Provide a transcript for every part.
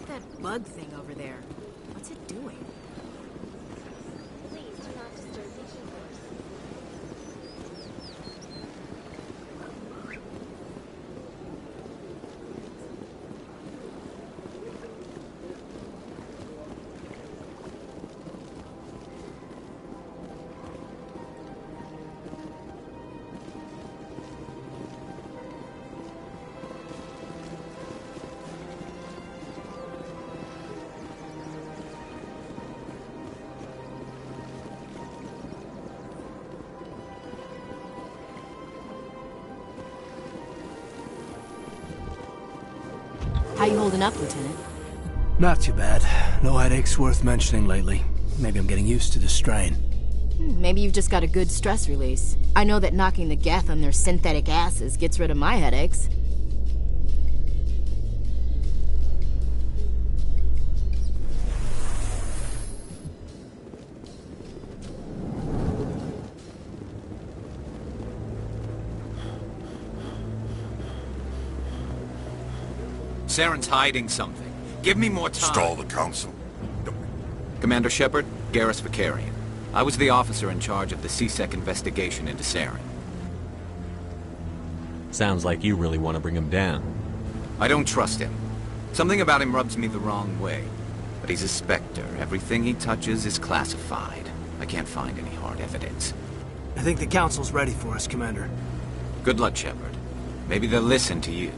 at that bug thing over there. What's it doing? Please do not disturb the keepers. How you holding up, Lieutenant? Not too bad. No headaches worth mentioning lately. Maybe I'm getting used to the strain. Maybe you've just got a good stress release. I know that knocking the geth on their synthetic asses gets rid of my headaches. Saren's hiding something. Give me more time. Stall the council. Commander Shepard, Garrus Vicarian. I was the officer in charge of the C-Sec investigation into Saren. Sounds like you really want to bring him down. I don't trust him. Something about him rubs me the wrong way. But he's a Spectre. Everything he touches is classified. I can't find any hard evidence. I think the council's ready for us, Commander. Good luck, Shepard. Maybe they'll listen to you.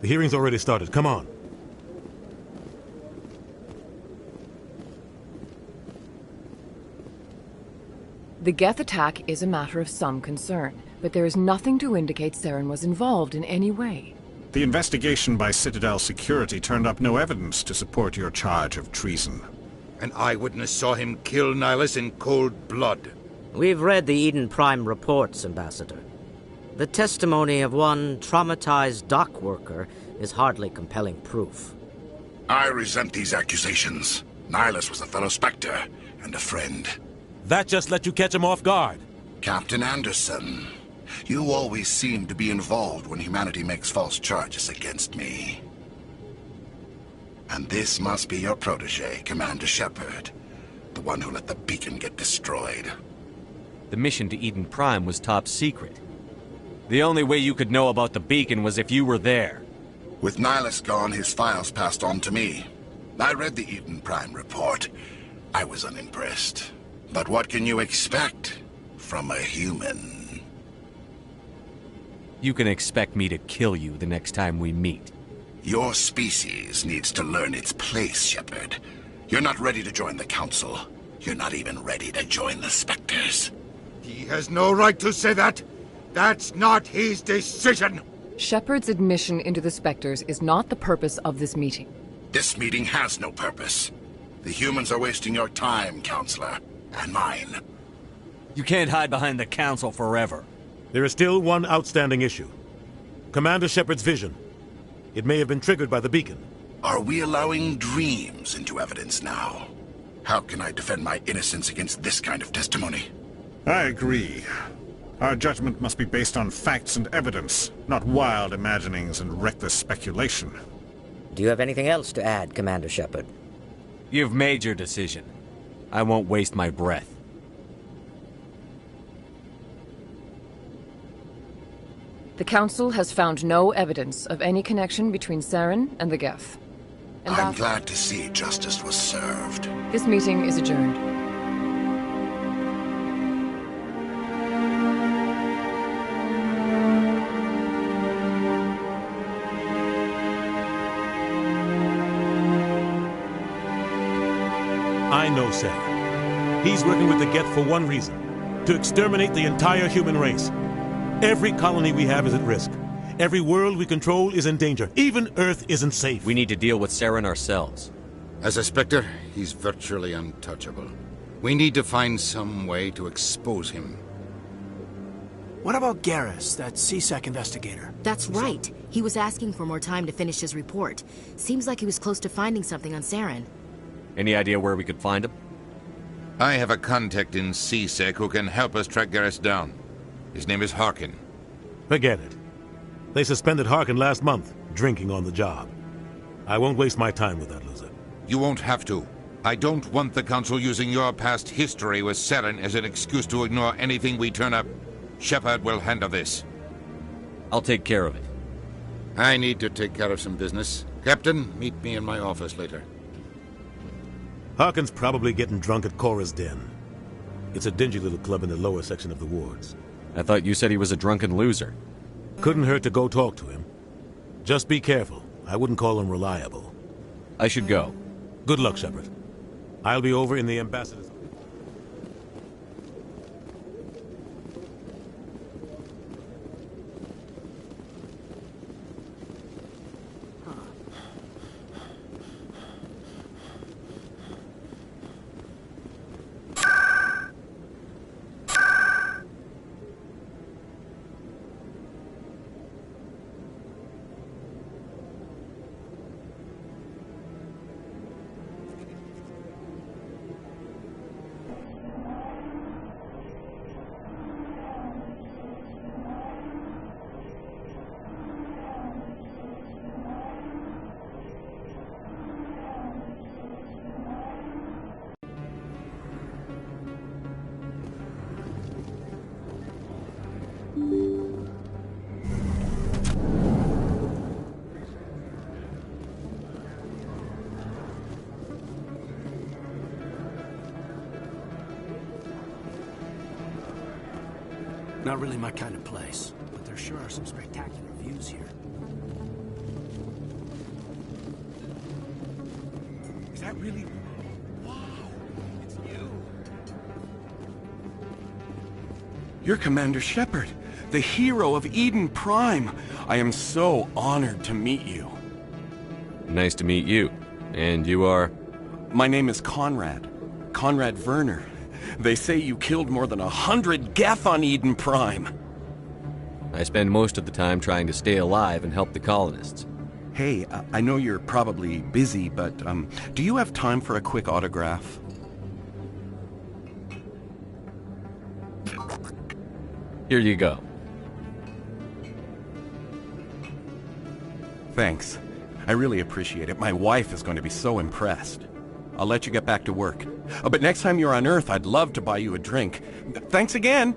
The hearing's already started. Come on. The Geth attack is a matter of some concern, but there is nothing to indicate Saren was involved in any way. The investigation by Citadel Security turned up no evidence to support your charge of treason. An eyewitness saw him kill Nihilus in cold blood. We've read the Eden Prime reports, Ambassador. The testimony of one traumatized dock worker is hardly compelling proof. I resent these accusations. Nihilus was a fellow Spectre and a friend. That just let you catch him off guard. Captain Anderson, you always seem to be involved when humanity makes false charges against me. And this must be your protege, Commander Shepard, the one who let the beacon get destroyed. The mission to Eden Prime was top secret. The only way you could know about the beacon was if you were there. With Nihilus gone, his files passed on to me. I read the Eden Prime report. I was unimpressed. But what can you expect from a human? You can expect me to kill you the next time we meet. Your species needs to learn its place, Shepard. You're not ready to join the Council. You're not even ready to join the Spectres. He has no right to say that. That's not his decision. Shepard's admission into the Spectres is not the purpose of this meeting. This meeting has no purpose. The humans are wasting your time, Counselor. And mine. You can't hide behind the Council forever. There is still one outstanding issue. Commander Shepard's vision. It may have been triggered by the beacon. Are we allowing dreams into evidence now? How can I defend my innocence against this kind of testimony? I agree. Our judgment must be based on facts and evidence, not wild imaginings and reckless speculation. Do you have anything else to add, Commander Shepard? You've made your decision. I won't waste my breath. The Council has found no evidence of any connection between Saren and the Geth. I'm glad to see justice was served. This meeting is adjourned. I know Saren. He's working with the Geth for one reason. To exterminate the entire human race. Every colony we have is at risk. Every world we control is in danger. Even Earth isn't safe. We need to deal with Saren ourselves. As a Spectre, he's virtually untouchable. We need to find some way to expose him. What about Garrus, that CSEC investigator? That's right. He was asking for more time to finish his report. Seems like he was close to finding something on Saren. Any idea where we could find him? I have a contact in CSEC who can help us track Garrus down. His name is Harkin. Forget it. They suspended Harkin last month, drinking on the job. I won't waste my time with that loser. You won't have to. I don't want the Council using your past history with Saren as an excuse to ignore anything we turn up. Shepard will handle this. I'll take care of it. I need to take care of some business. Captain, meet me in my office later. Harkin's probably getting drunk at Cora's Den. It's a dingy little club in the lower section of the wards. I thought you said he was a drunken loser. Couldn't hurt to go talk to him. Just be careful. I wouldn't call him reliable. I should go. Good luck, Shepard. I'll be over in the ambassador's... Not really my kind of place, but there sure are some spectacular views here. Is that really... Wow! It's you! You're Commander Shepard, the hero of Eden Prime. I am so honored to meet you. Nice to meet you. And you are? My name is Conrad. Conrad Werner. They say you killed more than 100 Geth on Eden Prime. I spend most of the time trying to stay alive and help the colonists. Hey, I know you're probably busy, but do you have time for a quick autograph? Here you go. Thanks. I really appreciate it. My wife is going to be so impressed. I'll let you get back to work. But next time you're on Earth, I'd love to buy you a drink. Thanks again!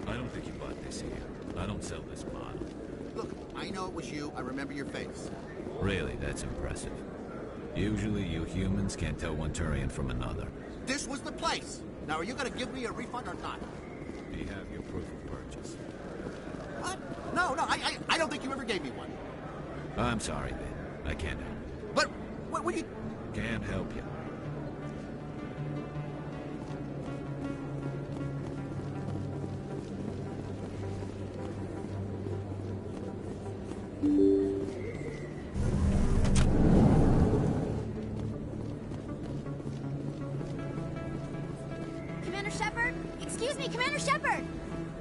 I don't think you bought this here. I don't sell this model. Look, I know it was you. I remember your face. Really, that's impressive. Usually you humans can't tell one Turian from another. This was the place. Now, are you going to give me a refund or not? Do you have your proof of purchase? What? No, I don't think you ever gave me one. I'm sorry, Ben. I can't help you. But, what will you... Can't help you. Commander Shepard? Excuse me, Commander Shepard!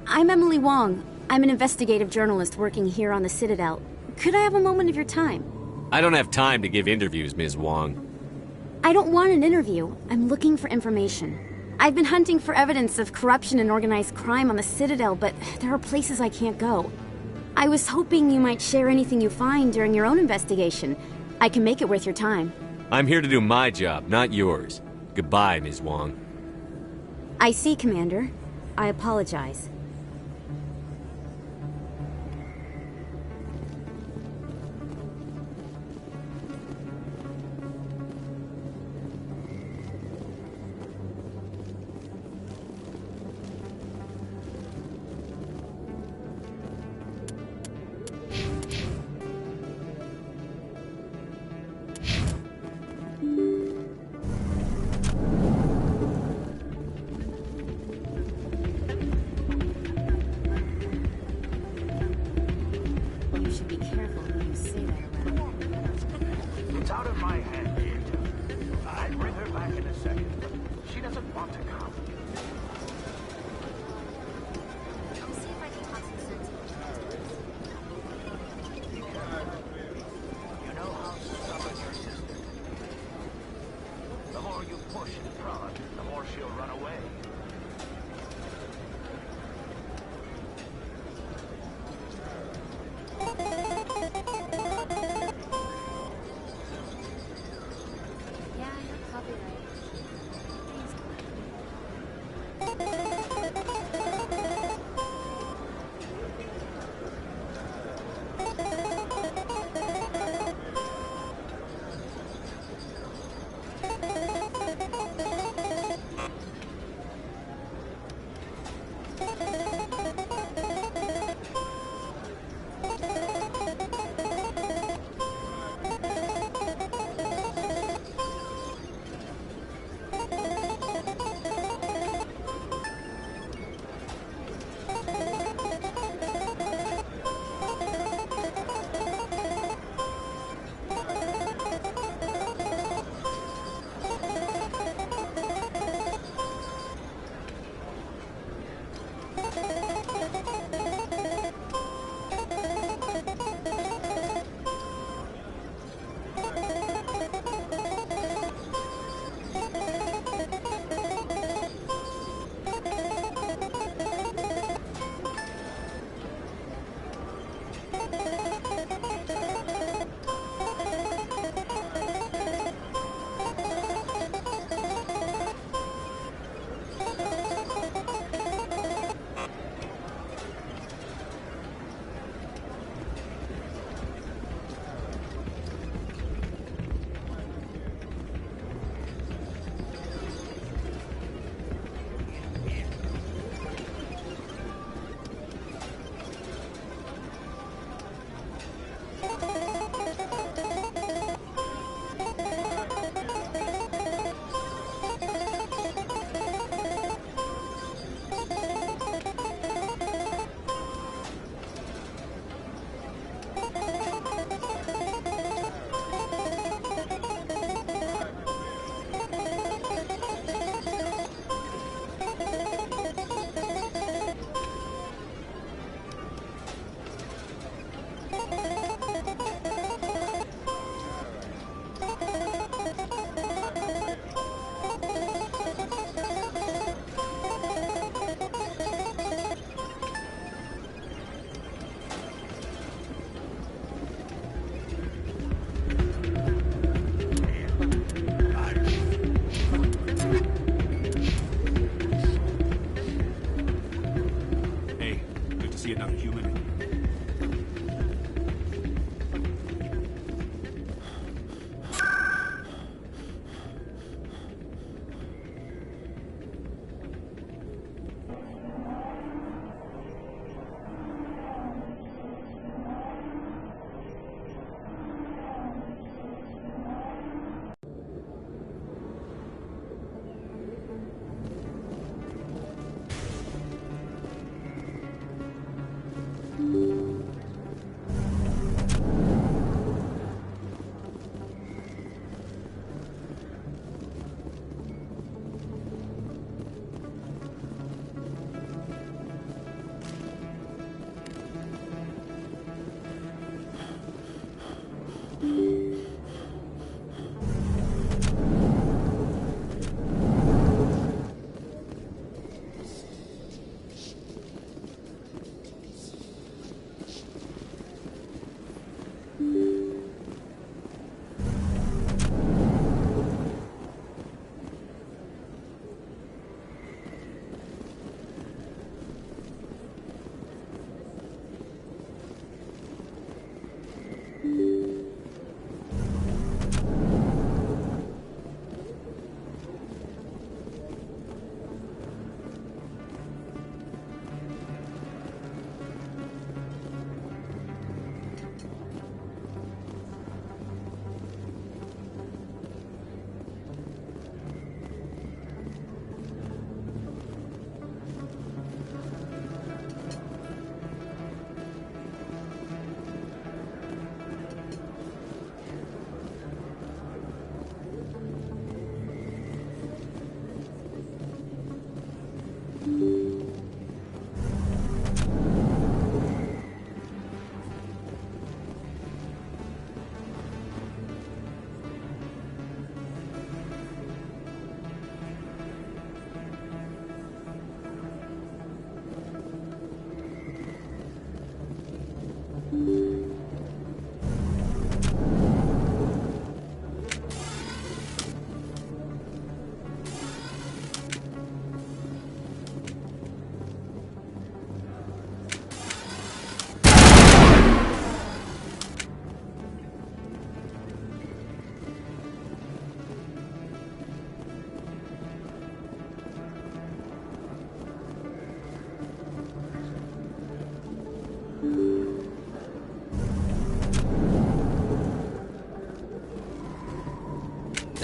I'm Emily Wong. I'm an investigative journalist working here on the Citadel. Could I have a moment of your time? I don't have time to give interviews, Ms. Wong. I don't want an interview. I'm looking for information. I've been hunting for evidence of corruption and organized crime on the Citadel, but there are places I can't go. I was hoping you might share anything you find during your own investigation. I can make it worth your time. I'm here to do my job, not yours. Goodbye, Ms. Wong. I see, Commander. I apologize. You should be careful when you say that around. It's out of my hand, Kate. I'd bring her back in a second, but she doesn't want to come. I'll see if I can talk some sense into it. You know how stubborn your sister is. The more you push and prod, the more she'll run away. Yeah, I have copyright.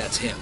that's him.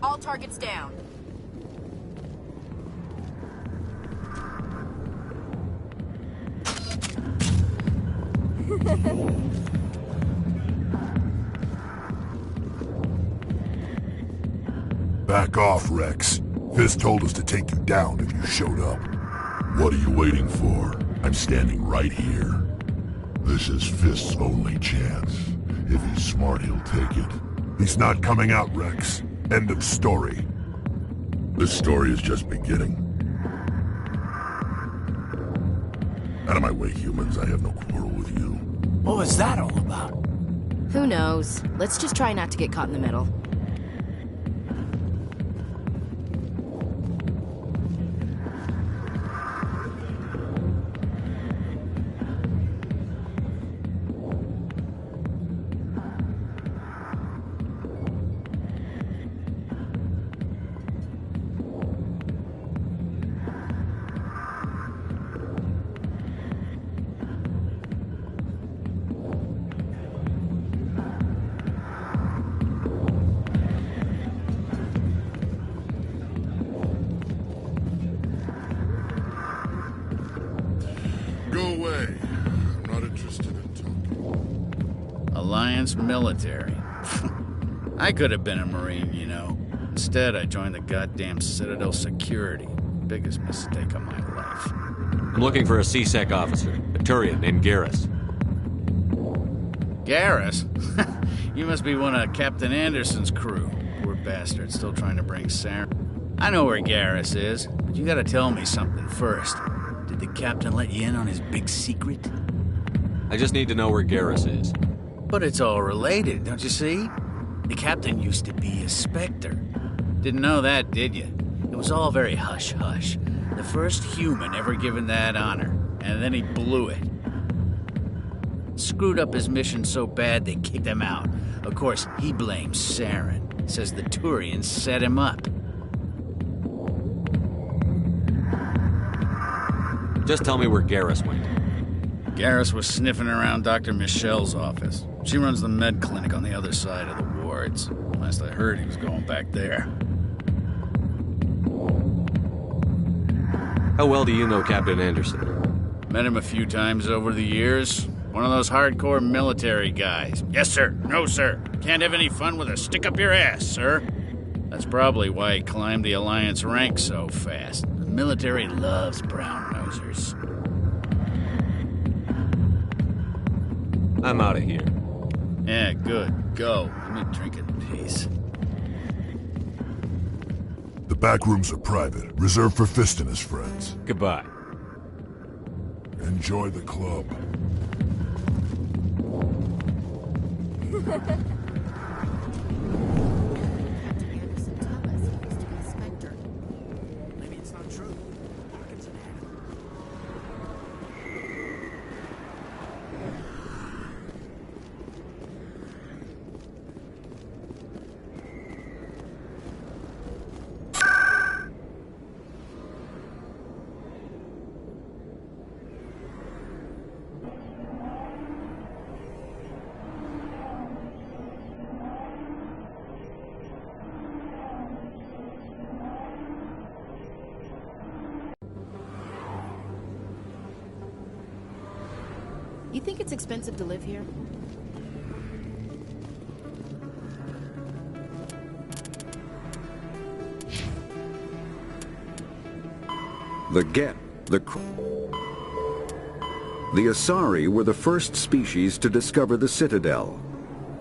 All targets down. Back off, Rex. Fist told us to take you down if you showed up. What are you waiting for? I'm standing right here. This is Fist's only chance. If he's smart, he'll take it. He's not coming out, Rex. End of story. This story is just beginning. Out of my way, humans. I have no quarrel with you. What was that all about? Who knows? Let's just try not to get caught in the middle. Go away. I'm not interested in talking. Alliance military. I could have been a Marine, you know. Instead, I joined the goddamn Citadel security. Biggest mistake of my life. I'm looking for a C-Sec officer, a Turian named Garrus. Garrus? You must be one of Captain Anderson's crew. Poor bastard, still trying to bring Saren. I know where Garrus is, but you gotta tell me something first. Did the captain let you in on his big secret? I just need to know where Garrus is. But it's all related, don't you see? The captain used to be a Spectre. Didn't know that, did you? It was all very hush-hush. The first human ever given that honor, and then he blew it. Screwed up his mission so bad they kicked him out. Of course, he blames Saren. Says the Turians set him up. Just tell me where Garrus went. Garrus was sniffing around Dr. Michelle's office. She runs the med clinic on the other side of the wards. Last I heard, he was going back there. How well do you know Captain Anderson? Met him a few times over the years. One of those hardcore military guys. Yes, sir. No, sir. Can't have any fun with a stick up your ass, sir. That's probably why he climbed the Alliance ranks so fast. The military loves brown-nosers. I'm out of here. Yeah, good. Go. Let me drink in peace. The back rooms are private, reserved for Fist and his friends. Goodbye. Enjoy the club. Maybe it's not true. It's an ad. You think it's expensive to live here? The Asari were the first species to discover the Citadel.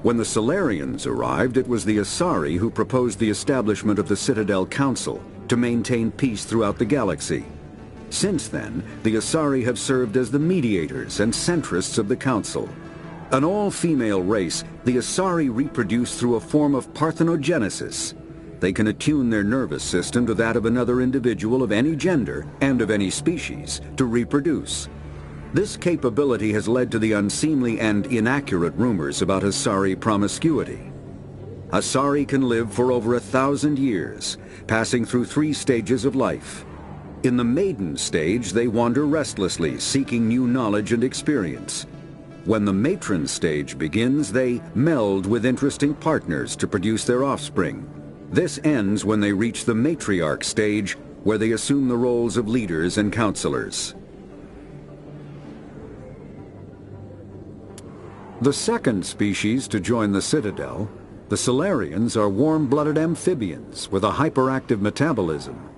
When the Solarians arrived, it was the Asari who proposed the establishment of the Citadel Council to maintain peace throughout the galaxy. Since then, the Asari have served as the mediators and centrists of the Council. An all-female race, the Asari reproduce through a form of parthenogenesis. They can attune their nervous system to that of another individual of any gender and of any species to reproduce. This capability has led to the unseemly and inaccurate rumors about Asari promiscuity. Asari can live for over 1,000 years, passing through 3 stages of life. In the maiden stage, they wander restlessly, seeking new knowledge and experience. When the matron stage begins, they meld with interesting partners to produce their offspring. This ends when they reach the matriarch stage, where they assume the roles of leaders and counselors. The second species to join the Citadel, the Solarians, are warm-blooded amphibians with a hyperactive metabolism.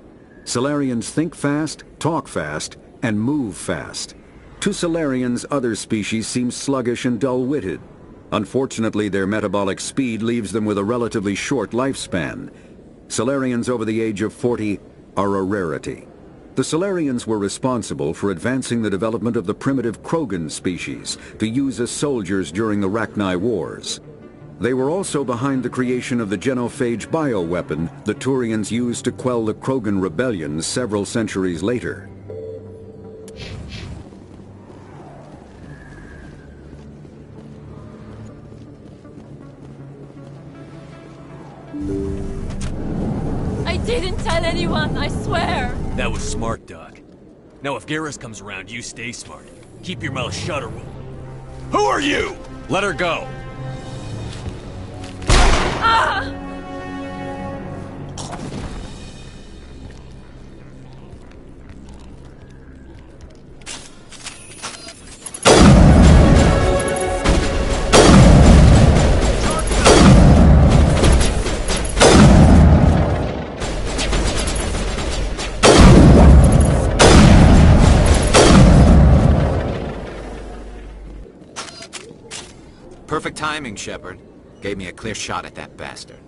Solarians think fast, talk fast, and move fast. To Solarians, other species seem sluggish and dull-witted. Unfortunately, their metabolic speed leaves them with a relatively short lifespan. Solarians over the age of 40 are a rarity. The Solarians were responsible for advancing the development of the primitive Krogan species to use as soldiers during the Rachni Wars. They were also behind the creation of the genophage bioweapon the Turians used to quell the Krogan rebellions several centuries later. I didn't tell anyone, I swear! That was smart, Doc. Now if Garrus comes around, you stay smart. Keep your mouth shut or we'll... Who are you? Let her go! Ah! Perfect timing, Shepard. Gave me a clear shot at that bastard.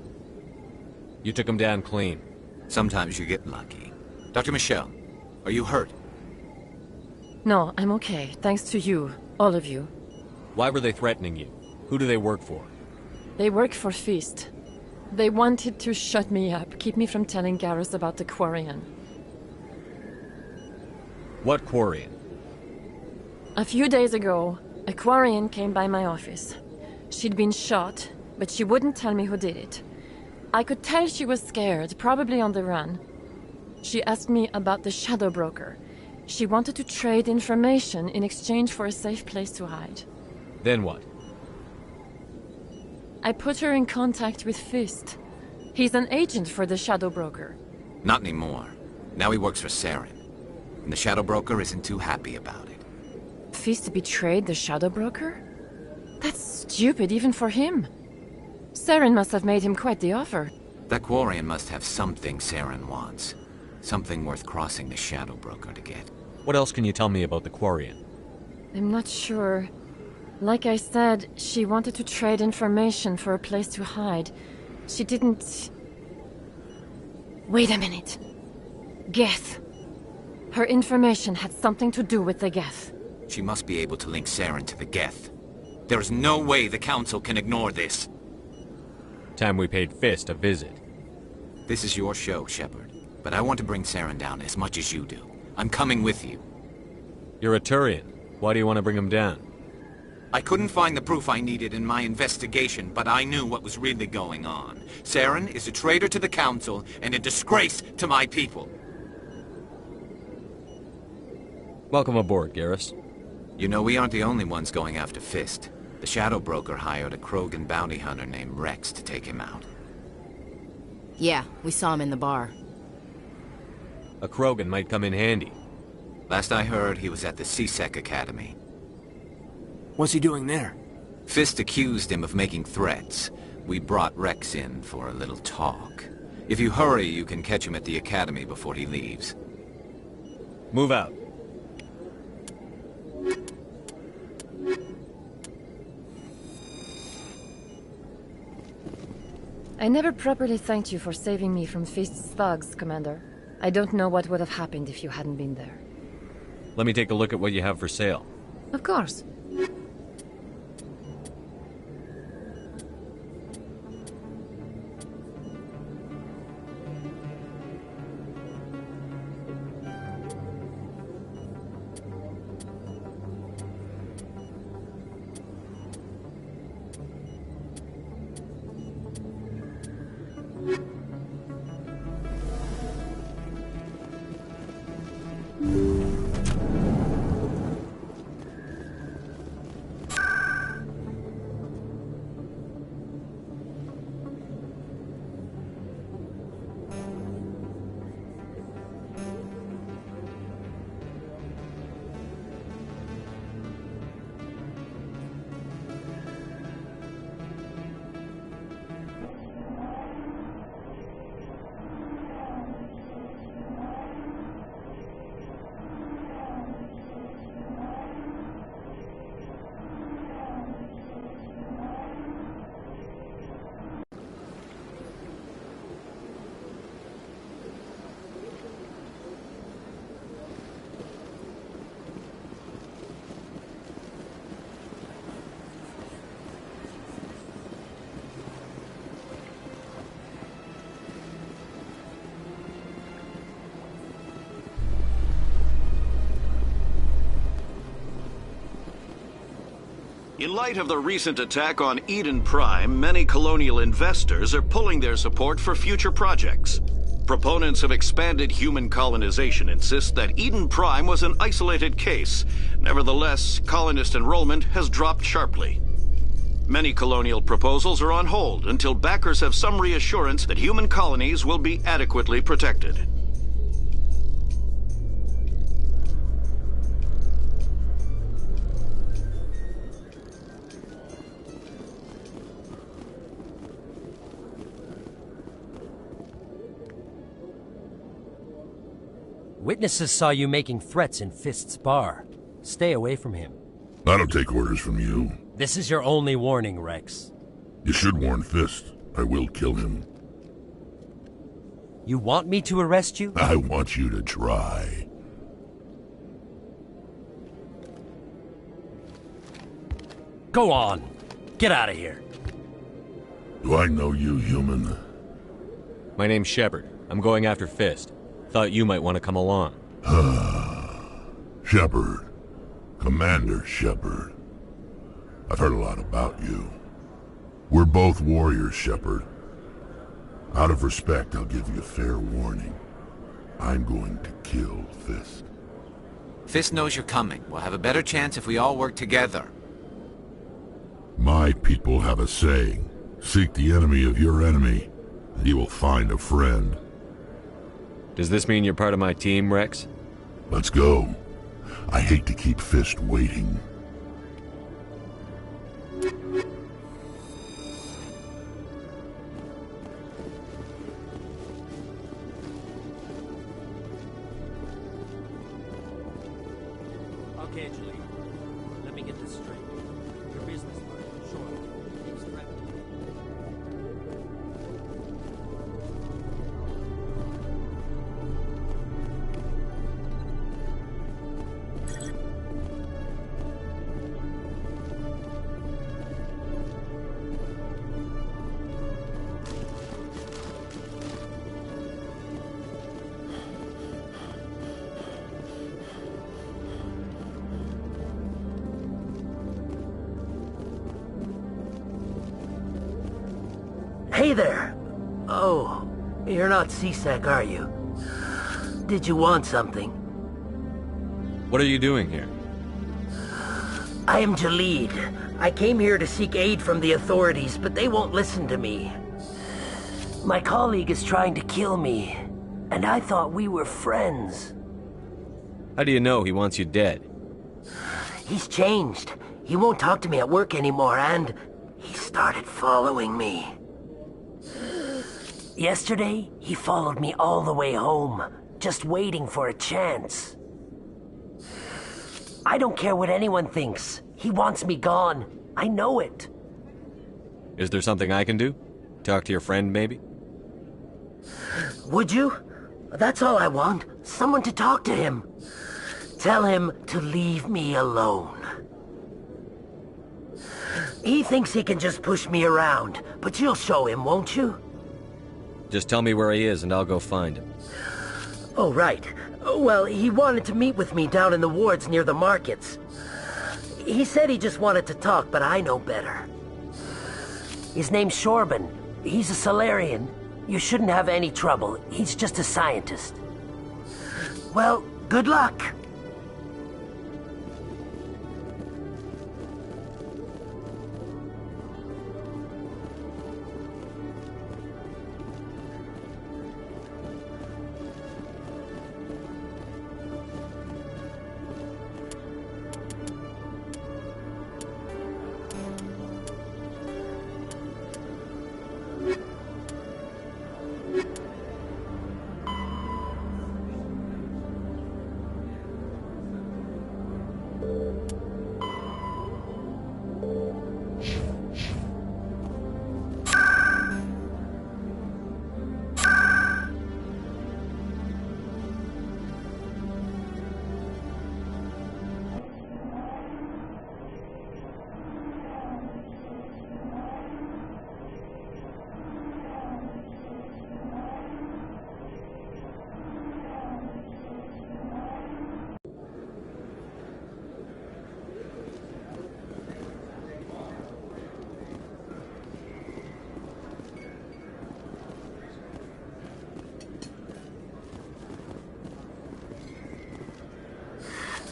You took him down clean. Sometimes you get lucky. Dr. Michelle, are you hurt? No, I'm okay, thanks to you, all of you. Why were they threatening you? Who do they work for? They work for Feast. They wanted to shut me up, keep me from telling Garrus about the Quarian. What Quarian? A few days ago, a Quarian came by my office. She'd been shot, but she wouldn't tell me who did it. I could tell she was scared, probably on the run. She asked me about the Shadow Broker. She wanted to trade information in exchange for a safe place to hide. Then what? I put her in contact with Fist. He's an agent for the Shadow Broker. Not anymore. Now he works for Saren. And the Shadow Broker isn't too happy about it. Fist betrayed the Shadow Broker? That's stupid even for him. Saren must have made him quite the offer. That Quarian must have something Saren wants. Something worth crossing the Shadow Broker to get. What else can you tell me about the Quarian? I'm not sure. Like I said, she wanted to trade information for a place to hide. She didn't... Wait a minute. Geth. Her information had something to do with the Geth. She must be able to link Saren to the Geth. There is no way the Council can ignore this. Time we paid Fist a visit. This is your show, Shepard. But I want to bring Saren down as much as you do. I'm coming with you. You're a Turian. Why do you want to bring him down? I couldn't find the proof I needed in my investigation, but I knew what was really going on. Saren is a traitor to the Council and a disgrace to my people. Welcome aboard, Garrus. You know, we aren't the only ones going after Fist. The Shadow Broker hired a Krogan bounty hunter named Rex to take him out. Yeah, we saw him in the bar. A Krogan might come in handy. Last I heard, he was at the C-Sec Academy. What's he doing there? Fist accused him of making threats. We brought Rex in for a little talk. If you hurry, you can catch him at the Academy before he leaves. Move out. I never properly thanked you for saving me from Fist's thugs, Commander. I don't know what would have happened if you hadn't been there. Let me take a look at what you have for sale. Of course. In light of the recent attack on Eden Prime, many colonial investors are pulling their support for future projects. Proponents of expanded human colonization insist that Eden Prime was an isolated case. Nevertheless, colonist enrollment has dropped sharply. Many colonial proposals are on hold until backers have some reassurance that human colonies will be adequately protected. Witnesses saw you making threats in Fist's bar. Stay away from him. I don't take orders from you. This is your only warning, Rex. You should warn Fist. I will kill him. You want me to arrest you? I want you to try. Go on. Get out of here. Do I know you, human? My name's Shepard. I'm going after Fist. Thought you might want to come along. Shepard. Commander Shepard. I've heard a lot about you. We're both warriors, Shepard. Out of respect, I'll give you a fair warning. I'm going to kill Fist. Fist knows you're coming. We'll have a better chance if we all work together. My people have a saying. Seek the enemy of your enemy, and you will find a friend. Does this mean you're part of my team, Rex? Let's go. I hate to keep Fist waiting. Okay, Julie. Let me get this straight. Your business partner, sure, keeps threatening. Hey there! Oh, you're not C-Sec, are you? Did you want something? What are you doing here? I am Jalid. I came here to seek aid from the authorities, but they won't listen to me. My colleague is trying to kill me, and I thought we were friends. How do you know he wants you dead? He's changed. He won't talk to me at work anymore, and he started following me. Yesterday, he followed me all the way home, just waiting for a chance. I don't care what anyone thinks. He wants me gone. I know it. Is there something I can do? Talk to your friend, maybe? Would you? That's all I want. Someone to talk to him. Tell him to leave me alone. He thinks he can just push me around, but you'll show him, won't you? Just tell me where he is and I'll go find him. Oh, right. Well, he wanted to meet with me down in the wards near the markets. He said he just wanted to talk, but I know better. His name's Shorban. He's a Solarian. You shouldn't have any trouble. He's just a scientist. Well, good luck.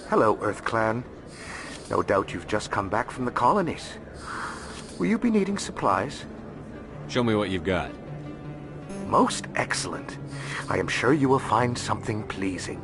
Hello, Earth Clan. No doubt you've just come back from the colonies. Will you be needing supplies? Show me what you've got. Most excellent. I am sure you will find something pleasing.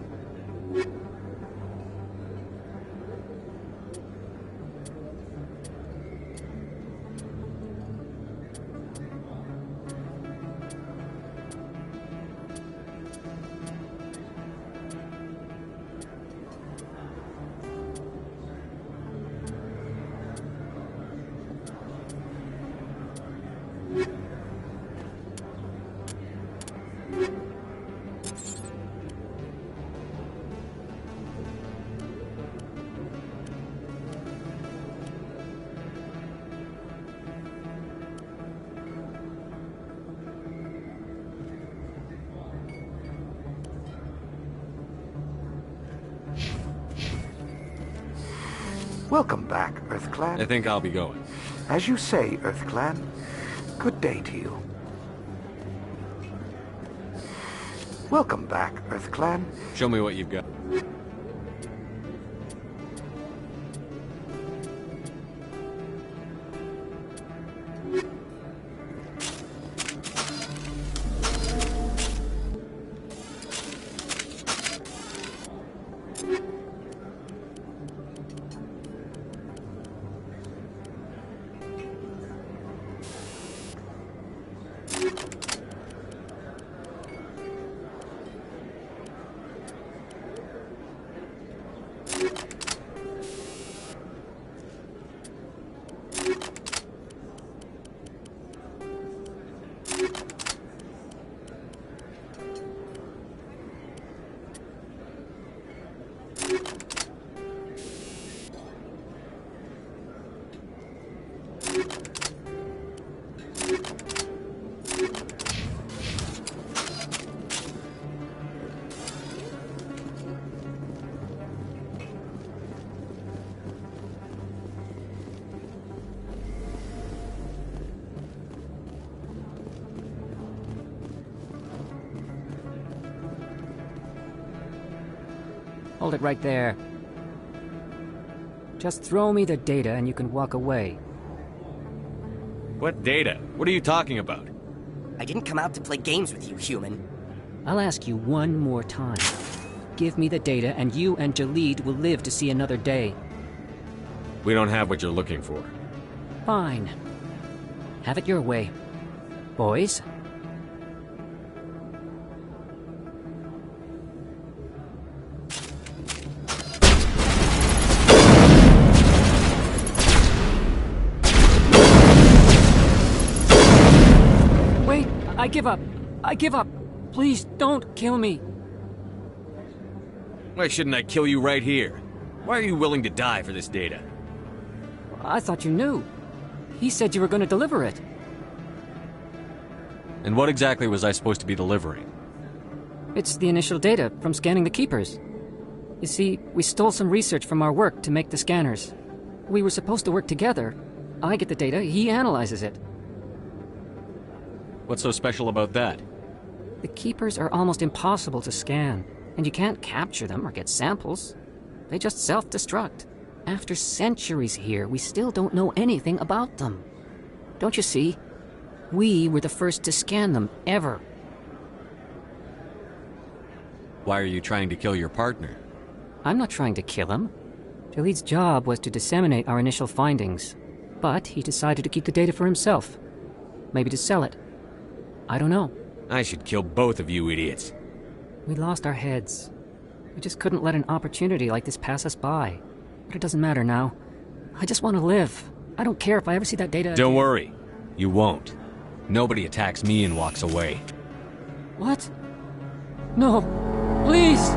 Welcome back, Earth Clan. I think I'll be going. As you say, Earth Clan. Good day to you. Welcome back, Earth Clan. Show me what you've got. Hold it right there. Just throw me the data and you can walk away. What data? What are you talking about? I didn't come out to play games with you, human. I'll ask you one more time. Give me the data and you and Jalid will live to see another day. We don't have what you're looking for. Fine. Have it your way. Boys? Wait! I give up! I give up! Please don't kill me! Why shouldn't I kill you right here? Why are you willing to die for this data? I thought you knew. He said you were going to deliver it. And what exactly was I supposed to be delivering? It's the initial data from scanning the Keepers. You see, we stole some research from our work to make the scanners. We were supposed to work together. I get the data, he analyzes it. What's so special about that? The Keepers are almost impossible to scan, and you can't capture them or get samples. They just self-destruct. After centuries here, we still don't know anything about them. Don't you see? We were the first to scan them, ever. Why are you trying to kill your partner? I'm not trying to kill him. Jalid's job was to disseminate our initial findings, but he decided to keep the data for himself. Maybe to sell it. I don't know. I should kill both of you idiots. We lost our heads. We just couldn't let an opportunity like this pass us by. But it doesn't matter now. I just want to live. I don't care if I ever see that data again. Don't worry. You won't. Nobody attacks me and walks away. What? No. Please!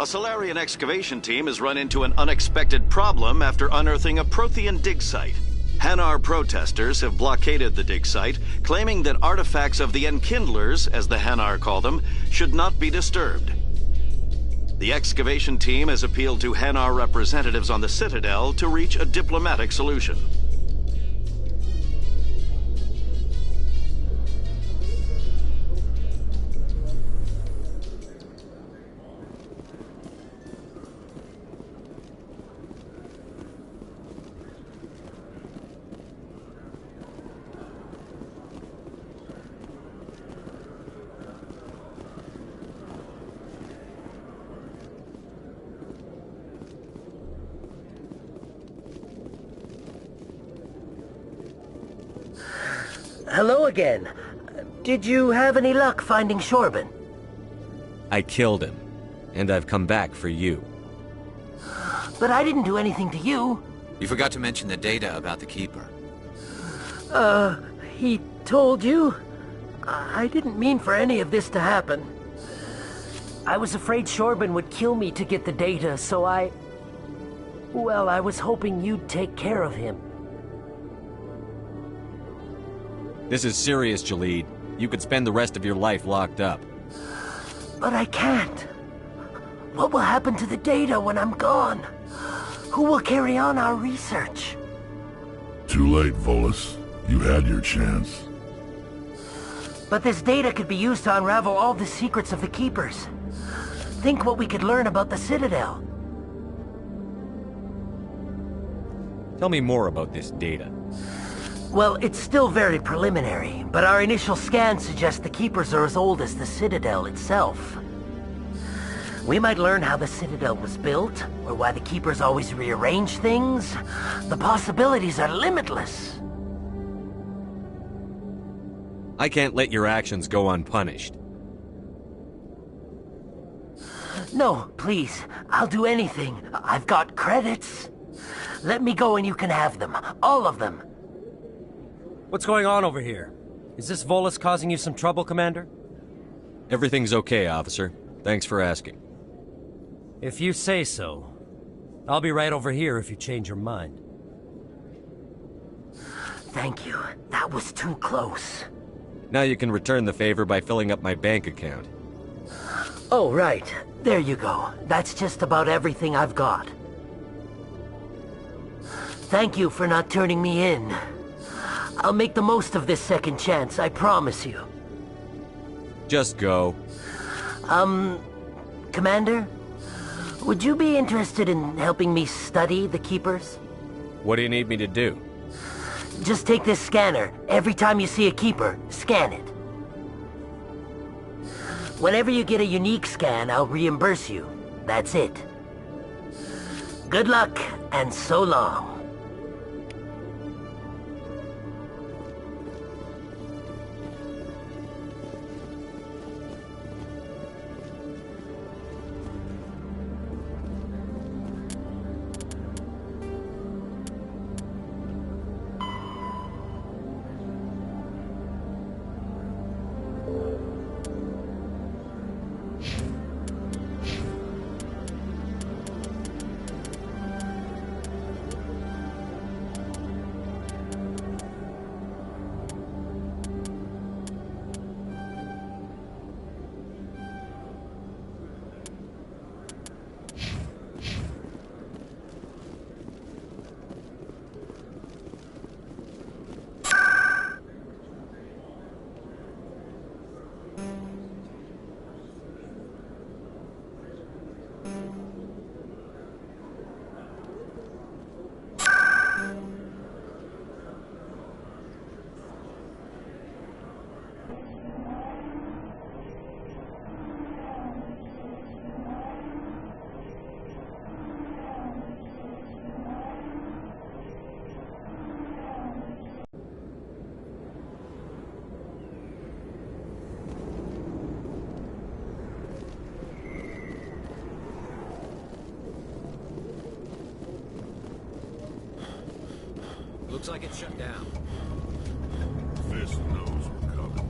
A Solarian excavation team has run into an unexpected problem after unearthing a Prothean dig site. Hanar protesters have blockaded the dig site, claiming that artifacts of the Enkindlers, as the Hanar call them, should not be disturbed. The excavation team has appealed to Hanar representatives on the Citadel to reach a diplomatic solution. Hello again. Did you have any luck finding Shorban? I killed him, and I've come back for you. But I didn't do anything to you. You forgot to mention the data about the Keeper. He told you? I didn't mean for any of this to happen. I was afraid Shorban would kill me to get the data, so well, I was hoping you'd take care of him. This is serious, Jalid. You could spend the rest of your life locked up. But I can't. What will happen to the data when I'm gone? Who will carry on our research? Too late, Volus. You had your chance. But this data could be used to unravel all the secrets of the Keepers. Think what we could learn about the Citadel. Tell me more about this data. Well, it's still very preliminary, but our initial scans suggest the Keepers are as old as the Citadel itself. We might learn how the Citadel was built, or why the Keepers always rearrange things. The possibilities are limitless. I can't let your actions go unpunished. No, please. I'll do anything. I've got credits. Let me go and you can have them. All of them. What's going on over here? Is this Volus causing you some trouble, Commander? Everything's okay, officer. Thanks for asking. If you say so. I'll be right over here if you change your mind. Thank you. That was too close. Now you can return the favor by filling up my bank account. Oh, right. There you go. That's just about everything I've got. Thank you for not turning me in. I'll make the most of this second chance, I promise you. Just go. Commander? Would you be interested in helping me study the Keepers? What do you need me to do? Just take this scanner. Every time you see a Keeper, scan it. Whenever you get a unique scan, I'll reimburse you. That's it. Good luck, and so long. Looks like it's shut down. Fist knows we're coming.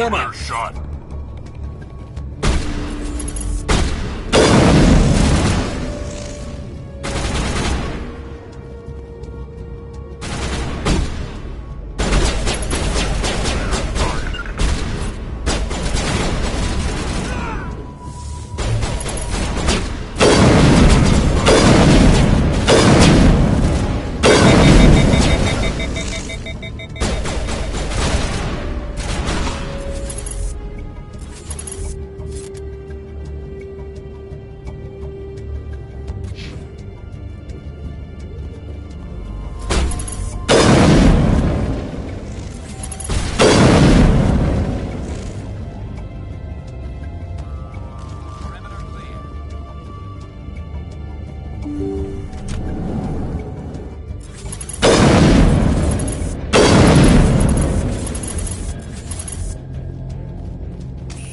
Get him up. Shot.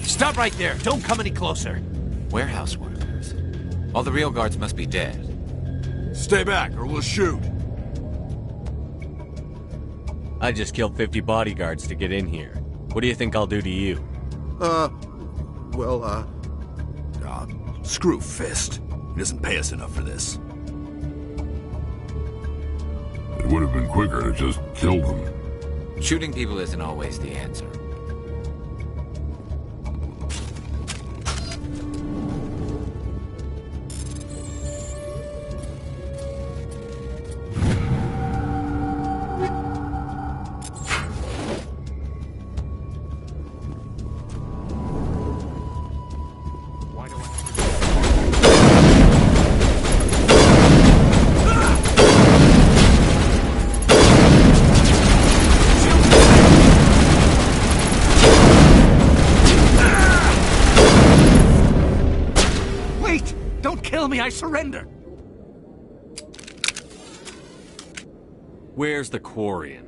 Stop right there. Don't come any closer. Warehouse workers. All the real guards must be dead. Stay back, or we'll shoot. I just killed 50 bodyguards to get in here. What do you think I'll do to you? Screw Fist. He doesn't pay us enough for this. It would have been quicker to just kill them. Shooting people isn't always the answer. I surrender. Where's the Quarian?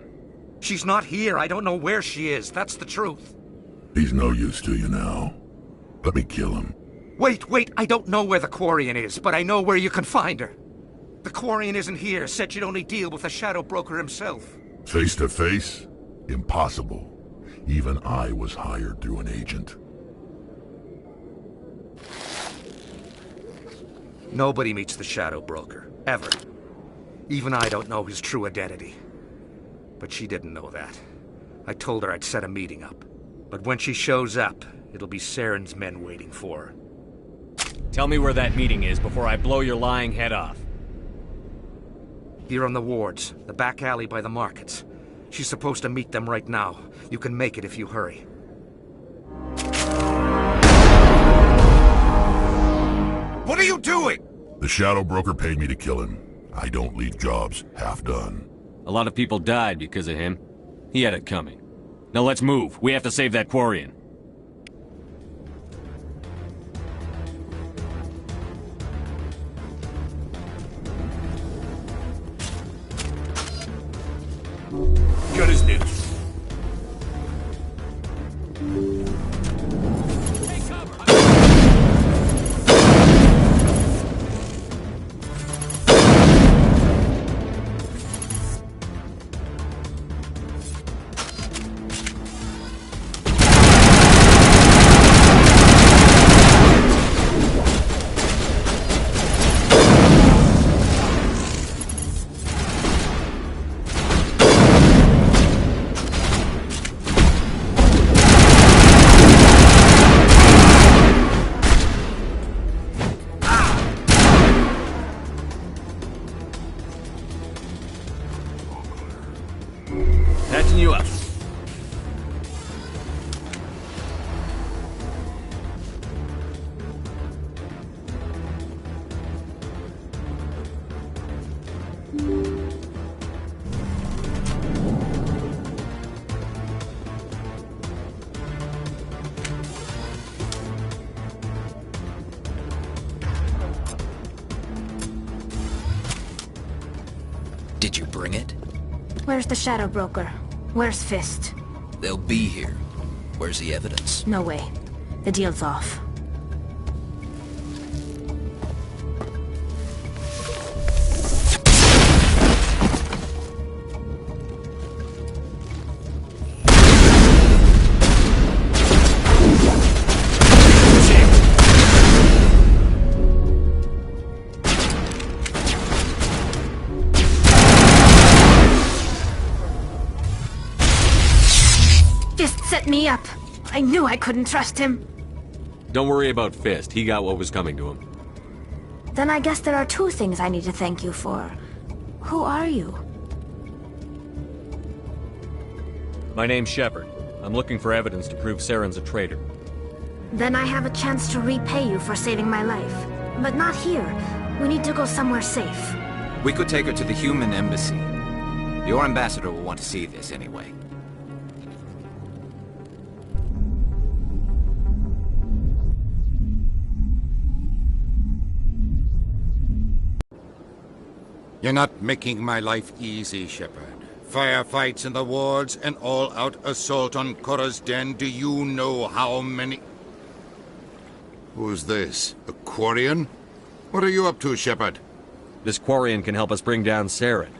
She's not here. I don't know where she is. That's the truth. He's no use to you now. Let me kill him. Wait. I don't know where the Quarian is, but I know where you can find her. The Quarian isn't here. Said she'd only deal with the Shadow Broker himself. Face to face? Impossible. Even I was hired through an agent. Nobody meets the Shadow Broker, ever. Even I don't know his true identity. But she didn't know that. I told her I'd set a meeting up. But when she shows up, it'll be Saren's men waiting for her. Tell me where that meeting is before I blow your lying head off. Here on the wards, the back alley by the markets. She's supposed to meet them right now. You can make it if you hurry. What are you doing? The Shadow Broker paid me to kill him. I don't leave jobs half done. A lot of people died because of him. He had it coming. Now let's move. We have to save that Quarian. Good as new. Patching you up. Did you bring it? Where's the Shadow Broker? Where's Fist? They'll be here. Where's the evidence? No way. The deal's off. set me up. I knew I couldn't trust him. Don't worry about Fist. He got what was coming to him. Then I guess there are two things I need to thank you for. Who are you? My name's Shepard. I'm looking for evidence to prove Saren's a traitor. Then I have a chance to repay you for saving my life. But not here. We need to go somewhere safe. We could take her to the human embassy. Your ambassador will want to see this anyway. You're not making my life easy, Shepard. Firefights in the wards, an all-out assault on Korra's den. Do you know how many... Who's this? A Quarian? What are you up to, Shepard? This Quarian can help us bring down Saren.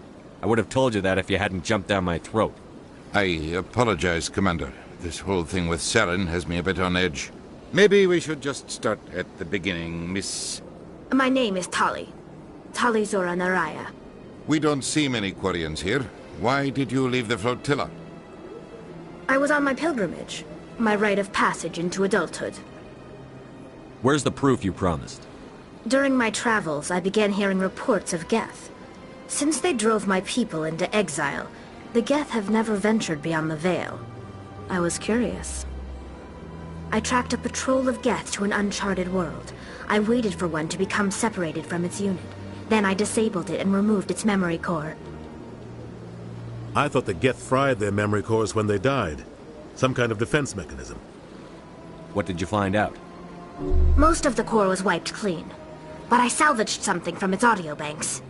I would have told you that if you hadn't jumped down my throat. I apologize, Commander. This whole thing with Saren has me a bit on edge. Maybe we should just start at the beginning, Miss... My name is Tali. Tali Zora Naraya. We don't see many Quarians here. Why did you leave the flotilla? I was on my pilgrimage. My rite of passage into adulthood. Where's the proof you promised? During my travels, I began hearing reports of Geth. Since they drove my people into exile, the Geth have never ventured beyond the Veil. I was curious. I tracked a patrol of Geth to an uncharted world. I waited for one to become separated from its unit. Then I disabled it and removed its memory core. I thought the Geth fried their memory cores when they died. Some kind of defense mechanism. What did you find out? Most of the core was wiped clean. But I salvaged something from its audio banks.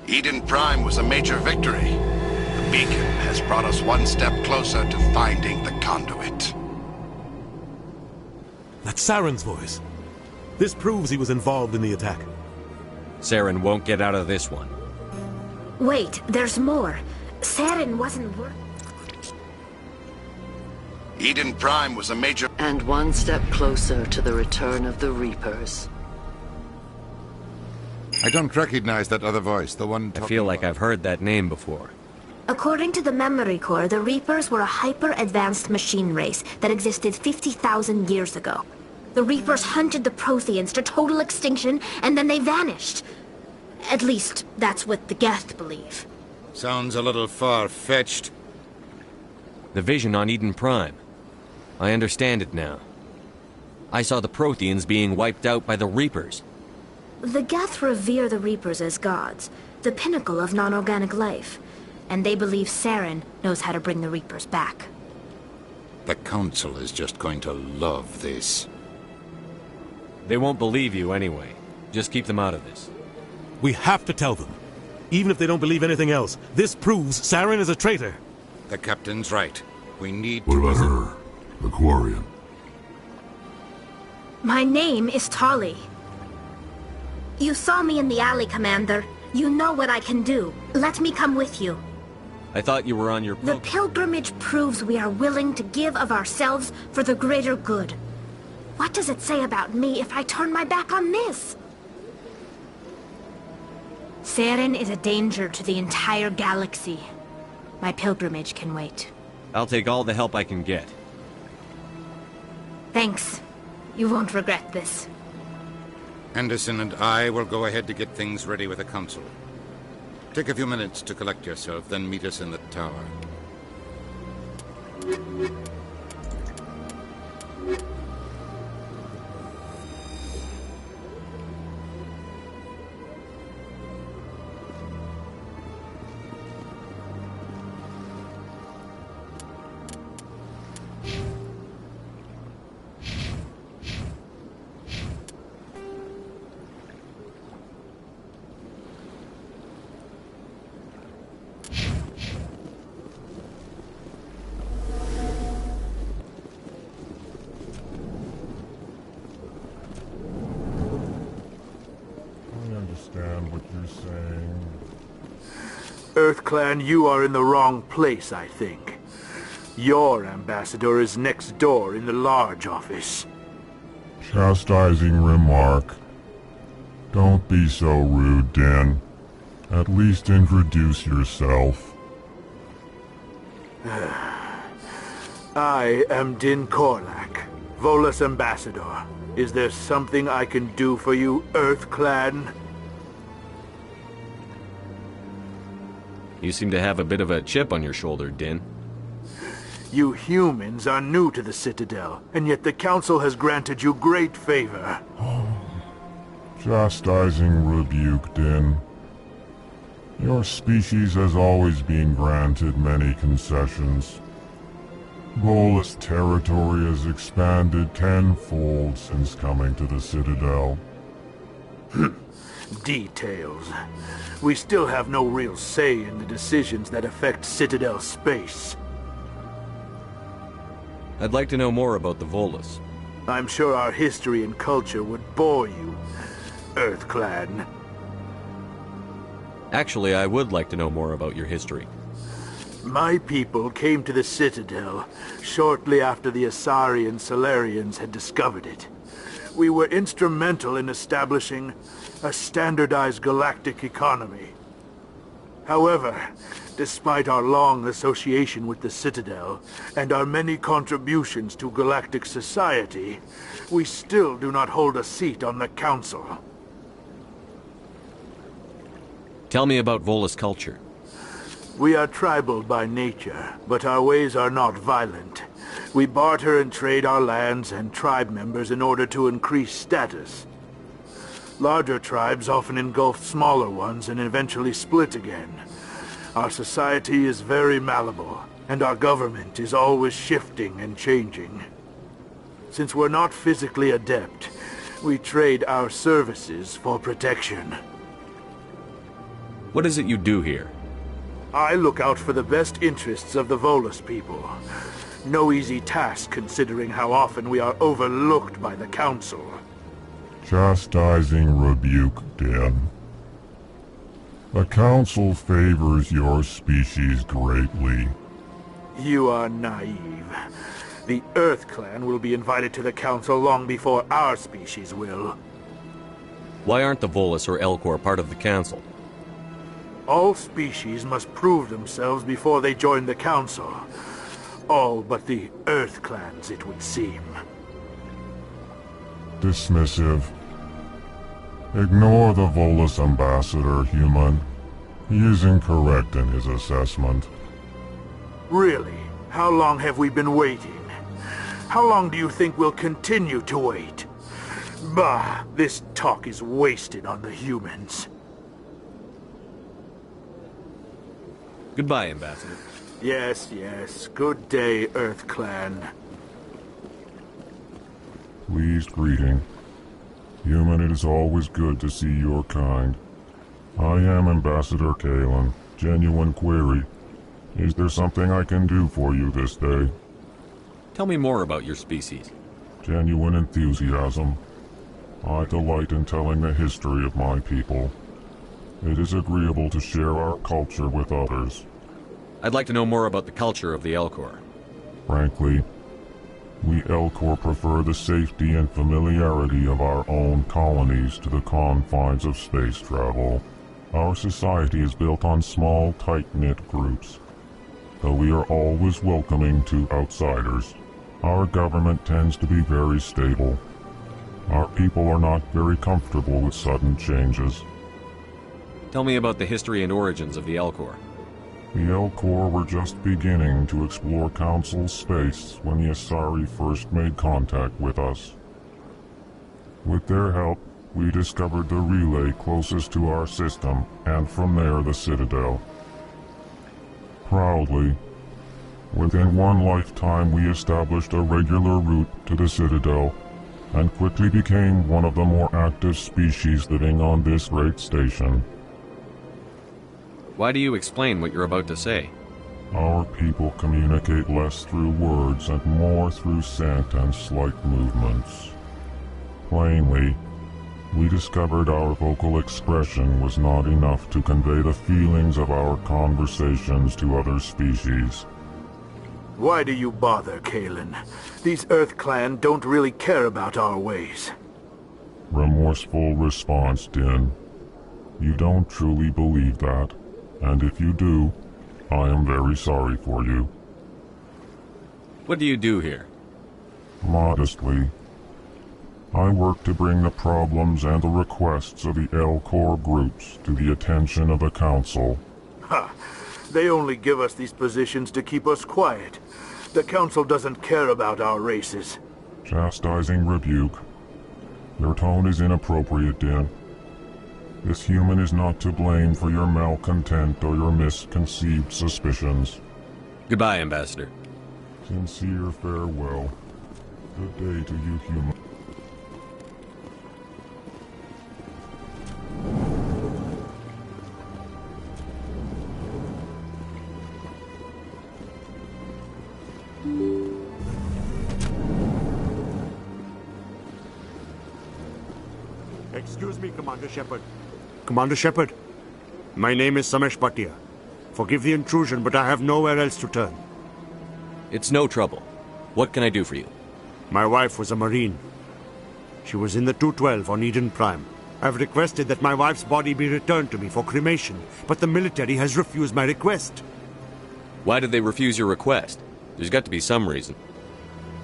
Eden Prime was a major victory. The beacon has brought us one step closer to finding the conduit. That's Saren's voice. This proves he was involved in the attack. Saren won't get out of this one. Wait, there's more. Saren wasn't Eden Prime was a major... And one step closer to the return of the Reapers. I don't recognize that other voice, the one... I feel like I've heard that name before. According to the memory core, the Reapers were a hyper-advanced machine race that existed 50,000 years ago. The Reapers hunted the Protheans to total extinction, and then they vanished. At least, that's what the Geth believe. Sounds a little far-fetched. The vision on Eden Prime. I understand it now. I saw the Protheans being wiped out by the Reapers. The Geth revere the Reapers as gods, the pinnacle of non-organic life. And they believe Saren knows how to bring the Reapers back. The Council is just going to love this. They won't believe you anyway. Just keep them out of this. We have to tell them. Even if they don't believe anything else, this proves Saren is a traitor. The Captain's right. We need What to... about her? The Quarian. My name is Tali. You saw me in the alley, Commander. You know what I can do. Let me come with you. I thought you were on your... The pilgrimage proves we are willing to give of ourselves for the greater good. What does it say about me if I turn my back on this? Saren is a danger to the entire galaxy. My pilgrimage can wait. I'll take all the help I can get. Thanks. You won't regret this. Anderson and I will go ahead to get things ready with the Council. Take a few minutes to collect yourself, then meet us in the tower. What you're saying. EarthClan, you are in the wrong place, I think. Your ambassador is next door in the large office. Chastising remark. Don't be so rude, Den. At least introduce yourself. I am Din Korlak, Volus Ambassador. Is there something I can do for you, Earth Clan? You seem to have a bit of a chip on your shoulder, Din. You humans are new to the Citadel, and yet the Council has granted you great favor. Chastising rebuke, Din. Your species has always been granted many concessions. Volus territory has expanded tenfold since coming to the Citadel. Details. We still have no real say in the decisions that affect Citadel space. I'd like to know more about the Volus. I'm sure our history and culture would bore you, Earth Clan. Actually, I would like to know more about your history. My people came to the Citadel shortly after the Asari and Solarians had discovered it. We were instrumental in establishing a standardized galactic economy. However, despite our long association with the Citadel and our many contributions to galactic society, we still do not hold a seat on the Council. Tell me about Volus culture. We are tribal by nature, but our ways are not violent. We barter and trade our lands and tribe members in order to increase status. Larger tribes often engulf smaller ones and eventually split again. Our society is very malleable, and our government is always shifting and changing. Since we're not physically adept, we trade our services for protection. What is it you do here? I look out for the best interests of the Volus people. No easy task considering how often we are overlooked by the Council. Chastising rebuke, Din. The Council favors your species greatly. You are naive. The Earth Clan will be invited to the Council long before our species will. Why aren't the Volus or Elcor part of the Council? All species must prove themselves before they join the Council. All but the Earth Clans, it would seem. Dismissive. Ignore the Volus ambassador, human. He is incorrect in his assessment. Really? How long have we been waiting? How long do you think we'll continue to wait? Bah, this talk is wasted on the humans. Goodbye, Ambassador. Yes, yes. Good day, Earth Clan. Pleased greeting. Human, it is always good to see your kind. I am Ambassador Kalen. Genuine query. Is there something I can do for you this day? Tell me more about your species. Genuine enthusiasm. I delight in telling the history of my people. It is agreeable to share our culture with others. I'd like to know more about the culture of the Elcor. Frankly, we Elcor prefer the safety and familiarity of our own colonies to the confines of space travel. Our society is built on small, tight-knit groups. Though we are always welcoming to outsiders, our government tends to be very stable. Our people are not very comfortable with sudden changes. Tell me about the history and origins of the Elcor. The Elcor were just beginning to explore Council space when the Asari first made contact with us. With their help, we discovered the relay closest to our system, and from there the Citadel. Proudly, within one lifetime we established a regular route to the Citadel, and quickly became one of the more active species living on this great station. Why do you explain what you're about to say? Our people communicate less through words and more through scent and slight movements. Plainly, we discovered our vocal expression was not enough to convey the feelings of our conversations to other species. Why do you bother, Kalen? These Earth Clan don't really care about our ways. Remorseful response, Din. You don't truly believe that, and if you do, I am very sorry for you. What do you do here? Modestly, I work to bring the problems and the requests of the L-Corps groups to the attention of the Council. Ha! They only give us these positions to keep us quiet. The Council doesn't care about our races. Chastising rebuke. Your tone is inappropriate, Din. This human is not to blame for your malcontent or your misconceived suspicions. Goodbye, Ambassador. Sincere farewell. Good day to you, human. Excuse me, Commander Shepard. Commander Shepard, my name is Samesh Bhatia. Forgive the intrusion, but I have nowhere else to turn. It's no trouble. What can I do for you? My wife was a Marine. She was in the 212 on Eden Prime. I've requested that my wife's body be returned to me for cremation, but the military has refused my request. Why did they refuse your request? There's got to be some reason.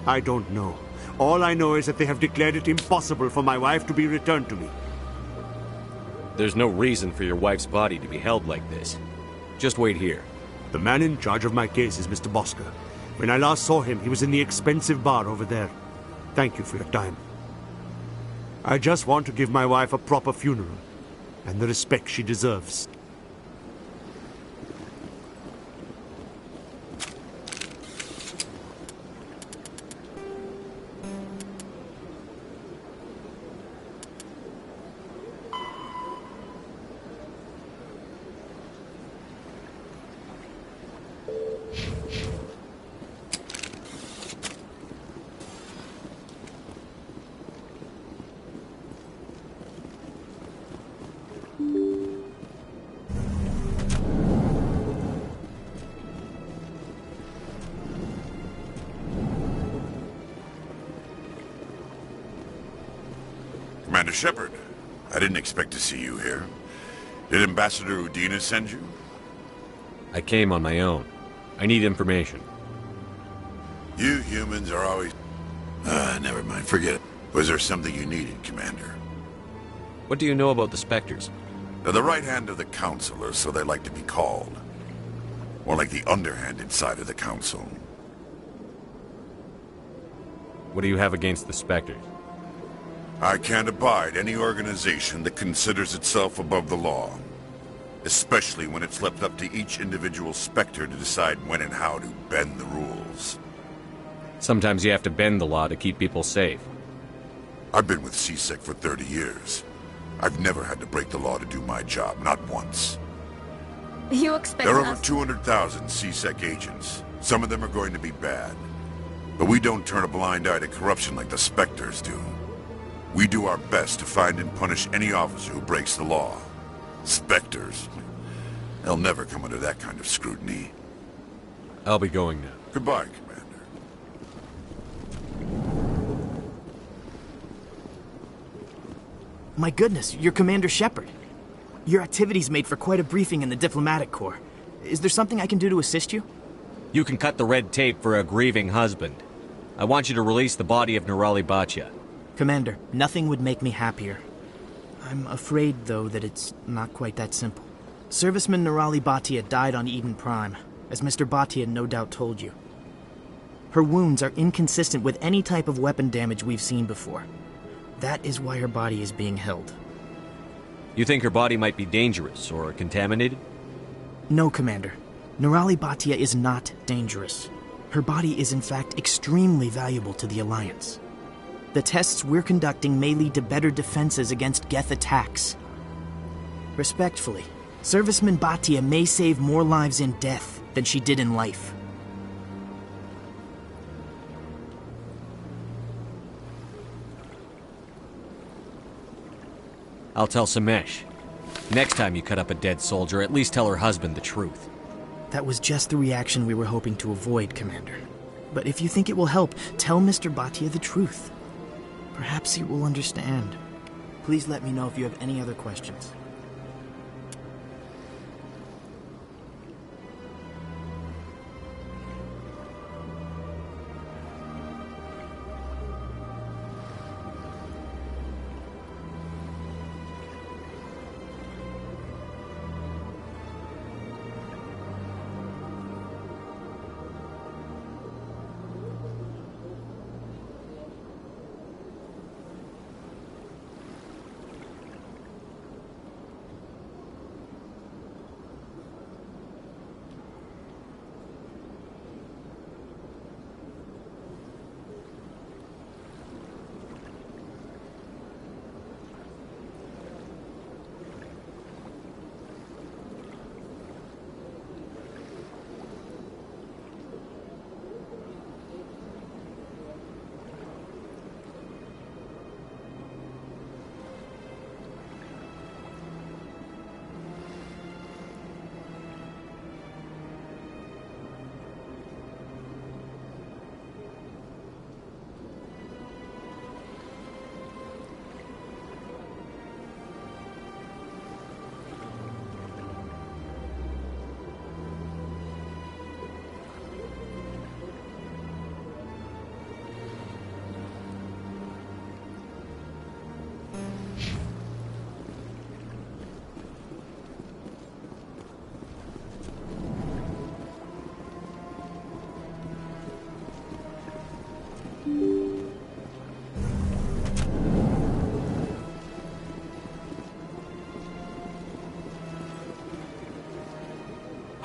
I don't know. All I know is that they have declared it impossible for my wife to be returned to me. There's no reason for your wife's body to be held like this. Just wait here. The man in charge of my case is Mr. Bosker. When I last saw him, he was in the expensive bar over there. Thank you for your time. I just want to give my wife a proper funeral, and the respect she deserves. Commander Shepard, I didn't expect to see you here. Did Ambassador Udina send you? I came on my own. I need information. You humans are always... never mind, forget it. Was there something you needed, Commander? What do you know about the Spectres? They're the right hand of the Council, or so they like to be called. More like the underhanded side of the Council. What do you have against the Spectres? I can't abide any organization that considers itself above the law. Especially when it's left up to each individual Spectre to decide when and how to bend the rules. Sometimes you have to bend the law to keep people safe. I've been with CSEC for 30 years. I've never had to break the law to do my job, not once. You expect There are us... over 200,000 CSEC agents. Some of them are going to be bad. But we don't turn a blind eye to corruption like the Spectres do. We do our best to find and punish any officer who breaks the law. Spectres. They'll never come under that kind of scrutiny. I'll be going now. Goodbye, Commander. My goodness, you're Commander Shepard. Your activities made for quite a briefing in the Diplomatic Corps. Is there something I can do to assist you? You can cut the red tape for a grieving husband. I want you to release the body of Nirali Bhatia. Commander, nothing would make me happier. I'm afraid, though, that it's not quite that simple. Serviceman Nirali Bhatia died on Eden Prime, as Mr. Bhatia no doubt told you. Her wounds are inconsistent with any type of weapon damage we've seen before. That is why her body is being held. You think her body might be dangerous or contaminated? No, Commander. Nirali Bhatia is not dangerous. Her body is in fact extremely valuable to the Alliance. The tests we're conducting may lead to better defenses against Geth attacks. Respectfully, Serviceman Bhatia may save more lives in death than she did in life. I'll tell Samesh. Next time you cut up a dead soldier, at least tell her husband the truth. That was just the reaction we were hoping to avoid, Commander. But if you think it will help, tell Mr. Bhatia the truth. Perhaps he will understand. Please let me know if you have any other questions.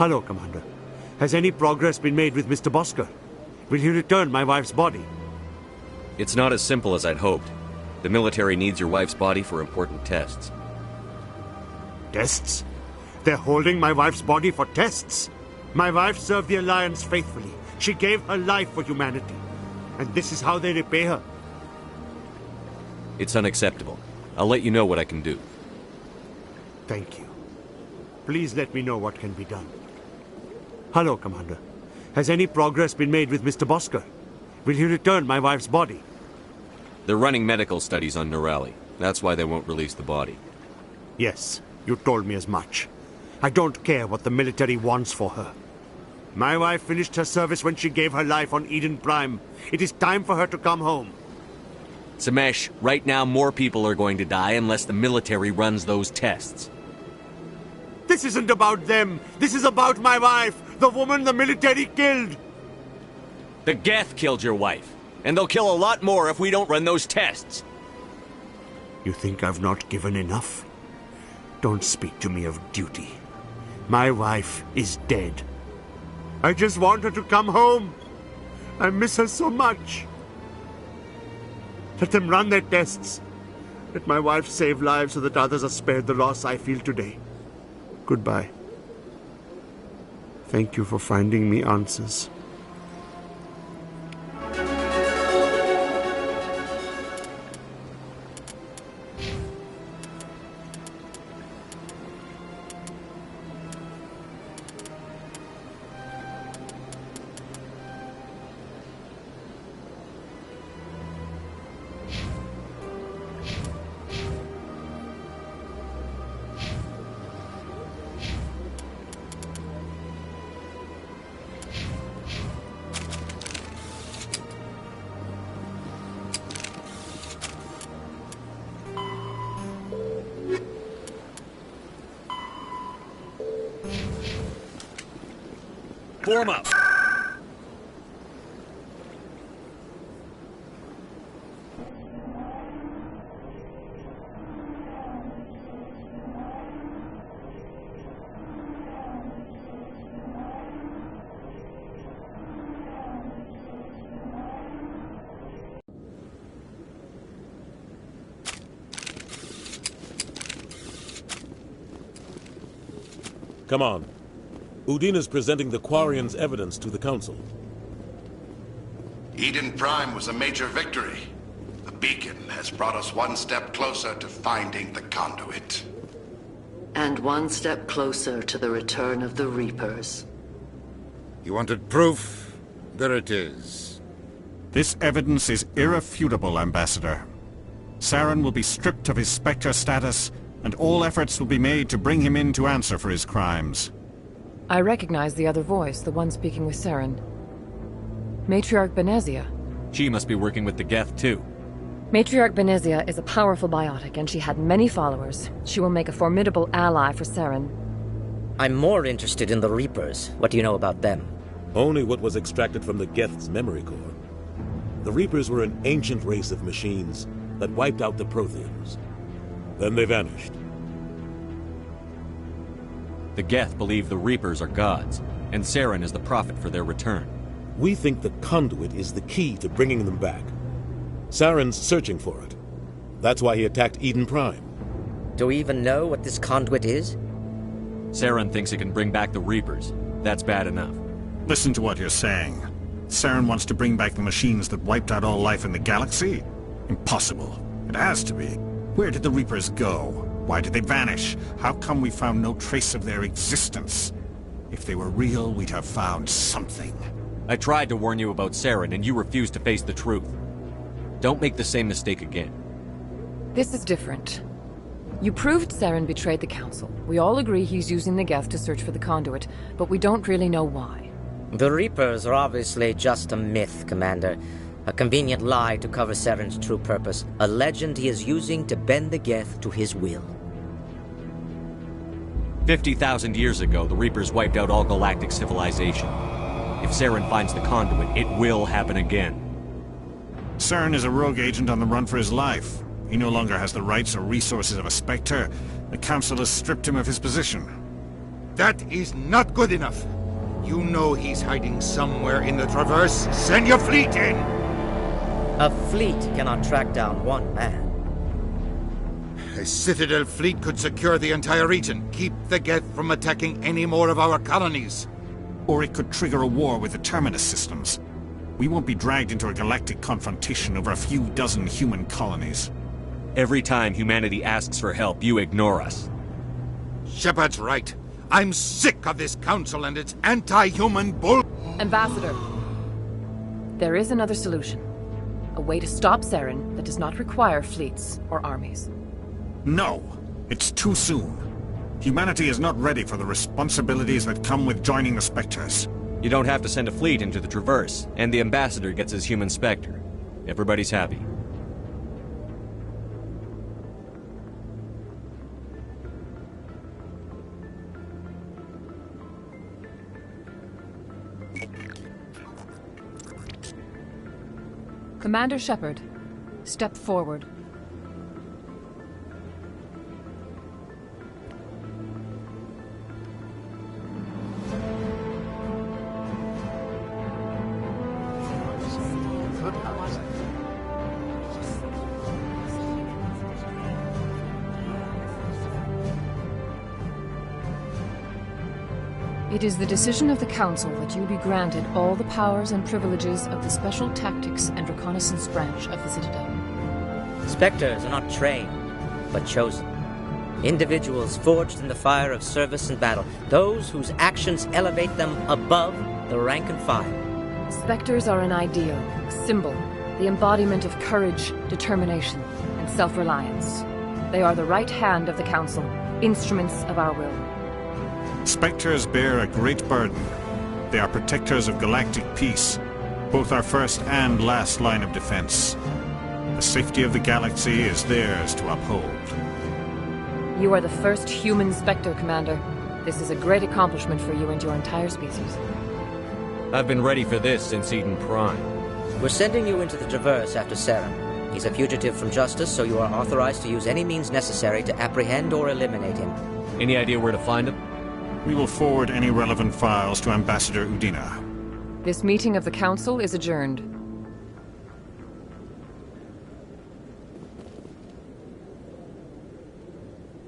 Hello, Commander. Has any progress been made with Mr. Bosker? Will he return my wife's body? It's not as simple as I'd hoped. The military needs your wife's body for important tests. Tests? They're holding my wife's body for tests? My wife served the Alliance faithfully. She gave her life for humanity. And this is how they repay her. It's unacceptable. I'll let you know what I can do. Thank you. Please let me know what can be done. Hello, Commander. Has any progress been made with Mr. Bosker? Will he return my wife's body? They're running medical studies on Nurali. That's why they won't release the body. Yes, you told me as much. I don't care what the military wants for her. My wife finished her service when she gave her life on Eden Prime. It is time for her to come home. Samesh, right now more people are going to die unless the military runs those tests. This isn't about them. This is about my wife, the woman the military killed. The Geth killed your wife, and they'll kill a lot more if we don't run those tests. You think I've not given enough? Don't speak to me of duty. My wife is dead. I just want her to come home. I miss her so much. Let them run their tests. Let my wife save lives so that others are spared the loss I feel today. Goodbye. Thank you for finding me answers. Form up. Come on. Udine is presenting the Quarians' evidence to the Council. Eden Prime was a major victory. The beacon has brought us one step closer to finding the conduit. And one step closer to the return of the Reapers. You wanted proof? There it is. This evidence is irrefutable, Ambassador. Saren will be stripped of his Spectre status, and all efforts will be made to bring him in to answer for his crimes. I recognize the other voice, the one speaking with Saren. Matriarch Benezia. She must be working with the Geth, too. Matriarch Benezia is a powerful biotic, and she had many followers. She will make a formidable ally for Saren. I'm more interested in the Reapers. What do you know about them? Only what was extracted from the Geth's memory core. The Reapers were an ancient race of machines that wiped out the Protheans. Then they vanished. The Geth believe the Reapers are gods, and Saren is the prophet for their return. We think the conduit is the key to bringing them back. Saren's searching for it. That's why he attacked Eden Prime. Do we even know what this conduit is? Saren thinks it can bring back the Reapers. That's bad enough. Listen to what you're saying. Saren wants to bring back the machines that wiped out all life in the galaxy? Impossible. It has to be. Where did the Reapers go? Why did they vanish? How come we found no trace of their existence? If they were real, we'd have found something. I tried to warn you about Saren, and you refused to face the truth. Don't make the same mistake again. This is different. You proved Saren betrayed the Council. We all agree he's using the Geth to search for the conduit, but we don't really know why. The Reapers are obviously just a myth, Commander. A convenient lie to cover Saren's true purpose. A legend he is using to bend the Geth to his will. 50,000 years ago, the Reapers wiped out all galactic civilization. If Saren finds the conduit, it will happen again. Saren is a rogue agent on the run for his life. He no longer has the rights or resources of a Spectre. The Council has stripped him of his position. That is not good enough. You know he's hiding somewhere in the Traverse. Send your fleet in! A fleet cannot track down one man. A Citadel fleet could secure the entire region, keep the Geth from attacking any more of our colonies. Or it could trigger a war with the Terminus systems. We won't be dragged into a galactic confrontation over a few dozen human colonies. Every time humanity asks for help, you ignore us. Shepard's right. I'm sick of this council and its anti-human bull... Ambassador, there is another solution. A way to stop Saren that does not require fleets or armies. No, it's too soon. Humanity is not ready for the responsibilities that come with joining the Spectres. You don't have to send a fleet into the Traverse, and the Ambassador gets his human Spectre. Everybody's happy. Commander Shepard, step forward. It is the decision of the Council that you be granted all the powers and privileges of the Special Tactics and Reconnaissance Branch of the Citadel. Spectres are not trained, but chosen. Individuals forged in the fire of service and battle. Those whose actions elevate them above the rank and file. Spectres are an ideal, a symbol, the embodiment of courage, determination, and self-reliance. They are the right hand of the Council, instruments of our will. Spectres bear a great burden. They are protectors of galactic peace, both our first and last line of defense. The safety of the galaxy is theirs to uphold. You are the first human Spectre, Commander. This is a great accomplishment for you and your entire species. I've been ready for this since Eden Prime. We're sending you into the Traverse after Saren. He's a fugitive from justice, so you are authorized to use any means necessary to apprehend or eliminate him. Any idea where to find him? We will forward any relevant files to Ambassador Udina. This meeting of the Council is adjourned.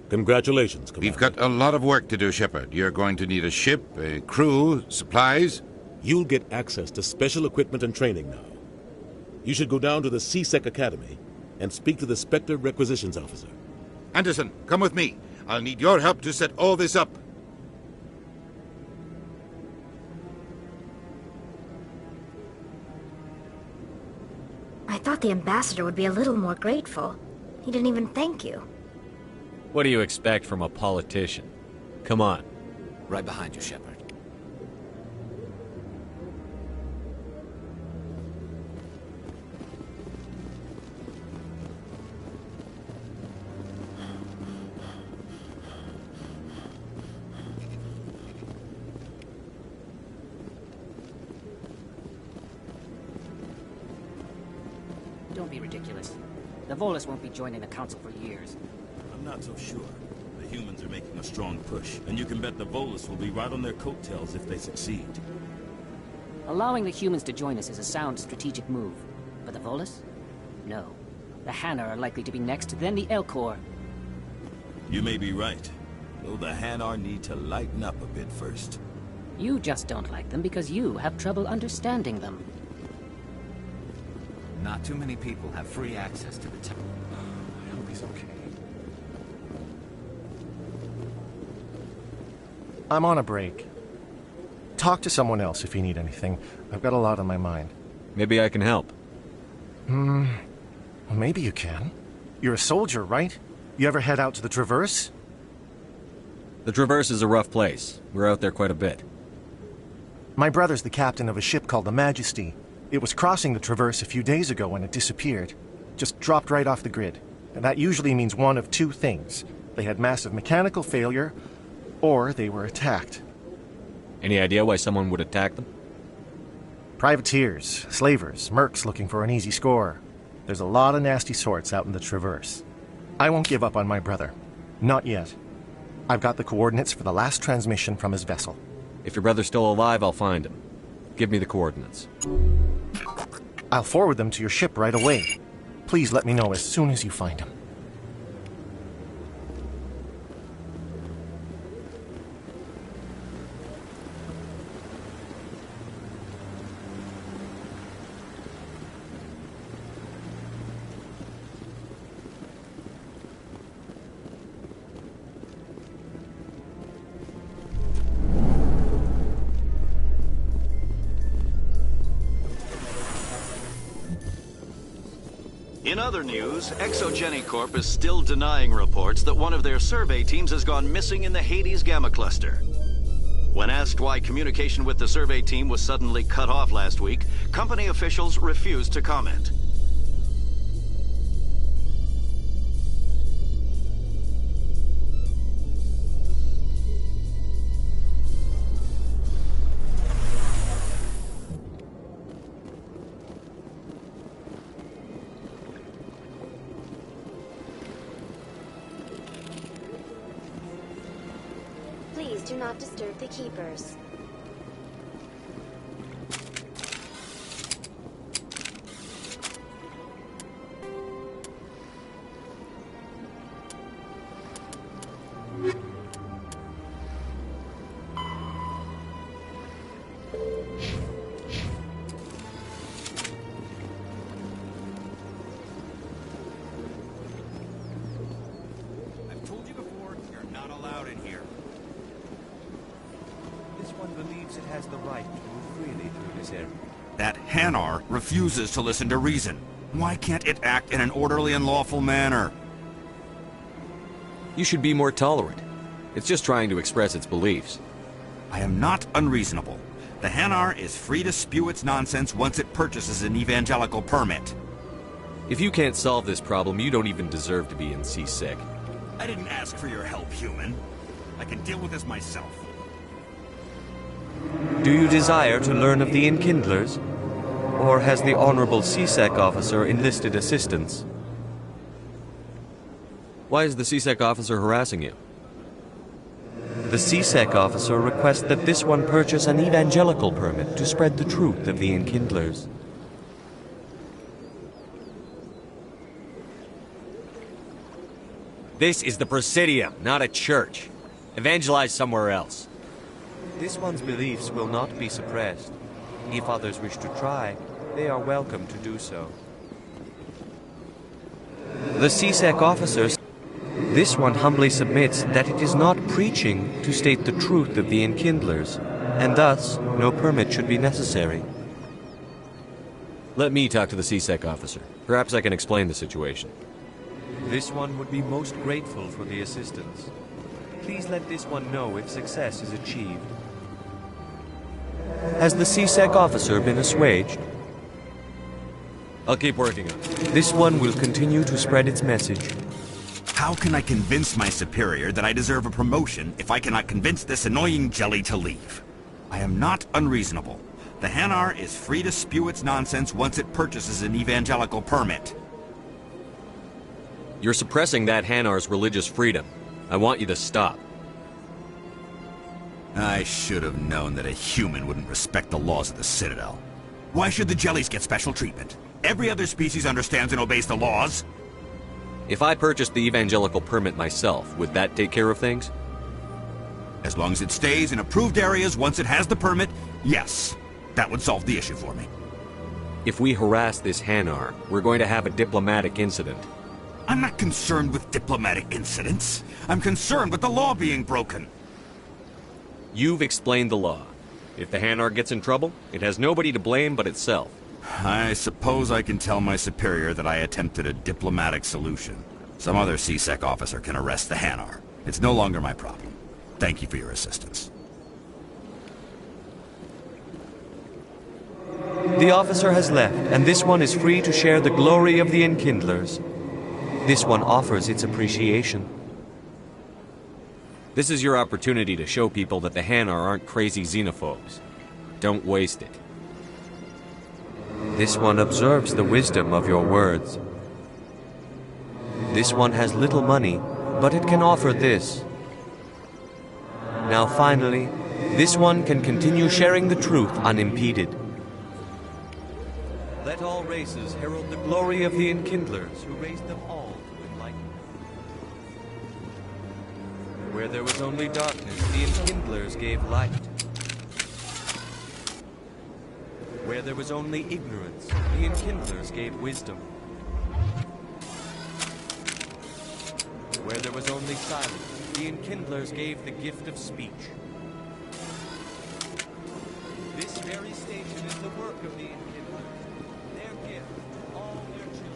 Congratulations, Commander. We've got a lot of work to do, Shepard. You're going to need a ship, a crew, supplies. You'll get access to special equipment and training now. You should go down to the C-Sec Academy and speak to the Spectre Requisitions Officer. Anderson, come with me. I'll need your help to set all this up. I thought the ambassador would be a little more grateful. He didn't even thank you. What do you expect from a politician? Come on. Right behind you, Shepard. Don't be ridiculous. The Volus won't be joining the Council for years. I'm not so sure. The humans are making a strong push, and you can bet the Volus will be right on their coattails if they succeed. Allowing the humans to join us is a sound strategic move. But the Volus? No. The Hanar are likely to be next, then the Elcor. You may be right, though the Hanar need to lighten up a bit first. You just don't like them because you have trouble understanding them. Not too many people have free access to the temple. I hope he's okay. I'm on a break. Talk to someone else if you need anything. I've got a lot on my mind. Maybe I can help. Well, maybe you can. You're a soldier, right? You ever head out to the Traverse? The Traverse is a rough place. We're out there quite a bit. My brother's the captain of a ship called the Majesty. It was crossing the Traverse a few days ago when it disappeared. Just dropped right off the grid. And that usually means one of two things. They had massive mechanical failure, or they were attacked. Any idea why someone would attack them? Privateers, slavers, mercs looking for an easy score. There's a lot of nasty sorts out in the Traverse. I won't give up on my brother. Not yet. I've got the coordinates for the last transmission from his vessel. If your brother's still alive, I'll find him. Give me the coordinates. I'll forward them to your ship right away. Please let me know as soon as you find him. In other news, Exogeny Corp is still denying reports that one of their survey teams has gone missing in the Hades Gamma Cluster. When asked why communication with the survey team was suddenly cut off last week, company officials refused to comment. Please do not disturb the keepers. I've told you before, you're not allowed in here. This one believes it has the right to move freely through this area. That Hanar refuses to listen to reason. Why can't it act in an orderly and lawful manner? You should be more tolerant. It's just trying to express its beliefs. I am not unreasonable. The Hanar is free to spew its nonsense once it purchases an evangelical permit. If you can't solve this problem, you don't even deserve to be in C-Sec. I didn't ask for your help, human. I can deal with this myself. Do you desire to learn of the Enkindlers? Or has the Honorable C-Sec officer enlisted assistance? Why is the C-Sec officer harassing you? The C-Sec officer requests that this one purchase an evangelical permit to spread the truth of the Enkindlers. This is the Presidium, not a church. Evangelize somewhere else. This one's beliefs will not be suppressed. If others wish to try, they are welcome to do so. The C-Sec officers. This one humbly submits that it is not preaching to state the truth of the Enkindlers, and thus no permit should be necessary. Let me talk to the C-Sec officer. Perhaps I can explain the situation. This one would be most grateful for the assistance. Please let this one know if success is achieved. Has the C-Sec officer been assuaged? I'll keep working on it. This one will continue to spread its message. How can I convince my superior that I deserve a promotion if I cannot convince this annoying jelly to leave? I am not unreasonable. The Hanar is free to spew its nonsense once it purchases an evangelical permit. You're suppressing that Hanar's religious freedom. I want you to stop. I should have known that a human wouldn't respect the laws of the Citadel. Why should the jellies get special treatment? Every other species understands and obeys the laws. If I purchased the evangelical permit myself, would that take care of things? As long as it stays in approved areas once it has the permit, yes. That would solve the issue for me. If we harass this Hanar, we're going to have a diplomatic incident. I'm not concerned with diplomatic incidents. I'm concerned with the law being broken. You've explained the law. If the Hanar gets in trouble, it has nobody to blame but itself. I suppose I can tell my superior that I attempted a diplomatic solution. Some other C-Sec officer can arrest the Hanar. It's no longer my problem. Thank you for your assistance. The officer has left, and this one is free to share the glory of the Enkindlers. This one offers its appreciation. This is your opportunity to show people that the Hanar aren't crazy xenophobes. Don't waste it. This one observes the wisdom of your words. This one has little money, but it can offer this. Now finally, this one can continue sharing the truth unimpeded. Let all races herald the glory of the Enkindlers who raised them all to enlightenment. Where there was only darkness, the Enkindlers gave light. Where there was only ignorance, the Enkindlers gave wisdom. Where there was only silence, the Enkindlers gave the gift of speech. This very station is the work of the Enkindlers. Their gift, all their children.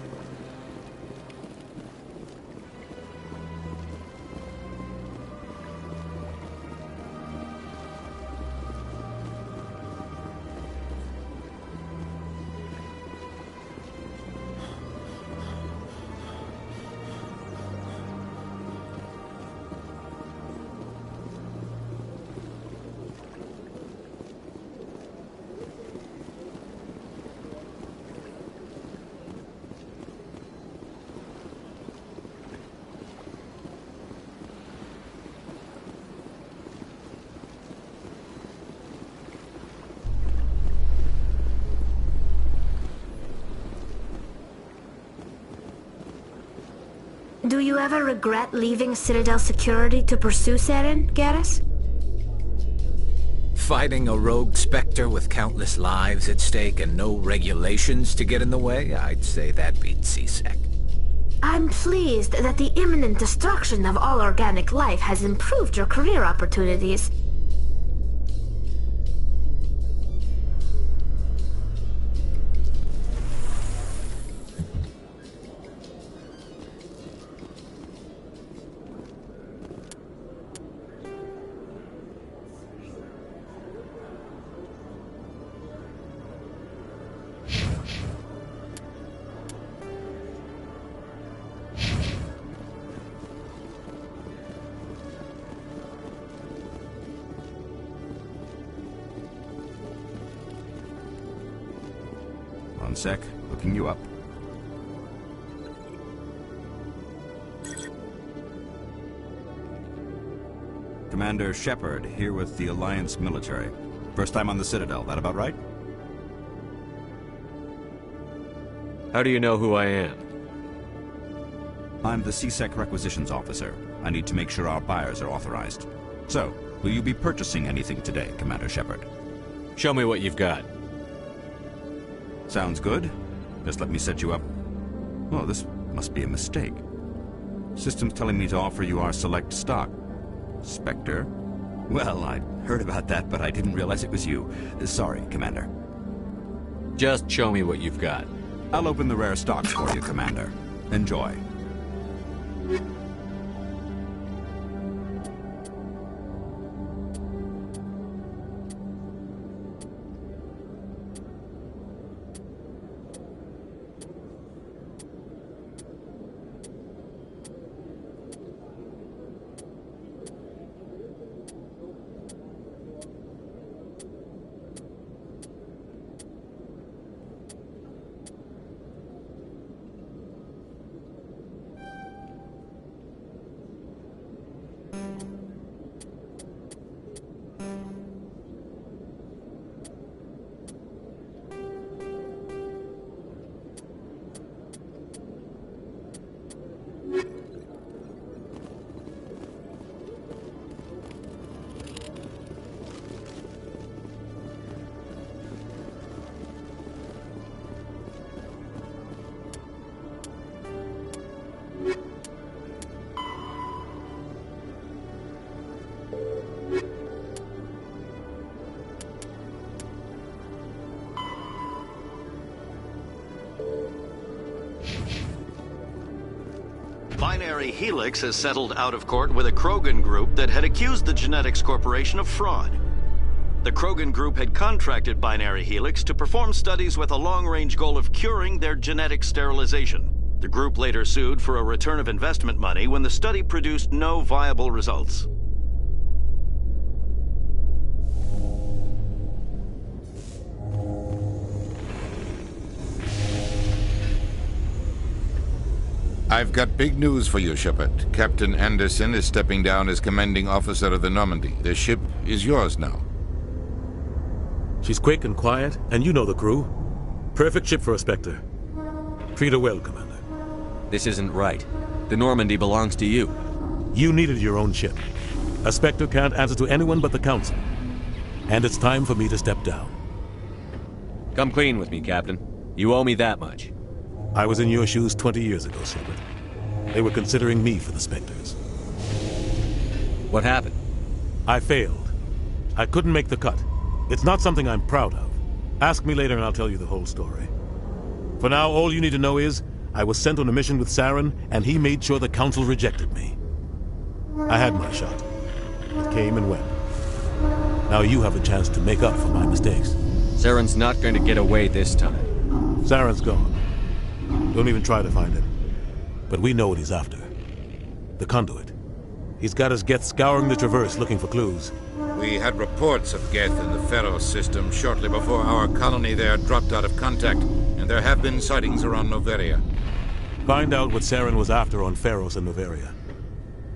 Do you ever regret leaving Citadel security to pursue Saren, Garrus? Fighting a rogue Spectre with countless lives at stake and no regulations to get in the way? I'd say that beats CSEC. I'm pleased that the imminent destruction of all organic life has improved your career opportunities. One sec, looking you up. Commander Shepard, here with the Alliance military. First time on the Citadel, that about right? How do you know who I am? I'm the CSEC requisitions officer. I need to make sure our buyers are authorized. So, will you be purchasing anything today, Commander Shepard? Show me what you've got. Sounds good. Just let me set you up. Oh, this must be a mistake. System's telling me to offer you our select stock. Spectre? Well, I heard about that, but I didn't realize it was you. Sorry, Commander. Just show me what you've got. I'll open the rare stocks for you, Commander. Enjoy. Binary Helix has settled out of court with a Krogan group that had accused the Genetics Corporation of fraud. The Krogan group had contracted Binary Helix to perform studies with a long-range goal of curing their genetic sterilization. The group later sued for a return of investment money when the study produced no viable results. I've got big news for you, Shepard. Captain Anderson is stepping down as commanding officer of the Normandy. The ship is yours now. She's quick and quiet, and you know the crew. Perfect ship for a Spectre. Treat her well, Commander. This isn't right. The Normandy belongs to you. You needed your own ship. A Spectre can't answer to anyone but the Council. And it's time for me to step down. Come clean with me, Captain. You owe me that much. I was in your shoes 20 years ago, Shepard. They were considering me for the Spectres. What happened? I failed. I couldn't make the cut. It's not something I'm proud of. Ask me later and I'll tell you the whole story. For now, all you need to know is, I was sent on a mission with Saren, and he made sure the Council rejected me. I had my shot. It came and went. Now you have a chance to make up for my mistakes. Saren's not going to get away this time. Saren's gone. Don't even try to find him. But we know what he's after. The conduit. He's got his Geth scouring the Traverse looking for clues. We had reports of Geth in the Pharos system shortly before our colony there dropped out of contact, and there have been sightings around Noveria. Find out what Saren was after on Pharos and Noveria.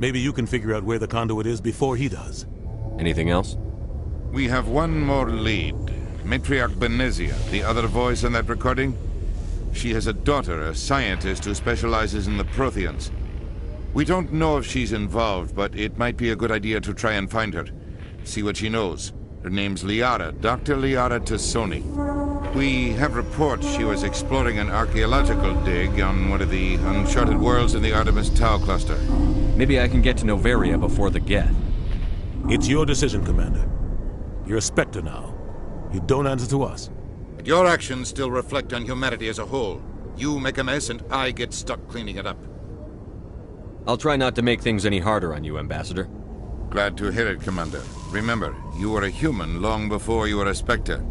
Maybe you can figure out where the conduit is before he does. Anything else? We have one more lead. Matriarch Benezia, the other voice in that recording. She has a daughter, a scientist who specializes in the Protheans. We don't know if she's involved, but it might be a good idea to try and find her. See what she knows. Her name's Liara, Dr. Liara Tassoni. We have reports she was exploring an archaeological dig on one of the uncharted worlds in the Artemis Tau cluster. Maybe I can get to Noveria before the Geth. It's your decision, Commander. You're a Spectre now. You don't answer to us. But your actions still reflect on humanity as a whole. You make a mess and I get stuck cleaning it up. I'll try not to make things any harder on you, Ambassador. Glad to hear it, Commander. Remember, you were a human long before you were a Spectre.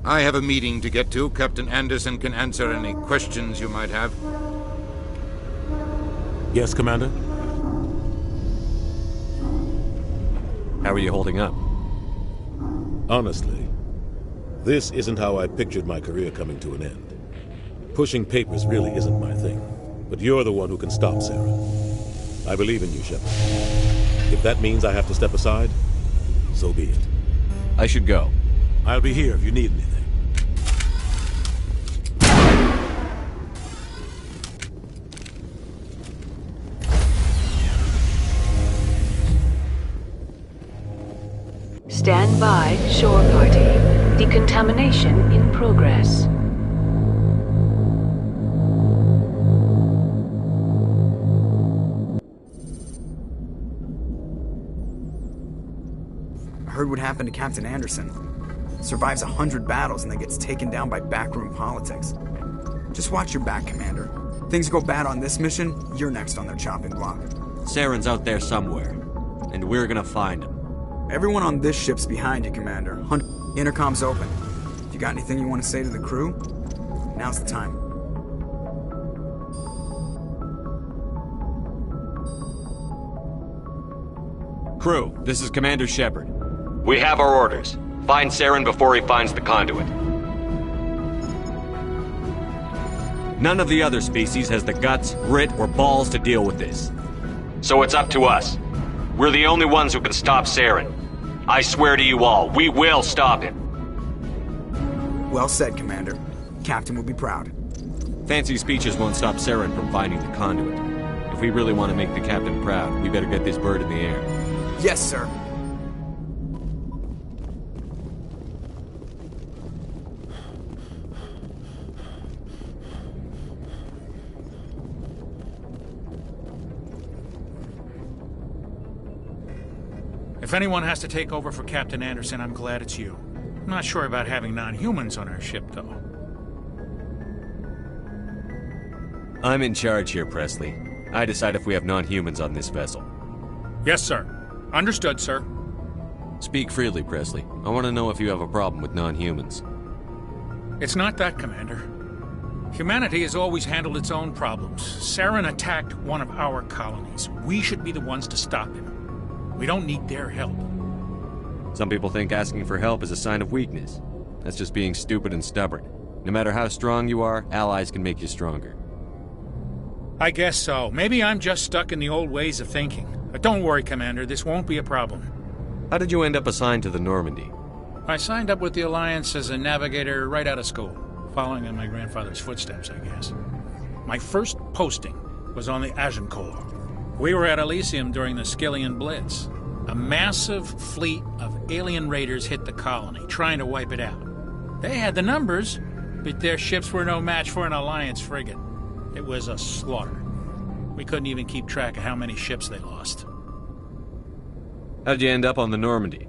I have a meeting to get to. Captain Anderson can answer any questions you might have. Yes, Commander? How are you holding up? Honestly, this isn't how I pictured my career coming to an end. Pushing papers really isn't my thing. But you're the one who can stop Saren. I believe in you, Shepard. If that means I have to step aside, so be it. I should go. I'll be here if you need anything. Stand by, shore party. Decontamination in progress. Heard what happened to Captain Anderson. Survives 100 battles and then gets taken down by backroom politics. Just watch your back, Commander. Things go bad on this mission, you're next on their chopping block. Saren's out there somewhere, and we're gonna find him. Everyone on this ship's behind you, Commander. Intercom's open. If you got anything you want to say to the crew, now's the time. Crew, this is Commander Shepard. We have our orders. Find Saren before he finds the conduit. None of the other species has the guts, grit, or balls to deal with this. So it's up to us. We're the only ones who can stop Saren. I swear to you all, we will stop him. Well said, Commander. Captain will be proud. Fancy speeches won't stop Saren from finding the conduit. If we really want to make the captain proud, we better get this bird in the air. Yes, sir. If anyone has to take over for Captain Anderson, I'm glad it's you. I'm not sure about having non-humans on our ship, though. I'm in charge here, Presley. I decide if we have non-humans on this vessel. Yes, sir. Understood, sir. Speak freely, Presley. I want to know if you have a problem with non-humans. It's not that, Commander. Humanity has always handled its own problems. Saren attacked one of our colonies. We should be the ones to stop him. We don't need their help. Some people think asking for help is a sign of weakness. That's just being stupid and stubborn. No matter how strong you are, allies can make you stronger. I guess so. Maybe I'm just stuck in the old ways of thinking. But don't worry, Commander, this won't be a problem. How did you end up assigned to the Normandy? I signed up with the Alliance as a navigator right out of school, following in my grandfather's footsteps, I guess. My first posting was on the Agincourt. We were at Elysium during the Skillian Blitz. A massive fleet of alien raiders hit the colony, trying to wipe it out. They had the numbers, but their ships were no match for an Alliance frigate. It was a slaughter. We couldn't even keep track of how many ships they lost. How did you end up on the Normandy?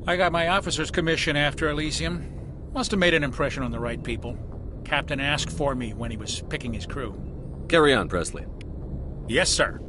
I got my officer's commission after Elysium. Must have made an impression on the right people. Captain asked for me when he was picking his crew. Carry on, Presley. Yes, sir.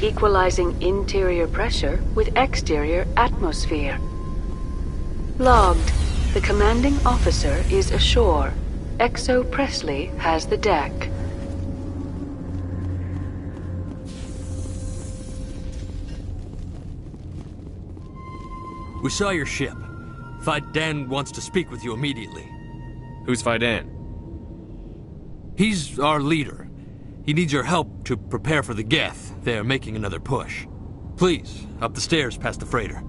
Equalizing interior pressure with exterior atmosphere. Logged. The commanding officer is ashore. Exo Presley has the deck. We saw your ship. Fidan wants to speak with you immediately. Who's Fidan? He's our leader. He needs your help to prepare for the Geth. They're making another push. Please, up the stairs past the freighter.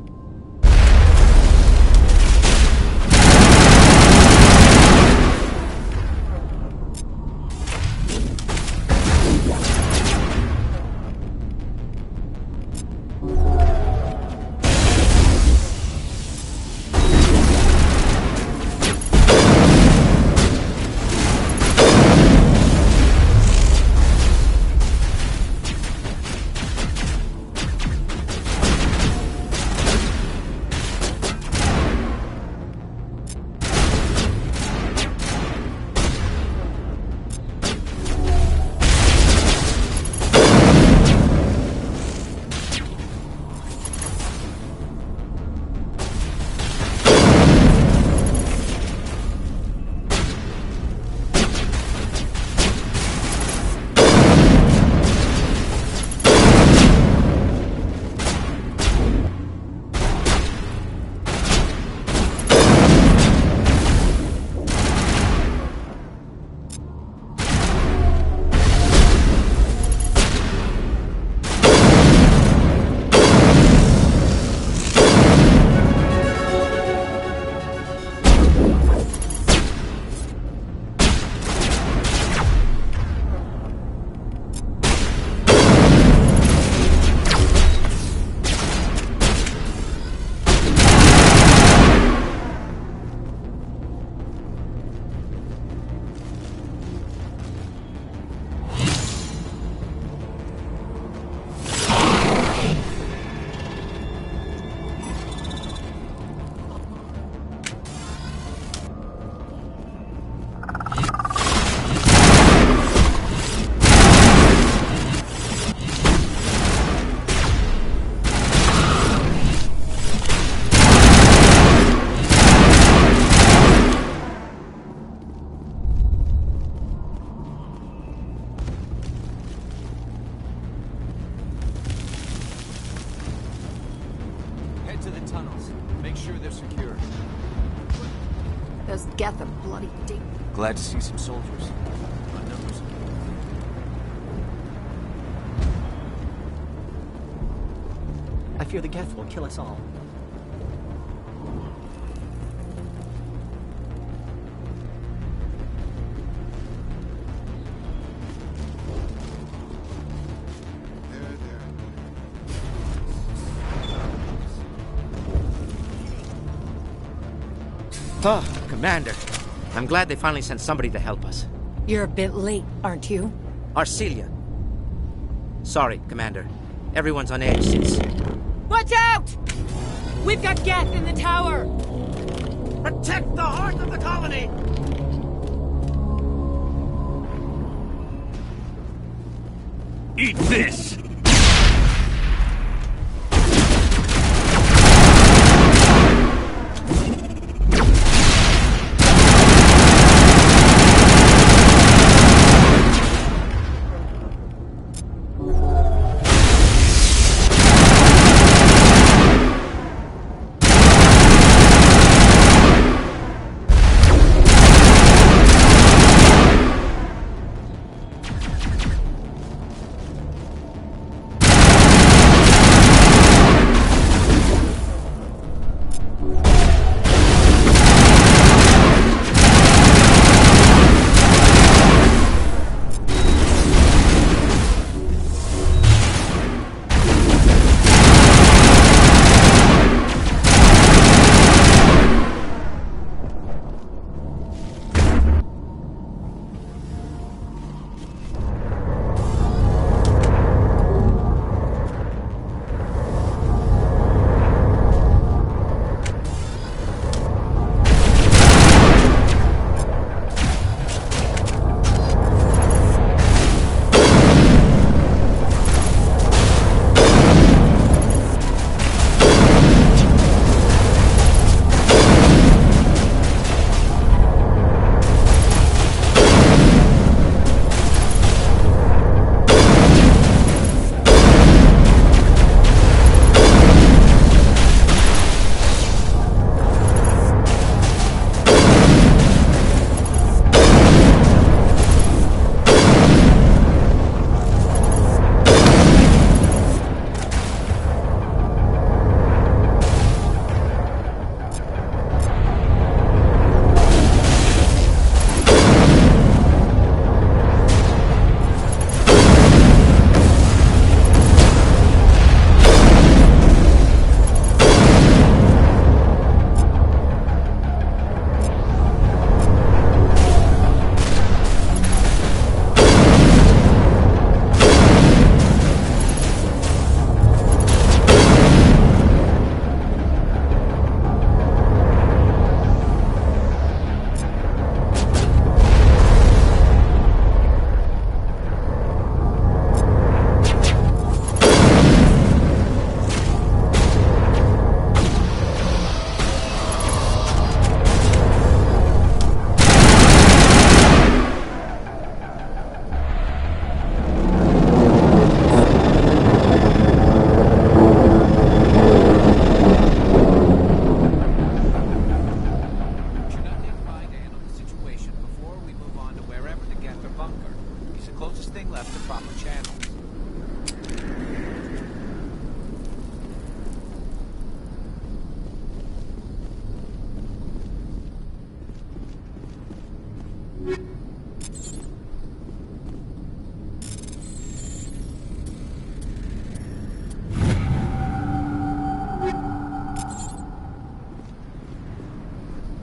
To the tunnels. Make sure they're secure. Those Geth are bloody deep. Glad to see some soldiers. My numbers. I fear the Geth will kill us all. Oh, Commander. I'm glad they finally sent somebody to help us. You're a bit late, aren't you? Arcelia. Sorry, Commander. Everyone's on edge since... Watch out! We've got Geth in the tower! Protect the heart of the colony! Eat this!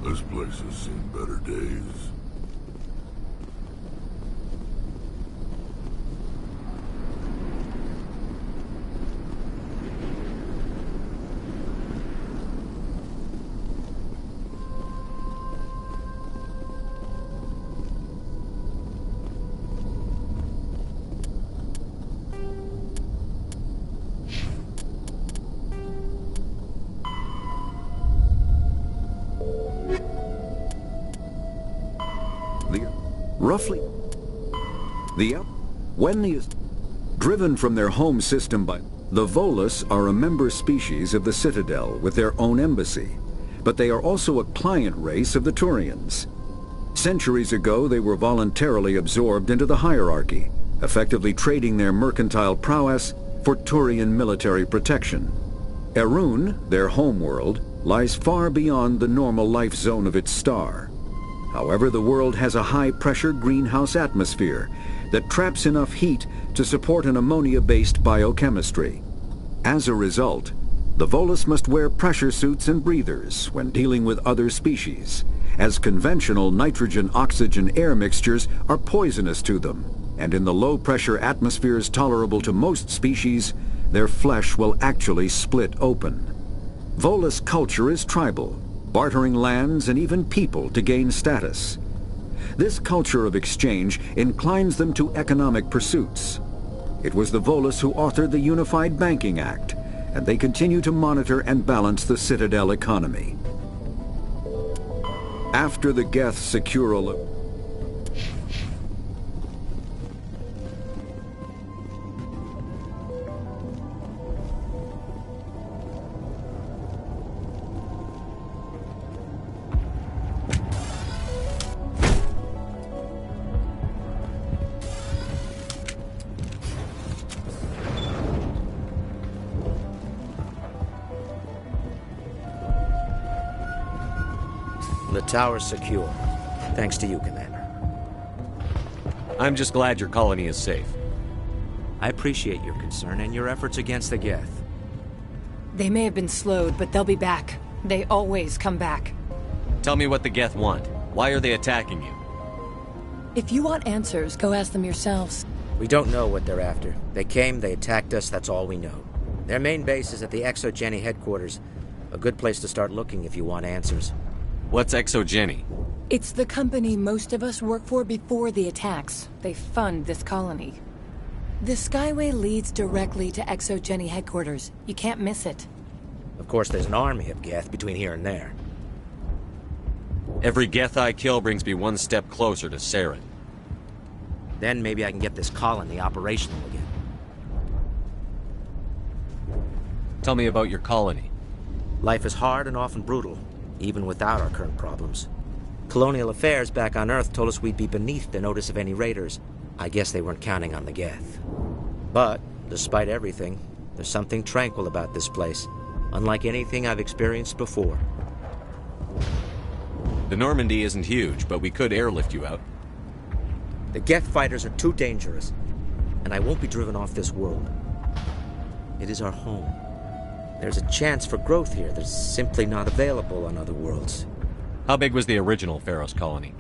This place has seen better days. When the driven from their home system by the Volus are a member species of the Citadel with their own embassy, but they are also a client race of the Turians. Centuries ago, they were voluntarily absorbed into the hierarchy, effectively trading their mercantile prowess for Turian military protection. Erun, their homeworld, lies far beyond the normal life zone of its star. However, the world has a high-pressure greenhouse atmosphere that traps enough heat to support an ammonia-based biochemistry. As a result, the Volus must wear pressure suits and breathers when dealing with other species, as conventional nitrogen-oxygen air mixtures are poisonous to them, and in the low-pressure atmospheres tolerable to most species, their flesh will actually split open. Volus culture is tribal, bartering lands and even people to gain status. This culture of exchange inclines them to economic pursuits. It was the Volus who authored the Unified Banking Act, and they continue to monitor and balance the Citadel economy. After the Geth secure a The tower's secure. Thanks to you, Commander. I'm just glad your colony is safe. I appreciate your concern and your efforts against the Geth. They may have been slowed, but they'll be back. They always come back. Tell me what the Geth want. Why are they attacking you? If you want answers, go ask them yourselves. We don't know what they're after. They came, they attacked us, that's all we know. Their main base is at the ExoGeni headquarters. A good place to start looking if you want answers. What's ExoGeni? It's the company most of us work for before the attacks. They fund this colony. The Skyway leads directly to ExoGeni headquarters. You can't miss it. Of course, there's an army of Geth between here and there. Every Geth I kill brings me one step closer to Saren. Then maybe I can get this colony operational again. Tell me about your colony. Life is hard and often brutal, even without our current problems. Colonial affairs back on Earth told us we'd be beneath the notice of any raiders. I guess they weren't counting on the Geth. But, despite everything, there's something tranquil about this place, unlike anything I've experienced before. The Normandy isn't huge, but we could airlift you out. The Geth fighters are too dangerous, and I won't be driven off this world. It is our home. There's a chance for growth here that's simply not available on other worlds. How big was the original Pharos colony?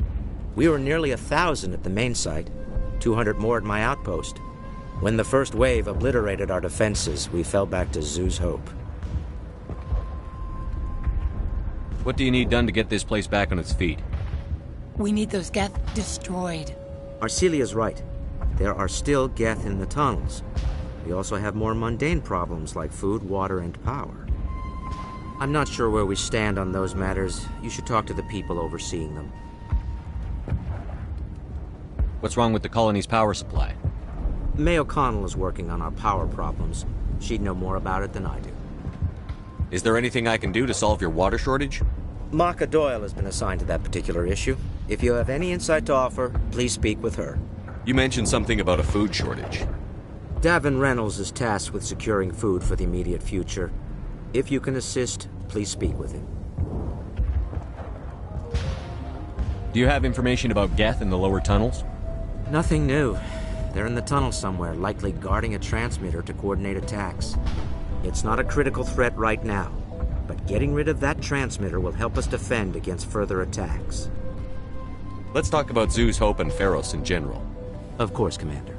We were nearly 1,000 at the main site, 200 more at my outpost. When the first wave obliterated our defenses, we fell back to Zoo's Hope. What do you need done to get this place back on its feet? We need those Geth destroyed. Arcelia's right. There are still Geth in the tunnels. We also have more mundane problems like food, water, and power. I'm not sure where we stand on those matters. You should talk to the people overseeing them. What's wrong with the colony's power supply? May O'Connell is working on our power problems. She'd know more about it than I do. Is there anything I can do to solve your water shortage? Maka Doyle has been assigned to that particular issue. If you have any insight to offer, please speak with her. You mentioned something about a food shortage. Davin Reynolds is tasked with securing food for the immediate future. If you can assist, please speak with him. Do you have information about Geth in the lower tunnels? Nothing new. They're in the tunnel somewhere, likely guarding a transmitter to coordinate attacks. It's not a critical threat right now. But getting rid of that transmitter will help us defend against further attacks. Let's talk about Zoo's Hope and Pharos in general. Of course, Commander.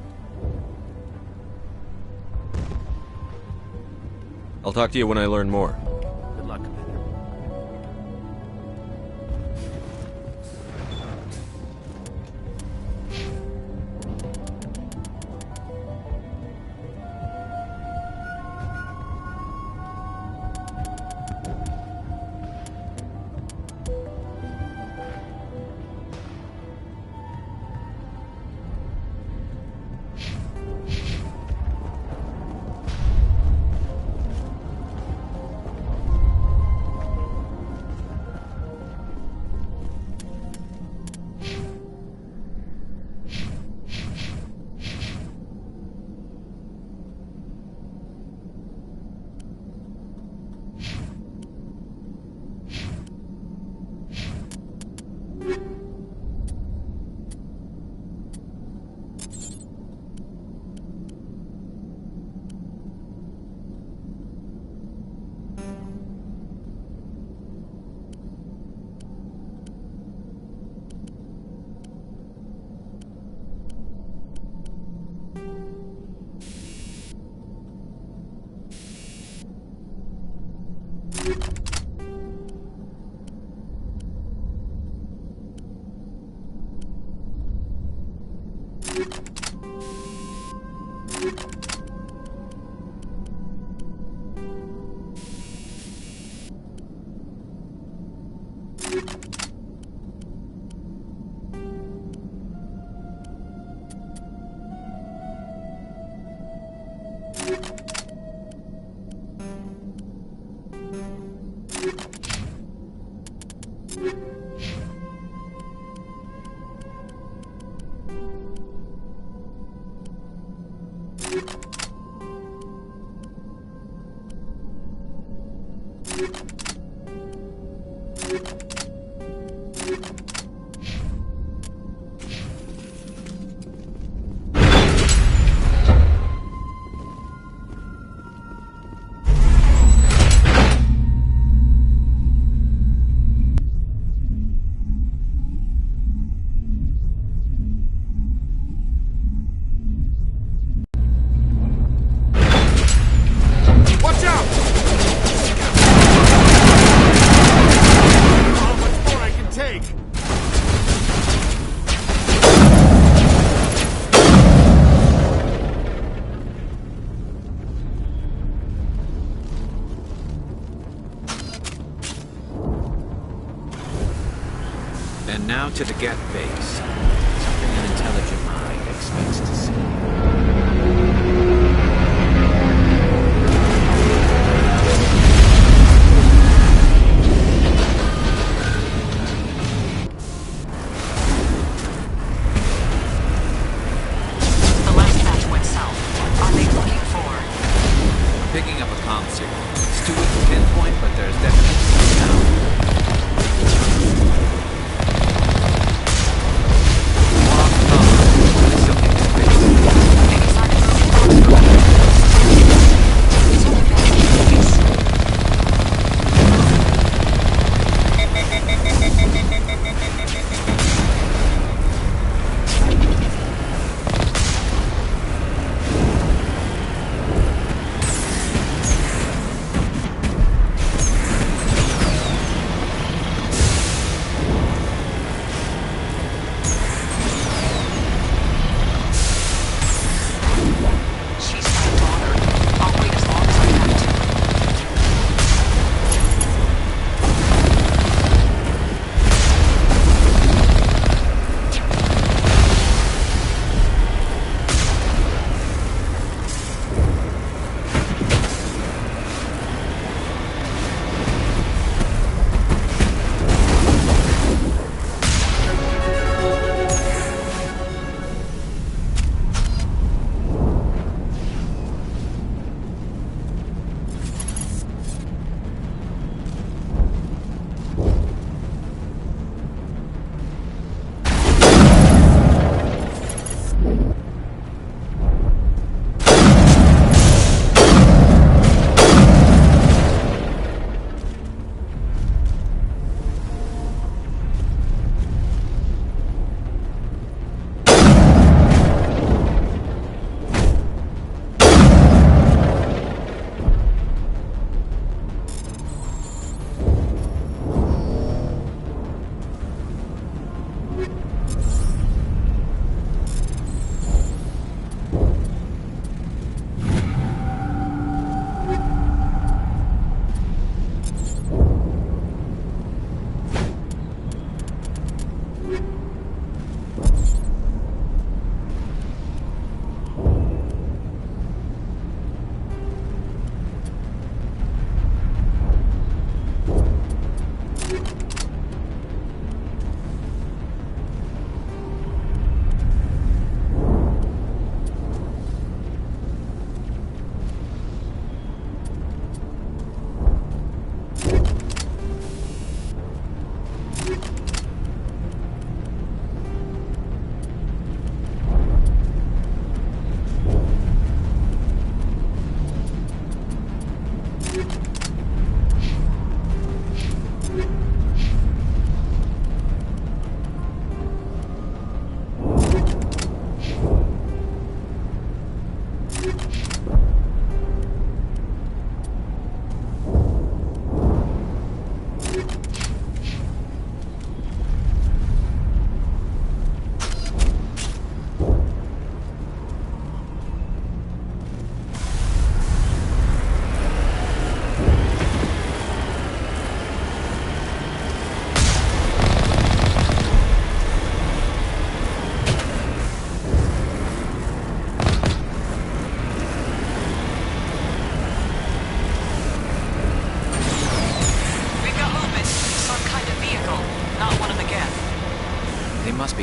I'll talk to you when I learn more. Good luck, Commander. And now to the Geth base. Something an intelligent mind expects to see. The last batch went south. Are they looking for? Picking up a comm signal. It's too weak to pinpoint, but there's definitely some sound. Something in space.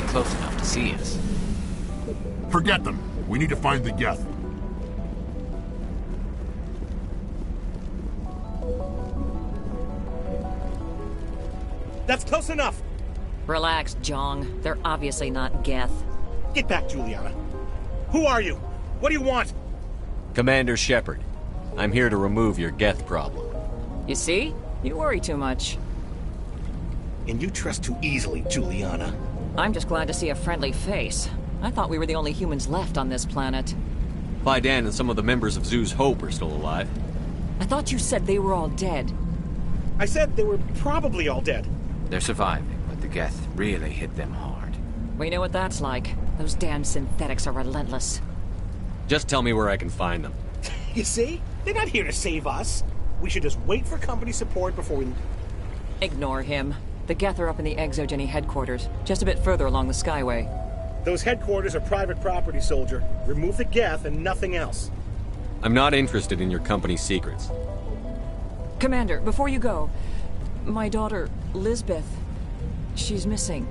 Close enough to see us. Forget them. We need to find the Geth. That's close enough! Relax, Jong. They're obviously not Geth. Get back, Juliana. Who are you? What do you want? Commander Shepard. I'm here to remove your Geth problem. You see? You worry too much. And you trust too easily, Juliana. I'm just glad to see a friendly face. I thought we were the only humans left on this planet. Vidan and some of the members of Zoo's Hope are still alive. I thought you said they were all dead. I said they were probably all dead. They're surviving, but the Geth really hit them hard. We know what that's like. Those damn synthetics are relentless. Just tell me where I can find them. You see? They're not here to save us. We should just wait for company support before we... Ignore him. The Geth are up in the Exogeny headquarters, just a bit further along the Skyway. Those headquarters are private property, soldier. Remove the Geth and nothing else. I'm not interested in your company's secrets. Commander, before you go, my daughter, Lisbeth, she's missing.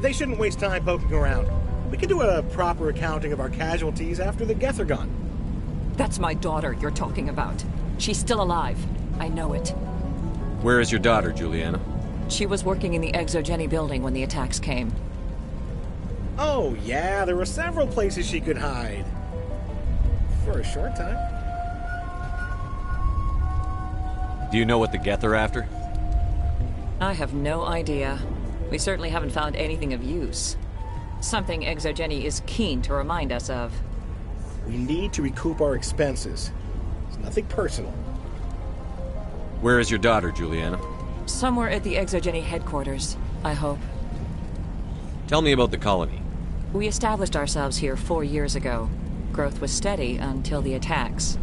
They shouldn't waste time poking around. We can do a proper accounting of our casualties after the Geth are gone. That's my daughter you're talking about. She's still alive. I know it. Where is your daughter, Juliana? She was working in the Exogeny building when the attacks came. Oh, yeah, there were several places she could hide. For a short time. Do you know what the Geth are after? I have no idea. We certainly haven't found anything of use. Something Exogeny is keen to remind us of. We need to recoup our expenses. It's nothing personal. Where is your daughter, Juliana? Somewhere at the Exogeny headquarters, I hope. Tell me about the colony. We established ourselves here 4 years ago. Growth was steady until the attacks.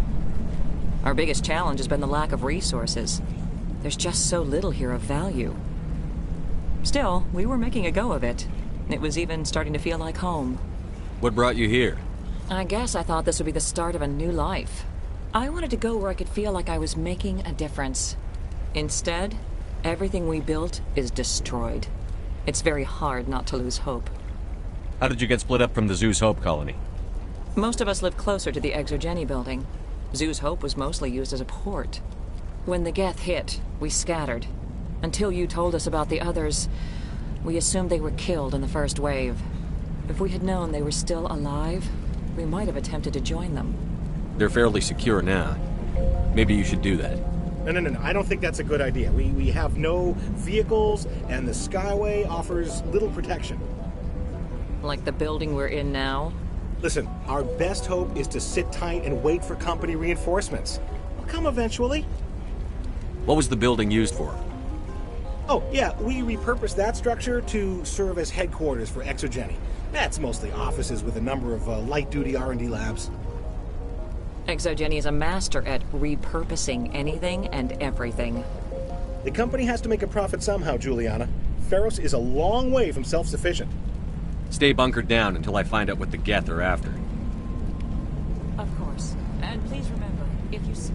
Our biggest challenge has been the lack of resources. There's just so little here of value. Still, we were making a go of it. It was even starting to feel like home. What brought you here? I guess I thought this would be the start of a new life. I wanted to go where I could feel like I was making a difference. Instead, everything we built is destroyed. It's very hard not to lose hope. How did you get split up from the Zeus Hope colony? Most of us lived closer to the Exogeny building. Zeus Hope was mostly used as a port. When the Geth hit, we scattered. Until you told us about the others, we assumed they were killed in the first wave. If we had known they were still alive, we might have attempted to join them. They're fairly secure now. Maybe you should do that. No. I don't think that's a good idea. We have no vehicles, and the Skyway offers little protection. Like the building we're in now? Listen, our best hope is to sit tight and wait for company reinforcements. They'll come eventually. What was the building used for? Oh, yeah, we repurposed that structure to serve as headquarters for Exogeny. That's mostly offices with a number of light-duty R&D labs. Exogeny is a master at repurposing anything and everything. The company has to make a profit somehow, Juliana. Feros is a long way from self-sufficient. Stay bunkered down until I find out what the Geth are after. Of course. And please remember, if you see...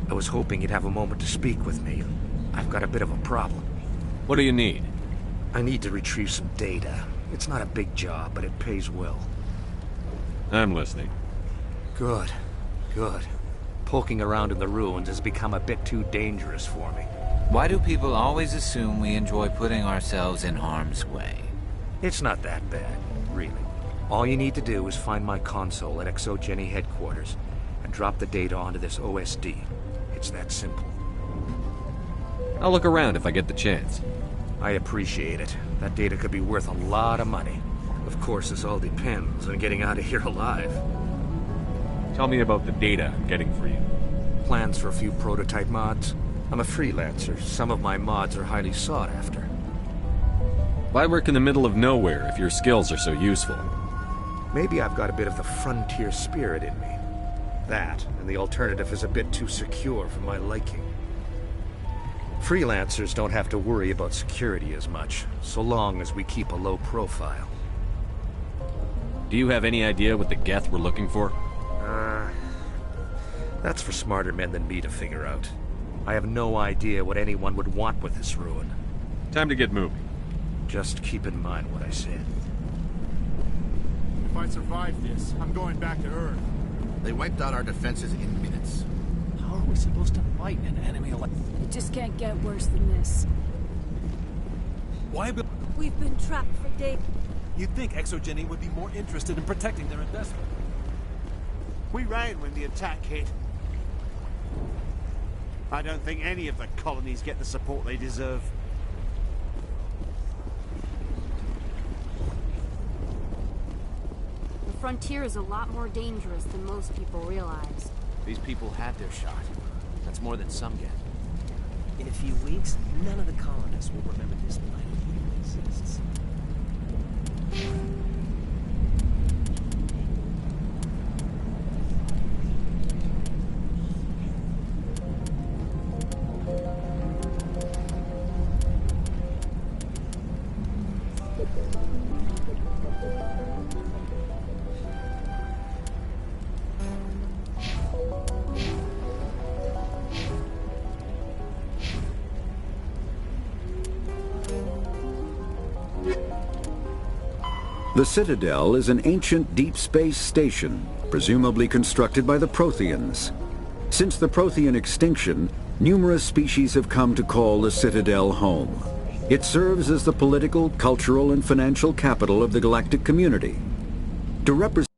I was hoping you'd have a moment to speak with me. I've got a bit of a problem. What do you need? I need to retrieve some data. It's not a big job, but it pays well. I'm listening. Good. Poking around in the ruins has become a bit too dangerous for me. Why do people always assume we enjoy putting ourselves in harm's way? It's not that bad, really. All you need to do is find my console at ExoGeni headquarters and drop the data onto this OSD. It's that simple. I'll look around if I get the chance. I appreciate it. That data could be worth a lot of money. Of course, this all depends on getting out of here alive. Tell me about the data I'm getting for you. Plans for a few prototype mods. I'm a freelancer. Some of my mods are highly sought after. Why work in the middle of nowhere if your skills are so useful? Maybe I've got a bit of the frontier spirit in me. That, and the alternative is a bit too secure for my liking. Freelancers don't have to worry about security as much, so long as we keep a low profile. Do you have any idea what the Geth we're looking for? That's for smarter men than me to figure out. I have no idea what anyone would want with this ruin. Time to get moving. Just keep in mind what I said. If I survive this, I'm going back to Earth. They wiped out our defenses in minutes. How are we supposed to fight an enemy like... It just can't get worse than this. Why? We've been trapped for days. You'd think ExoGeni would be more interested in protecting their investment. We ran when the attack hit. I don't think any of the colonies get the support they deserve. The frontier is a lot more dangerous than most people realize. These people had their shot. That's more than some get. In a few weeks, none of the colonists will remember this planet even exists. The Citadel is an ancient deep space station, presumably constructed by the Protheans. Since the Prothean extinction, numerous species have come to call the Citadel home. It serves as the political, cultural, and financial capital of the galactic community. To represent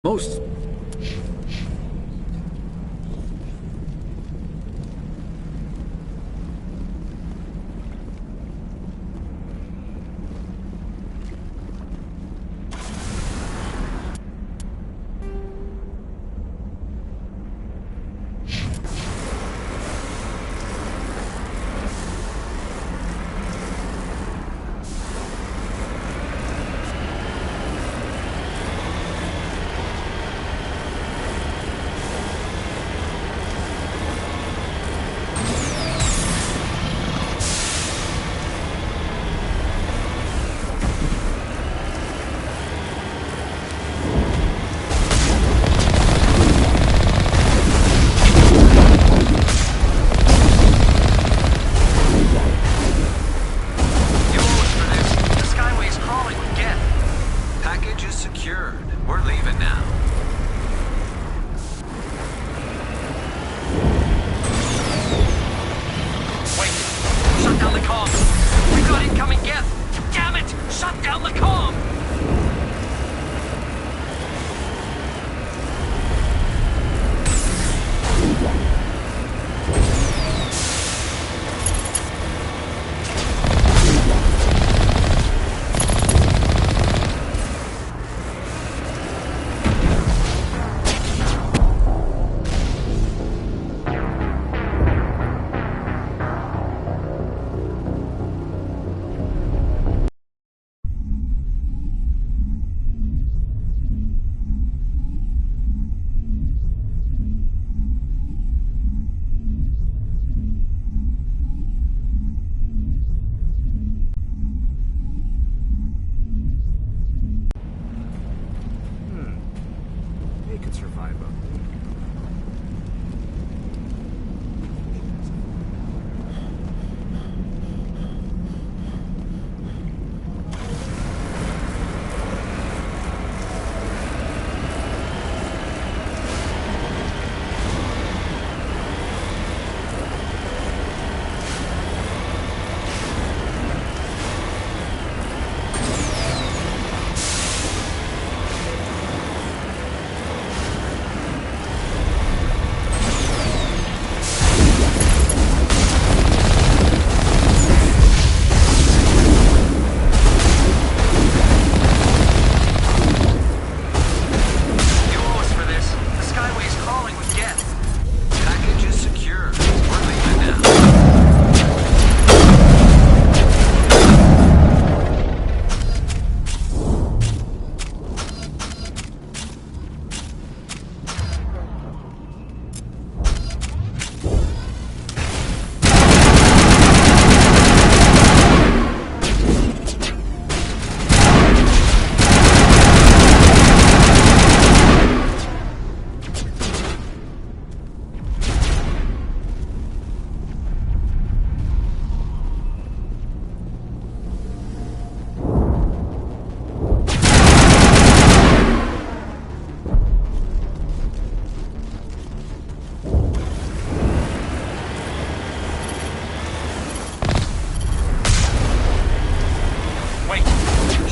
Most... They could survive up there.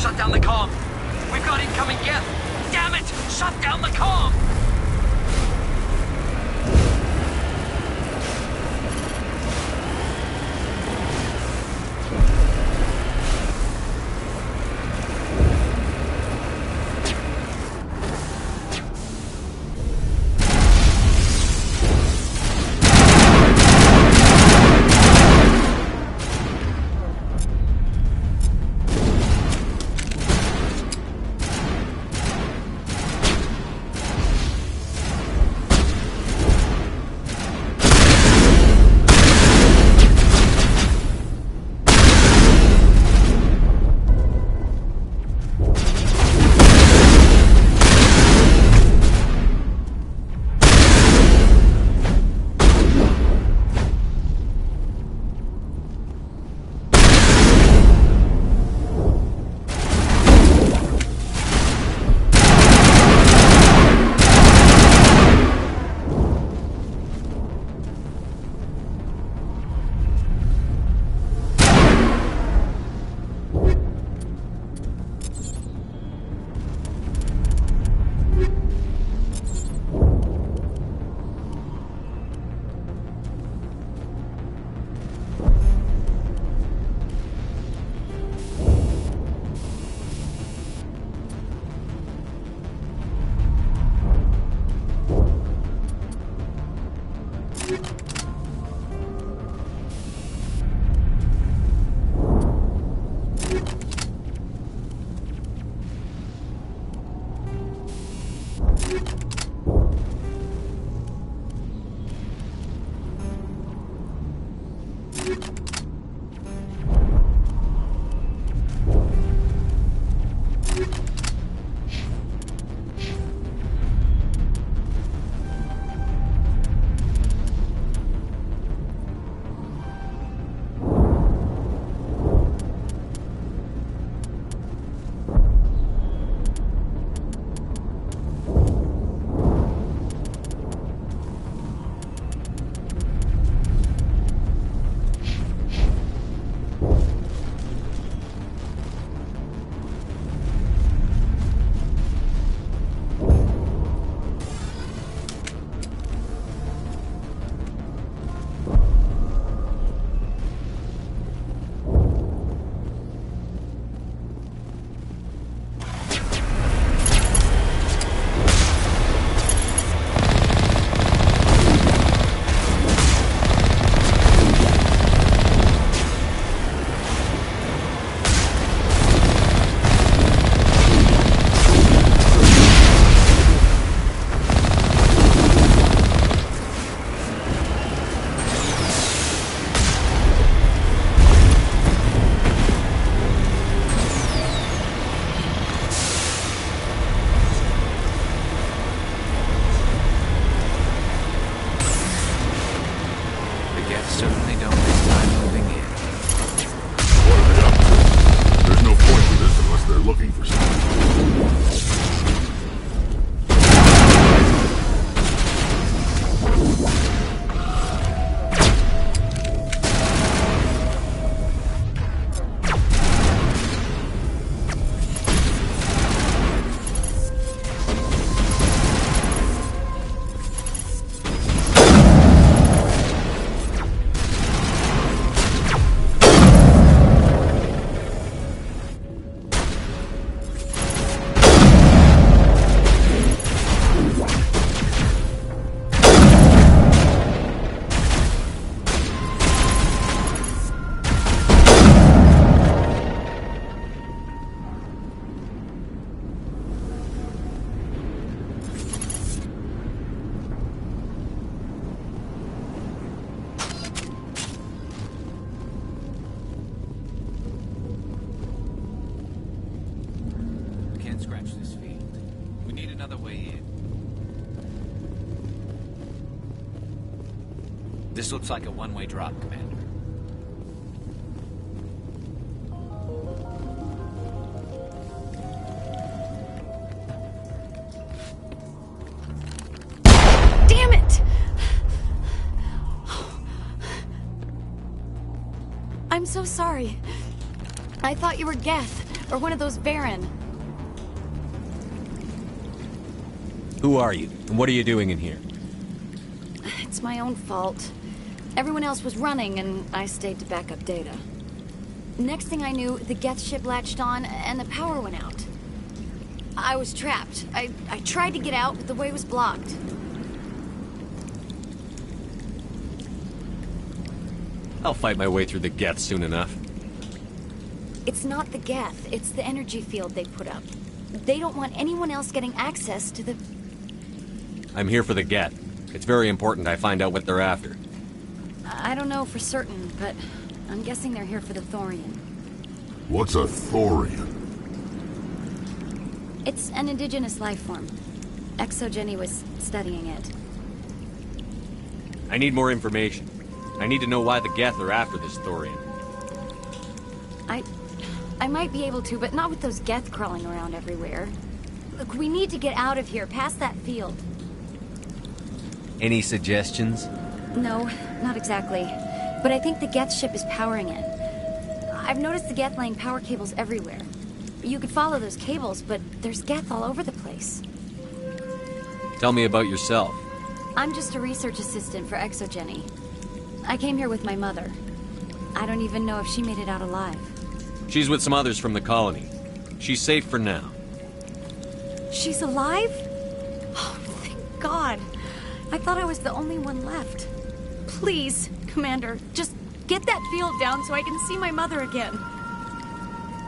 Shut down the comm! We've got incoming Geth! Damn it! Shut down the comm! Certainly don't waste time moving in. What are they up to? There's no point to this unless they're looking for something. Scratch this field. We need another way in. This looks like a one-way drop, Commander. Damn it! I'm so sorry. I thought you were Geth, or one of those Baron. Who are you, and what are you doing in here? It's my own fault. Everyone else was running, and I stayed to back up data. Next thing I knew, the Geth ship latched on, and the power went out. I was trapped. I tried to get out, but the way was blocked. I'll fight my way through the Geth soon enough. It's not the Geth, it's the energy field they put up. They don't want anyone else getting access to the... I'm here for the Geth. It's very important I find out what they're after. I don't know for certain, but I'm guessing they're here for the Thorian. What's a Thorian? It's an indigenous life form. Exogeny was studying it. I need more information. I need to know why the Geth are after this Thorian. I might be able to, but not with those Geth crawling around everywhere. Look, we need to get out of here, past that field. Any suggestions? No, not exactly. But I think the Geth ship is powering it. I've noticed the Geth laying power cables everywhere. You could follow those cables, but there's Geth all over the place. Tell me about yourself. I'm just a research assistant for Exogeny. I came here with my mother. I don't even know if she made it out alive. She's with some others from the colony. She's safe for now. She's alive? Oh, thank God. I thought I was the only one left. Please, Commander, just get that field down so I can see my mother again.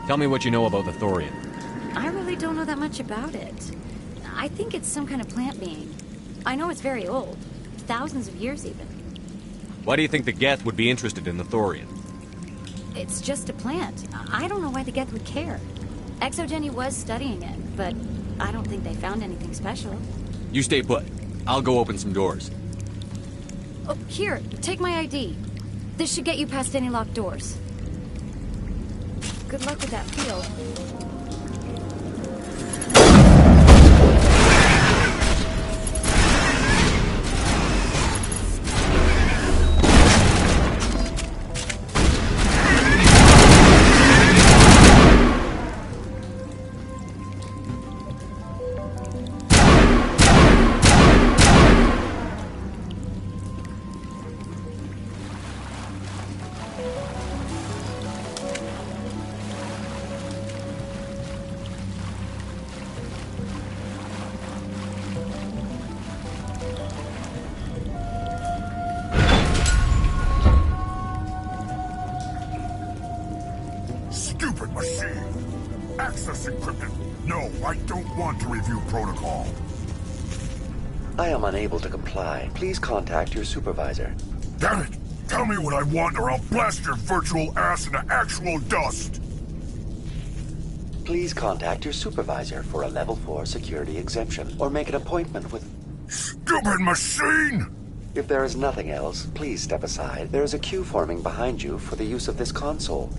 Tell me what you know about the Thorian. I really don't know that much about it. I think it's some kind of plant being. I know it's very old. Thousands of years, even. Why do you think the Geth would be interested in the Thorian? It's just a plant. I don't know why the Geth would care. Exogeny was studying it, but I don't think they found anything special. You stay put. I'll go open some doors. Oh, here, take my ID. This should get you past any locked doors. Good luck with that field. Stupid machine! Access encrypted. No, I don't want to review protocol. I am unable to comply. Please contact your supervisor. Damn it! Tell me what I want or I'll blast your virtual ass into actual dust! Please contact your supervisor for a level 4 security exemption, or make an appointment with... Stupid machine! If there is nothing else, please step aside. There is a queue forming behind you for the use of this console.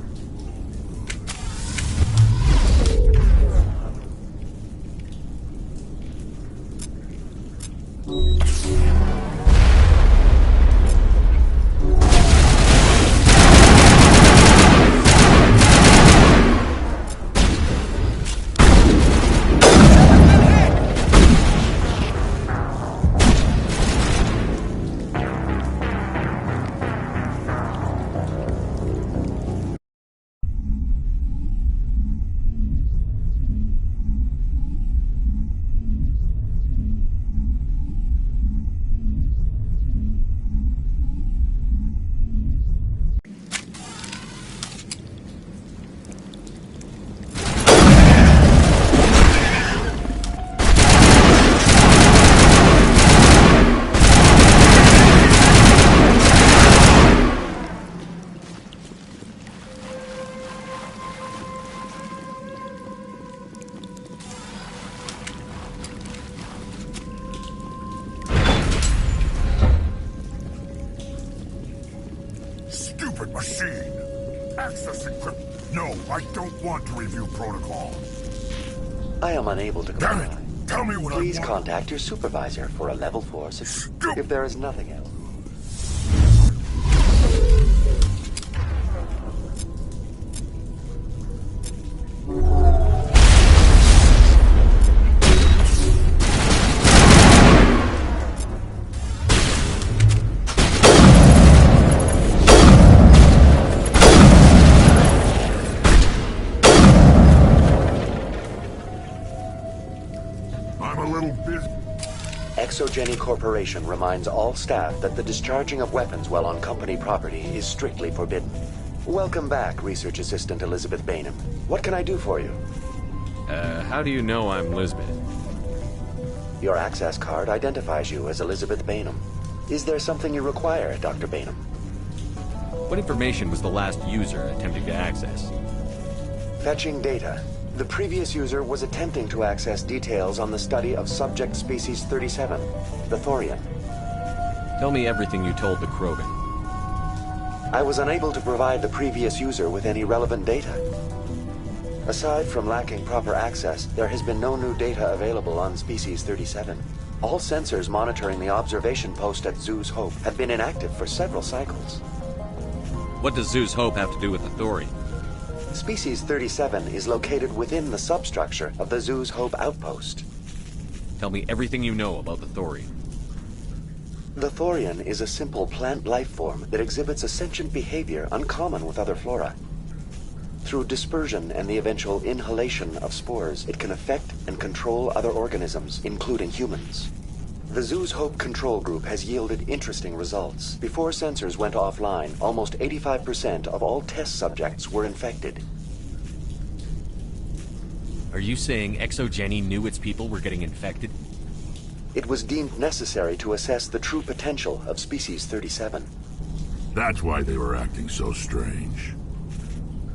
Stupid machine! Access encrypted. No, I don't want to review protocol. I am unable to comply. Damn it! Tell me what Please I want. contact your supervisor for a level 4 security. If there is nothing else. Exogeny Corporation reminds all staff that the discharging of weapons while on company property is strictly forbidden. Welcome back, Research Assistant Elizabeth Bainham. What can I do for you? How do you know I'm Lisbeth? Your access card identifies you as Elizabeth Bainham. Is there something you require, Dr. Bainham? What information was the last user attempting to access? Fetching data. The previous user was attempting to access details on the study of subject species 37, the Thorian. Tell me everything you told the Krogan. I was unable to provide the previous user with any relevant data. Aside from lacking proper access, there has been no new data available on species 37. All sensors monitoring the observation post at Zoo's Hope have been inactive for several cycles. What does Zoo's Hope have to do with the Thorian? Species 37 is located within the substructure of the Zoo's Hope outpost. Tell me everything you know about the Thorian. The Thorian is a simple plant life form that exhibits a sentient behavior uncommon with other flora. Through dispersion and the eventual inhalation of spores, it can affect and control other organisms, including humans. The Zoo's Hope control group has yielded interesting results. Before sensors went offline, almost 85% of all test subjects were infected. Are Are you saying ExoGeni knew its people were getting infected? It was deemed necessary to assess the true potential of Species 37. That's why they were acting so strange.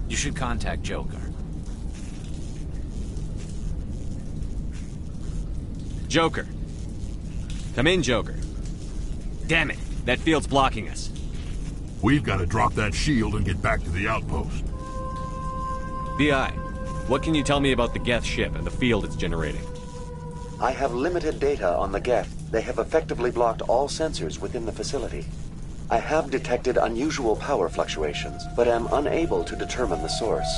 You should contact Joker. Joker. Come in, Joker. Damn it, that field's blocking us. We've got to drop that shield and get back to the outpost. BI, what can you tell me about the Geth ship and the field it's generating? I have limited data on the Geth. They have effectively blocked all sensors within the facility. I have detected unusual power fluctuations, but am unable to determine the source.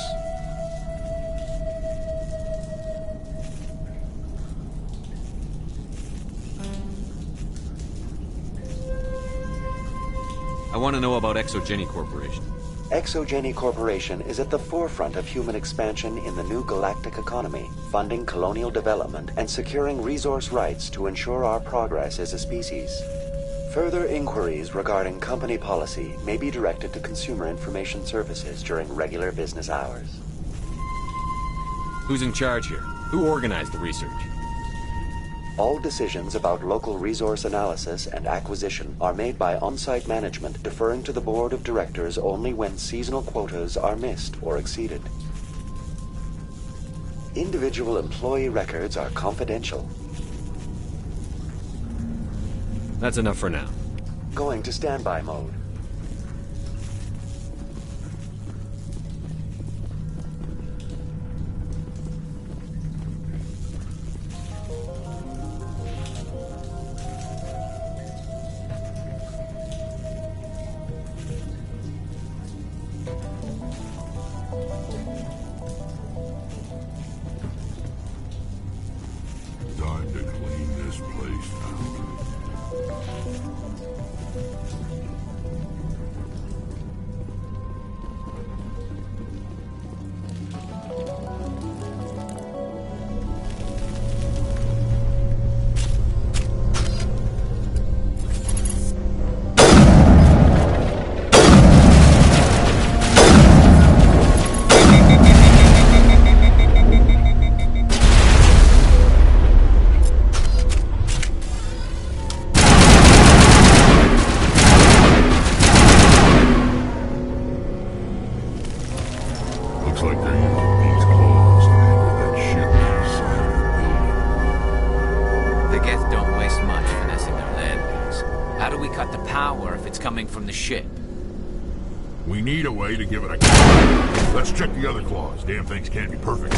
I want to know about ExoGeni Corporation. ExoGeni Corporation is at the forefront of human expansion in the new galactic economy, funding colonial development and securing resource rights to ensure our progress as a species. Further inquiries regarding company policy may be directed to Consumer Information Services during regular business hours. Who's in charge here? Who organized the research? All decisions about local resource analysis and acquisition are made by on-site management, deferring to the board of directors only when seasonal quotas are missed or exceeded. Individual employee records are confidential. That's enough for now. Going to standby mode. Time to clean this place out. Looks like they're using these claws to anchor that ship to the side of the building. The Geth don't waste much finessing their landings. How do we cut the power if it's coming from the ship? We need a way to give it a... Let's check the other claws. Damn things can't be perfect.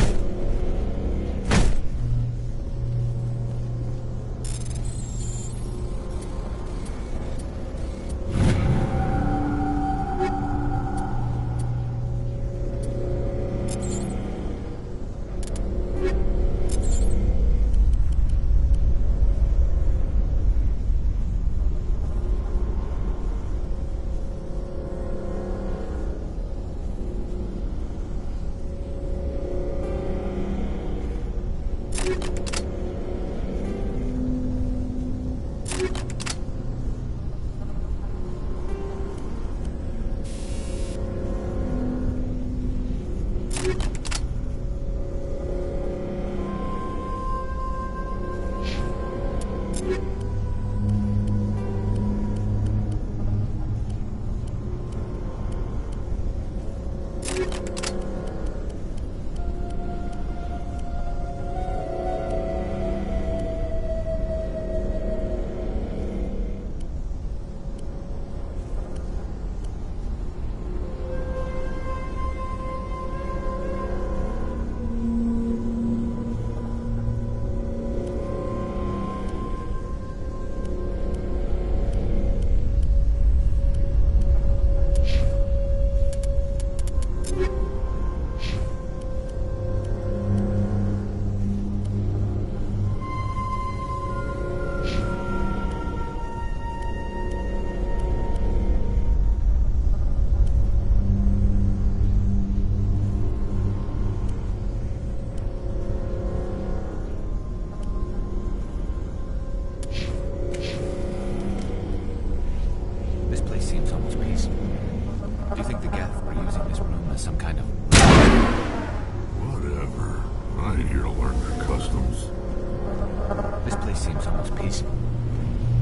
seems almost peaceful.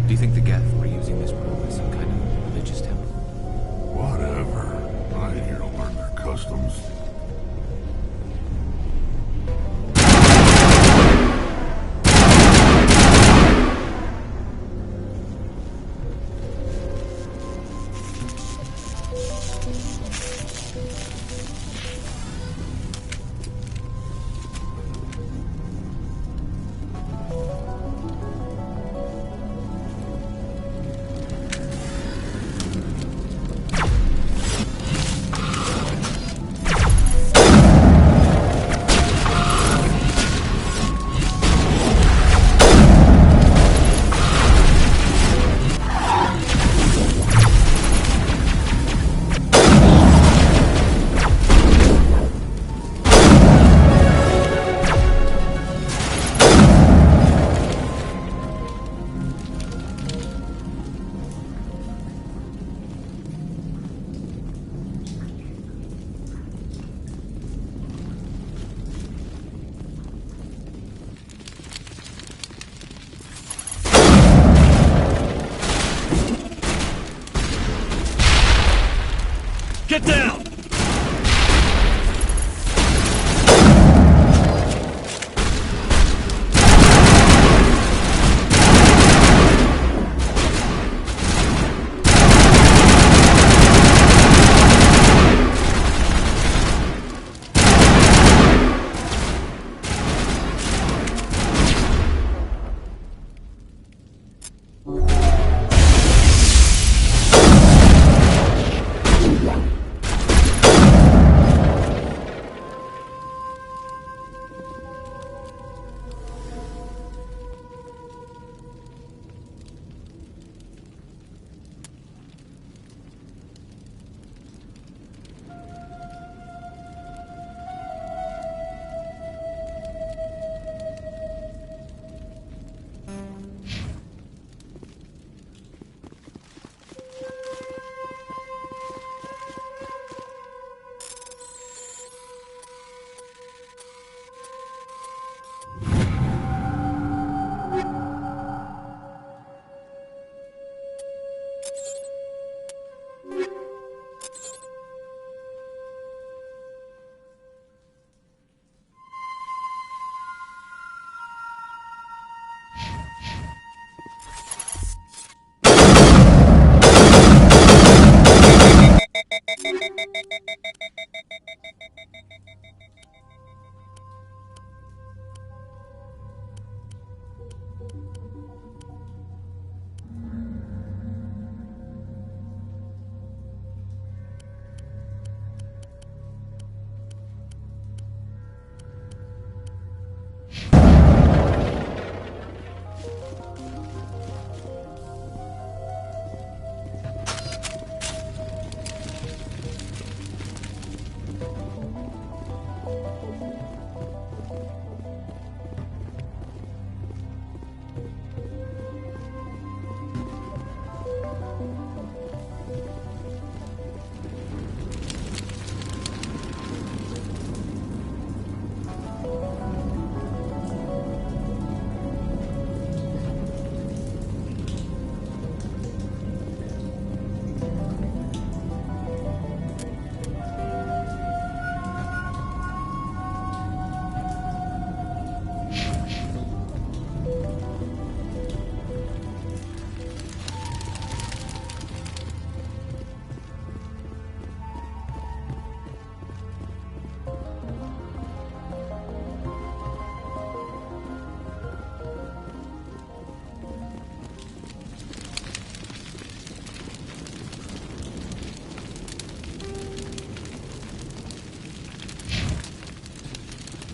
Do you think the Geth were using this world as some kind of religious temple? Whatever. I ain't here to learn their customs. Get down!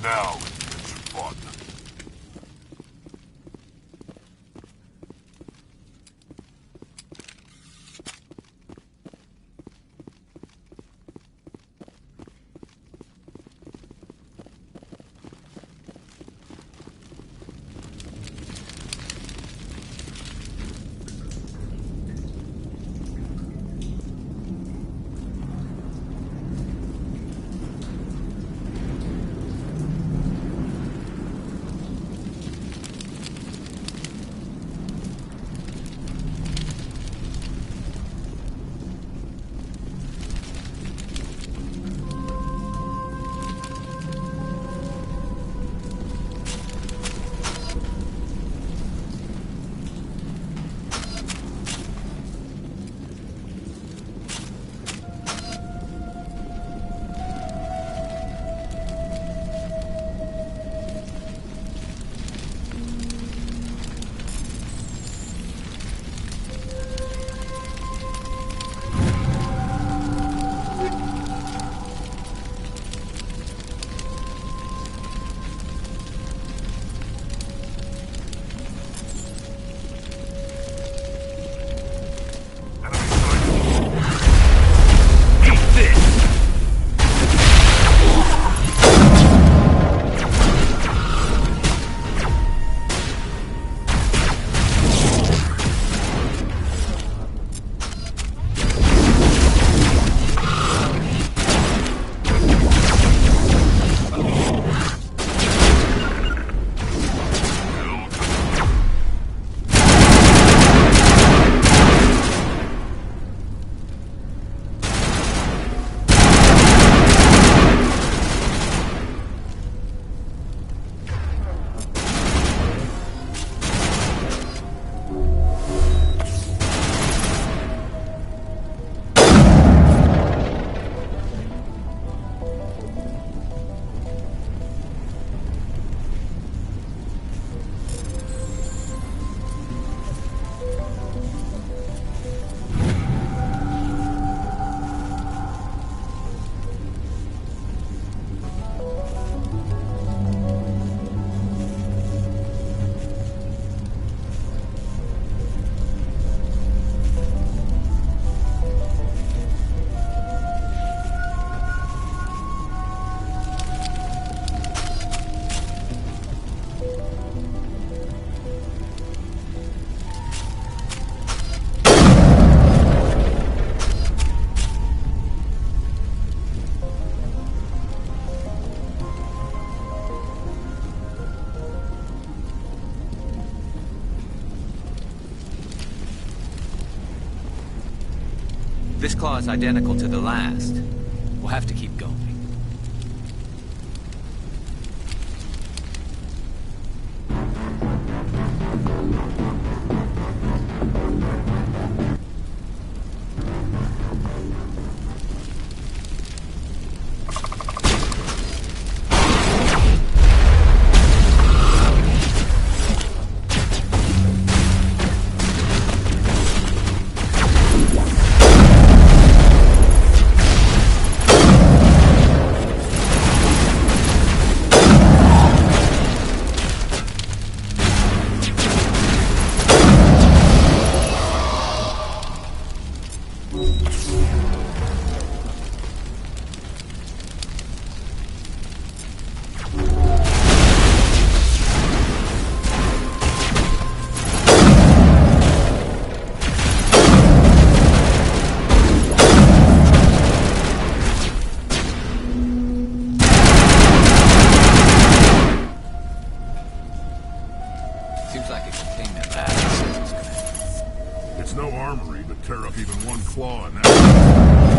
Now, get your fun. This claw is identical to the last. We'll have to keep going. Seems like a containment lab says it's gonna. It's no armory to tear up even one claw in that.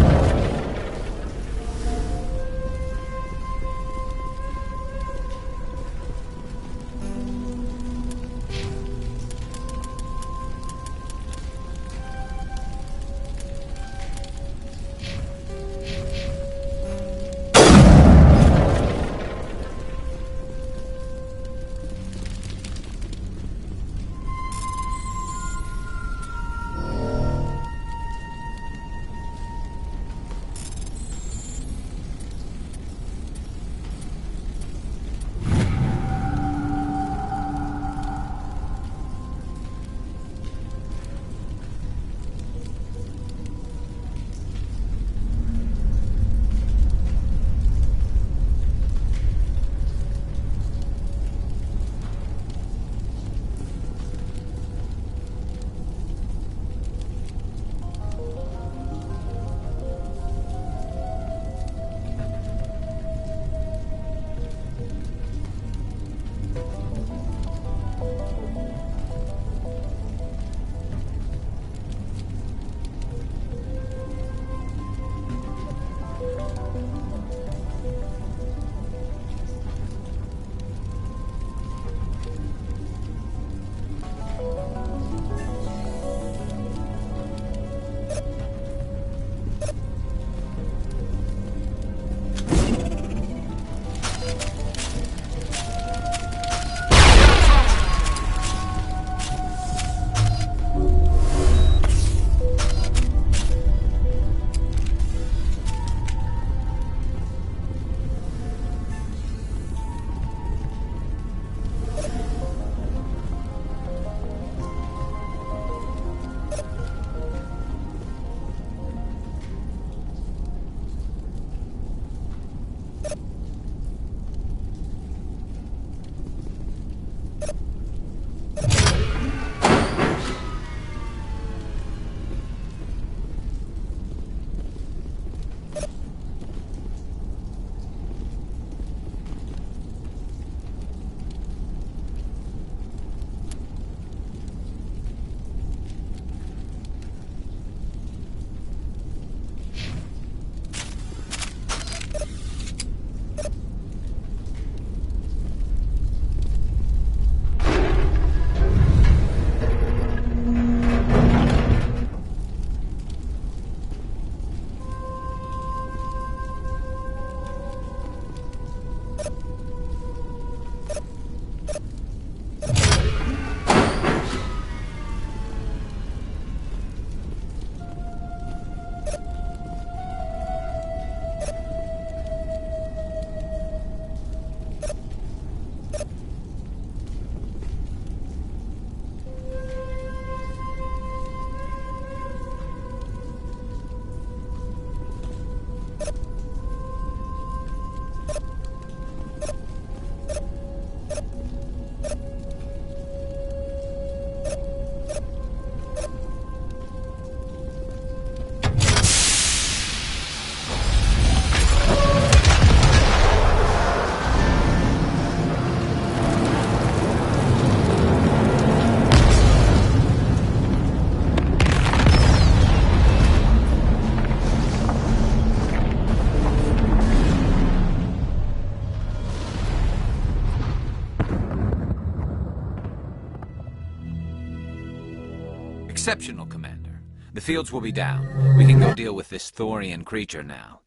Exceptional, Commander. The fields will be down. We can go deal with this Thorian creature now.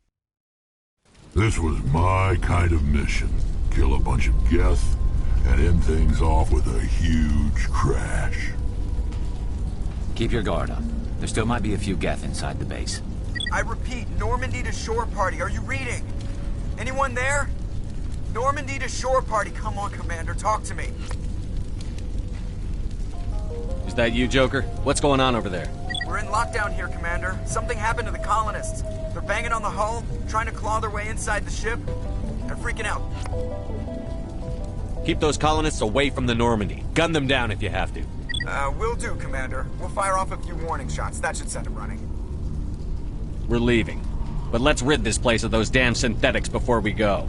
This was my kind of mission. Kill a bunch of Geth and end things off with a huge crash. Keep your guard up. There still might be a few Geth inside the base. I repeat, Normandy to shore party. Are you reading? Anyone there? Normandy to shore party. Come on, Commander. Talk to me. Is that you, Joker? What's going on over there? We're in lockdown here, Commander. Something happened to the colonists. They're banging on the hull, trying to claw their way inside the ship. They're freaking out. Keep those colonists away from the Normandy. Gun them down if you have to. Will do, Commander. We'll fire off a few warning shots. That should send them running. We're leaving. But let's rid this place of those damn synthetics before we go.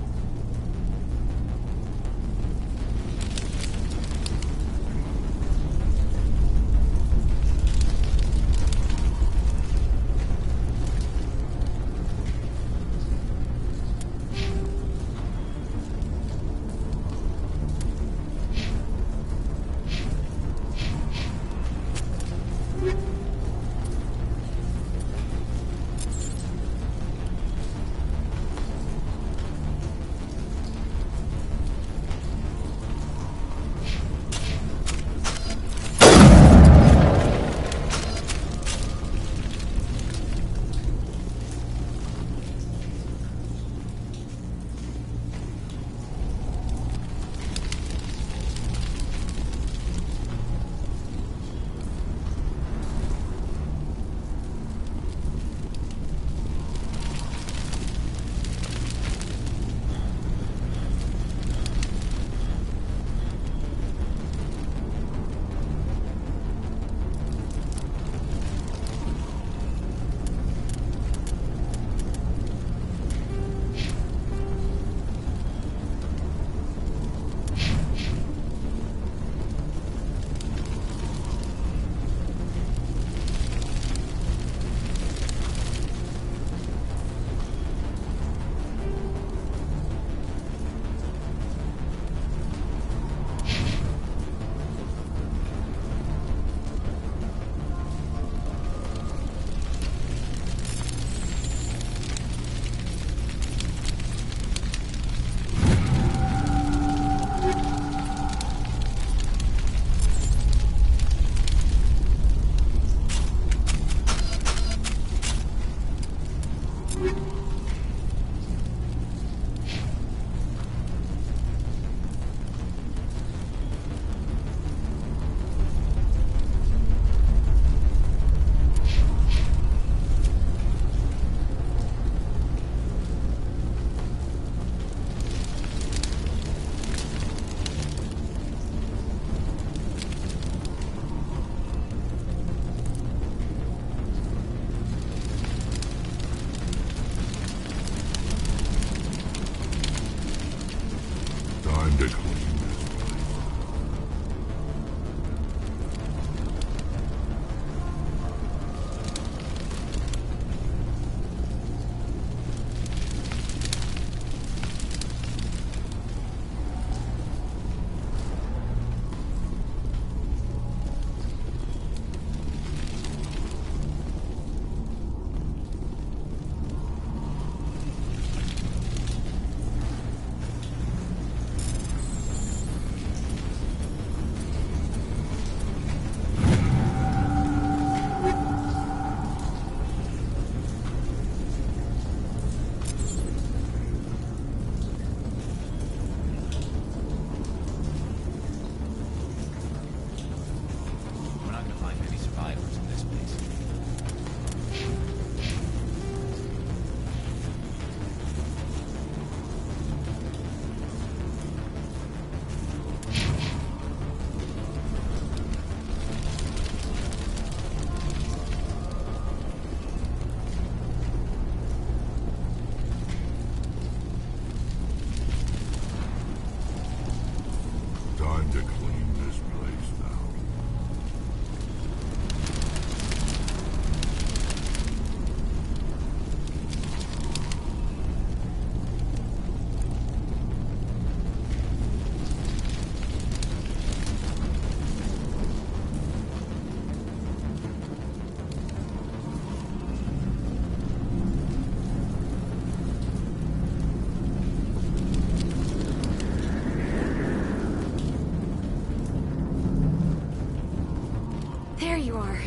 There you are.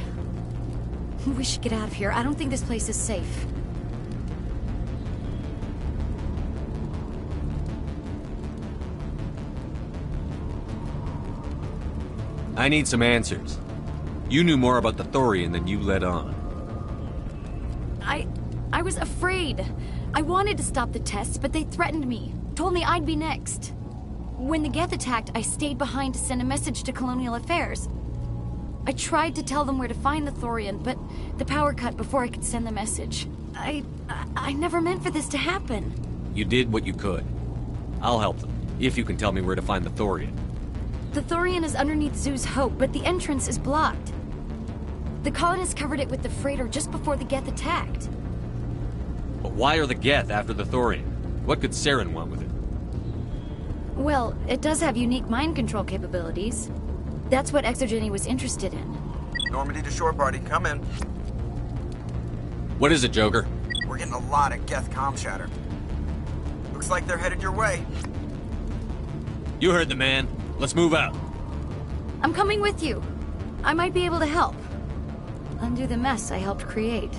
We should get out of here. I don't think this place is safe. I need some answers. You knew more about the Thorian than you let on. I was afraid. I wanted to stop the tests, but they threatened me. Told me I'd be next. When the Geth attacked, I stayed behind to send a message to Colonial Affairs. I tried to tell them where to find the Thorian, but the power cut before I could send the message. I never meant for this to happen. You did what you could. I'll help them, if you can tell me where to find the Thorian. The Thorian is underneath Zoo's Hope, but the entrance is blocked. The colonists covered it with the freighter just before the Geth attacked. But why are the Geth after the Thorian? What could Saren want with it? Well, it does have unique mind control capabilities. That's what Exogeny was interested in. Normandy to shore party, come in. What is it, Joker? We're getting a lot of Geth comm chatter. Looks like they're headed your way. You heard the man. Let's move out. I'm coming with you. I might be able to help. Undo the mess I helped create.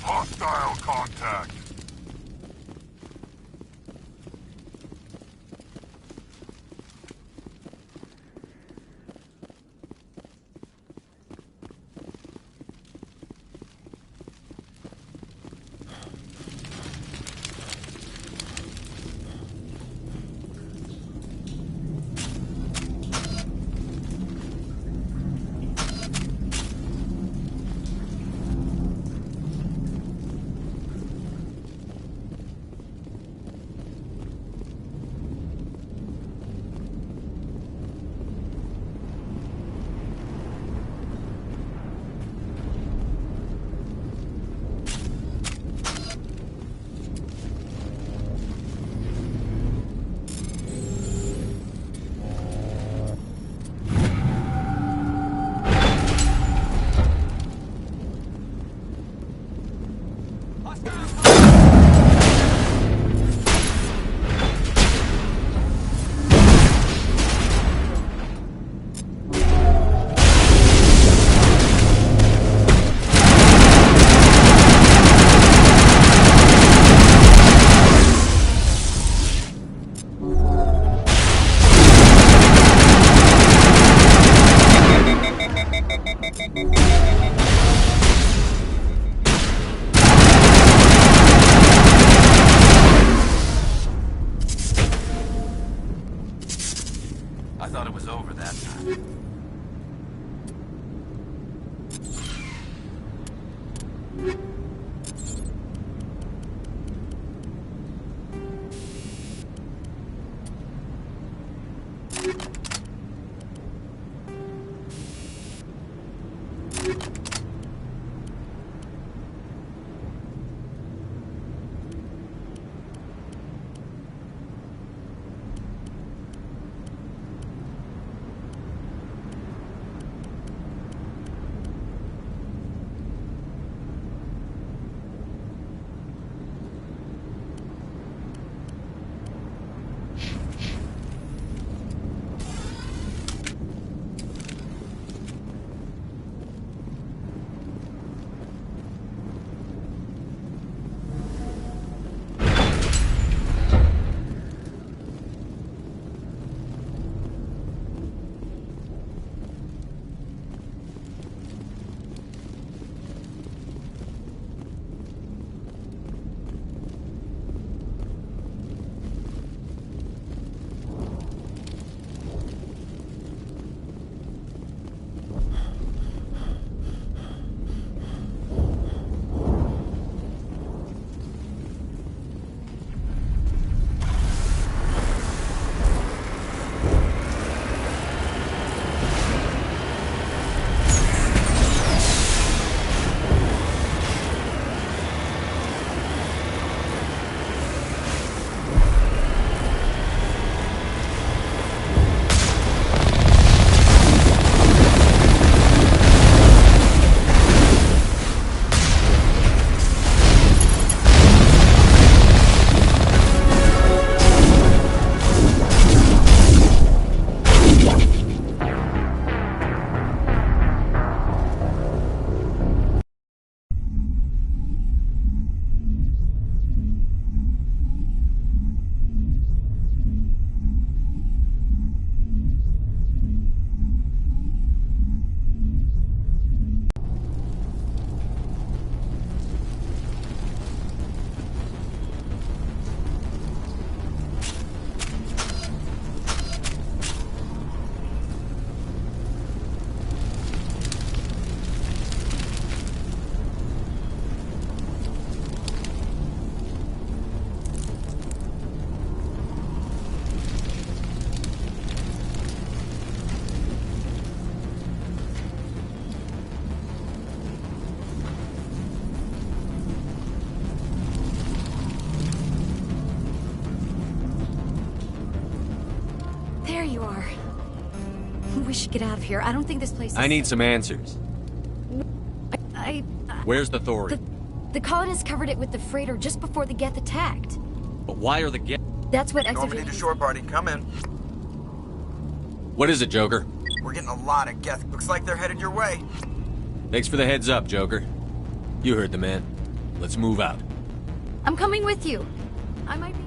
Hostile contact. should get out of here. I don't think this place is I need safe. some answers. Where's the Thorian? The colonists covered it with the freighter just before the Geth attacked. But why are the Geth? That's what Normandy to shore party, come in. What is it, Joker? We're getting a lot of Geth. Looks like they're headed your way. Thanks for the heads up, Joker. You heard the man. Let's move out. I'm coming with you. I might be...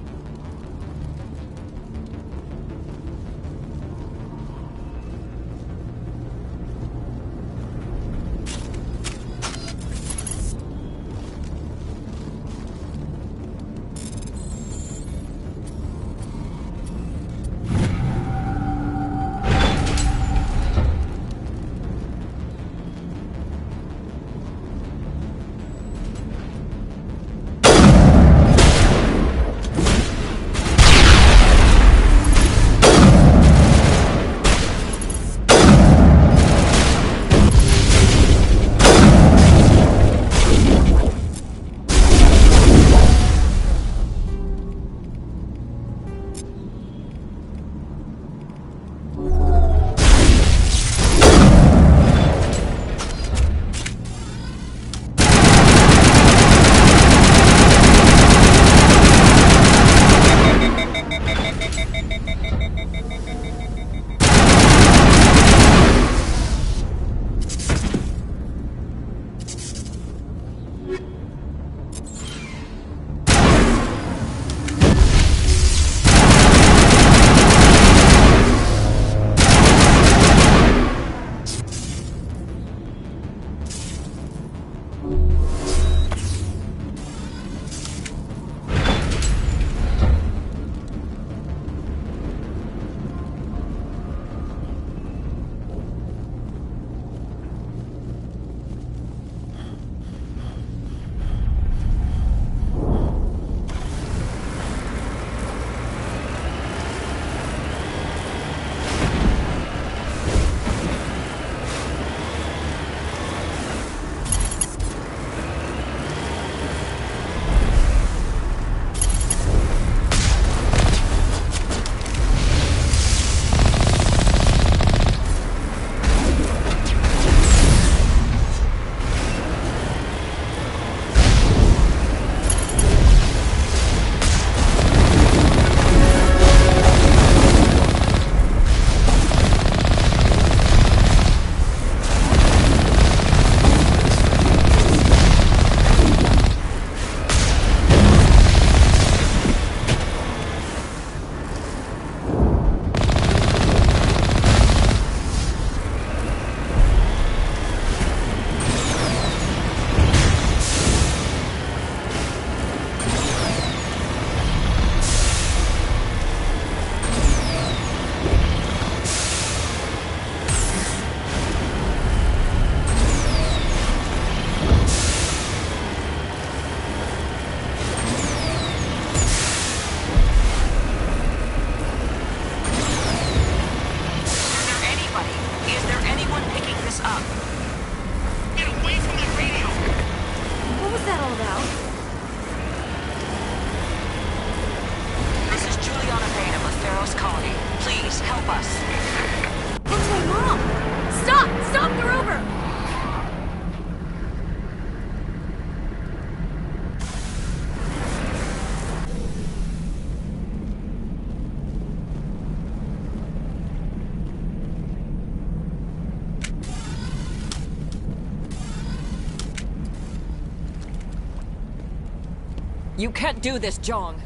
You can't do this, Jong.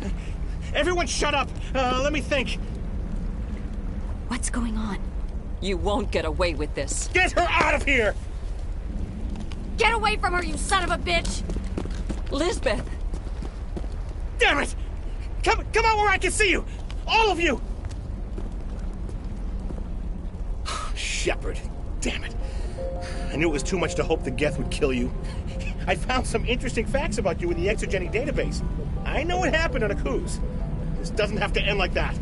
Everyone shut up! Let me think. What's going on? You won't get away with this. Get her out of here! Get away from her, you son of a bitch! Lisbeth! Damn it! Come out where I can see you! All of you! Shepard. Damn it. I knew it was too much to hope the Geth would kill you. I found some interesting facts about you in the Exogeny database. I know what happened on Akuz. This doesn't have to end like that.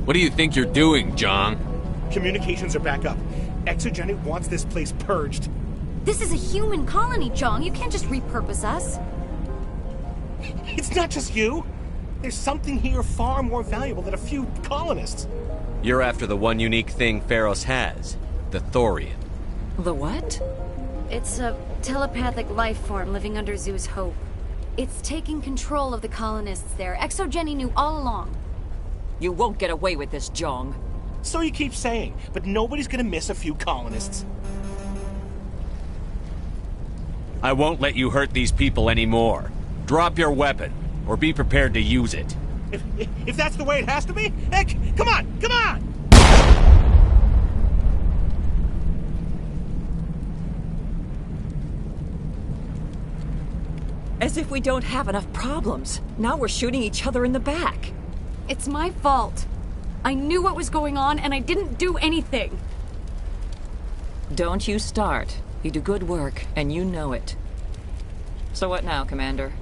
What do you think you're doing, Jong? Communications are back up. Exogeny wants this place purged. This is a human colony, Jong. You can't just repurpose us. It's not just you. There's something here far more valuable than a few colonists. You're after the one unique thing Pharos has, the Thorian. The what? It's a telepathic life form living under Zeus Hope. It's taking control of the colonists there. ExoGeni knew all along. You won't get away with this, Jong. So you keep saying, but nobody's gonna miss a few colonists. I won't let you hurt these people anymore. Drop your weapon, or be prepared to use it. If that's the way it has to be, heck, come on, come on! As if we don't have enough problems. Now we're shooting each other in the back. It's my fault. I knew what was going on, and I didn't do anything. Don't you start. You do good work, and you know it. So what now, Commander?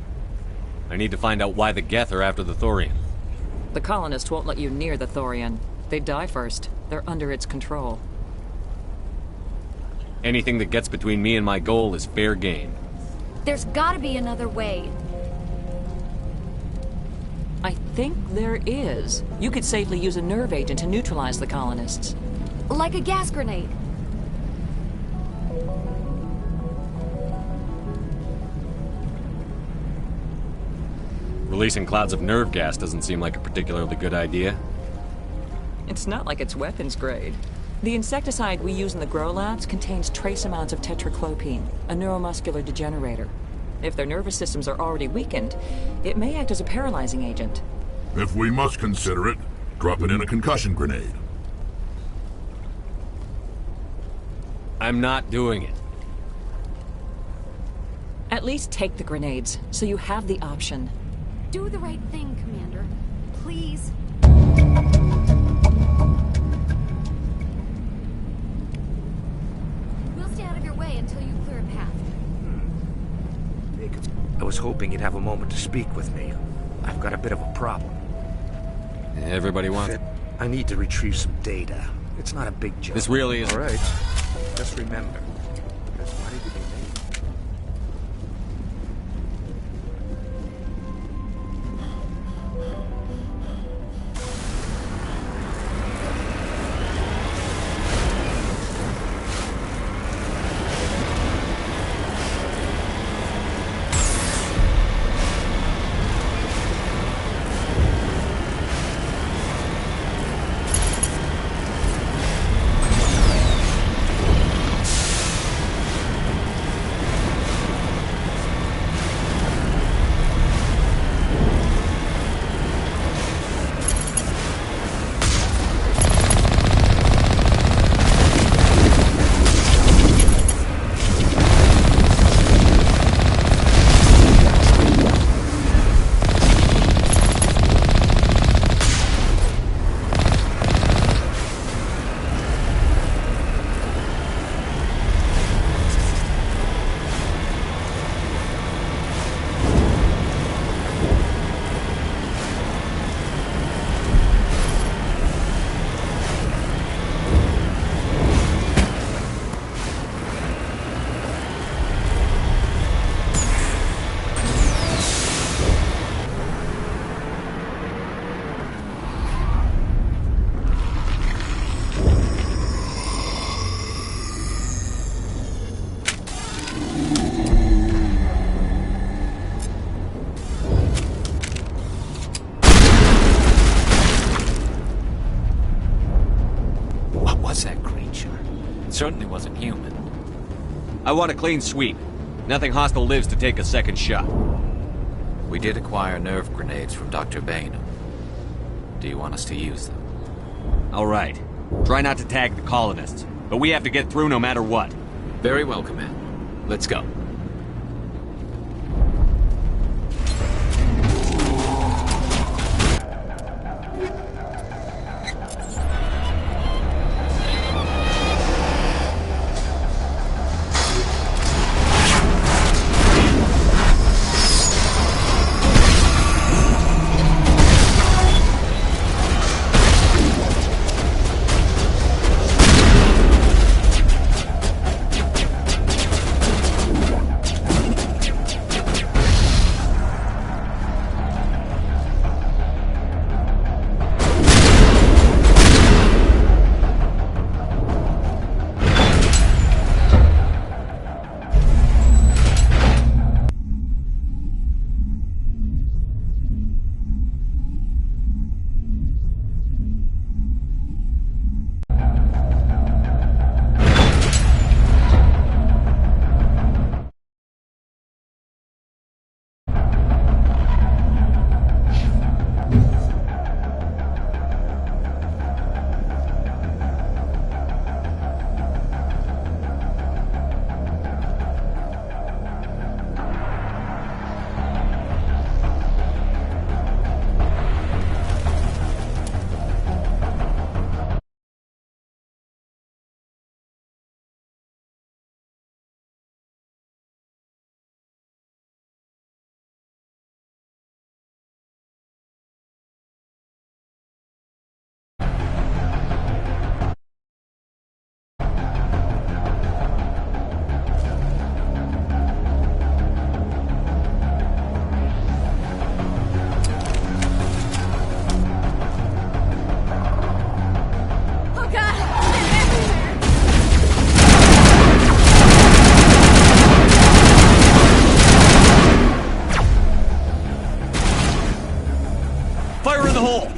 I need to find out why the Geth are after the Thorian. The colonists won't let you near the Thorian. They'd die first. They're under its control. Anything that gets between me and my goal is fair game. There's gotta be another way. I think there is. You could safely use a nerve agent to neutralize the colonists. Like a gas grenade. Releasing clouds of nerve gas doesn't seem like a particularly good idea. It's not like it's weapons grade. The insecticide we use in the grow labs contains trace amounts of tetraclopine, a neuromuscular degenerator. If their nervous systems are already weakened, it may act as a paralyzing agent. If we must consider it, drop it in a concussion grenade. I'm not doing it. At least take the grenades, so you have the option. Do the right thing, Commander. Please. We'll stay out of your way until you clear a path. I was hoping you'd have a moment to speak with me. I've got a bit of a problem. Everybody wants... I need to retrieve some data. It's not a big job. This really isn't... All right. Just remember, there's money to be made. Certainly wasn't human. I want a clean sweep. Nothing hostile lives to take a second shot. We did acquire nerve grenades from Dr. Bainham. Do you want us to use them? All right. Try not to tag the colonists, but we have to get through no matter what. Very well, Command. Let's go. Fire in the hole!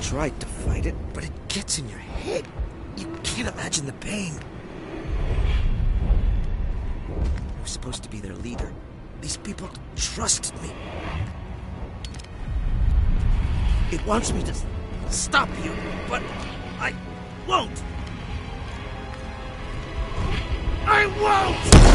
tried to fight it, but it gets in your head. You can't imagine the pain. I was supposed to be their leader. These people trusted me. It wants me to stop you, but I won't. I won't!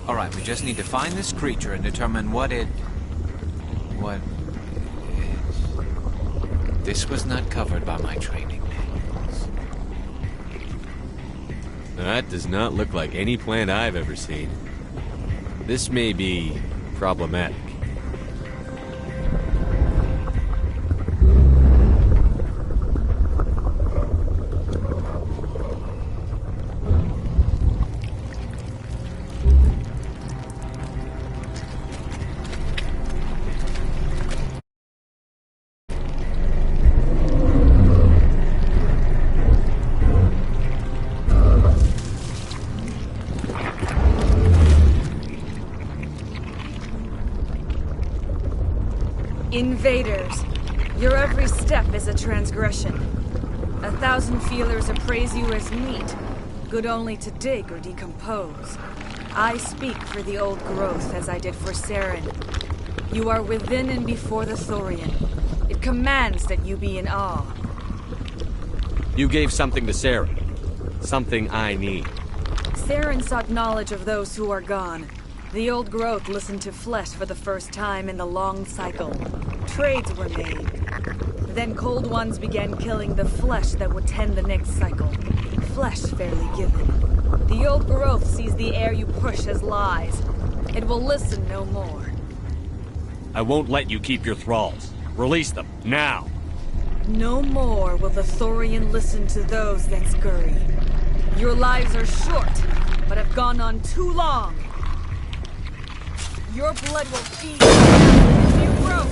Alright, we just need to find this creature and determine what it is. This was not covered by my training manuals. That does not look like any plant I've ever seen. This may be problematic. Invaders, your every step is a transgression. 1,000 feelers appraise you as meat, good only to dig or decompose. I speak for the old growth as I did for Saren. You are within and before the Thorian. It commands that you be in awe. You gave something to Saren. Something I need. Saren sought knowledge of those who are gone. The old growth listened to flesh for the first time in the long cycle. Trades were made. Then cold ones began killing the flesh that would tend the next cycle. Flesh fairly given. The old growth sees the air you push as lies. It will listen no more. I won't let you keep your thralls. Release them, now! No more will the Thorian listen to those that scurry. Your lives are short, but have gone on too long. Your blood will feed you broke.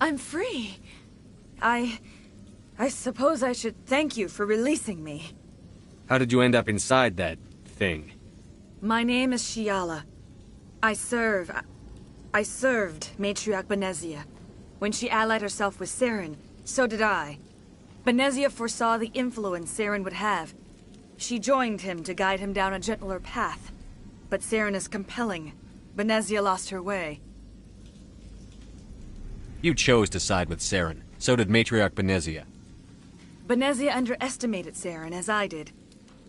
I'm free. I suppose I should thank you for releasing me. How did you end up inside that thing? My name is Shiala. I served Matriarch Benezia. When she allied herself with Saren, so did I. Benezia foresaw the influence Saren would have. She joined him to guide him down a gentler path. But Saren is compelling. Benezia lost her way. You chose to side with Saren. So did Matriarch Benezia. Benezia underestimated Saren, as I did.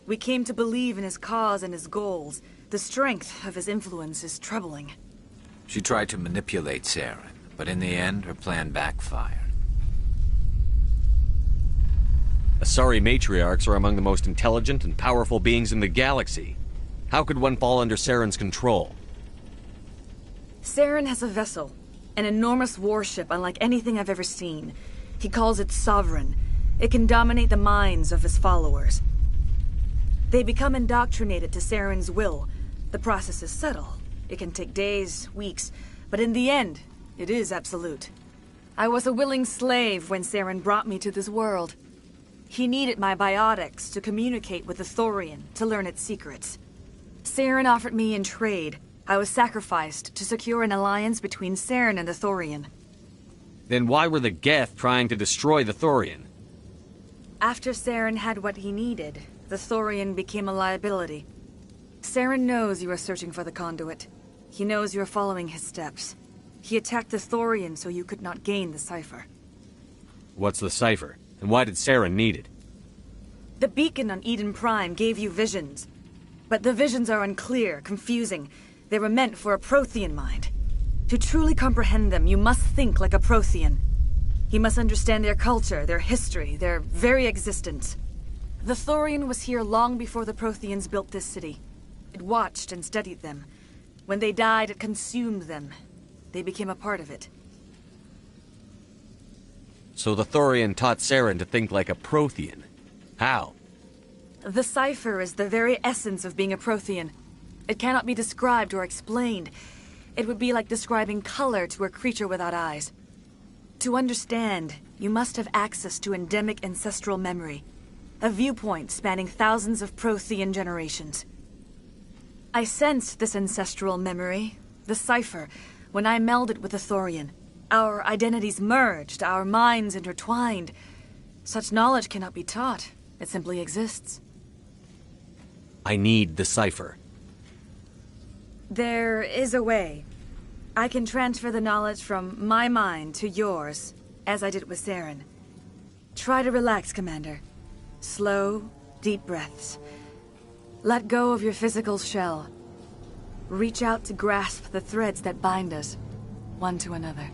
We came to believe in his cause and his goals. The strength of his influence is troubling. She tried to manipulate Saren, but in the end, her plan backfired. Asari matriarchs are among the most intelligent and powerful beings in the galaxy. How could one fall under Saren's control? Saren has a vessel, an enormous warship unlike anything I've ever seen. He calls it Sovereign. It can dominate the minds of his followers. They become indoctrinated to Saren's will. The process is subtle. It can take days, weeks, but in the end, it is absolute. I was a willing slave when Saren brought me to this world. He needed my biotics to communicate with the Thorian, to learn its secrets. Saren offered me in trade. I was sacrificed to secure an alliance between Saren and the Thorian. Then why were the Geth trying to destroy the Thorian? After Saren had what he needed, the Thorian became a liability. Saren knows you are searching for the conduit. He knows you are following his steps. He attacked the Thorian so you could not gain the cipher. What's the cipher? And why did Saren need it? The beacon on Eden Prime gave you visions. But the visions are unclear, confusing. They were meant for a Prothean mind. To truly comprehend them, you must think like a Prothean. You must understand their culture, their history, their very existence. The Thorian was here long before the Protheans built this city. It watched and studied them. When they died, it consumed them. They became a part of it. So the Thorian taught Saren to think like a Prothean. How? The cipher is the very essence of being a Prothean. It cannot be described or explained. It would be like describing color to a creature without eyes. To understand, you must have access to endemic ancestral memory. A viewpoint spanning thousands of Prothean generations. I sensed this ancestral memory, the cipher, when I melded with the Thorian. Our identities merged, our minds intertwined. Such knowledge cannot be taught. It simply exists. I need the cipher. There is a way. I can transfer the knowledge from my mind to yours, as I did with Saren. Try to relax, Commander. Slow, deep breaths. Let go of your physical shell. Reach out to grasp the threads that bind us, one to another.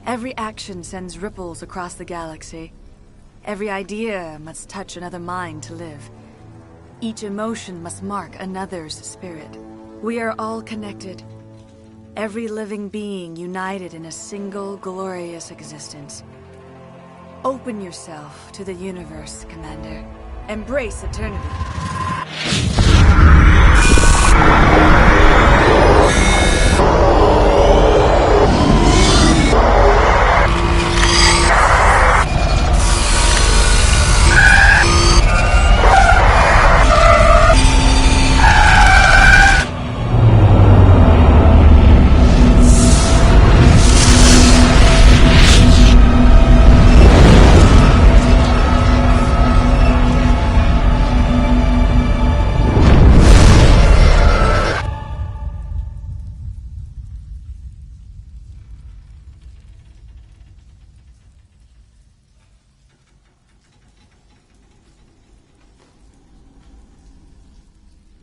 Every action sends ripples across the galaxy. Every idea must touch another mind to live. Each emotion must mark another's spirit. We are all connected. Every living being united in a single glorious existence. Open yourself to the universe, Commander. Embrace eternity.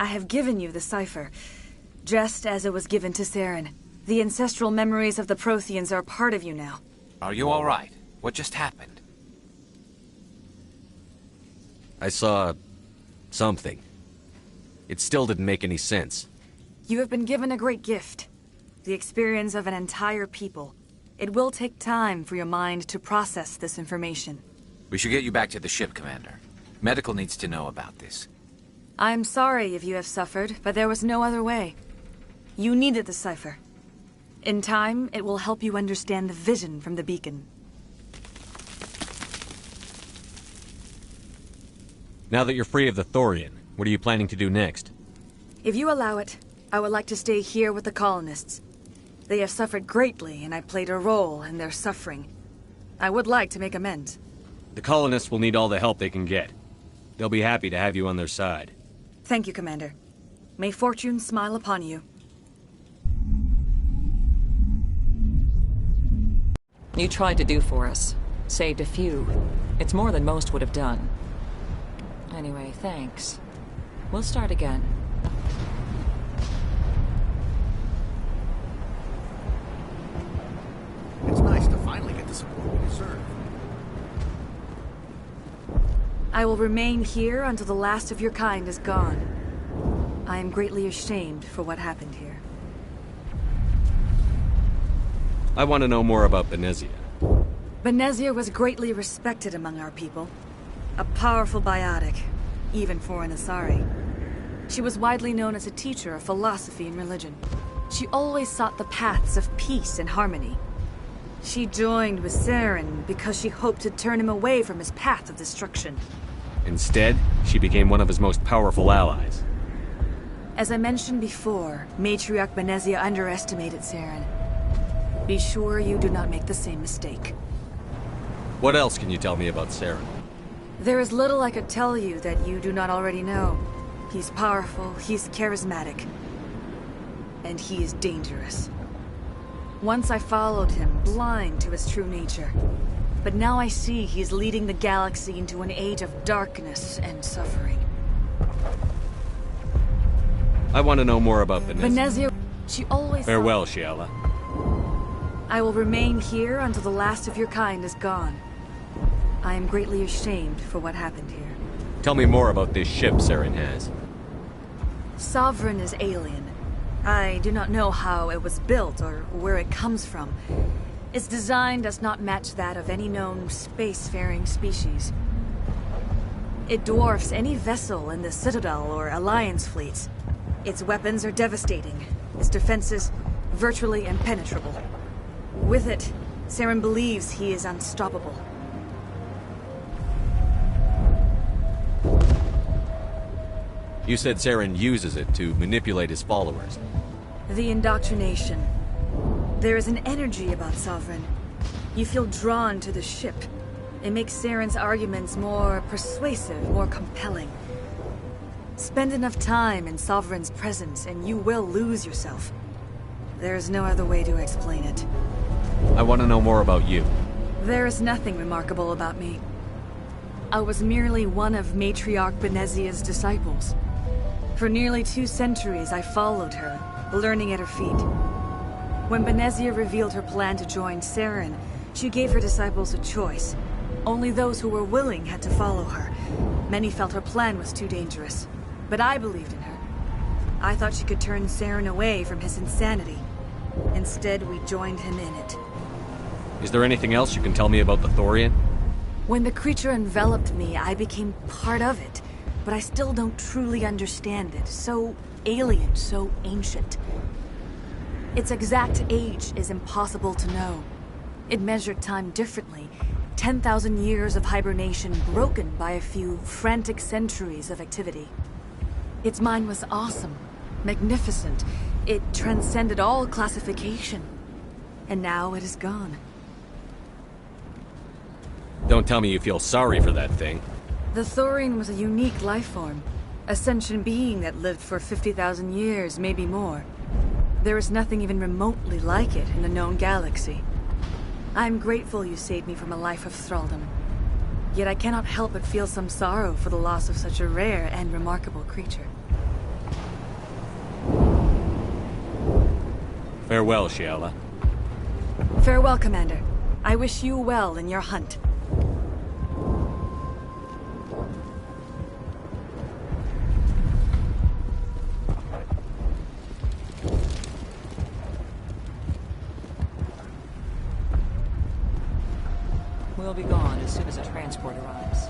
I have given you the cipher, just as it was given to Saren. The ancestral memories of the Protheans are a part of you now. Are you all right? What just happened? I saw something. It still didn't make any sense. You have been given a great gift. The experience of an entire people. It will take time for your mind to process this information. We should get you back to the ship, Commander. Medical needs to know about this. I'm sorry if you have suffered, but there was no other way. You needed the cipher. In time, it will help you understand the vision from the beacon. Now that you're free of the Thorian, what are you planning to do next? If you allow it, I would like to stay here with the colonists. They have suffered greatly, and I played a role in their suffering. I would like to make amends. The colonists will need all the help they can get. They'll be happy to have you on their side. Thank you, Commander. May fortune smile upon you. You tried to do for us. Saved a few. It's more than most would have done. Anyway, thanks. We'll start again. It's nice to finally get the support we deserve. I will remain here until the last of your kind is gone. I am greatly ashamed for what happened here. I want to know more about Benezia. Benezia was greatly respected among our people. A powerful biotic, even for an Asari. She was widely known as a teacher of philosophy and religion. She always sought the paths of peace and harmony. She joined with Saren because she hoped to turn him away from his path of destruction. Instead, she became one of his most powerful allies. As I mentioned before, Matriarch Benezia underestimated Saren. Be sure you do not make the same mistake. What else can you tell me about Saren? There is little I could tell you that you do not already know. He's powerful, he's charismatic, and he is dangerous. Once I followed him, blind to his true nature. But now I see he's leading the galaxy into an age of darkness and suffering. I want to know more about Benezia. Benezia, she always... Farewell, Shiala. I will remain here until the last of your kind is gone. I am greatly ashamed for what happened here. Tell me more about this ship Saren has. Sovereign is alien. I do not know how it was built or where it comes from. Its design does not match that of any known spacefaring species. It dwarfs any vessel in the Citadel or Alliance fleets. Its weapons are devastating, its defenses virtually impenetrable. With it, Saren believes he is unstoppable. You said Saren uses it to manipulate his followers. The indoctrination. There is an energy about Sovereign. You feel drawn to the ship. It makes Saren's arguments more persuasive, more compelling. Spend enough time in Sovereign's presence and you will lose yourself. There is no other way to explain it. I want to know more about you. There is nothing remarkable about me. I was merely one of Matriarch Benezia's disciples. For nearly 2 centuries I followed her, learning at her feet. When Benezia revealed her plan to join Saren, she gave her disciples a choice. Only those who were willing had to follow her. Many felt her plan was too dangerous, but I believed in her. I thought she could turn Saren away from his insanity. Instead, we joined him in it. Is there anything else you can tell me about the Thorian? When the creature enveloped me, I became part of it, but I still don't truly understand it. So alien, so ancient. Its exact age is impossible to know. It measured time differently. 10,000 years of hibernation broken by a few frantic centuries of activity. Its mind was awesome, magnificent. It transcended all classification. And now it is gone. Don't tell me you feel sorry for that thing. The Thorian was a unique life form. A sentient being that lived for 50,000 years, maybe more. There is nothing even remotely like it in the known galaxy. I'm grateful you saved me from a life of thraldom. Yet I cannot help but feel some sorrow for the loss of such a rare and remarkable creature. Farewell, Shiala. Farewell, Commander. I wish you well in your hunt. We'll be gone as soon as a transport arrives.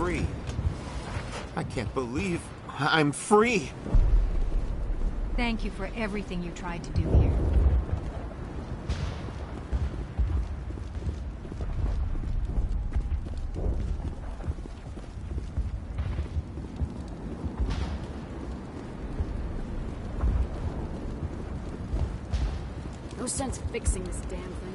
Free. I can't believe I'm free. Thank you for everything you tried to do here. No sense fixing this damn thing.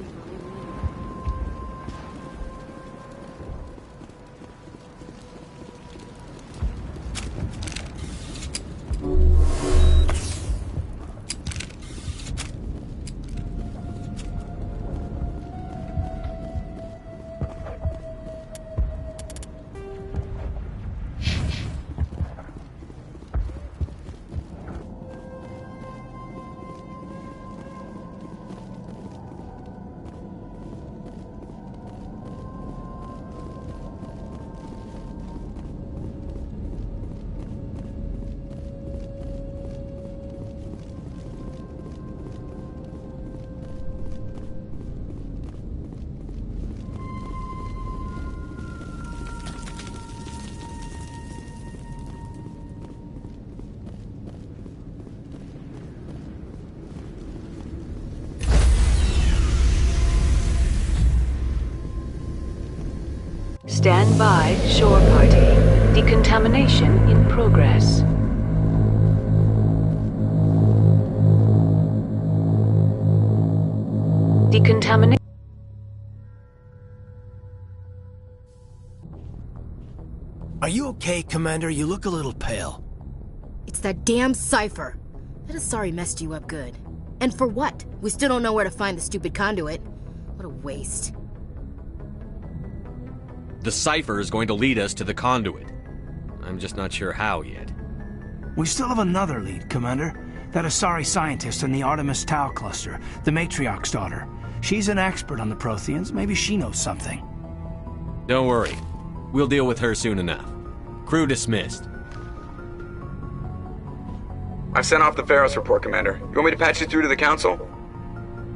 Stand by, shore party. Decontamination in progress. Decontamination. Are you okay, Commander? You look a little pale. It's that damn cipher. That is sorry messed you up good. And for what? We still don't know where to find the stupid conduit. What a waste. The cipher is going to lead us to the conduit. I'm just not sure how yet. We still have another lead, Commander. That Asari scientist in the Artemis Tau cluster, the Matriarch's daughter. She's an expert on the Protheans. Maybe she knows something. Don't worry. We'll deal with her soon enough. Crew dismissed. I've sent off the Pharos report, Commander. You want me to patch you through to the Council?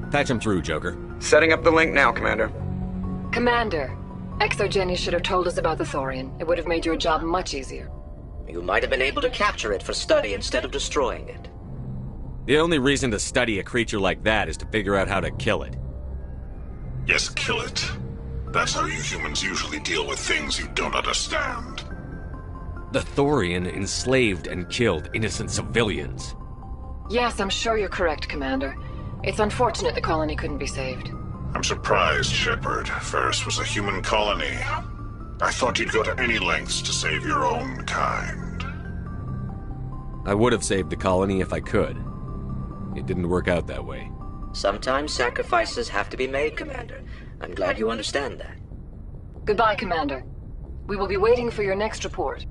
Patch him through, Joker. Setting up the link now, Commander. Commander, ExoGeni should have told us about the Thorian. It would have made your job much easier. You might have been able to capture it for study instead of destroying it. The only reason to study a creature like that is to figure out how to kill it. Yes, kill it. That's how you humans usually deal with things you don't understand. The Thorian enslaved and killed innocent civilians. Yes, I'm sure you're correct, Commander. It's unfortunate the colony couldn't be saved. I'm surprised, Shepard. First was a human colony. I thought you'd go to any lengths to save your own kind. I would have saved the colony if I could. It didn't work out that way. Sometimes sacrifices have to be made, Commander. I'm glad you understand that. Goodbye, Commander. We will be waiting for your next report.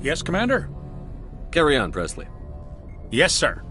Yes, Commander? Carry on, Presley. Yes, sir.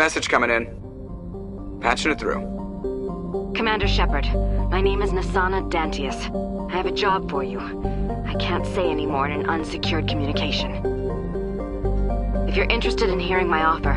Message coming in. Patching it through. Commander Shepard, my name is Nasana Dantius. I have a job for you. I can't say any more in an unsecured communication. If you're interested in hearing my offer,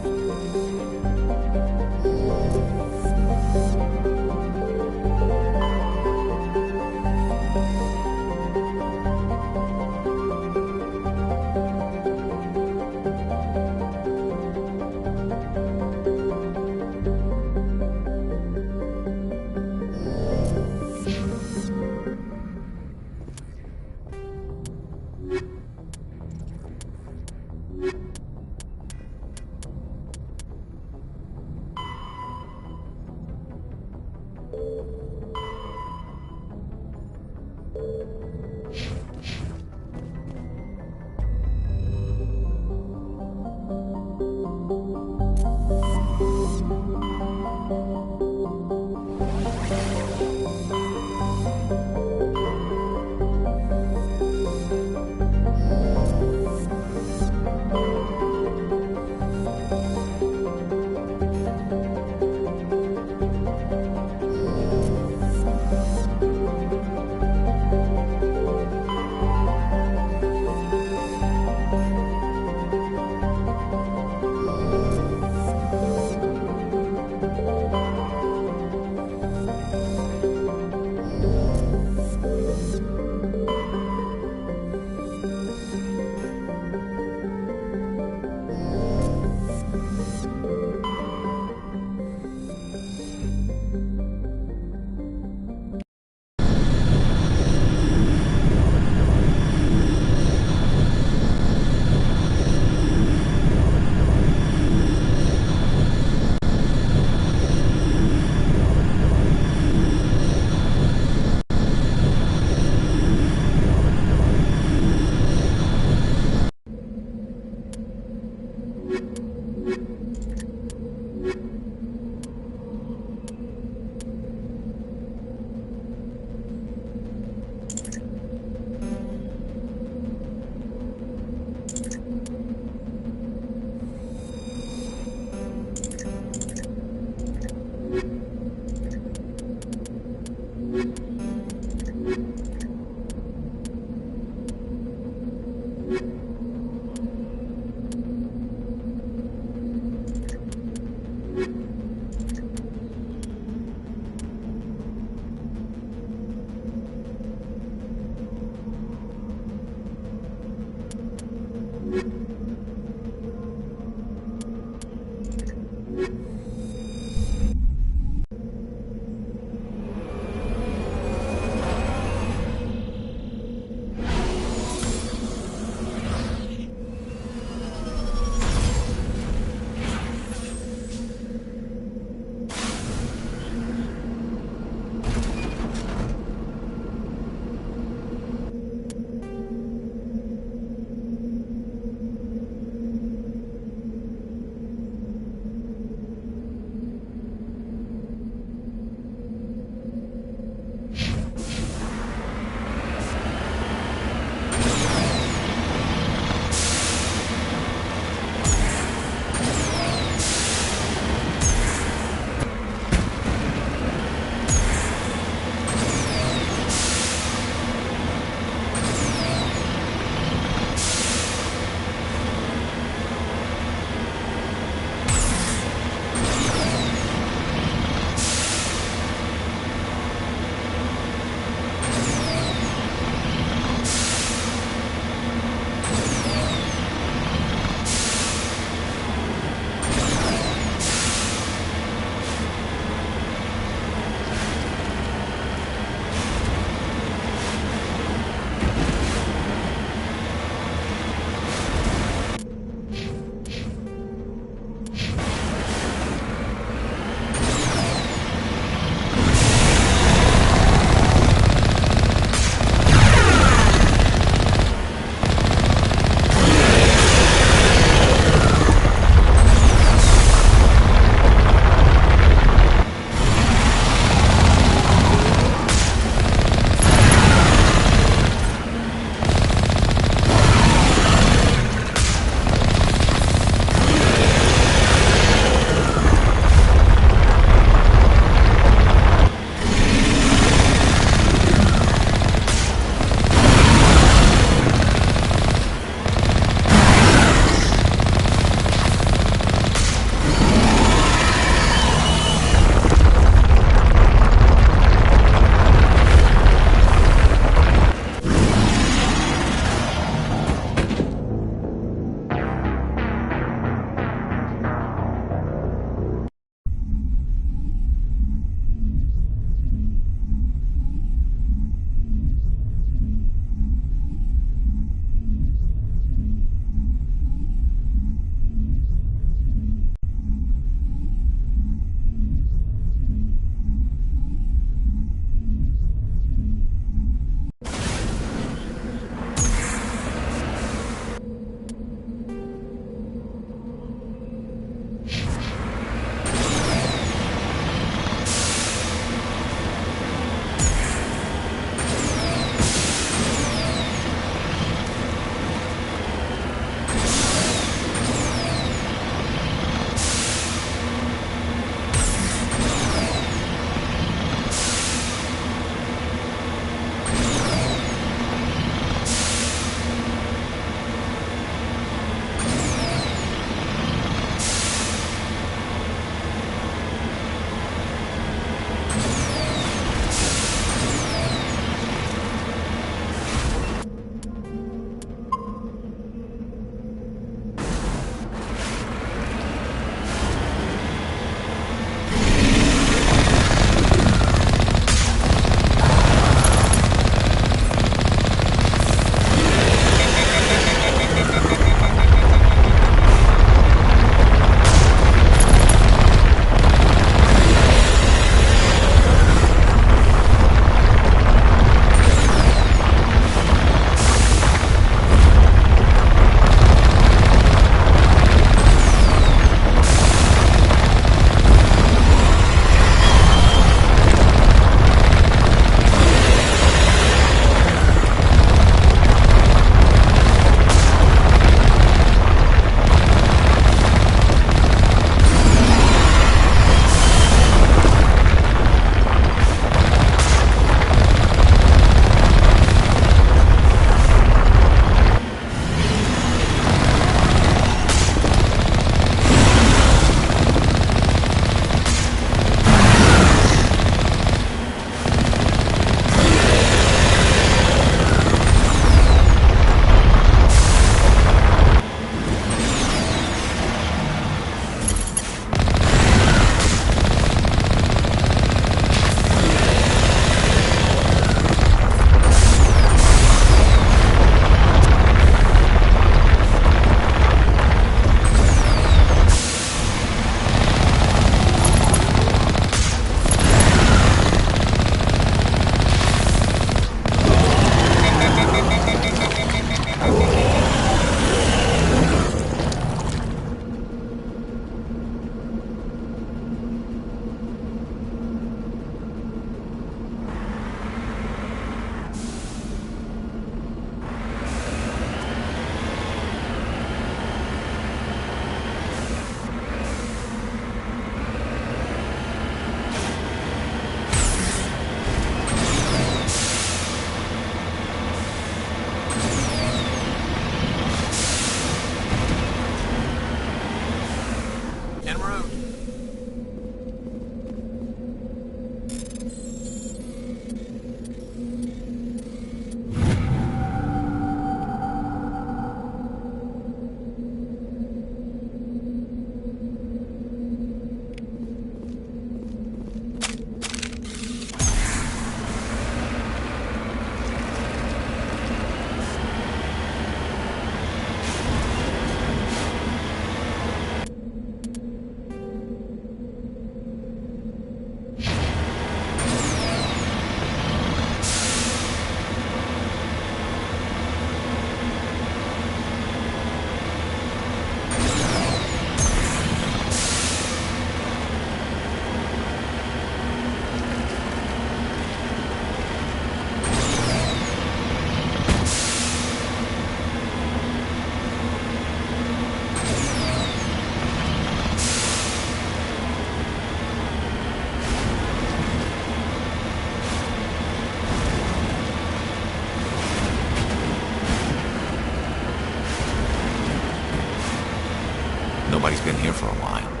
Nobody's been here for a while.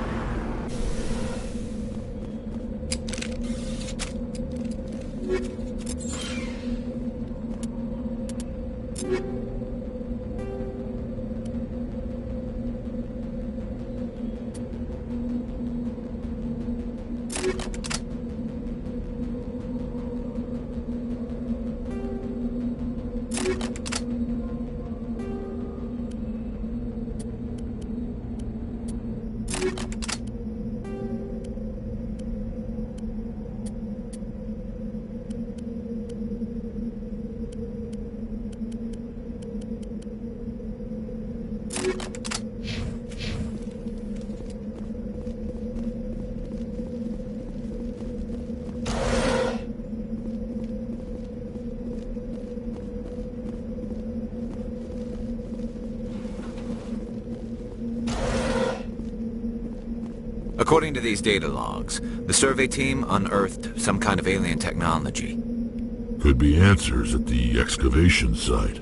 According to these data logs, the survey team unearthed some kind of alien technology. Could be answers at the excavation site.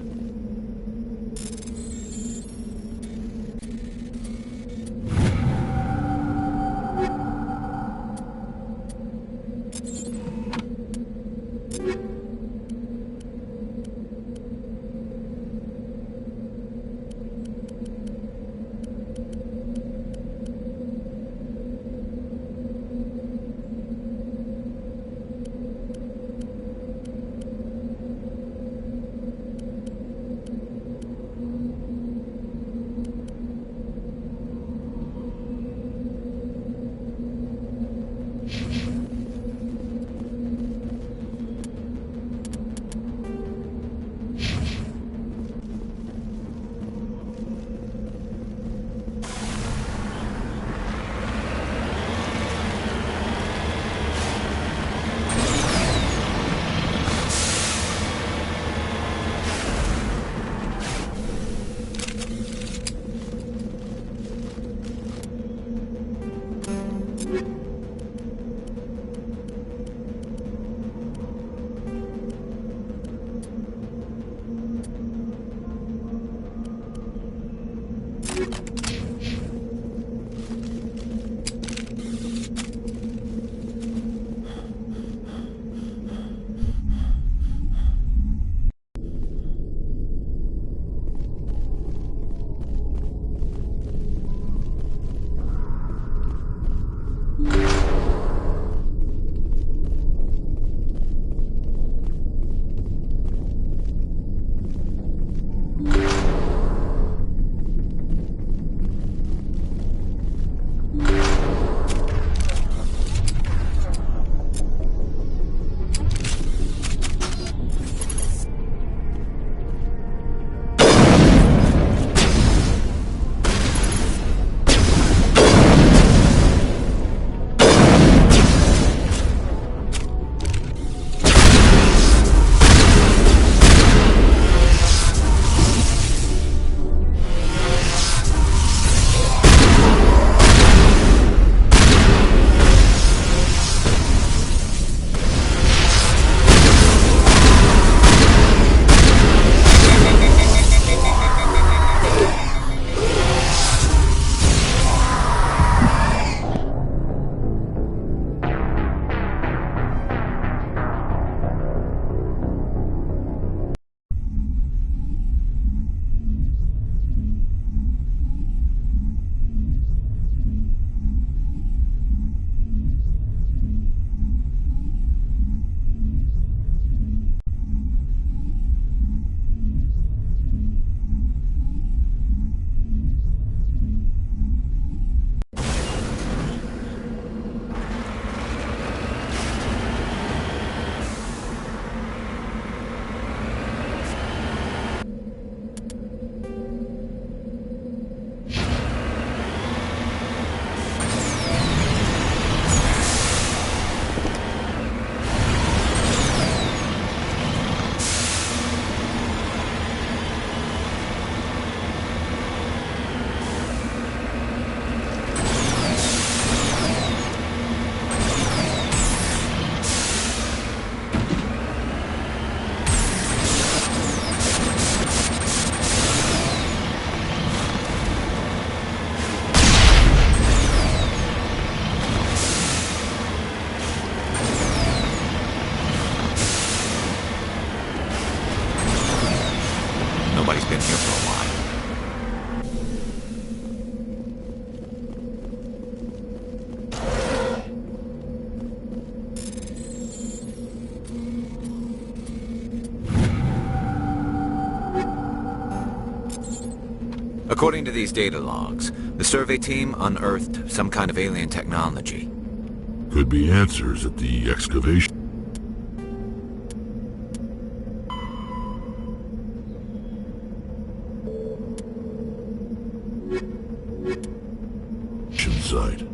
been here for a while. According to these data logs, the survey team unearthed some kind of alien technology. Could be answers at the excavation site.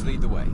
lead the way.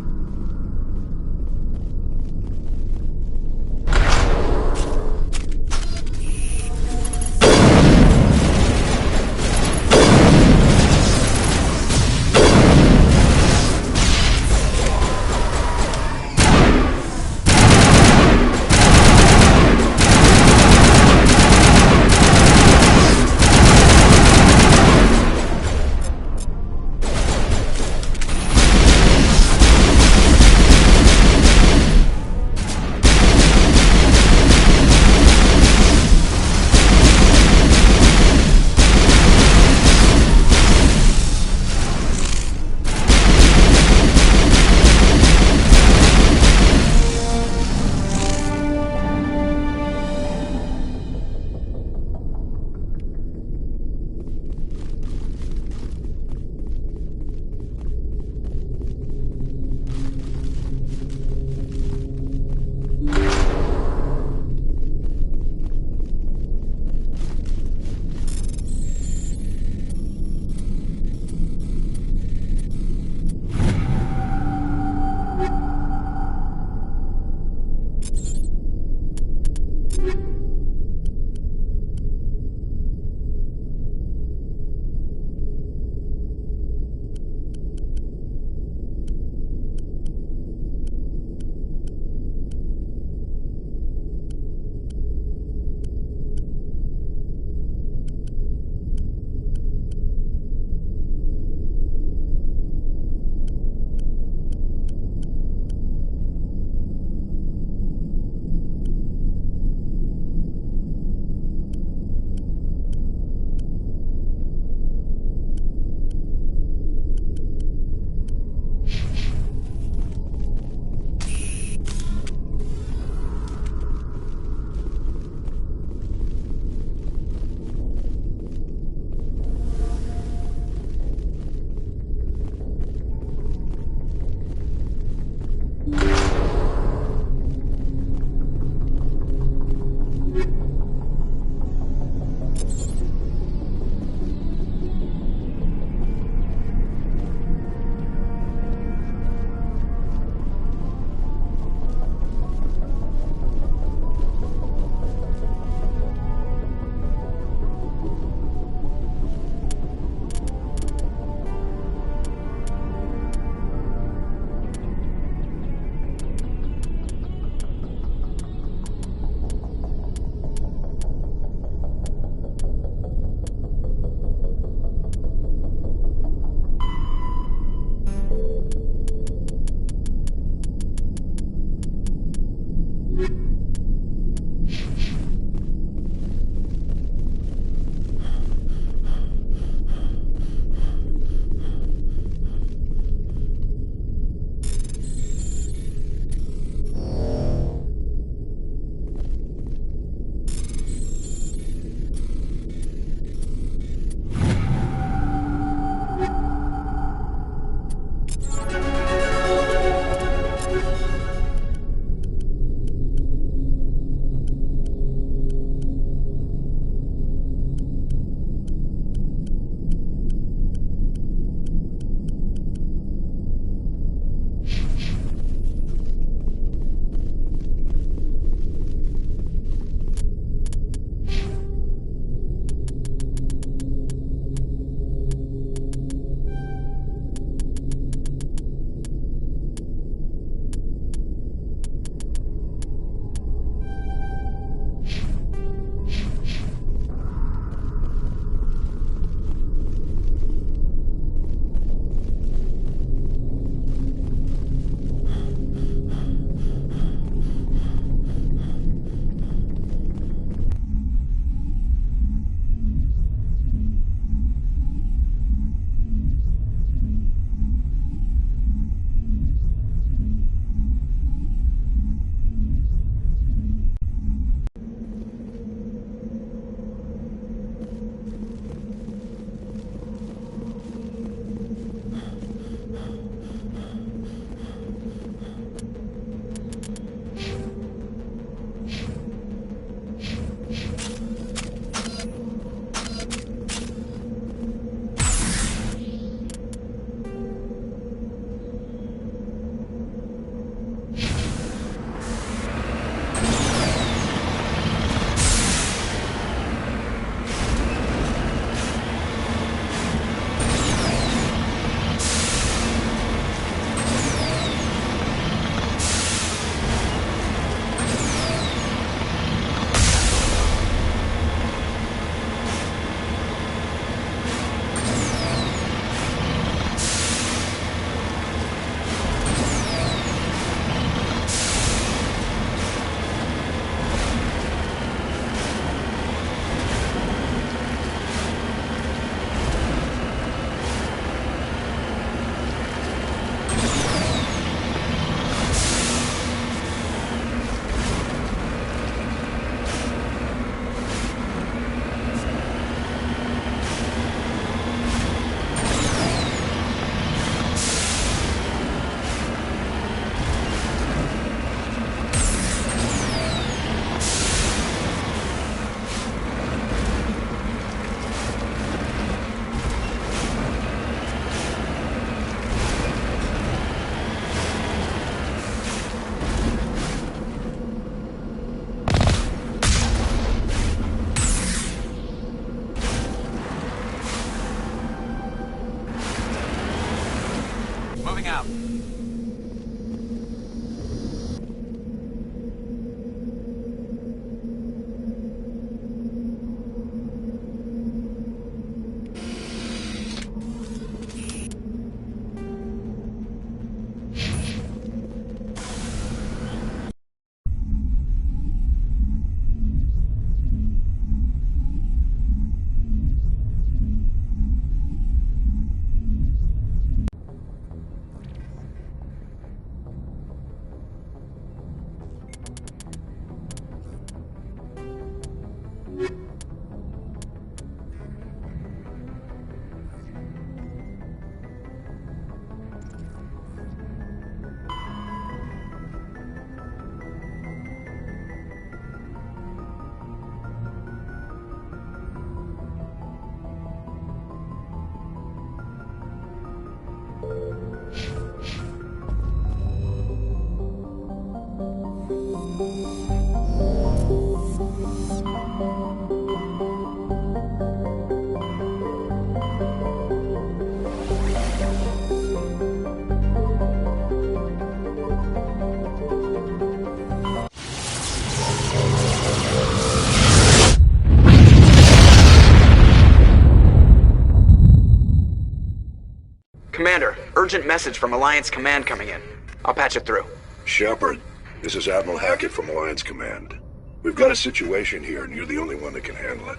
urgent message from Alliance Command coming in. I'll patch it through. Shepard, this is Admiral Hackett from Alliance Command. We've got a situation here, and you're the only one that can handle it.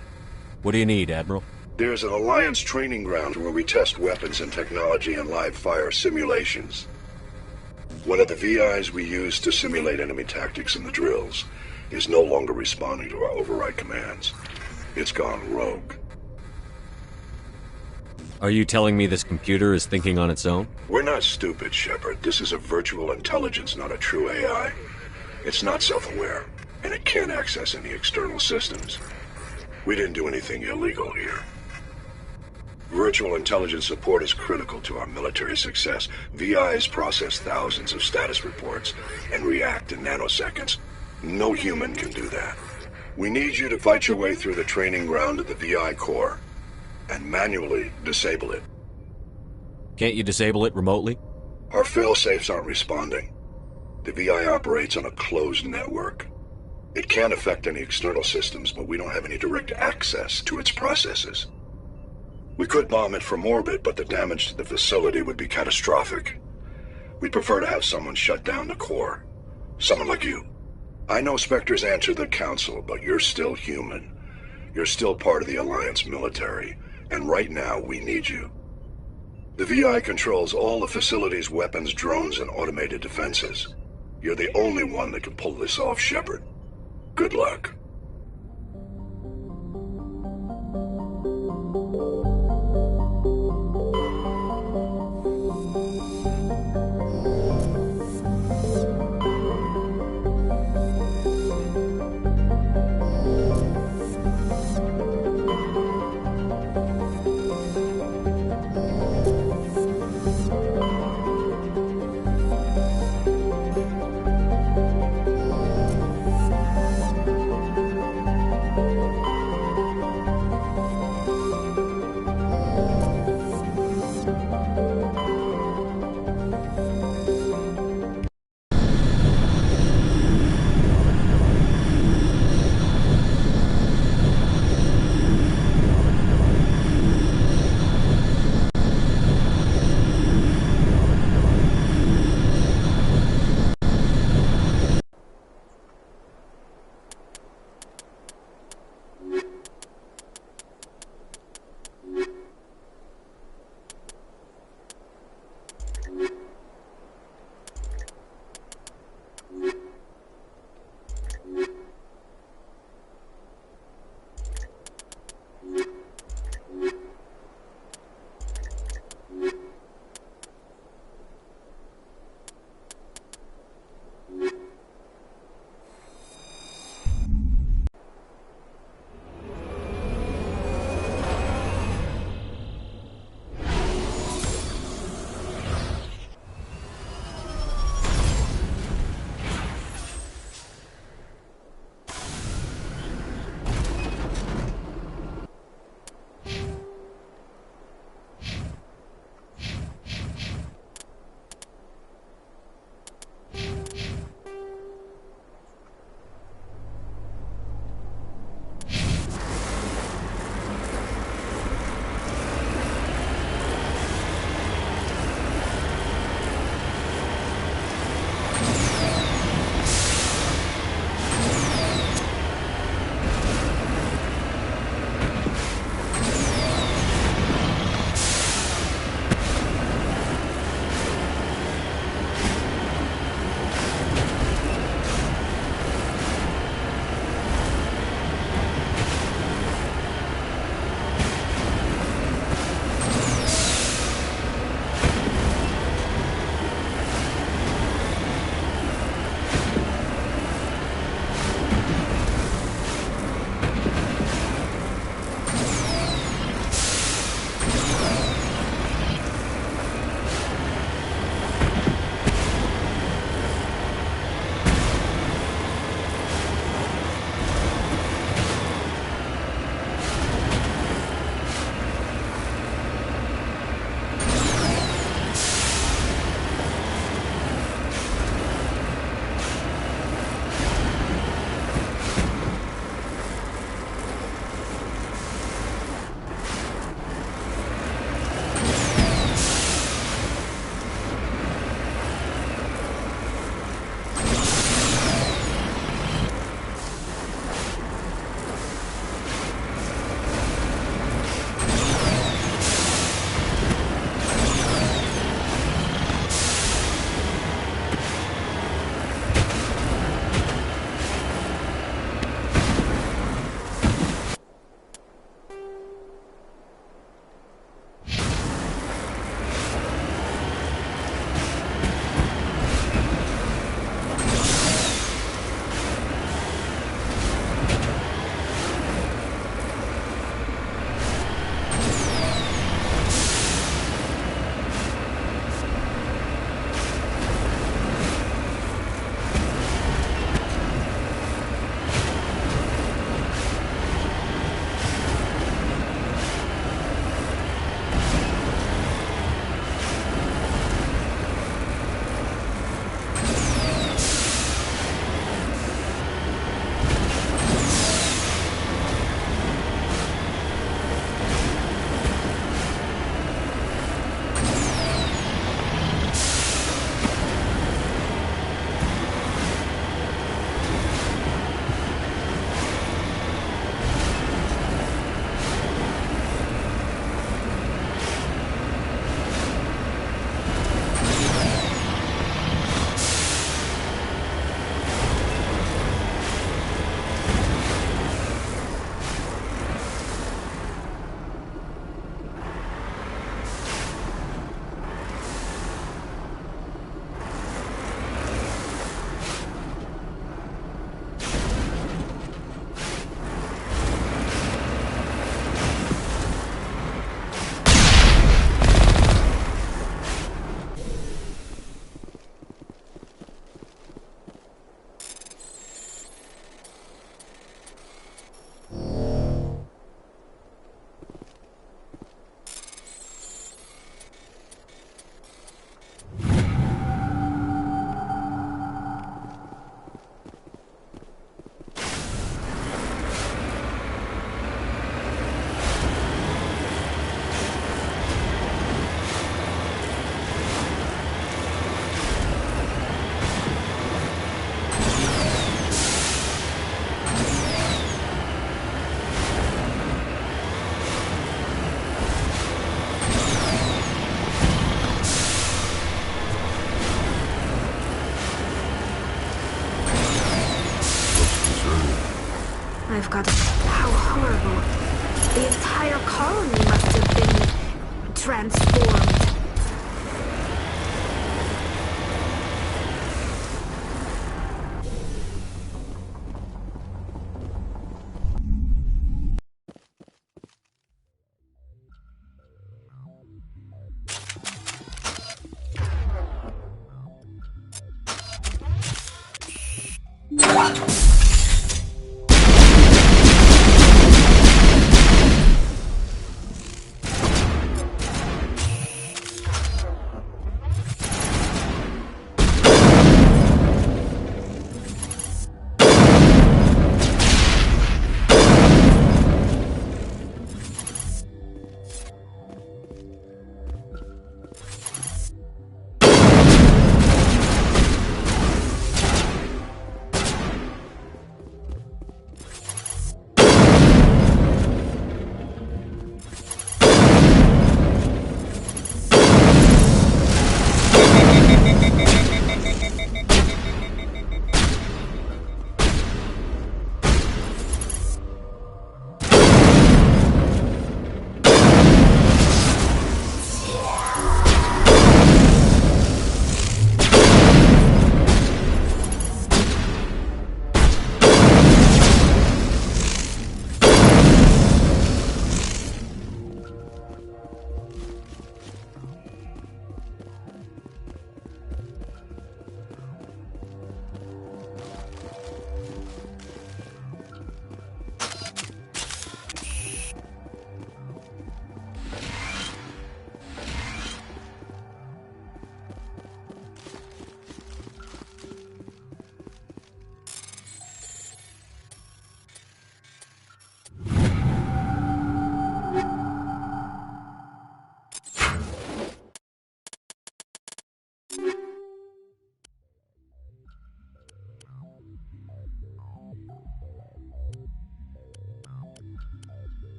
What do you need, Admiral? There's an Alliance training ground where we test weapons and technology in live fire simulations. One of the VIs we use to simulate enemy tactics in the drills is no longer responding to our override commands. It's gone rogue. Are you telling me this computer is thinking on its own? We're not stupid, Shepard. This is a virtual intelligence, not a true AI. It's not self-aware, and it can't access any external systems. We didn't do anything illegal here. Virtual intelligence support is critical to our military success. VIs process thousands of status reports and react in nanoseconds. No human can do that. We need you to fight your way through the training ground of the VI core and manually disable it. Can't you disable it remotely? Our fail-safes aren't responding. The VI operates on a closed network. It can affect any external systems, but we don't have any direct access to its processes. We could bomb it from orbit, but the damage to the facility would be catastrophic. We'd prefer to have someone shut down the core. Someone like you. I know Spectres answer the Council, but you're still human. You're still part of the Alliance military, and right now we need you. The VI controls all the facility's weapons, drones, and automated defenses. You're the only one that can pull this off, Shepard. Good luck. I've got it. How horrible. The entire colony must have been transformed.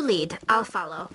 lead. I'll follow.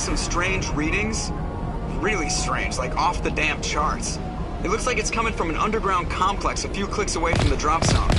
some strange readings. Really strange, like off the damn charts. It looks like it's coming from an underground complex a few clicks away from the drop zone.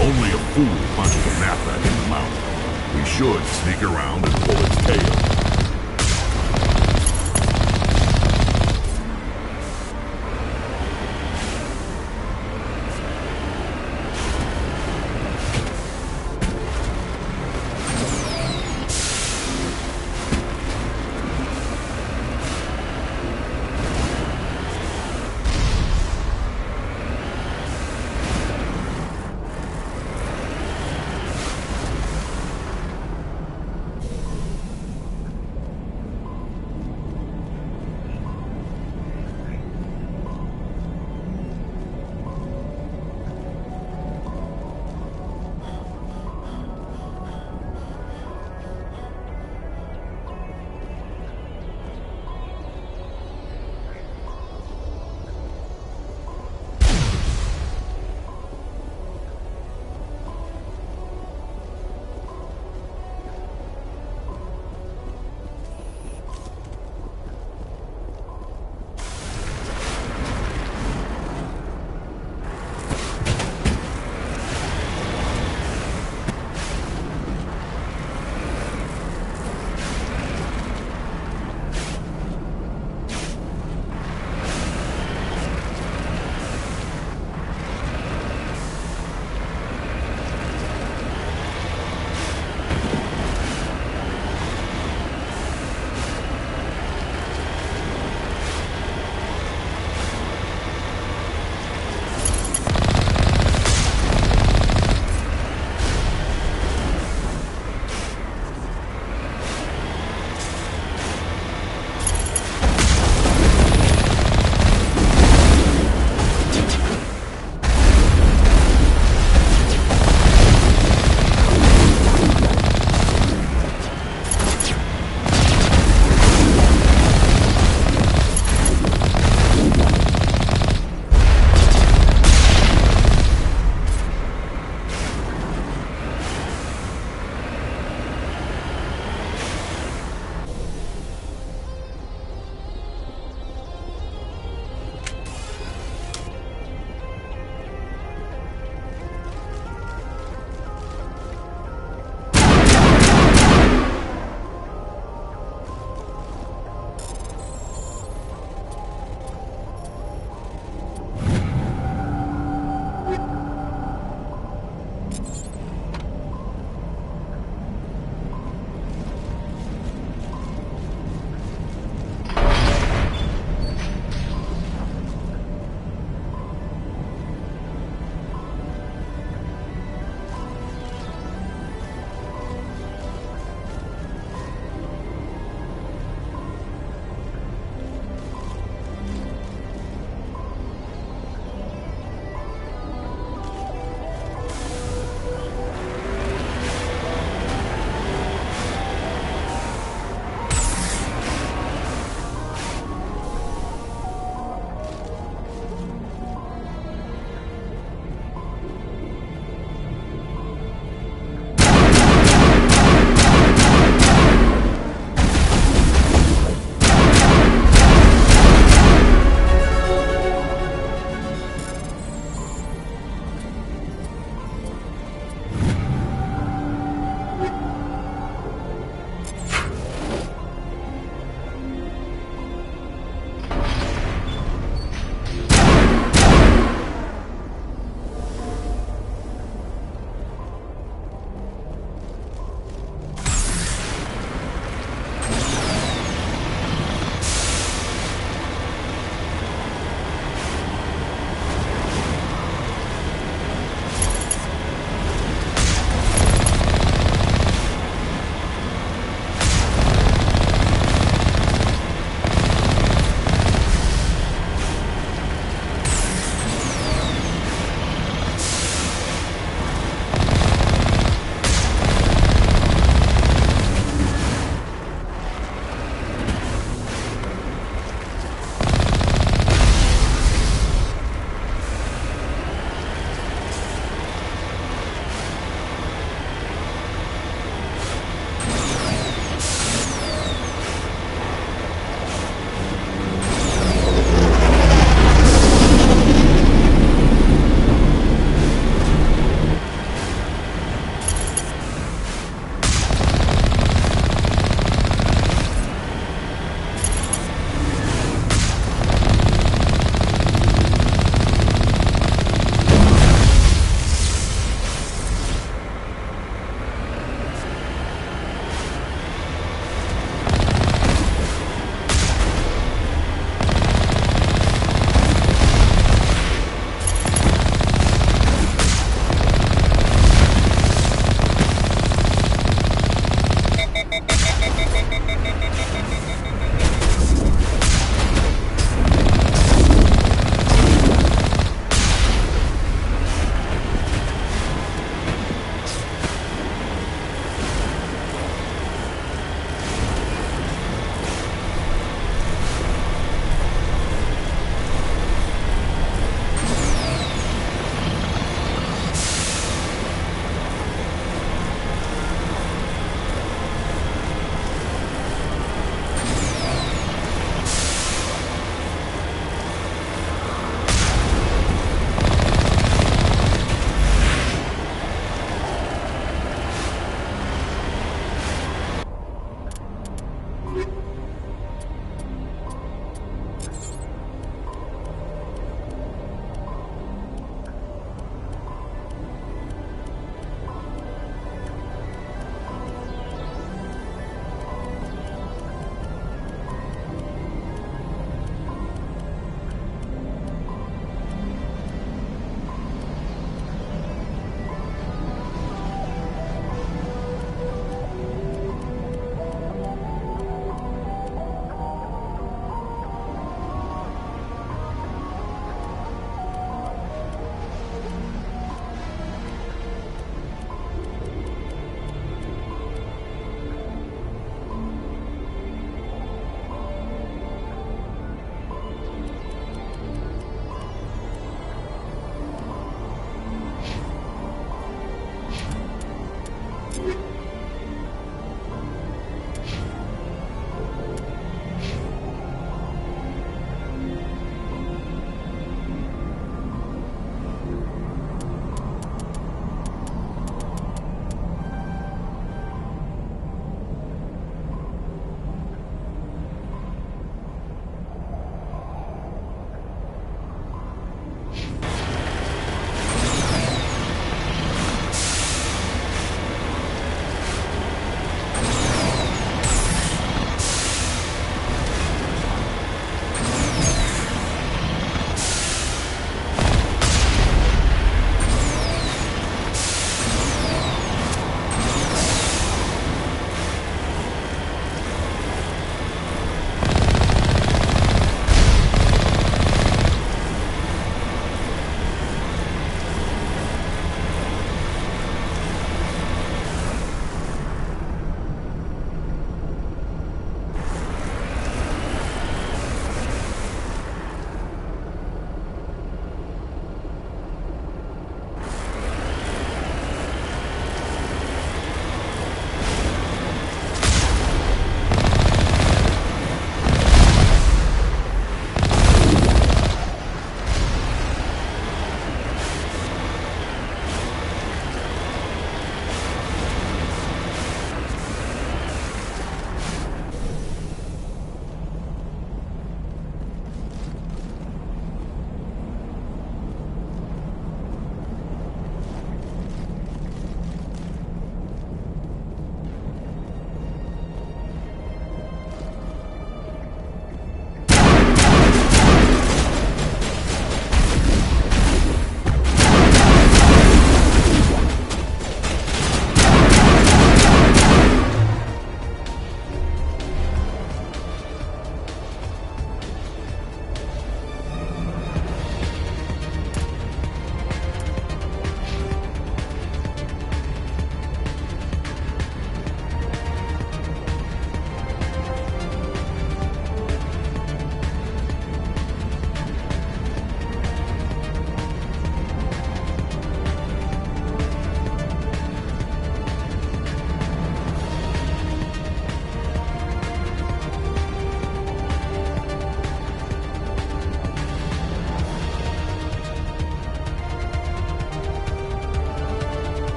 Only a fool punches a map back in the mountain. We should sneak around and pull its tail.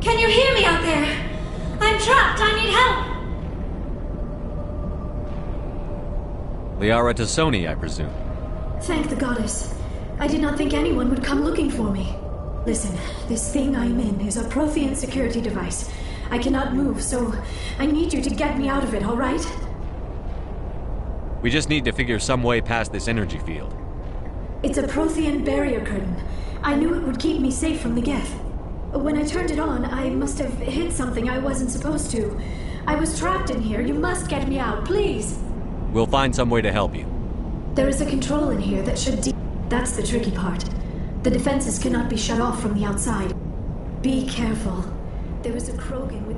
Can you hear me out there? I'm trapped. I need help. Liara Tassoni, I presume. Thank the goddess. I did not think anyone would come looking for me. Listen, this thing I'm in is a Prothean security device. I cannot move, so I need you to get me out of it, all right? We just need to figure some way past this energy field. It's a Prothean barrier curtain. I knew it would keep me safe from the Geth. When I turned it on, I must have hit something I wasn't supposed to. I was trapped in here. You must get me out, please. We'll find some way to help you. There is a control in here that should That's the tricky part. The defenses cannot be shut off from the outside. Be careful. There is a Krogan with...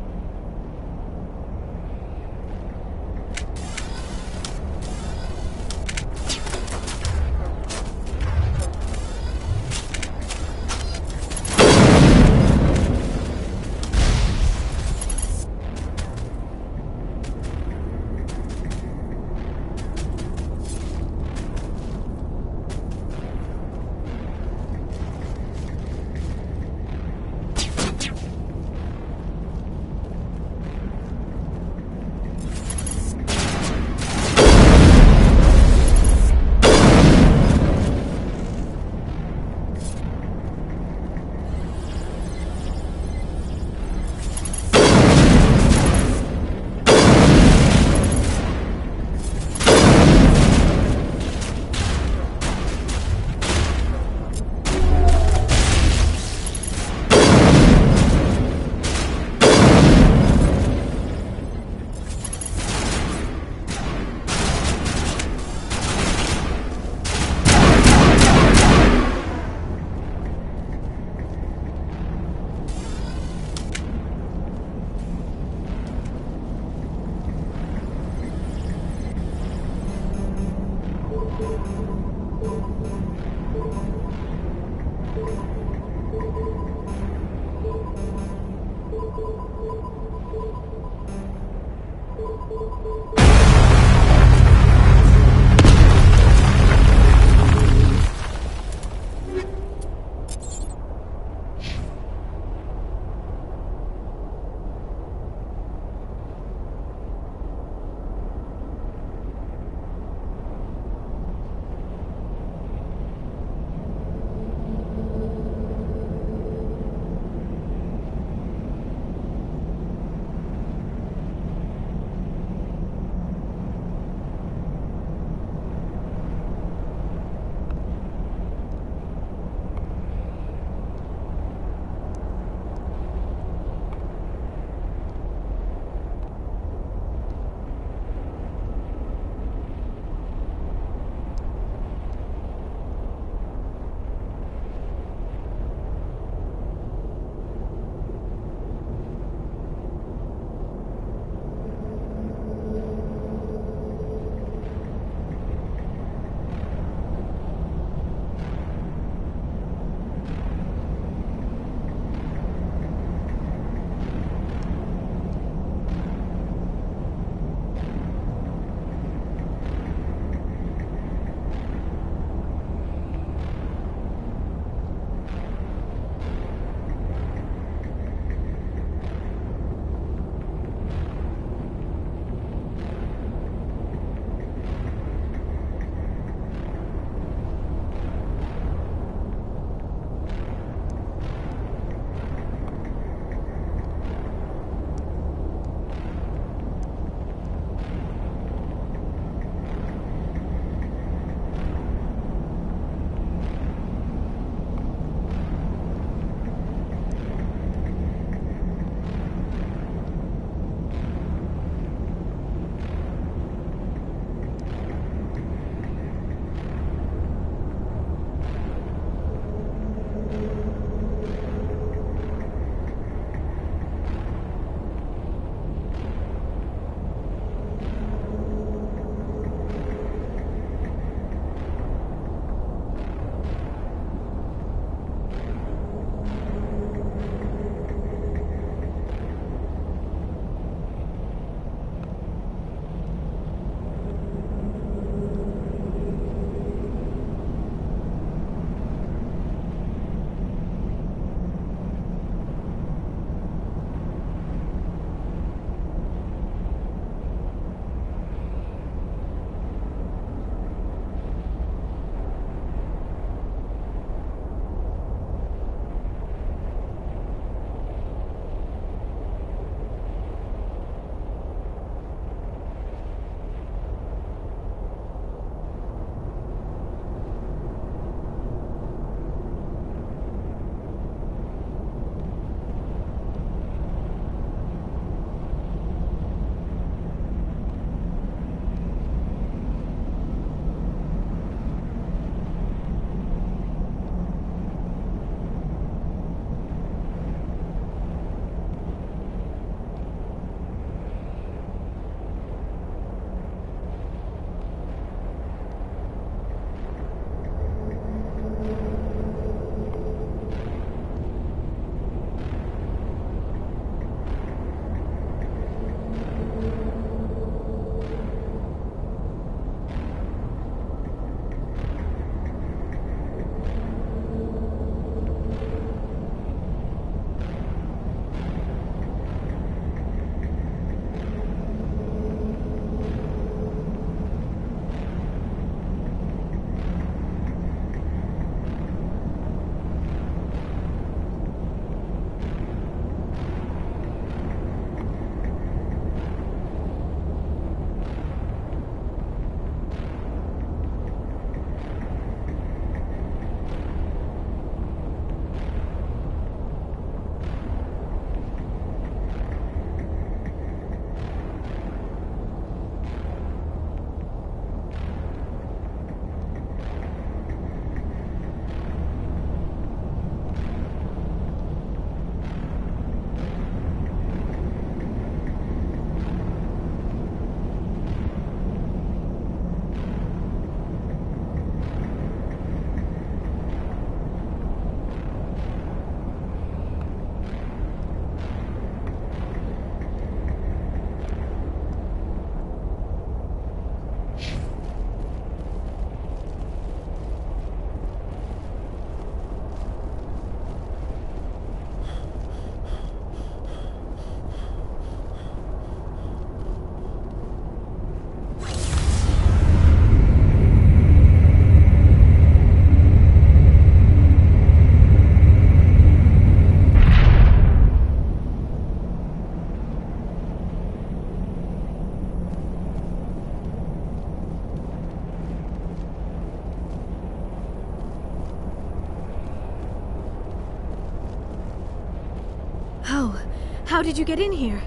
How did you get in here?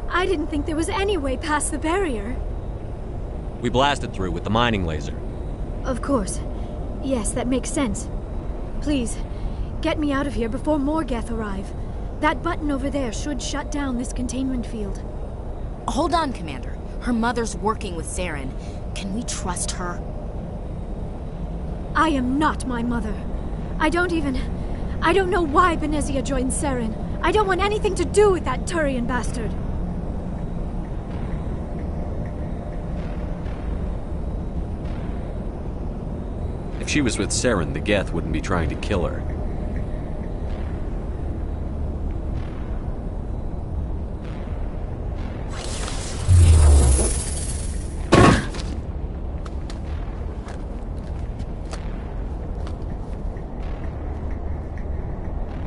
I didn't think there was any way past the barrier. We blasted through with the mining laser. Of course. Yes, that makes sense. Please, get me out of here before more Geth arrive. That button over there should shut down this containment field. Hold on, Commander. Her mother's working with Saren. Can we trust her? I am not my mother. I don't know why Benezia joined Saren. I don't want anything to do with that Turian bastard. If she was with Saren, the Geth wouldn't be trying to kill her.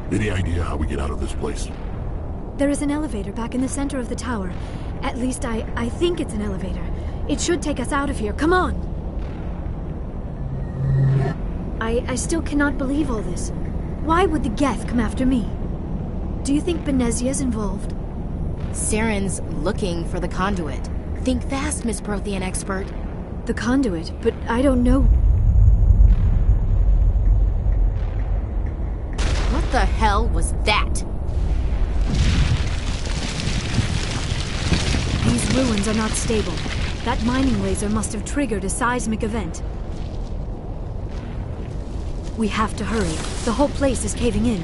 Any idea how we get out of this place? There is an elevator back in the center of the tower. At least I think it's an elevator. It should take us out of here. Come on! I still cannot believe all this. Why would the Geth come after me? Do you think Benezia's involved? Saren's looking for the conduit. Think fast, Miss Prothean expert. The conduit? But I don't know. What the hell was that? These ruins are not stable. That mining laser must have triggered a seismic event. We have to hurry. The whole place is caving in.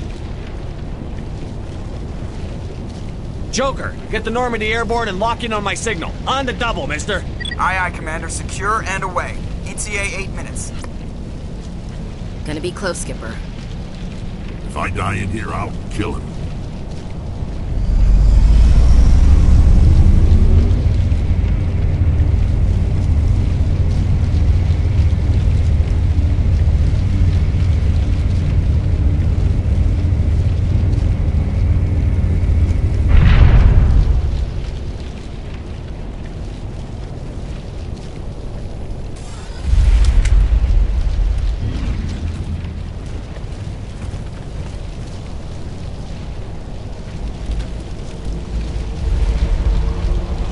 Joker, get the Normandy airborne and lock in on my signal. On the double, mister. Aye, aye, Commander. Secure and away. ETA 8 minutes. Gonna be close, Skipper. If I die in here, I'll kill him.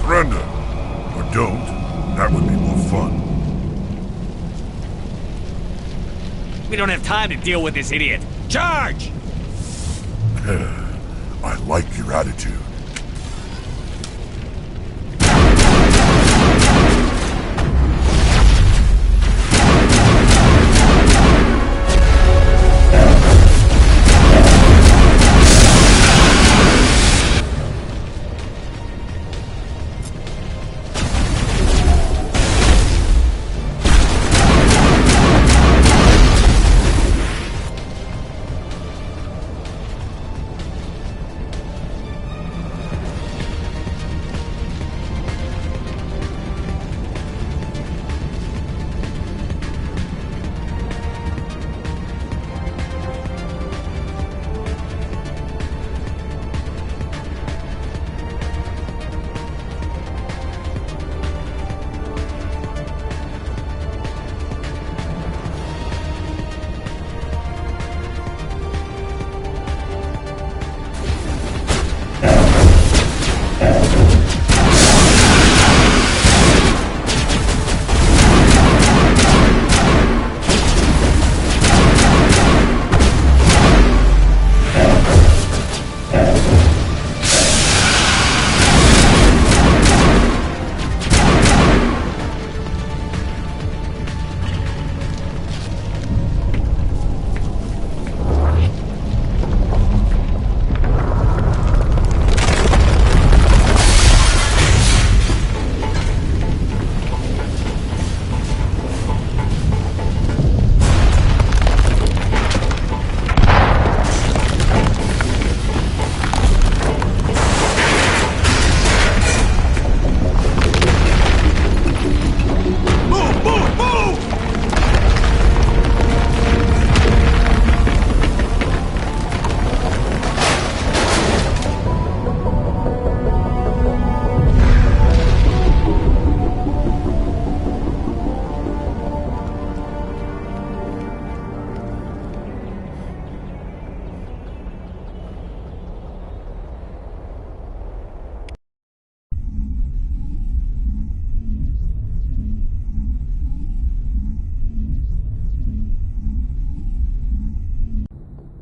Brando. Or don't. That would be more fun. We don't have time to deal with this idiot. Charge! I like your attitude.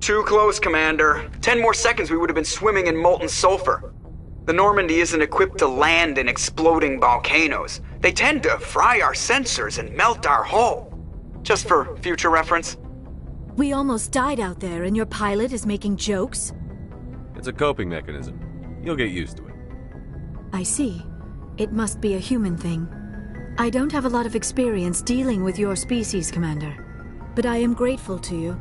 Too close, Commander. 10 more seconds we would have been swimming in molten sulfur. The Normandy isn't equipped to land in exploding volcanoes. They tend to fry our sensors and melt our hull. Just for future reference. We almost died out there, and your pilot is making jokes? It's a coping mechanism. You'll get used to it. I see. It must be a human thing. I don't have a lot of experience dealing with your species, Commander. But I am grateful to you.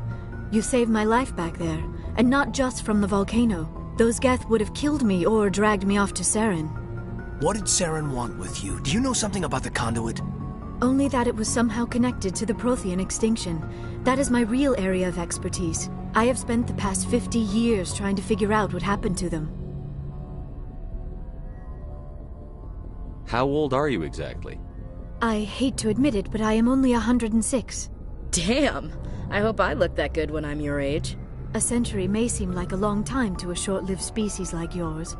You saved my life back there, and not just from the volcano. Those Geth would have killed me or dragged me off to Saren. What did Saren want with you? Do you know something about the conduit? Only that it was somehow connected to the Prothean extinction. That is my real area of expertise. I have spent the past 50 years trying to figure out what happened to them. How old are you exactly? I hate to admit it, but I am only 106. Damn! I hope I look that good when I'm your age. A century may seem like a long time to a short-lived species like yours,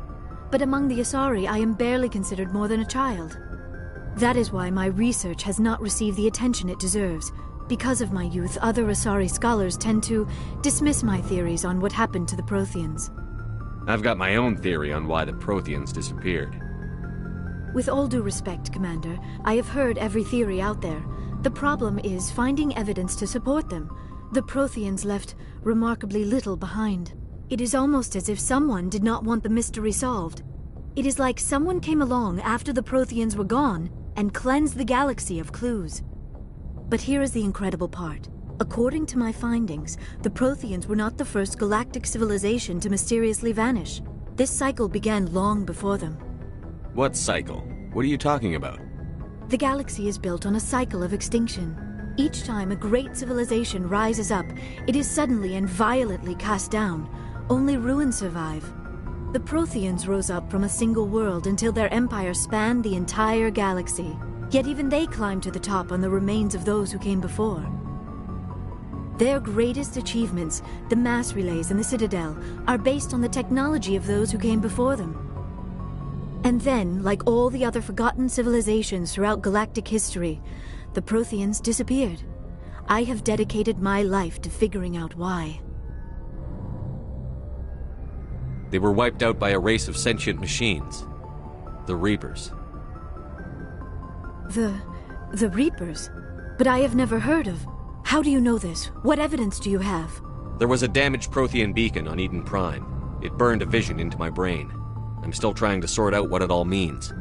but among the Asari I am barely considered more than a child. That is why my research has not received the attention it deserves. Because of my youth, other Asari scholars tend to dismiss my theories on what happened to the Protheans. I've got my own theory on why the Protheans disappeared. With all due respect, Commander, I have heard every theory out there. The problem is finding evidence to support them. The Protheans left remarkably little behind. It is almost as if someone did not want the mystery solved. It is like someone came along after the Protheans were gone and cleansed the galaxy of clues. But here is the incredible part. According to my findings, the Protheans were not the first galactic civilization to mysteriously vanish. This cycle began long before them. What cycle? What are you talking about? The galaxy is built on a cycle of extinction. Each time a great civilization rises up, it is suddenly and violently cast down. Only ruins survive. The Protheans rose up from a single world until their empire spanned the entire galaxy. Yet even they climbed to the top on the remains of those who came before. Their greatest achievements, the mass relays and the Citadel, are based on the technology of those who came before them. And then, like all the other forgotten civilizations throughout galactic history, the Protheans disappeared. I have dedicated my life to figuring out why. They were wiped out by a race of sentient machines. The Reapers. The Reapers? But I have never heard of. How do you know this? What evidence do you have? There was a damaged Prothean beacon on Eden Prime. It burned a vision into my brain. I'm still trying to sort out what it all means.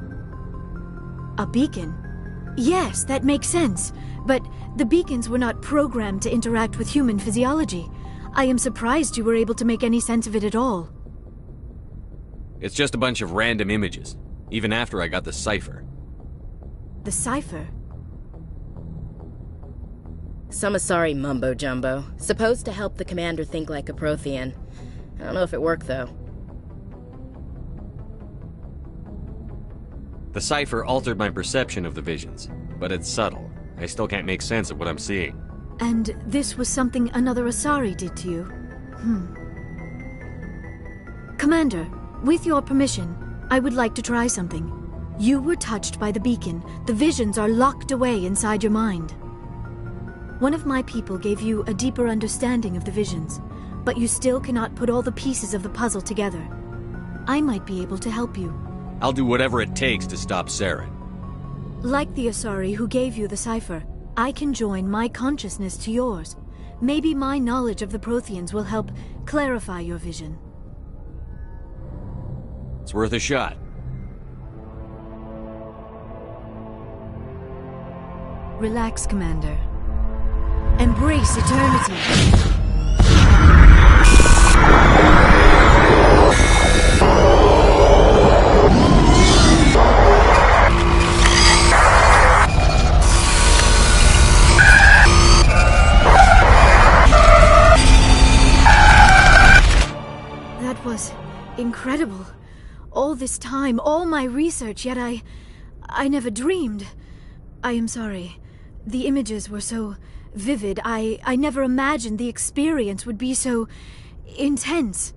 A beacon? Yes, that makes sense. But the beacons were not programmed to interact with human physiology. I am surprised you were able to make any sense of it at all. It's just a bunch of random images, even after I got the cipher. The cipher? Some Asari mumbo-jumbo, supposed to help the commander think like a Prothean. I don't know if it worked, though. The cipher altered my perception of the visions, but it's subtle. I still can't make sense of what I'm seeing. And this was something another Asari did to you? Commander, with your permission, I would like to try something. You were touched by the beacon. The visions are locked away inside your mind. One of my people gave you a deeper understanding of the visions, but you still cannot put all the pieces of the puzzle together. I might be able to help you. I'll do whatever it takes to stop Saren. Like the Asari who gave you the cipher, I can join my consciousness to yours. Maybe my knowledge of the Protheans will help clarify your vision. It's worth a shot. Relax, Commander. Embrace eternity. That was incredible. All this time, all my research, yet I never dreamed. I am sorry. The images were so vivid. I never imagined the experience would be so intense.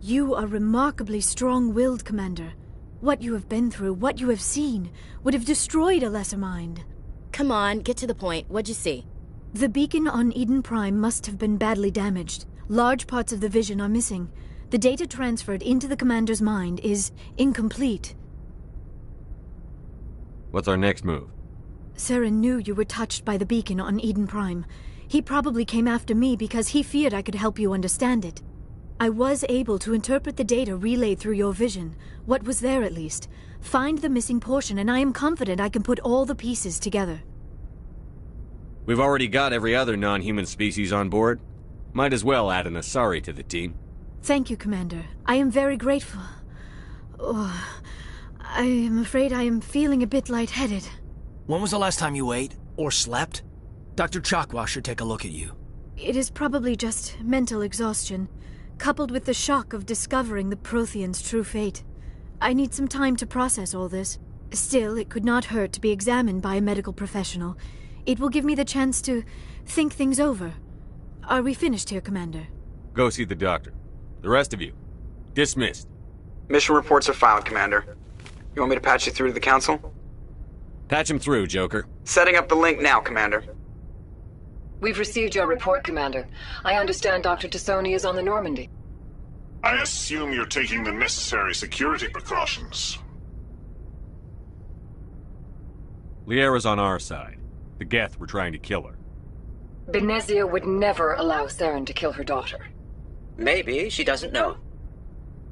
You are remarkably strong-willed, Commander. What you have been through, what you have seen, would have destroyed a lesser mind. Come on, get to the point. What'd you see? The beacon on Eden Prime must have been badly damaged. Large parts of the vision are missing. The data transferred into the commander's mind is incomplete. What's our next move? Saren knew you were touched by the beacon on Eden Prime. He probably came after me because he feared I could help you understand it. I was able to interpret the data relayed through your vision, what was there at least, find the missing portion, and I am confident I can put all the pieces together. We've already got every other non-human species on board. Might as well add an Asari to the team. Thank you, Commander. I am very grateful. Oh, I am afraid I am feeling a bit lightheaded. When was the last time you ate? Or slept? Dr. Chakwa should take a look at you. It is probably just mental exhaustion, coupled with the shock of discovering the Protheans' true fate. I need some time to process all this. Still, it could not hurt to be examined by a medical professional. It will give me the chance to think things over. Are we finished here, Commander? Go see the doctor. The rest of you, dismissed. Mission reports are filed, Commander. You want me to patch you through to the Council? Patch him through, Joker. Setting up the link now, Commander. We've received your report, Commander. I understand Dr. Tassoni is on the Normandy. I assume you're taking the necessary security precautions. Liara's on our side. The Geth were trying to kill her. Benezia would never allow Saren to kill her daughter. Maybe she doesn't know.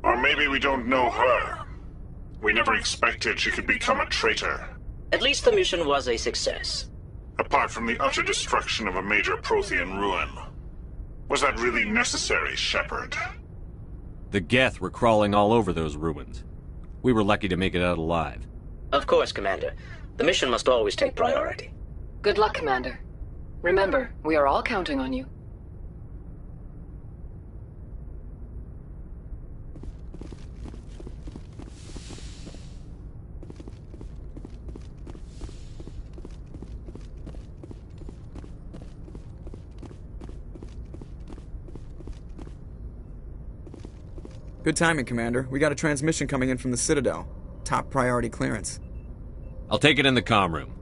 Or maybe we don't know her. We never expected she could become a traitor. At least the mission was a success. Apart from the utter destruction of a major Prothean ruin. Was that really necessary, Shepard? The Geth were crawling all over those ruins. We were lucky to make it out alive. Of course, Commander. The mission must always take priority. Good luck, Commander. Remember, we are all counting on you. Good timing, Commander. We got a transmission coming in from the Citadel. Top priority clearance. I'll take it in the comm room.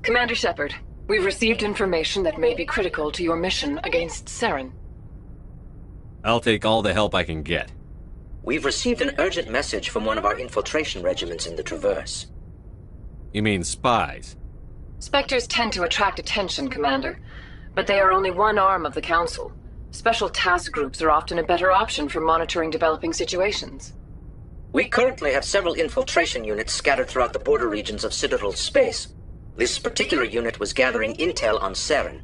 Commander Shepard, we've received information that may be critical to your mission against Saren. I'll take all the help I can get. We've received an urgent message from one of our infiltration regiments in the Traverse. You mean spies? Spectres tend to attract attention, Commander, but they are only one arm of the Council. Special task groups are often a better option for monitoring developing situations. We currently have several infiltration units scattered throughout the border regions of Citadel space. This particular unit was gathering intel on Saren.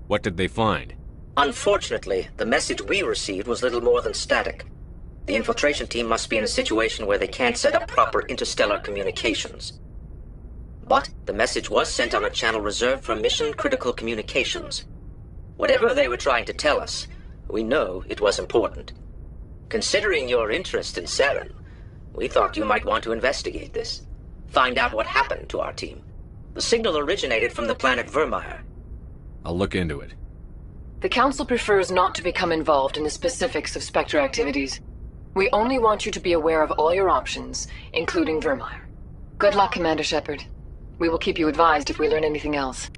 What did they find? Unfortunately, the message we received was little more than static. The infiltration team must be in a situation where they can't set up proper interstellar communications. But the message was sent on a channel reserved for mission-critical communications. Whatever they were trying to tell us, we know it was important. Considering your interest in Saren, we thought you might want to investigate this. Find out what happened to our team. The signal originated from the planet Vermeer. I'll look into it. The Council prefers not to become involved in the specifics of Spectre activities. We only want you to be aware of all your options, including Vermeer. Good luck, Commander Shepard. We will keep you advised if we learn anything else.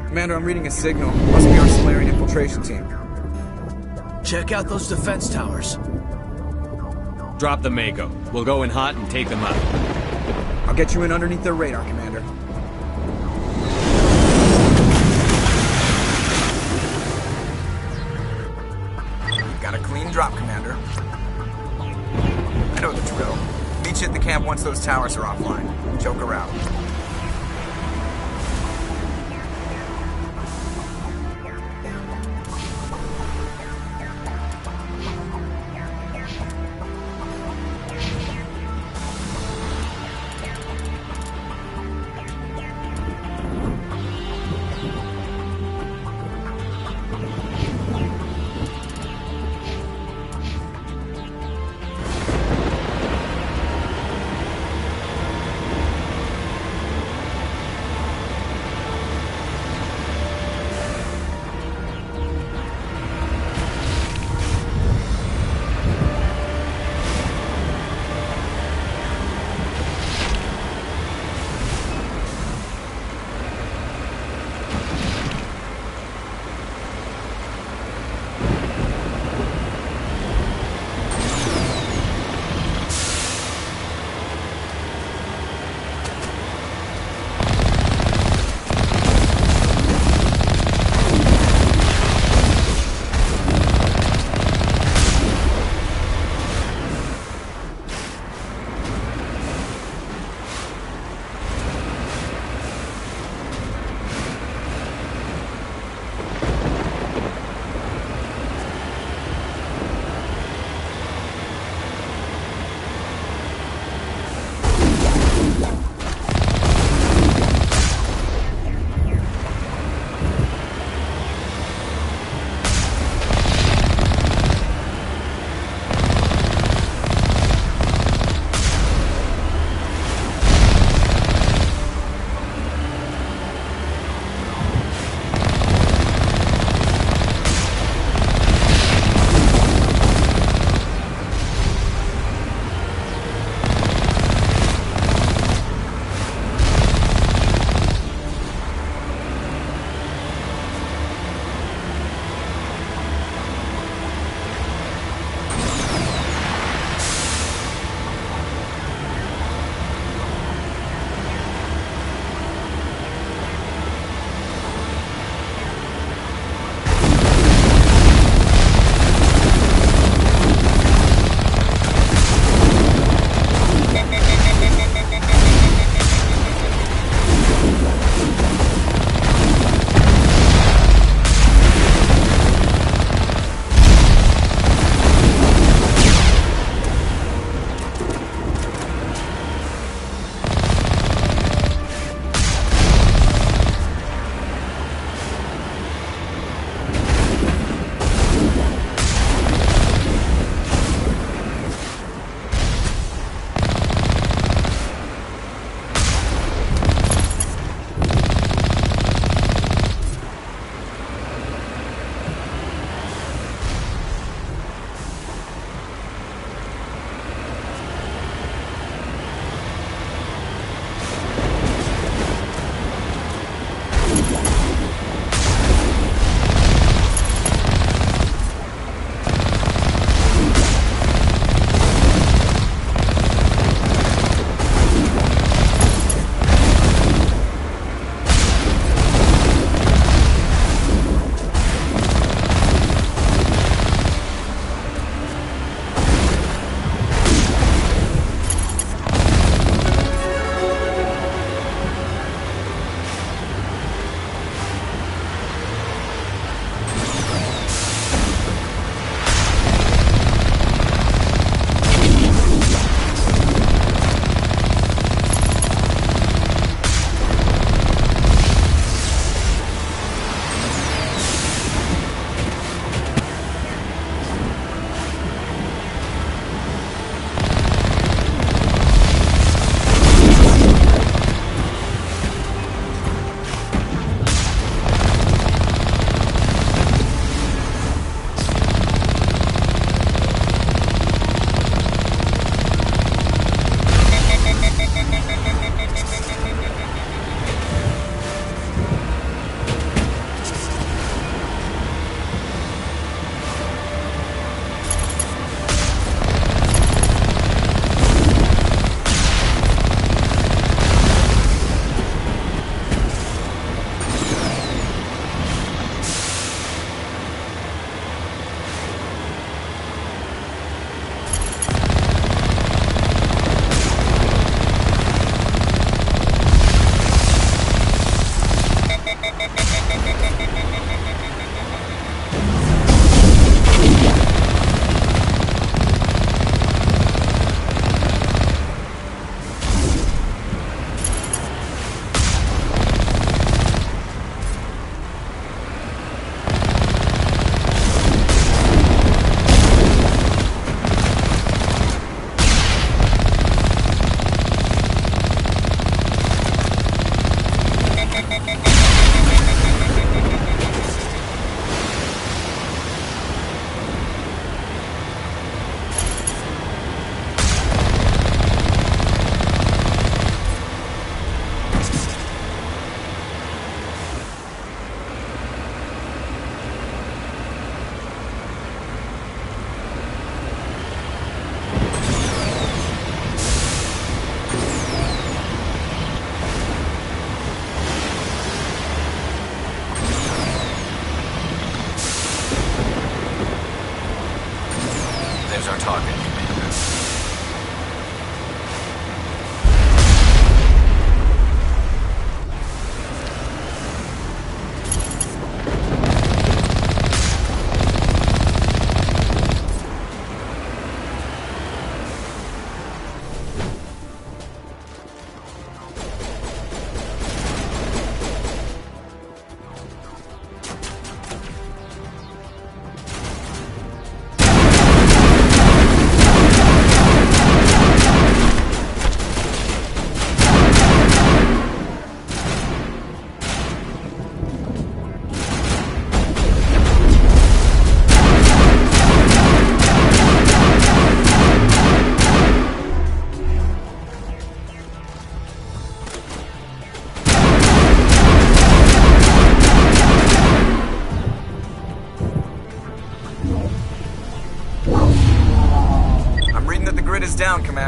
Commander, I'm reading a signal. Must be our Solarian infiltration team. Check out those defense towers. Drop the Mako. We'll go in hot and take them out. I'll get you in underneath their radar, Commander. Got a clean drop, Commander. I know the drill. Meet you at the camp once those towers are offline. Joke around.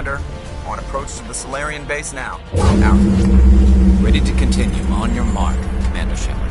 Commander. On approach to the Solarian base now. Out. Ready to continue. On your mark, Commander Shepard.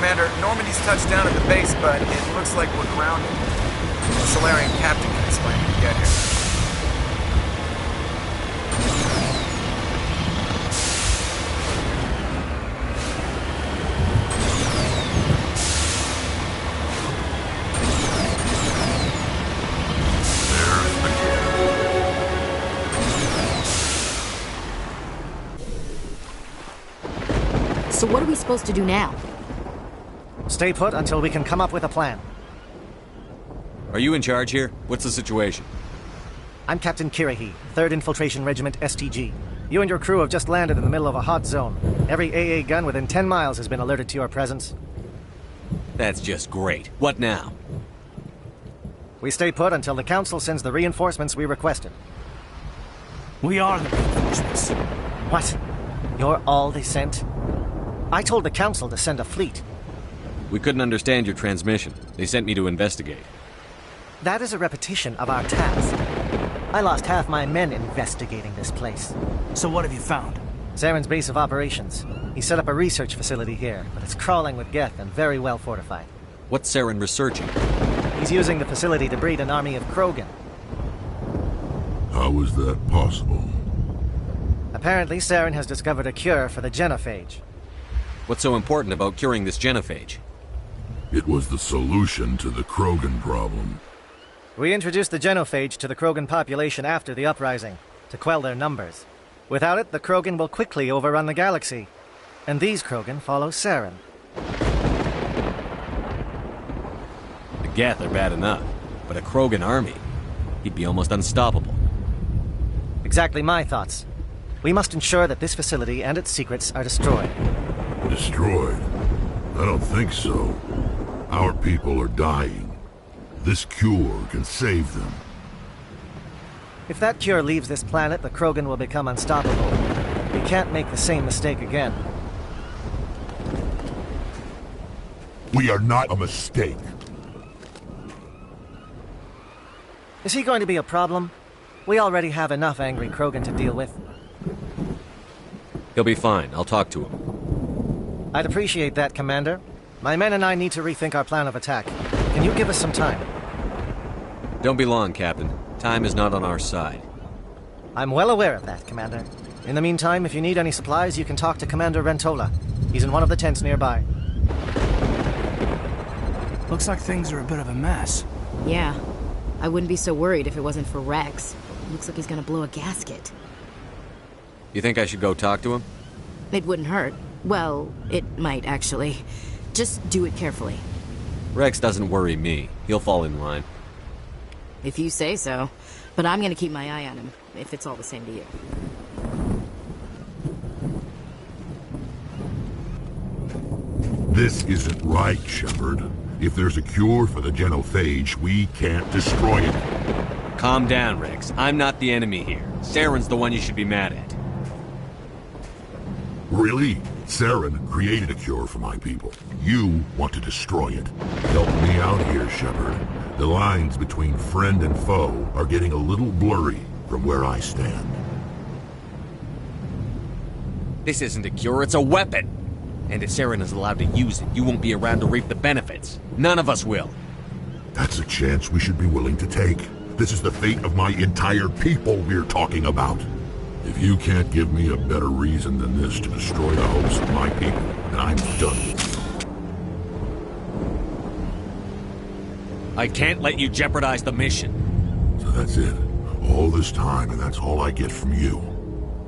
Commander, Normandy's touched down at the base, but it looks like we're grounded. The Solarian captain can explain when we get here. So what are we supposed to do now? Stay put until we can come up with a plan. Are you in charge here? What's the situation? I'm Captain Kirahi, 3rd Infiltration Regiment STG. You and your crew have just landed in the middle of a hot zone. Every AA gun within 10 miles has been alerted to your presence. That's just great. What now? We stay put until the Council sends the reinforcements we requested. We are the reinforcements. What? You're all they sent? I told the Council to send a fleet. We couldn't understand your transmission. They sent me to investigate. That is a repetition of our task. I lost half my men investigating this place. So what have you found? Saren's base of operations. He set up a research facility here, but it's crawling with Geth and very well fortified. What's Saren researching? He's using the facility to breed an army of Krogan. How is that possible? Apparently, Saren has discovered a cure for the genophage. What's so important about curing this genophage? It was the solution to the Krogan problem. We introduced the genophage to the Krogan population after the uprising, to quell their numbers. Without it, the Krogan will quickly overrun the galaxy. And these Krogan follow Saren. The Geth are bad enough, but a Krogan army? He'd be almost unstoppable. Exactly my thoughts. We must ensure that this facility and its secrets are destroyed. Destroyed? I don't think so. Our people are dying. This cure can save them. If that cure leaves this planet, the Krogan will become unstoppable. We can't make the same mistake again. We are not a mistake. Is he going to be a problem? We already have enough angry Krogan to deal with. He'll be fine. I'll talk to him. I'd appreciate that, Commander. My men and I need to rethink our plan of attack. Can you give us some time? Don't be long, Captain. Time is not on our side. I'm well aware of that, Commander. In the meantime, if you need any supplies, you can talk to Commander Rentola. He's in one of the tents nearby. Looks like things are a bit of a mess. Yeah. I wouldn't be so worried if it wasn't for Rex. Looks like he's gonna blow a gasket. You think I should go talk to him? It wouldn't hurt. Well, it might, actually. Just do it carefully. Rex doesn't worry me. He'll fall in line. If you say so. But I'm gonna keep my eye on him, if it's all the same to you. This isn't right, Shepard. If there's a cure for the genophage, we can't destroy it. Calm down, Rex. I'm not the enemy here. Saren's the one you should be mad at. Really? Saren created a cure for my people. You want to destroy it. Help me out here, Shepard. The lines between friend and foe are getting a little blurry from where I stand. This isn't a cure, it's a weapon! And if Saren is allowed to use it, you won't be around to reap the benefits. None of us will. That's a chance we should be willing to take. This is the fate of my entire people we're talking about. If you can't give me a better reason than this to destroy the hopes of my people, then I'm done. I can't let you jeopardize the mission. So that's it. All this time, and that's all I get from you.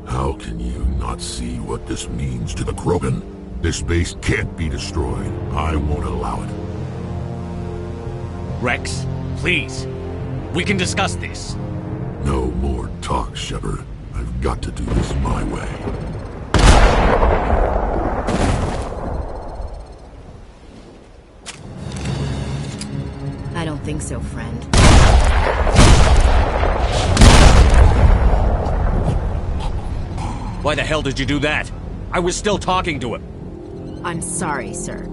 How can you not see what this means to the Krogan? This base can't be destroyed. I won't allow it. Rex, please. We can discuss this. No more talk, Shepard. I've got to do this my way. I don't think so, friend. Why the hell did you do that? I was still talking to him. I'm sorry, sir.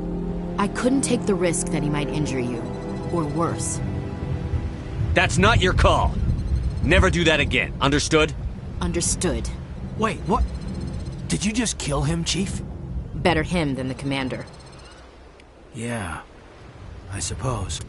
I couldn't take the risk that he might injure you. Or worse. That's not your call. Never do that again. Understood? Understood. Wait, what? Did you just kill him, Chief? Better him than the commander. Yeah, I suppose.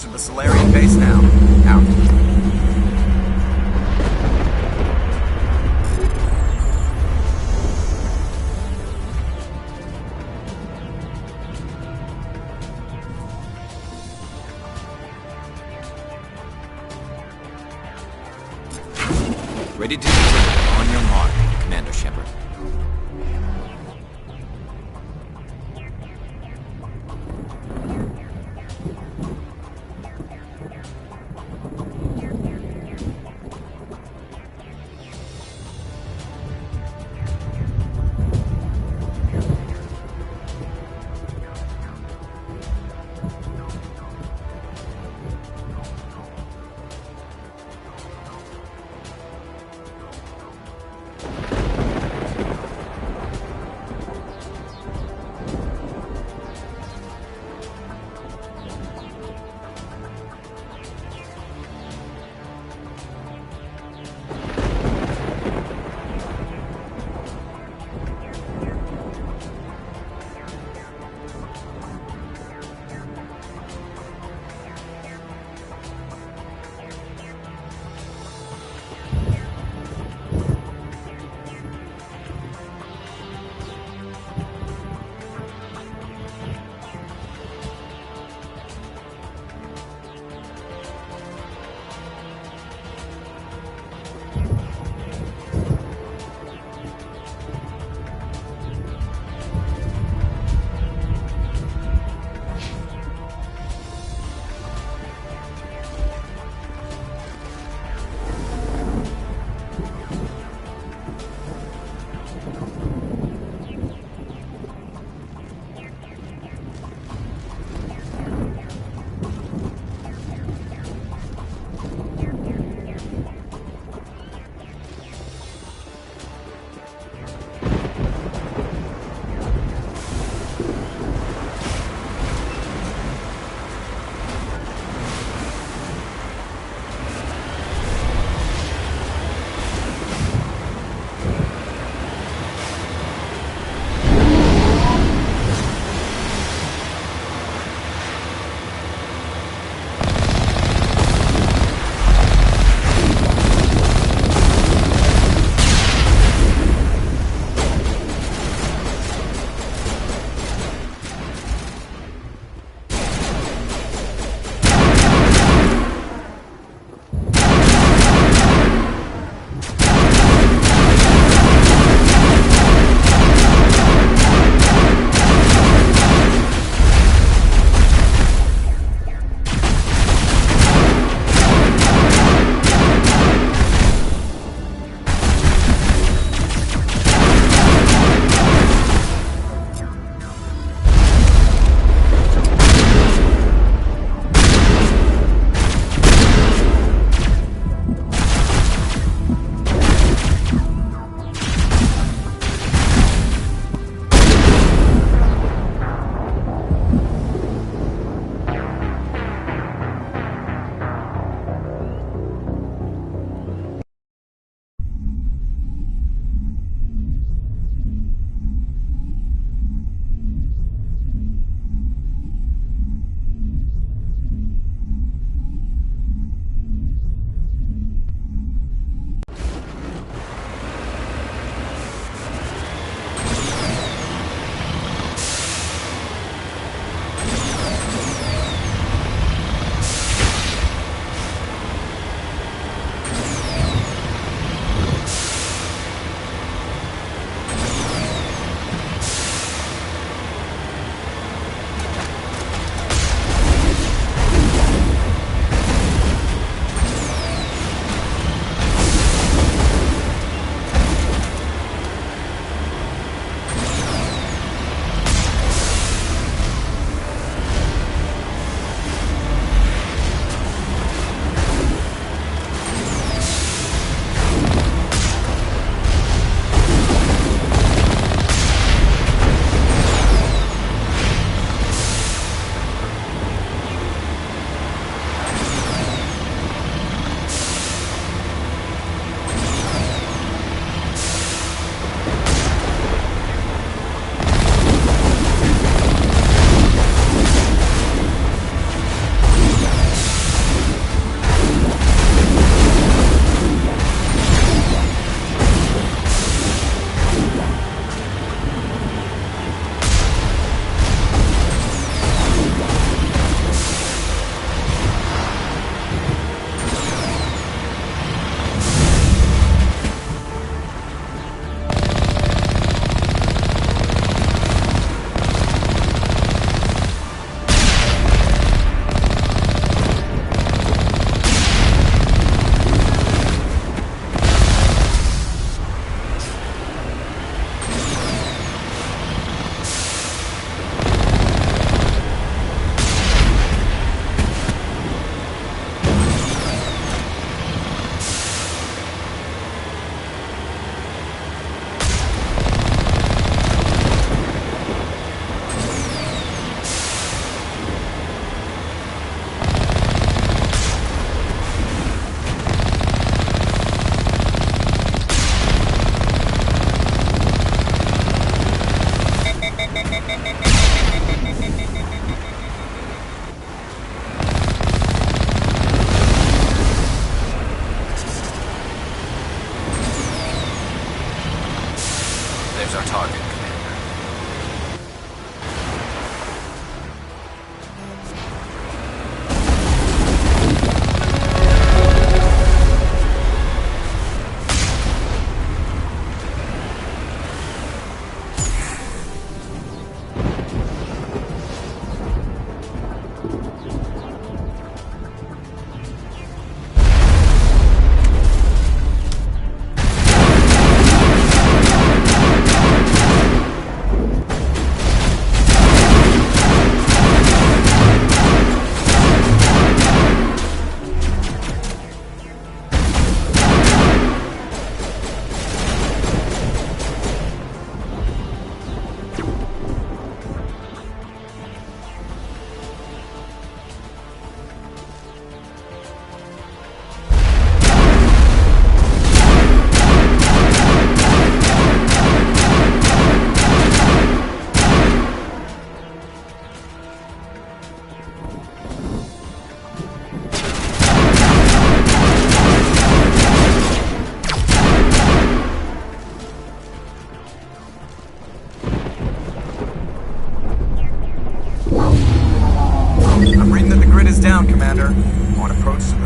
to the Solarian base now. Out. Ready to deliver on your mark, Commander Shepard.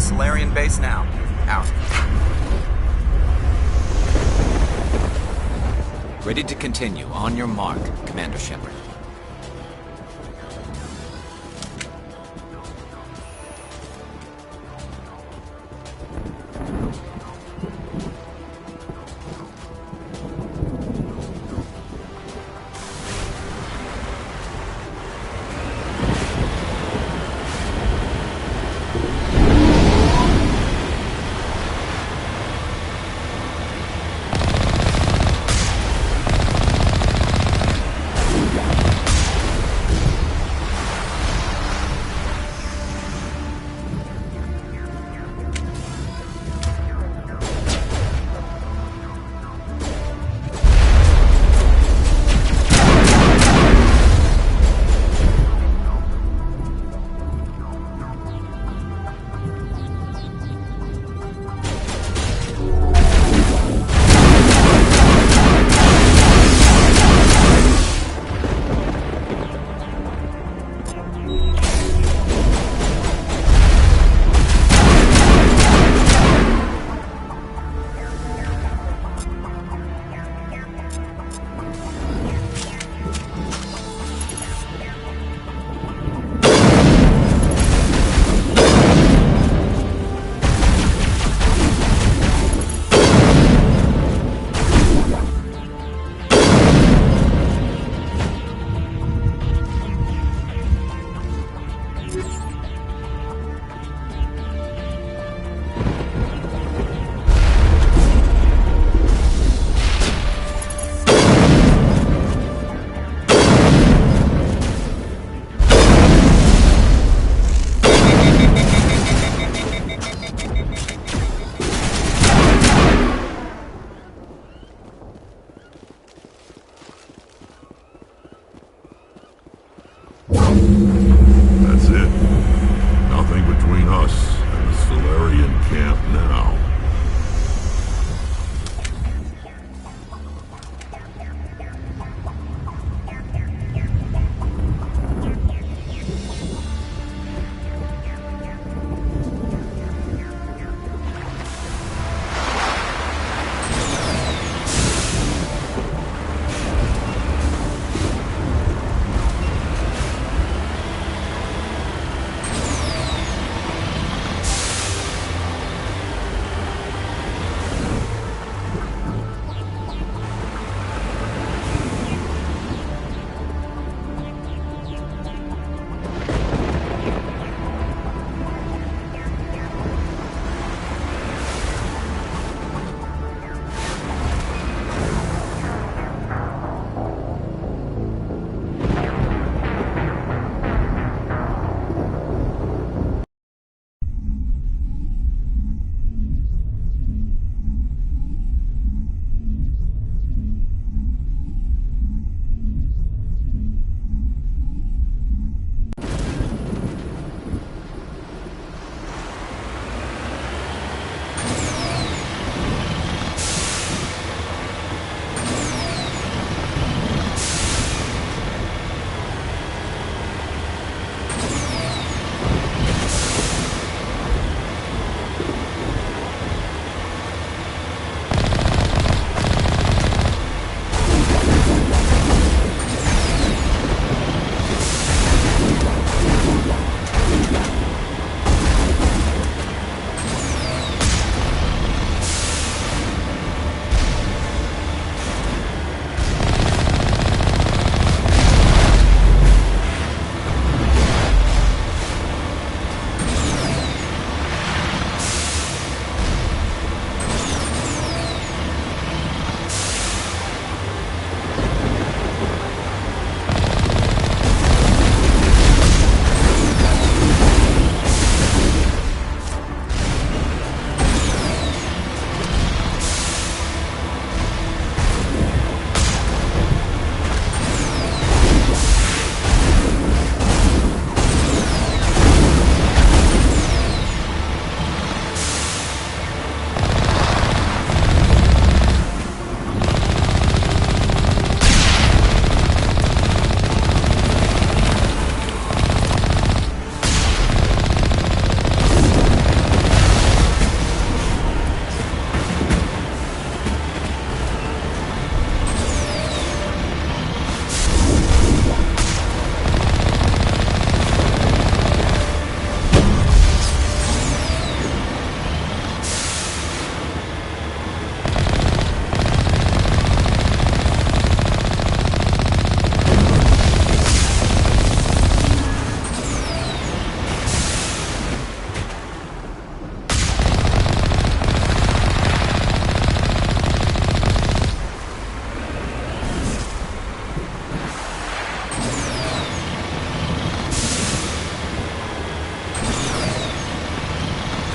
Solarian base now. Out. Ready to continue. On your mark, Commander Shepard.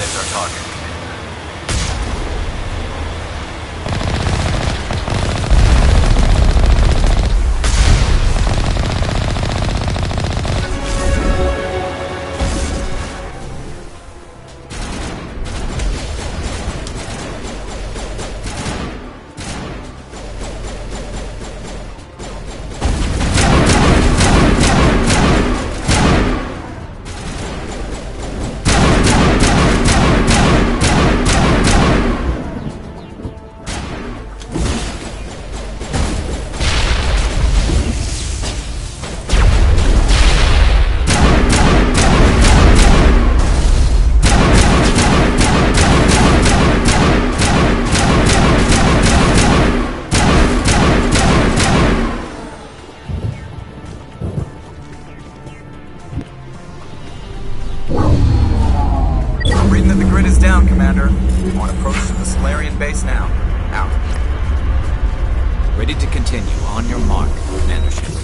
guys are talking. Down, Commander. On approach to the Solarian base now. Out. Ready to continue. On your mark, Commander Shepard.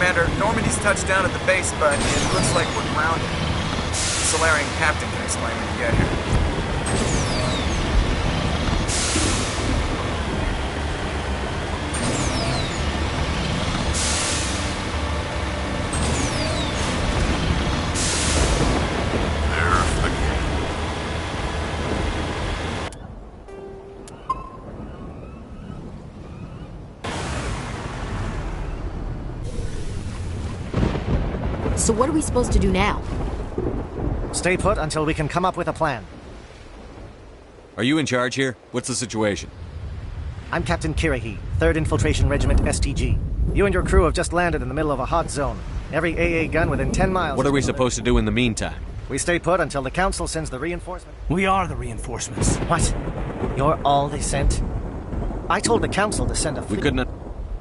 Commander, Normandy's touched down at the base, but it looks like we're grounded. The Solarian captain can explain when you get here. So what are we supposed to do now? Stay put until we can come up with a plan. Are you in charge here? What's the situation? I'm Captain Kirahi, 3rd Infiltration Regiment STG. You and your crew have just landed in the middle of a hot zone. Every AA gun within 10 miles... What are we supposed to do in the meantime? We stay put until the Council sends the reinforcement. We are the reinforcements. What? You're all they sent? I told the Council to send a fleet. We couldn't...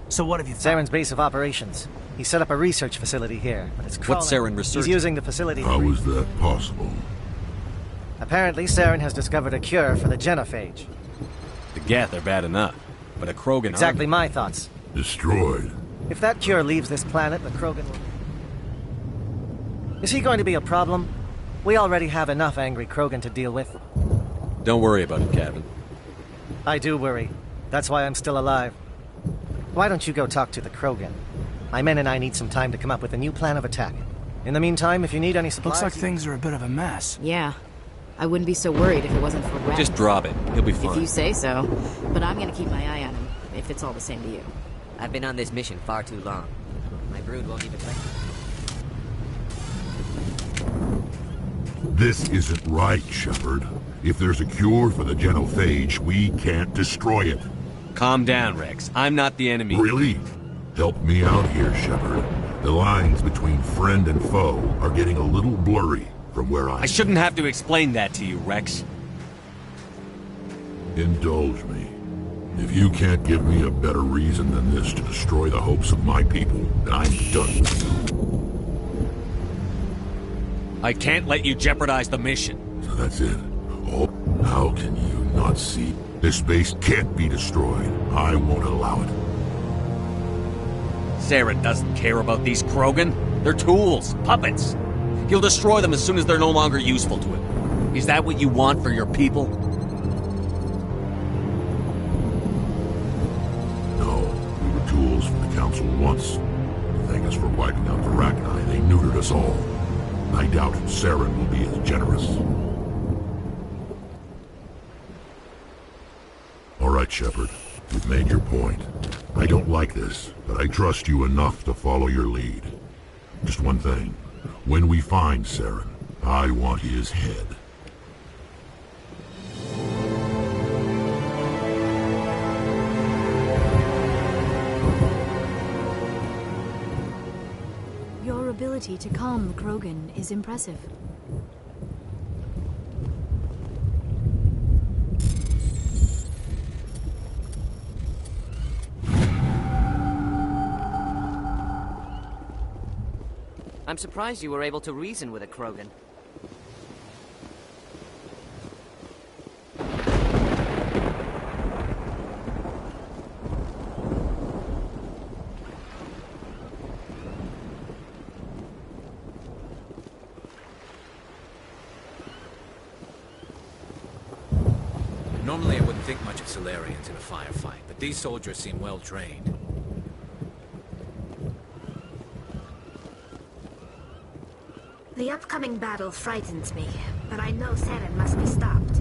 So what have you found? Saren's base of operations. He set up a research facility here, but it's crawling. What's Saren researching? He's using the facility... How is that possible? Apparently, Saren has discovered a cure for the genophage. The Geth are bad enough, but a Krogan... Exactly my thoughts. Destroyed. If that cure leaves this planet, the Krogan will... Is he going to be a problem? We already have enough angry Krogan to deal with. Don't worry about it, Captain. I do worry. That's why I'm still alive. Why don't you go talk to the Krogan? My men and I need some time to come up with a new plan of attack. In the meantime, if you need any supplies... Looks like things are a bit of a mess. Yeah. I wouldn't be so worried if it wasn't for Rex. Just drop it. He'll be fine. If you say so. But I'm gonna keep my eye on him, if it's all the same to you. I've been on this mission far too long. My brood won't even let me. This isn't right, Shepard. If there's a cure for the genophage, we can't destroy it. Calm down, Rex. I'm not the enemy. Really? Help me out here, Shepard. The lines between friend and foe are getting a little blurry from where I shouldn't have to explain that to you, Rex. Indulge me. If you can't give me a better reason than this to destroy the hopes of my people, then I'm done with you. I can't let you jeopardize the mission. So that's it. Oh, how can you not see? This base can't be destroyed. I won't allow it. Saren doesn't care about these Krogan. They're tools, puppets. He'll destroy them as soon as they're no longer useful to him. Is that what you want for your people? No, we were tools for the Council once. Thank us for wiping out the Rachni. They neutered us all. I doubt Saren will be as generous. All right, Shepard. You've made your point. I don't like this, but I trust you enough to follow your lead. Just one thing. When we find Saren, I want his head. Your ability to calm the Krogan is impressive. I'm surprised you were able to reason with a Krogan. Normally I wouldn't think much of Solarians in a firefight, but these soldiers seem well trained. The upcoming battle frightens me, but I know Saren must be stopped.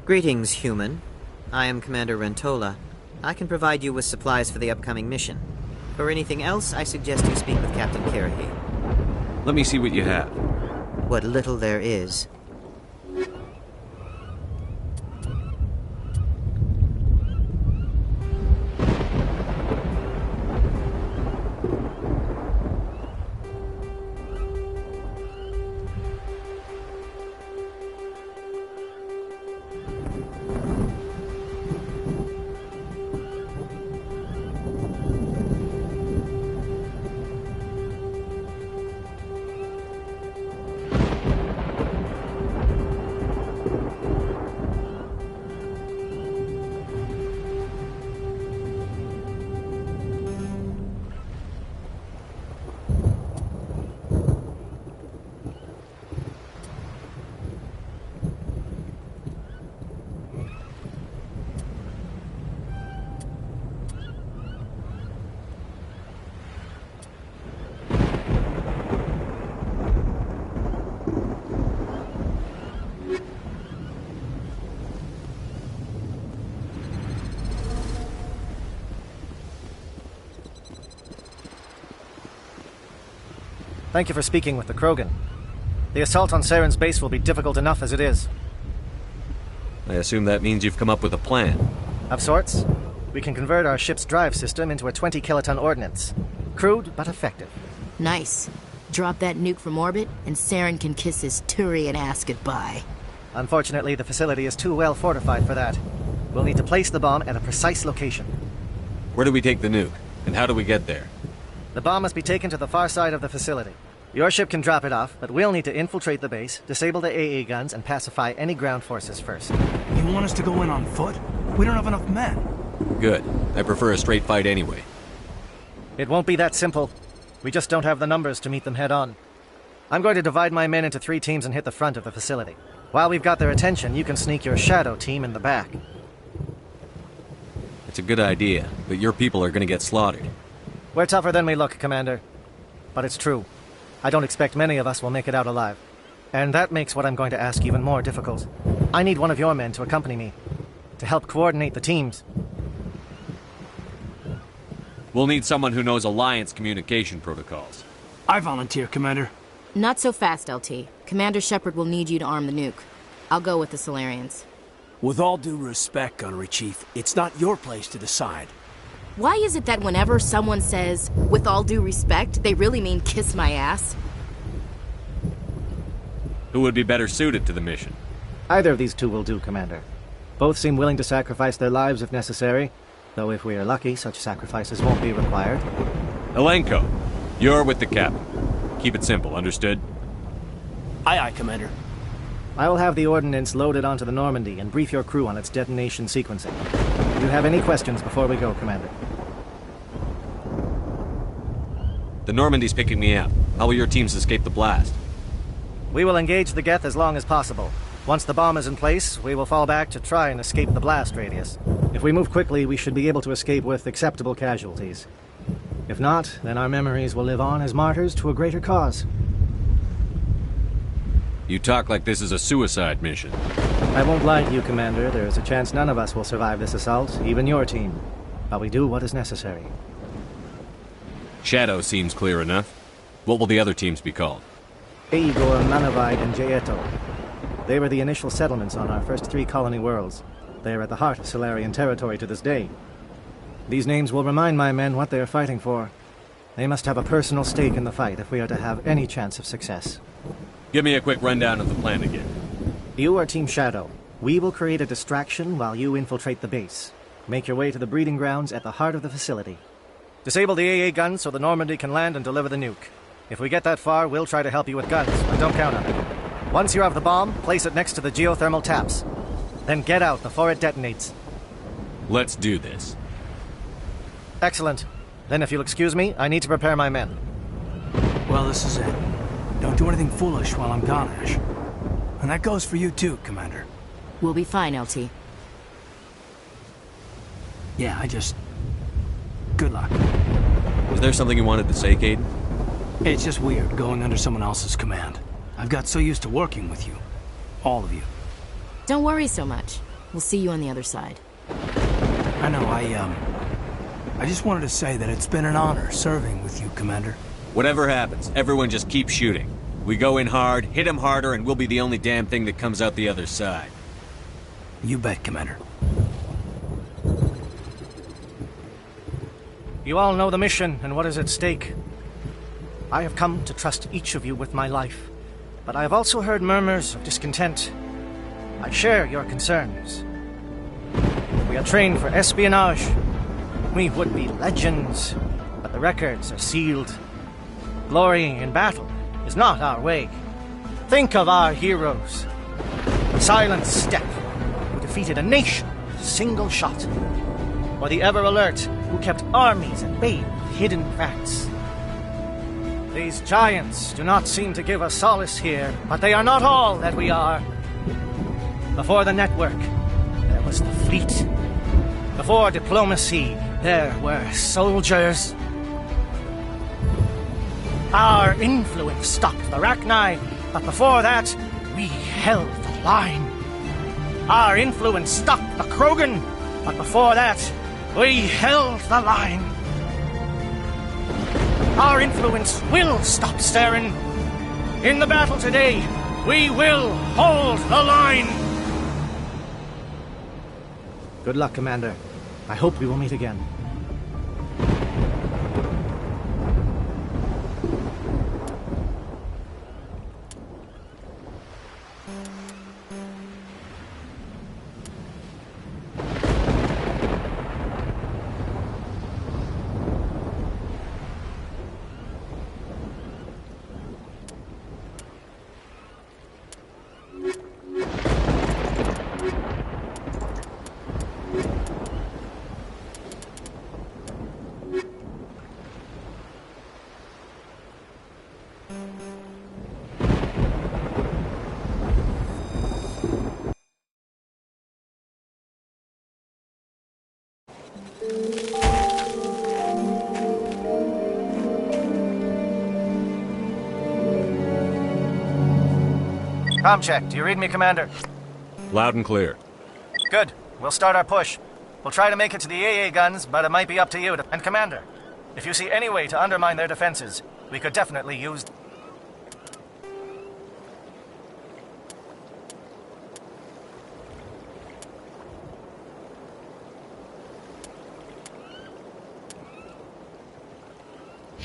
Greetings, human. I am Commander Rentola. I can provide you with supplies for the upcoming mission. For anything else, I suggest you speak with Captain Kirahi. Let me see what you have. What little there is. Thank you for speaking with the Krogan. The assault on Saren's base will be difficult enough as it is. I assume that means you've come up with a plan. Of sorts. We can convert our ship's drive system into a 20-kiloton ordnance. Crude, but effective. Nice. Drop that nuke from orbit, and Saren can kiss his Turian ass goodbye. Unfortunately, the facility is too well fortified for that. We'll need to place the bomb at a precise location. Where do we take the nuke? And how do we get there? The bomb must be taken to the far side of the facility. Your ship can drop it off, but we'll need to infiltrate the base, disable the AA guns, and pacify any ground forces first. You want us to go in on foot? We don't have enough men. Good. I prefer a straight fight anyway. It won't be that simple. We just don't have the numbers to meet them head-on. I'm going to divide my men into 3 teams and hit the front of the facility. While we've got their attention, you can sneak your shadow team in the back. It's a good idea, but your people are going to get slaughtered. We're tougher than we look, Commander. But it's true. I don't expect many of us will make it out alive. And that makes what I'm going to ask even more difficult. I need one of your men to accompany me, to help coordinate the teams. We'll need someone who knows Alliance communication protocols. I volunteer, Commander. Not so fast, LT. Commander Shepard will need you to arm the nuke. I'll go with the Solarians. With all due respect, Gunnery Chief, it's not your place to decide. Why is it that whenever someone says, with all due respect, they really mean kiss my ass? Who would be better suited to the mission? Either of these two will do, Commander. Both seem willing to sacrifice their lives if necessary, though if we are lucky, such sacrifices won't be required. Elenko, you're with the captain. Keep it simple, understood? Aye, aye, Commander. I will have the ordnance loaded onto the Normandy and brief your crew on its detonation sequencing. Do you have any questions before we go, Commander? The Normandy's picking me up. How will your teams escape the blast? We will engage the Geth as long as possible. Once the bomb is in place, we will fall back to try and escape the blast radius. If we move quickly, we should be able to escape with acceptable casualties. If not, then our memories will live on as martyrs to a greater cause. You talk like this is a suicide mission. I won't lie to you, Commander. There is a chance none of us will survive this assault, even your team. But we do what is necessary. Shadow seems clear enough. What will the other teams be called? Igor, Manavide, and Jaeto. They were the initial settlements on our first 3 colony worlds. They are at the heart of Solarian territory to this day. These names will remind my men what they are fighting for. They must have a personal stake in the fight if we are to have any chance of success. Give me a quick rundown of the plan again. You are Team Shadow. We will create a distraction while you infiltrate the base. Make your way to the breeding grounds at the heart of the facility. Disable the AA guns so the Normandy can land and deliver the nuke. If we get that far, we'll try to help you with guns, but don't count on it. Once you have the bomb, place it next to the geothermal taps. Then get out before it detonates. Let's do this. Excellent. Then if you'll excuse me, I need to prepare my men. Well, this is it. Don't do anything foolish while I'm gone, Ash. And that goes for you too, Commander. We'll be fine, LT. Yeah, Good luck. Was there something you wanted to say, Caden? It's just weird going under someone else's command. I've got so used to working with you. All of you. Don't worry so much. We'll see you on the other side. I know, I just wanted to say that it's been an honor serving with you, Commander. Whatever happens, everyone just keep shooting. We go in hard, hit him harder, and we'll be the only damn thing that comes out the other side. You bet, Commander. You all know the mission and what is at stake. I have come to trust each of you with my life, but I have also heard murmurs of discontent. I share your concerns. We are trained for espionage. We would be legends, but the records are sealed. Glory in battle is not our way. Think of our heroes. Silent Step, who defeated a nation with a single shot. Or the Ever Alert, who kept armies at bay with hidden facts. These giants do not seem to give us solace here, but they are not all that we are. Before the network, there was the fleet. Before diplomacy, there were soldiers. Our influence stopped the Rachni, but before that, we held the line. Our influence stopped the Krogan, but before that, we held the line. Our influence will stop Saren. In the battle today, we will hold the line. Good luck, Commander. I hope we will meet again. Comm check. Do you read me, Commander? Loud and clear. Good. We'll start our push. We'll try to make it to the AA guns, but it might be up to you. And Commander, if you see any way to undermine their defenses, we could definitely use...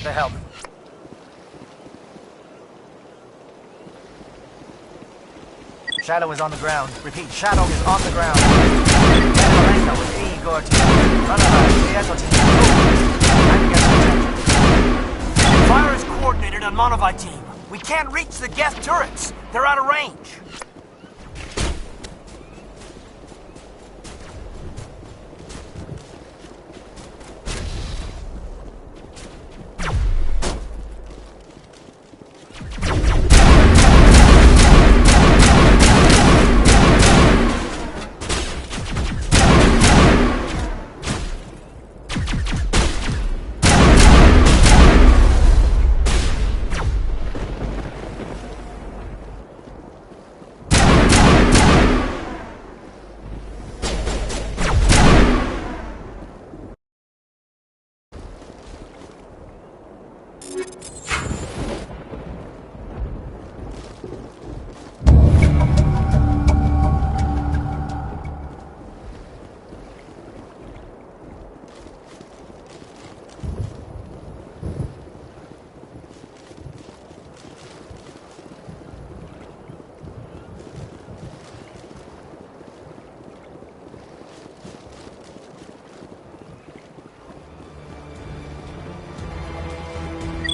the help. Shadow is on the ground. Repeat, Shadow is on the ground. Fire is coordinated on Monavite team. We can't reach the Geth turrets. They're out of range.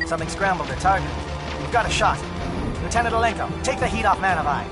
Something scrambled their target. We've got a shot. Lieutenant Alenko, take the heat off Manavai.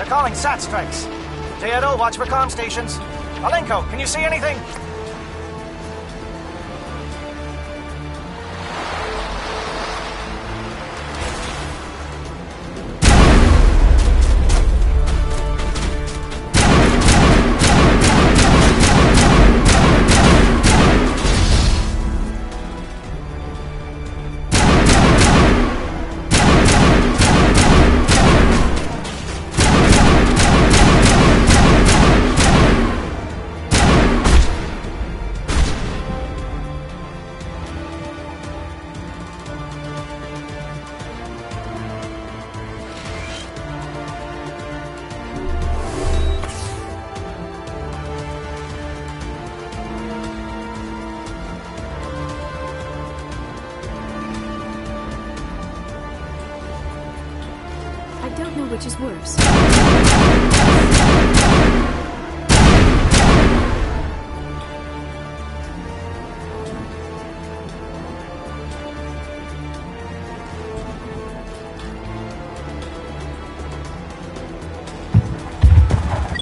Calling SAT strikes. Teodor, watch for comm stations. Alenko, can you see anything? I don't know which is worse.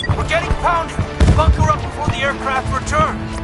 We're getting pounded! Bunker up before the aircraft return!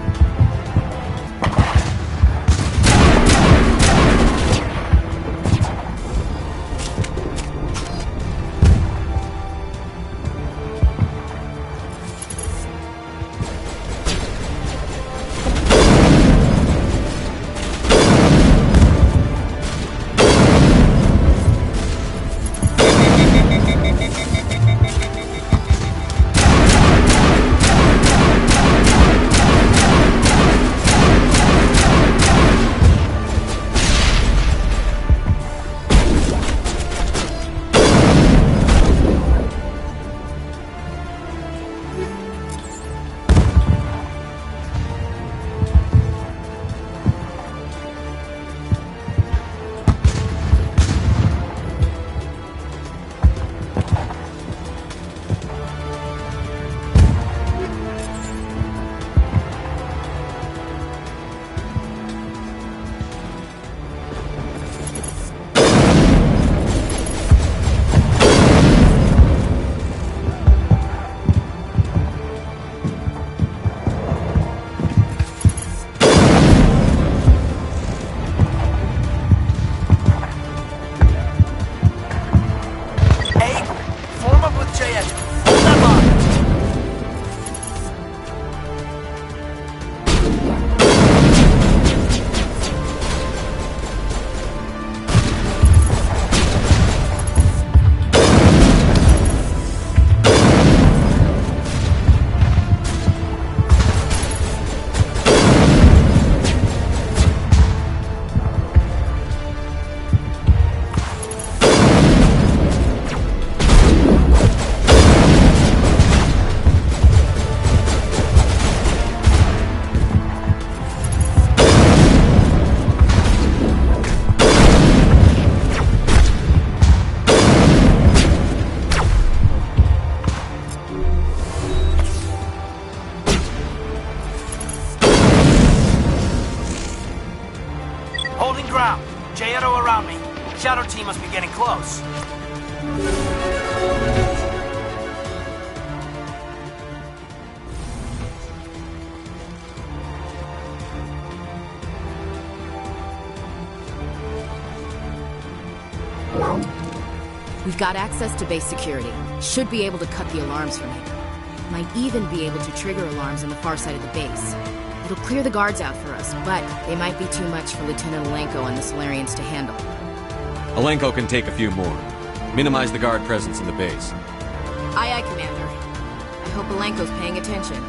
Holding ground. J-Edo around me. Shadow team must be getting close. We've got access to base security. Should be able to cut the alarms from here. Might even be able to trigger alarms on the far side of the base. It'll clear the guards out for us, but they might be too much for Lieutenant Alenko and the Solarians to handle. Alenko can take a few more. Minimize the guard presence in the base. Aye, aye, Commander. I hope Alenko's paying attention.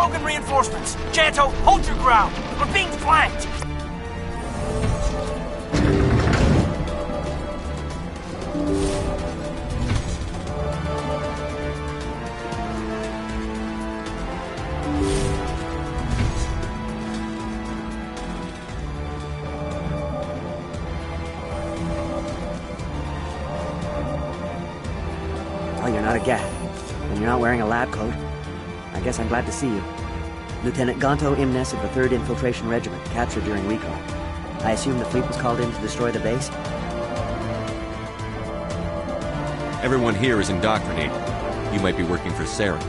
Krogan reinforcements! Janto, hold your ground! We're being flanked! Oh, you're not a Geth. And you're not wearing a lab coat. I guess I'm glad to see you. Lieutenant Gonto Imnes of the 3rd Infiltration Regiment, captured during recon. I assume the fleet was called in to destroy the base? Everyone here is indoctrinated. You might be working for Saren.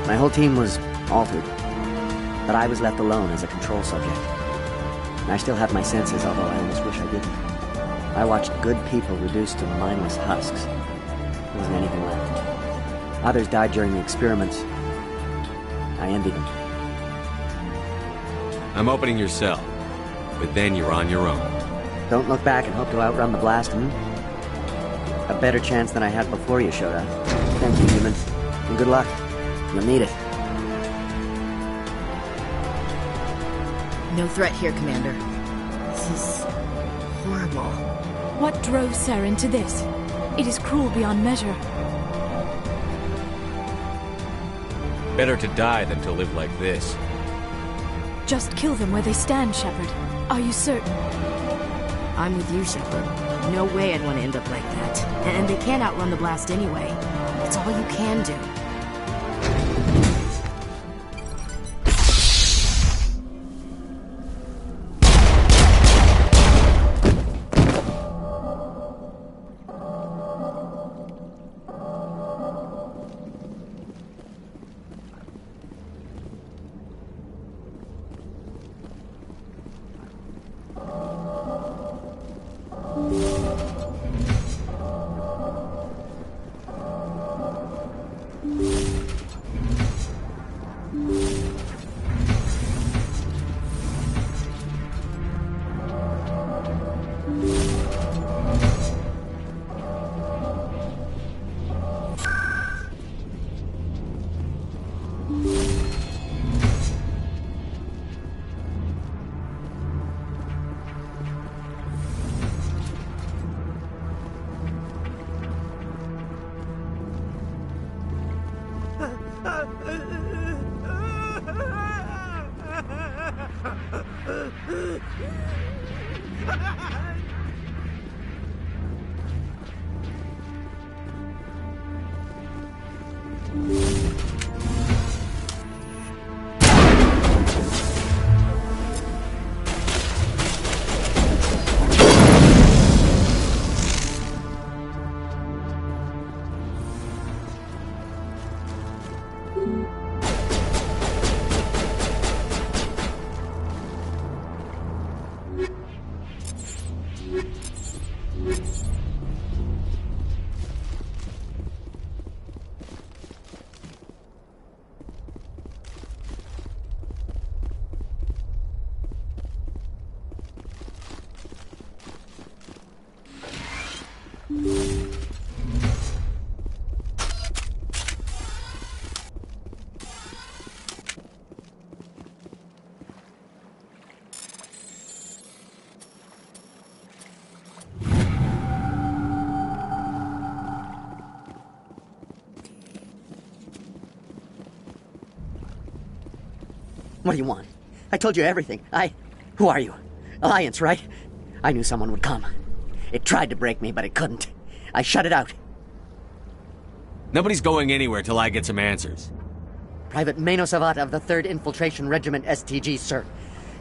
My whole team was altered. But I was left alone as a control subject. I still have my senses, although I almost wish I didn't. I watched good people reduced to mindless husks. There wasn't anything left. Others died during the experiments. I envied them. I'm opening your cell, but then you're on your own. Don't look back and hope to outrun the blast, A better chance than I had before you showed up. Thank you, human. And good luck. You'll need it. No threat here, Commander. This is horrible. What drove Saren to this? It is cruel beyond measure. Better to die than to live like this. Just kill them where they stand, Shepard. Are you certain? I'm with you, Shepard. No way I'd want to end up like that. And they can't outrun the blast anyway. It's all you can do. What do you want? I told you everything. Who are you? Alliance, right? I knew someone would come. It tried to break me, but it couldn't. I shut it out. Nobody's going anywhere till I get some answers. Private Mano Savat of the 3rd Infiltration Regiment STG, sir.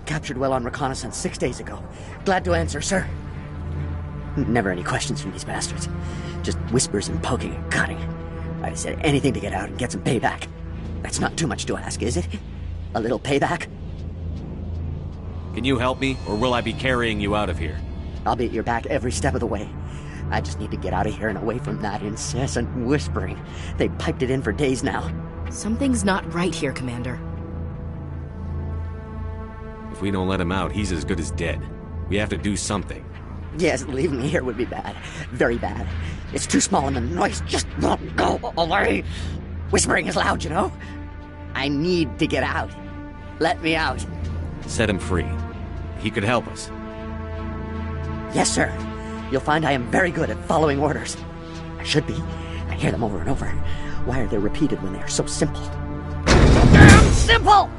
Captured well on reconnaissance 6 days ago. Glad to answer, sir. Never any questions from these bastards. Just whispers and poking and cutting. I said anything to get out and get some payback. That's not too much to ask, is it? A little payback? Can you help me, or will I be carrying you out of here? I'll be at your back every step of the way. I just need to get out of here and away from that incessant whispering. They've piped it in for days now. Something's not right here, Commander. If we don't let him out, he's as good as dead. We have to do something. Yes, leaving me here would be bad. Very bad. It's too small and the noise just won't go away. Whispering is loud, you know? I need to get out. Let me out. Set him free. He could help us. Yes, sir. You'll find I am very good at following orders. I should be. I hear them over and over. Why are they repeated when they are so simple? Damn simple!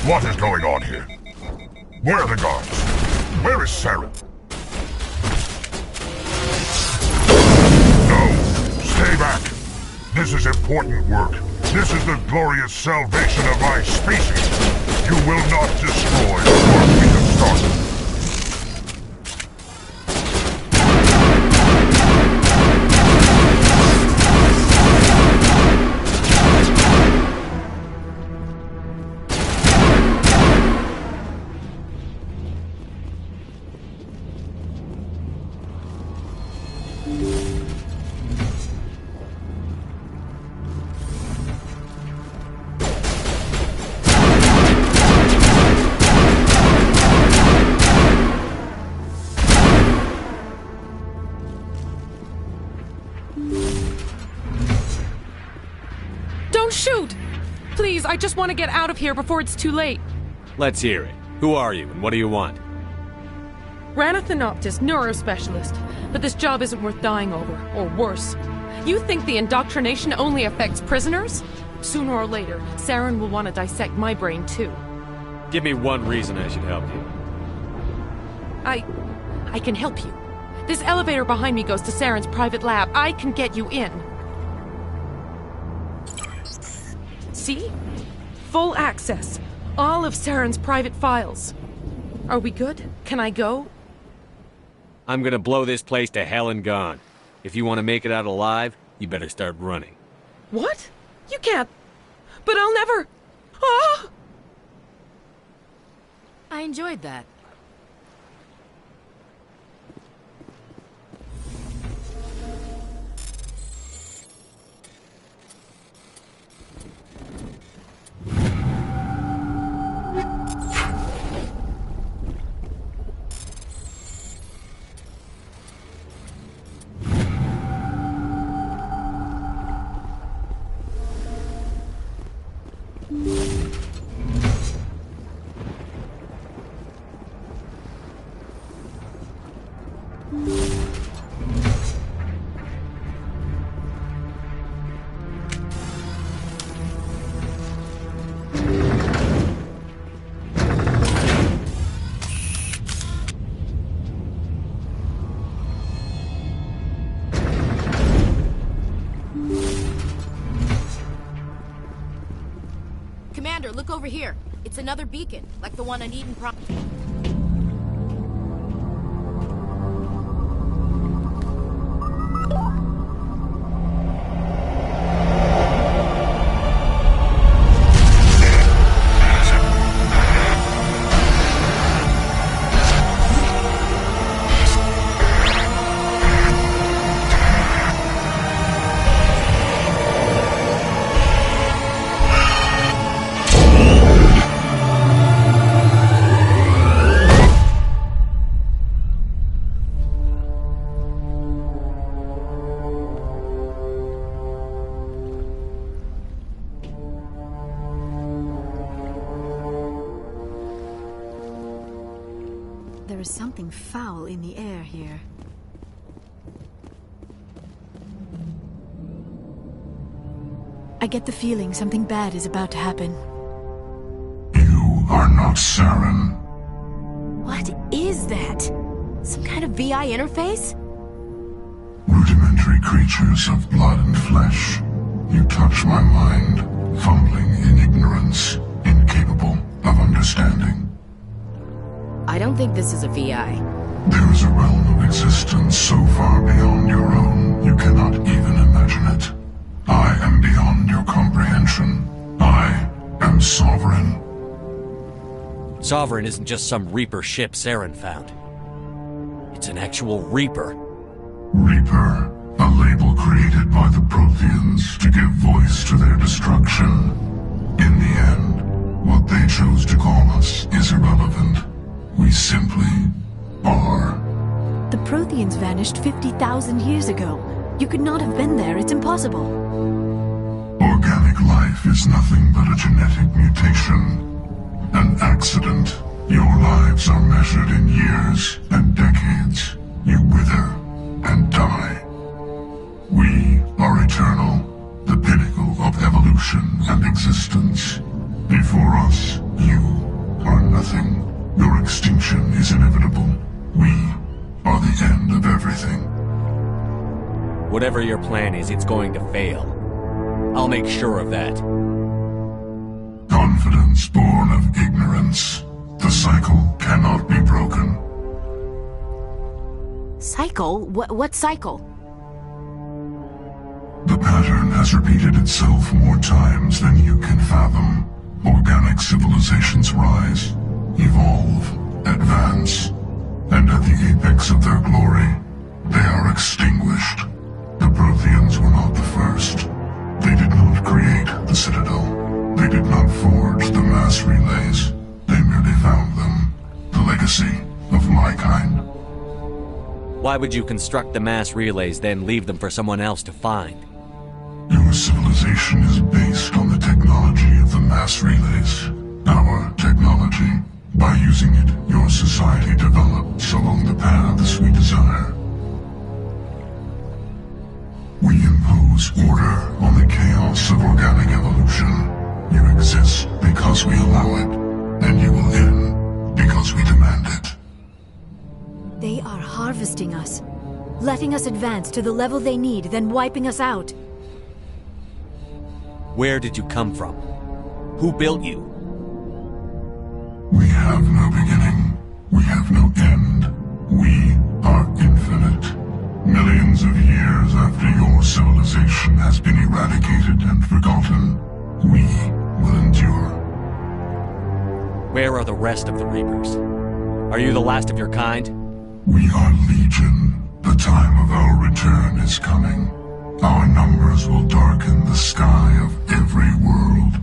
What is going on here? Where are the guards? Where is Saren? No! Stay back! This is important work. This is the glorious salvation of my species. You will not destroy the work we have started. Don't shoot! Please, I just want to get out of here before it's too late. Let's hear it. Who are you, and what do you want? Ranathanoptis, neurospecialist. But this job isn't worth dying over, or worse. You think the indoctrination only affects prisoners? Sooner or later, Saren will want to dissect my brain too. Give me one reason I should help you. I can help you. This elevator behind me goes to Saren's private lab. I can get you in. See? Full access. All of Saren's private files. Are we good? Can I go? I'm gonna blow this place to hell and gone. If you want to make it out alive, you better start running. What? You can't. But I'll never. Ah! I enjoyed that. It's another beacon, like the one on Eden Pro- There is something foul in the air here. I get the feeling something bad is about to happen. You are not Saren. What is that? Some kind of VI interface? Rudimentary creatures of blood and flesh. You touch my mind, fumbling in ignorance, incapable of understanding. I don't think this is a VI. There is a realm of existence so far beyond your own, you cannot even imagine it. I am beyond your comprehension. I am Sovereign. Sovereign isn't just some Reaper ship Saren found. It's an actual Reaper. Reaper, a label created by the Protheans to give voice to their destruction. In the end, what they chose to call us is irrelevant. We simply are. The Protheans vanished 50,000 years ago. You could not have been there. It's impossible. Organic life is nothing but a genetic mutation. An accident. Your lives are measured in years and decades. You wither and die. We are eternal, the pinnacle of evolution and existence. Before us, you are nothing. Your extinction is inevitable. We are the end of everything. Whatever your plan is, it's going to fail. I'll make sure of that. Confidence born of ignorance. The cycle cannot be broken. Cycle? What cycle? The pattern has repeated itself more times than you can fathom. Organic civilizations rise, evolve, advance, and at the apex of their glory, they are extinguished. The Protheans were not the first. They did not create the Citadel. They did not forge the mass relays. They merely found them, the legacy of my kind. Why would you construct the mass relays, then leave them for someone else to find? Your civilization is based on the technology of the mass relays. Our technology. By using it, your society develops along the paths we desire. We impose order on the chaos of organic evolution. You exist because we allow it, and you will end because we demand it. They are harvesting us, letting us advance to the level they need, then wiping us out. Where did you come from? Who built you? We have no beginning. We have no end. We are infinite. Millions of years after your civilization has been eradicated and forgotten, we will endure. Where are the rest of the Reapers? Are you the last of your kind? We are Legion. The time of our return is coming. Our numbers will darken the sky of every world.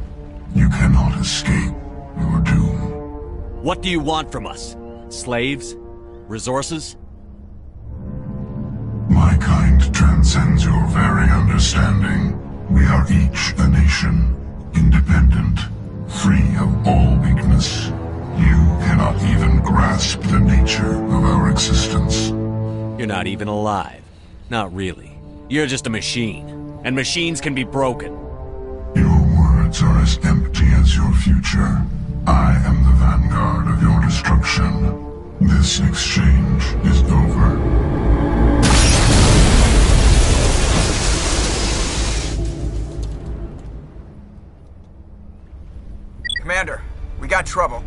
You cannot escape your doom. What do you want from us? Slaves? Resources? My kind transcends your very understanding. We are each a nation, independent, free of all weakness. You cannot even grasp the nature of our existence. You're not even alive. Not really. You're just a machine. And machines can be broken. Your words are as empty as your future. I am the vanguard of your destruction. This exchange is over. Commander, we got trouble.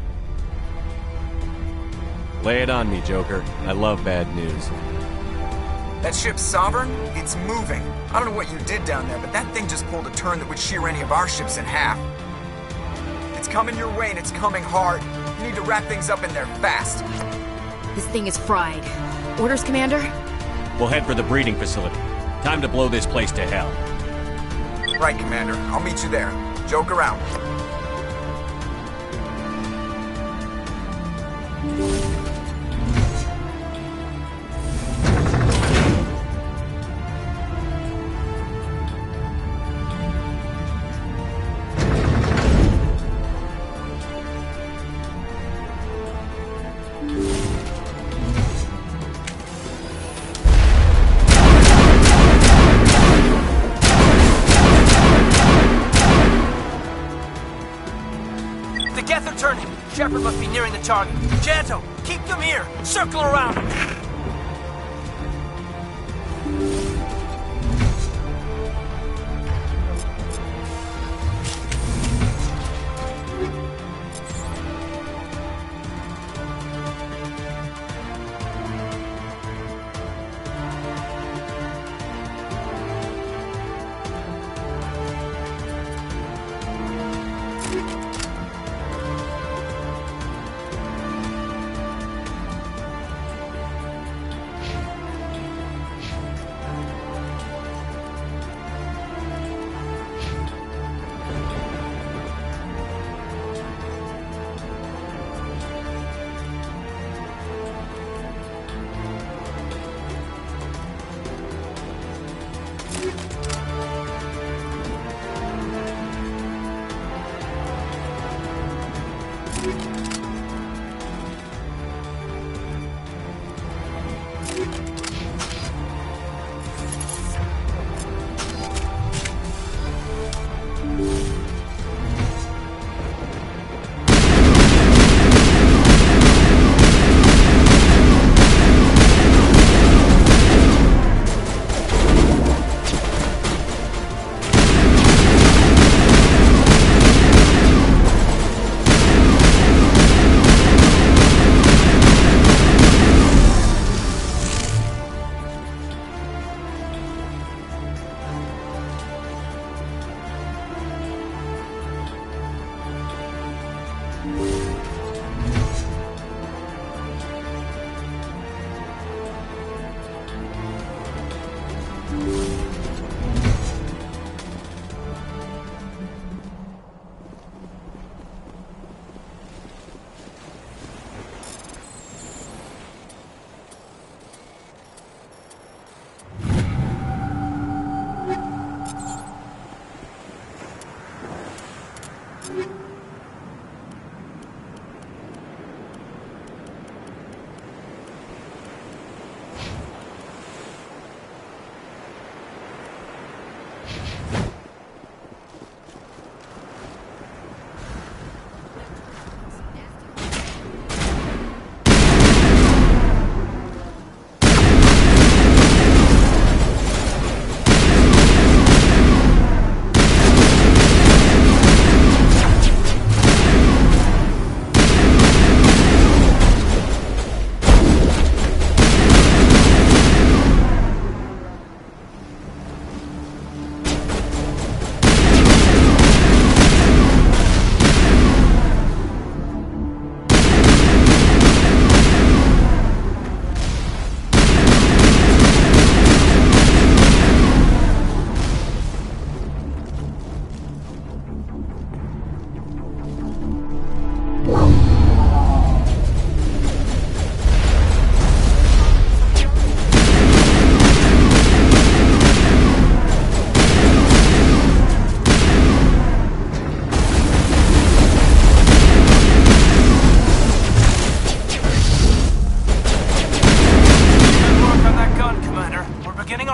Lay it on me, Joker. I love bad news. That ship's Sovereign? It's moving. I don't know what you did down there, but that thing just pulled a turn that would shear any of our ships in half. It's coming your way, and it's coming hard. You need to wrap things up in there fast. This thing is fried. Orders, Commander? We'll head for the breeding facility. Time to blow this place to hell. Right, Commander. I'll meet you there. Joke around. Shepard must be nearing the target. Janto, keep them here! Circle around!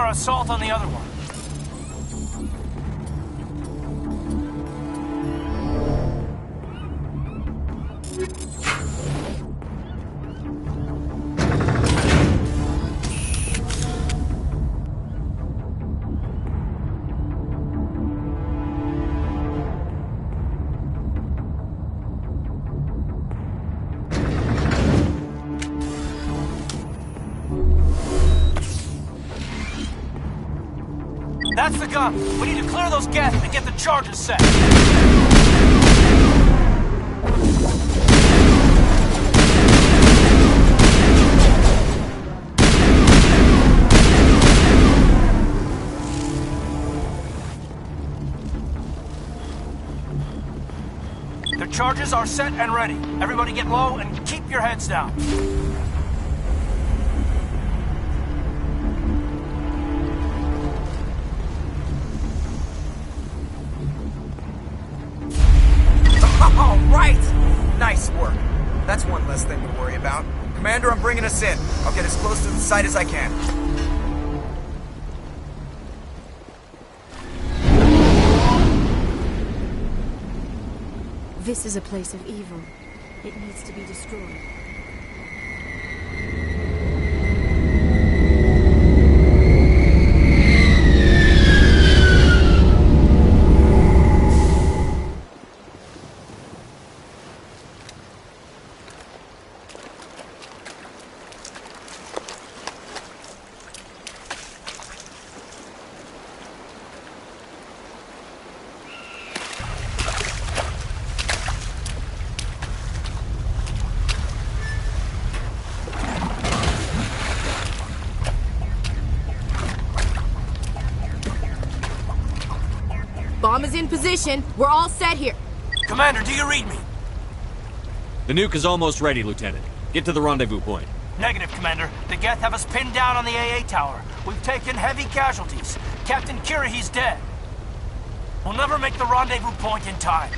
Assault on the other one. That's the gun. We need to clear those Geth and get the charges set. The charges are set and ready. Everybody get low and keep your heads down. All right! Nice work. That's one less thing to worry about. Commander, I'm bringing us in. I'll get as close to the site as I can. This is a place of evil. It needs to be destroyed. Bomb is in position. We're all set here. Commander, do you read me? The nuke is almost ready, Lieutenant. Get to the rendezvous point. Negative, Commander. The Geth have us pinned down on the AA tower. We've taken heavy casualties. Captain Kirahi's dead. We'll never make the rendezvous point in time.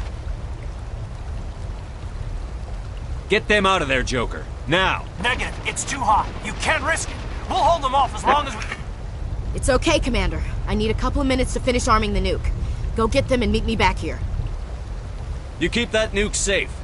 Get them out of there, Joker. Now! Negative. It's too hot. You can't risk it. We'll hold them off as long as we... It's okay, Commander. I need a couple of minutes to finish arming the nuke. Go get them and meet me back here. You keep that nuke safe.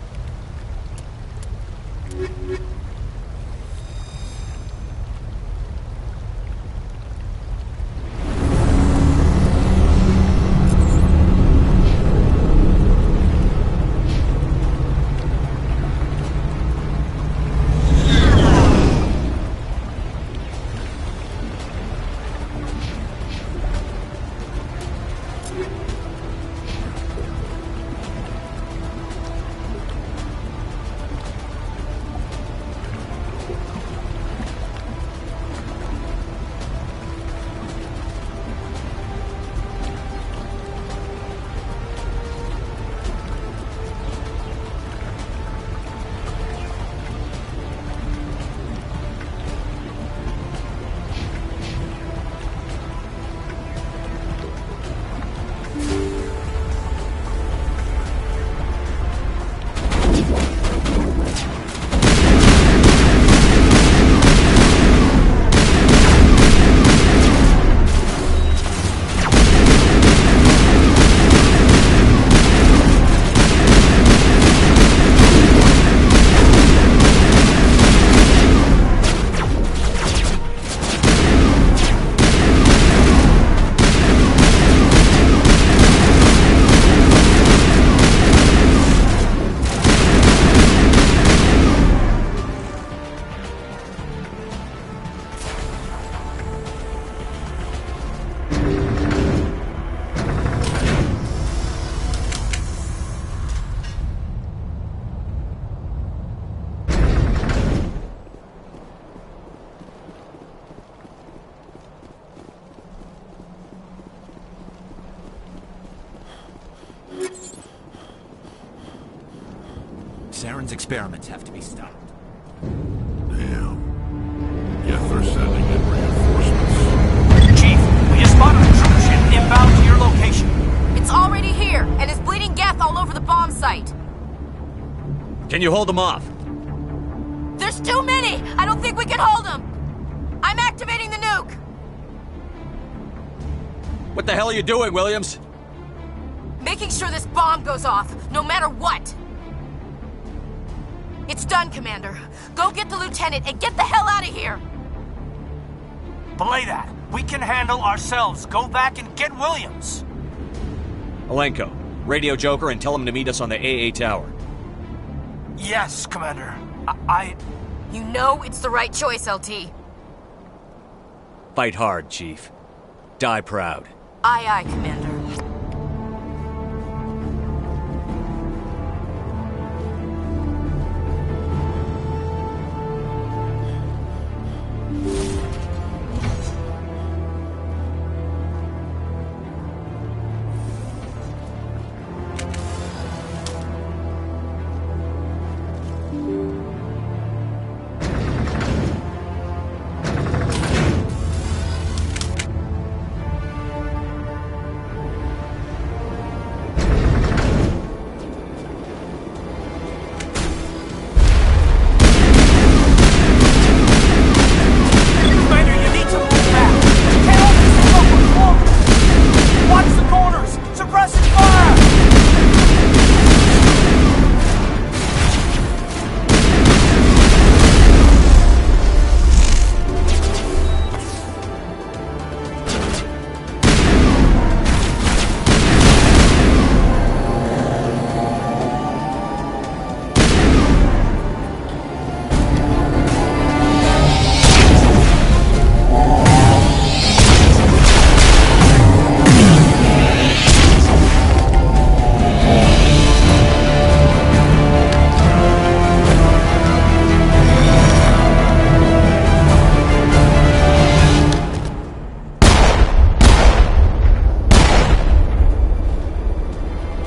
Saren's experiments have to be stopped. Damn. Geth are sending in reinforcements. Chief, we just spotted a troop ship inbound to your location. It's already here, and is bleeding Geth all over the bomb site. Can you hold them off? There's too many! I don't think we can hold them! I'm activating the nuke! What the hell are you doing, Williams? Making sure this bomb goes off, no matter what! It's done, Commander. Go get the lieutenant and get the hell out of here! Belay that. We can handle ourselves. Go back and get Williams. Alenko, radio Joker and tell him to meet us on the AA tower. Yes, Commander. You know it's the right choice, LT. Fight hard, Chief. Die proud. Aye, aye, Commander.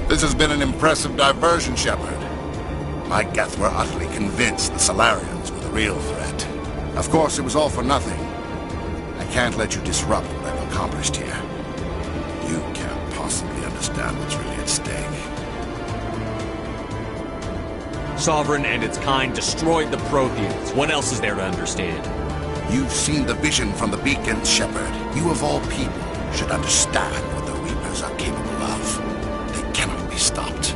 This has been an impressive diversion, Shepard. My Geth were utterly convinced the Solarians were the real threat. Of course, it was all for nothing. I can't let you disrupt what I've accomplished here. You can't possibly understand what's really at stake. Sovereign and its kind destroyed the Protheans. What else is there to understand? You've seen the vision from the beacons, Shepard. You of all people should understand what the Reapers are capable of. They cannot be stopped.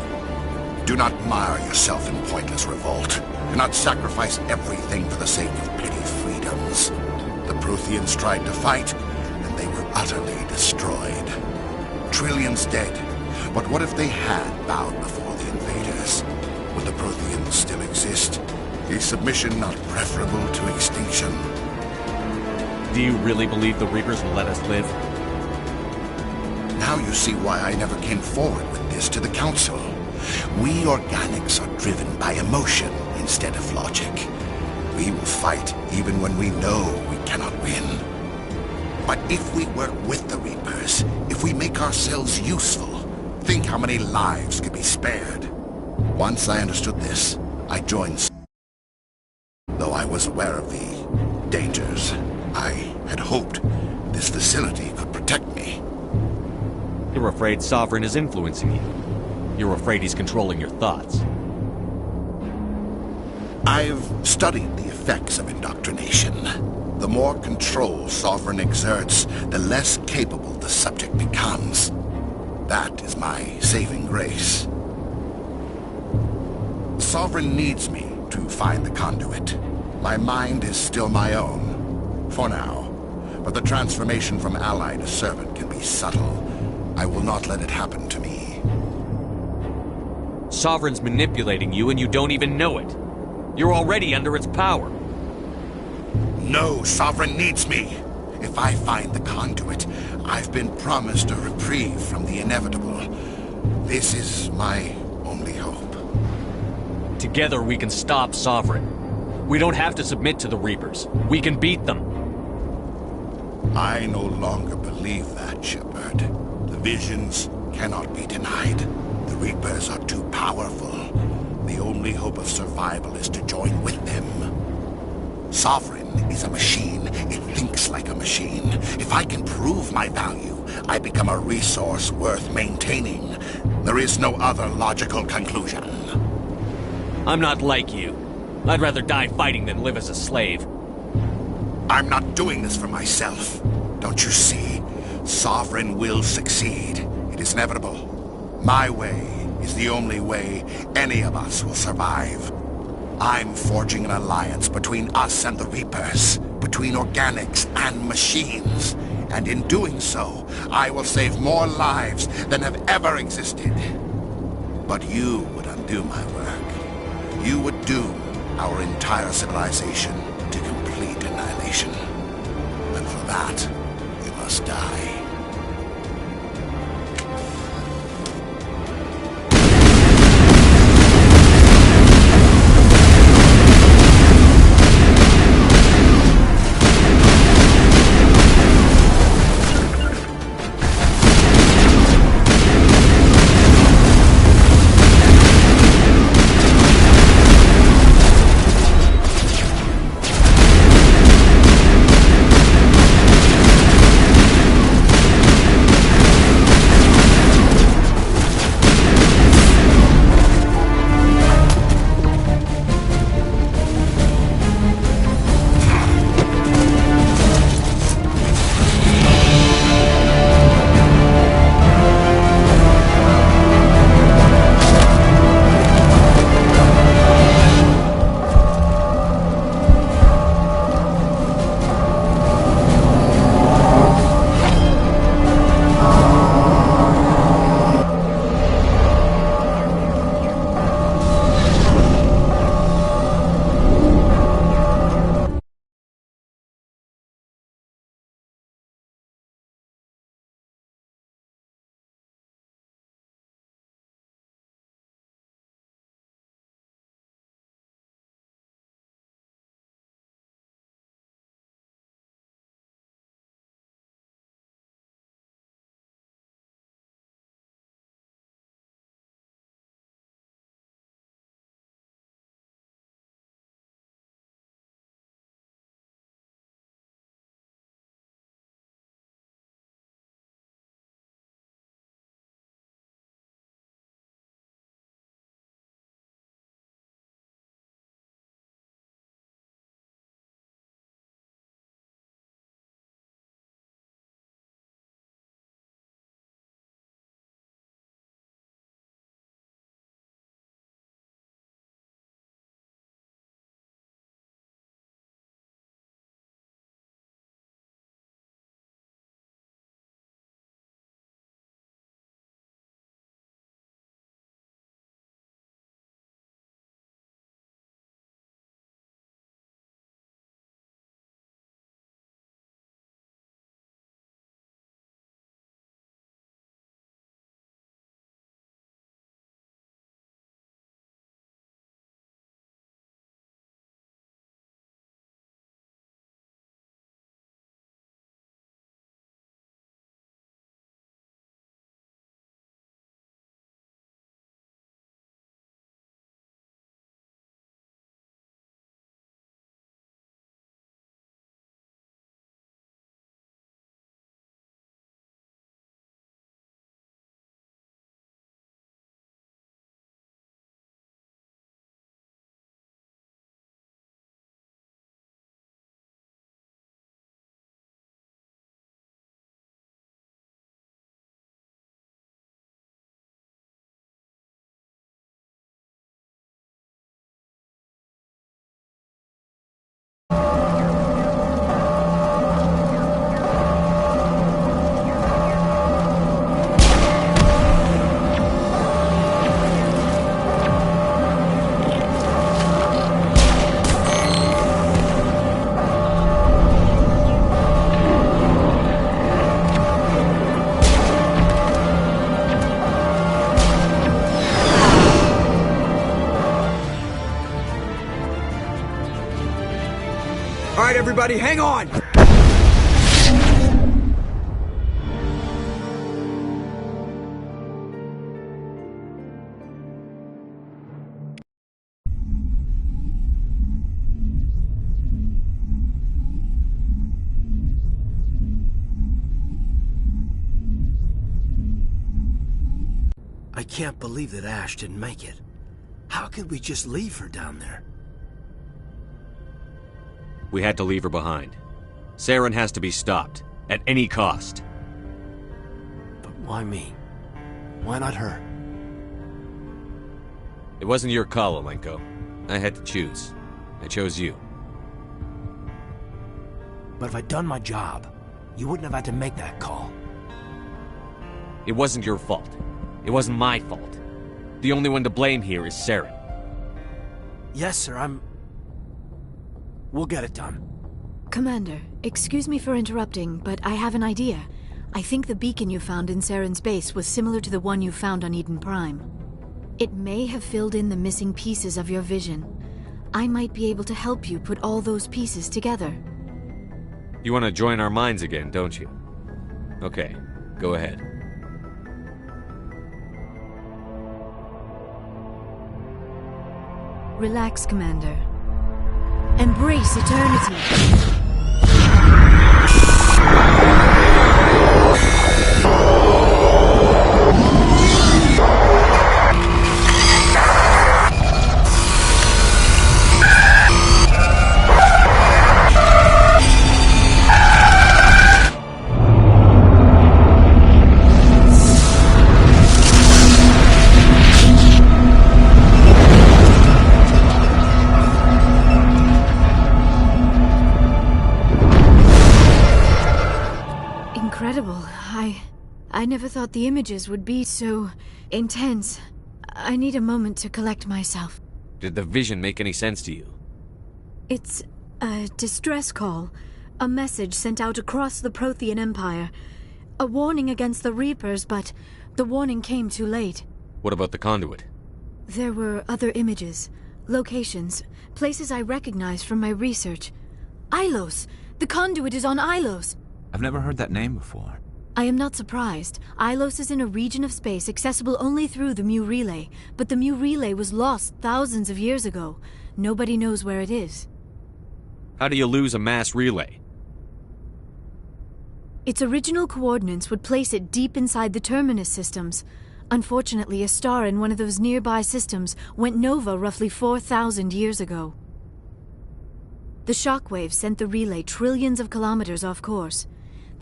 Do not mire yourself in pointless revolt. Do not sacrifice everything for the sake of petty freedoms. The Protheans tried to fight, and they were utterly destroyed. Trillions dead. But what if they had bowed before the invaders? Would the Protheans still exist? Is submission not preferable to extinction? Do you really believe the Reapers will let us live? Now you see why I never came forward with this to the Council. We organics are driven by emotion instead of logic. We will fight even when we know we cannot win. But if we work with the Reapers, if we make ourselves useful, think how many lives could be spared. Once I understood this, I joined. Though I was aware of the dangers, I had hoped this facility could protect me. You're afraid Sovereign is influencing you. You're afraid he's controlling your thoughts. I've studied the effects of indoctrination. The more control Sovereign exerts, the less capable the subject becomes. That is my saving grace. Sovereign needs me to find the conduit. My mind is still my own, for now. But the transformation from ally to servant can be subtle. I will not let it happen to me. Sovereign's manipulating you and you don't even know it. You're already under its power. No, Sovereign needs me. If I find the conduit, I've been promised a reprieve from the inevitable. This is my only hope. Together we can stop Sovereign. We don't have to submit to the Reapers. We can beat them. I no longer believe that, Shepard. The visions cannot be denied. The Reapers are too powerful. The only hope of survival is to join with them. Sovereign is a machine. It thinks like a machine. If I can prove my value, I become a resource worth maintaining. There is no other logical conclusion. I'm not like you. I'd rather die fighting than live as a slave. I'm not doing this for myself. Don't you see? Sovereign will succeed. It is inevitable. My way is the only way any of us will survive. I'm forging an alliance between us and the Reapers, between organics and machines. And in doing so, I will save more lives than have ever existed. But you would undo my work. You would doom our entire civilization to complete annihilation. And for that, you must die. Alright, everybody, hang on! I can't believe that Ash didn't make it. How could we just leave her down there? We had to leave her behind. Saren has to be stopped, at any cost. But why me? Why not her? It wasn't your call, Alenko. I had to choose. I chose you. But if I'd done my job, you wouldn't have had to make that call. It wasn't your fault. It wasn't my fault. The only one to blame here is Saren. Yes, sir, We'll get it done. Commander, excuse me for interrupting, but I have an idea. I think the beacon you found in Saren's base was similar to the one you found on Eden Prime. It may have filled in the missing pieces of your vision. I might be able to help you put all those pieces together. You want to join our minds again, don't you? Okay, go ahead. Relax, Commander. Embrace eternity. Incredible. I never thought the images would be so intense. I need a moment to collect myself. Did the vision make any sense to you? It's a distress call. A message sent out across the Prothean Empire. A warning against the Reapers, but the warning came too late. What about the conduit? There were other images, locations, places I recognized from my research. Ilos! The conduit is on Ilos! I've never heard that name before. I am not surprised. Ilos is in a region of space accessible only through the Mu Relay, but the Mu Relay was lost thousands of years ago. Nobody knows where it is. How do you lose a mass relay? Its original coordinates would place it deep inside the Terminus systems. Unfortunately, a star in one of those nearby systems went nova roughly 4,000 years ago. The shockwave sent the relay trillions of kilometers off course.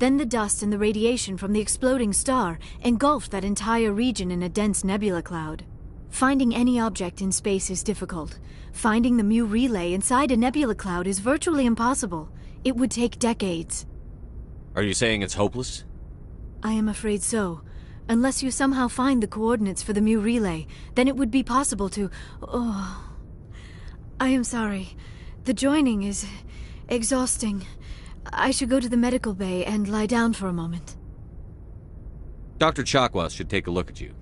Then the dust and the radiation from the exploding star engulfed that entire region in a dense nebula cloud. Finding any object in space is difficult. Finding the Mu Relay inside a nebula cloud is virtually impossible. It would take decades. Are you saying it's hopeless? I am afraid so. Unless you somehow find the coordinates for the Mu Relay, then it would be possible to... Oh... I am sorry. The joining is exhausting. I should go to the medical bay and lie down for a moment. Dr. Chakwas should take a look at you.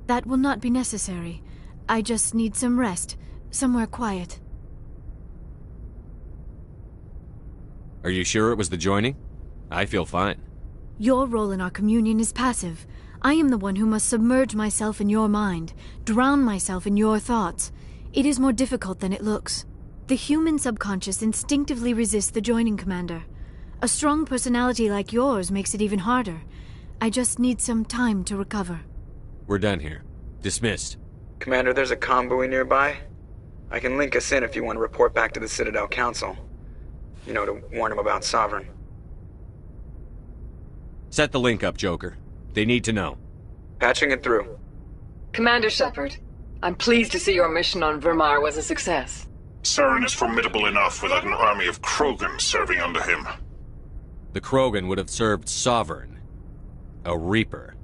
That will not be necessary. I just need some rest, somewhere quiet. Are you sure it was the joining? I feel fine. Your role in our communion is passive. I am the one who must submerge myself in your mind, drown myself in your thoughts. It is more difficult than it looks. The human subconscious instinctively resists the joining, Commander. A strong personality like yours makes it even harder. I just need some time to recover. We're done here. Dismissed. Commander, there's a convoy nearby. I can link us in if you want to report back to the Citadel Council. You know, to warn them about Sovereign. Set the link up, Joker. They need to know. Patching it through. Commander Shepard, I'm pleased to see your mission on Vermar was a success. Saren is formidable enough without an army of Krogan serving under him. The Krogan would have served Sovereign. A Reaper.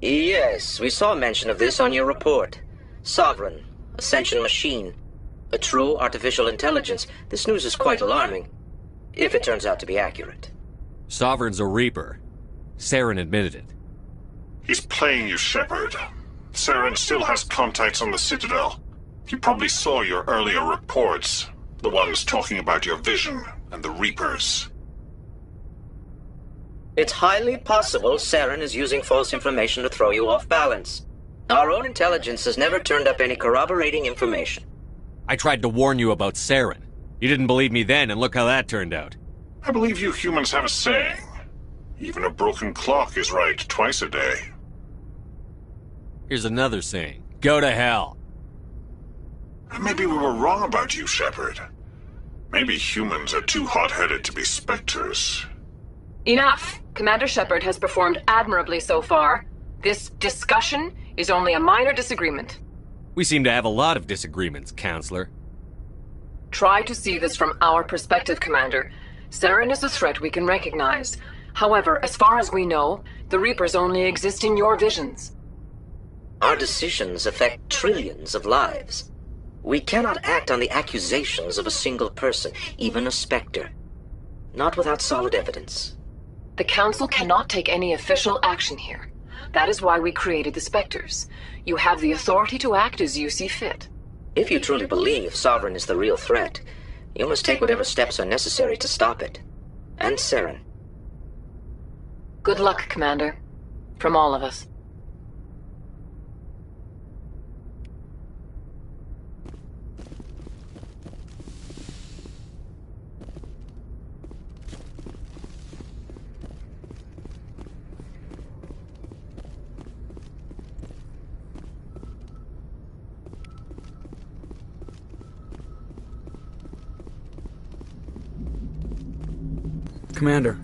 Yes, we saw mention of this on your report. Sovereign, Ascension machine, a true artificial intelligence. This news is quite alarming, if it turns out to be accurate. Sovereign's a Reaper. Saren admitted it. He's playing you, Shepard. Saren still has contacts on the Citadel. You probably saw your earlier reports, the ones talking about your vision and the Reapers. It's highly possible Saren is using false information to throw you off balance. Our own intelligence has never turned up any corroborating information. I tried to warn you about Saren. You didn't believe me then, and look how that turned out. I believe you humans have a saying. Even a broken clock is right twice a day. Here's another saying. Go to hell. Maybe we were wrong about you, Shepard. Maybe humans are too hot-headed to be specters. Enough! Commander Shepard has performed admirably so far. This discussion is only a minor disagreement. We seem to have a lot of disagreements, Counselor. Try to see this from our perspective, Commander. Saren is a threat we can recognize. However, as far as we know, the Reapers only exist in your visions. Our decisions affect trillions of lives. We cannot act on the accusations of a single person, even a Spectre. Not without solid evidence. The Council cannot take any official action here. That is why we created the Spectres. You have the authority to act as you see fit. If you truly believe Sovereign is the real threat, you must take whatever steps are necessary to stop it. And Saren. Good luck, Commander. From all of us. Commander,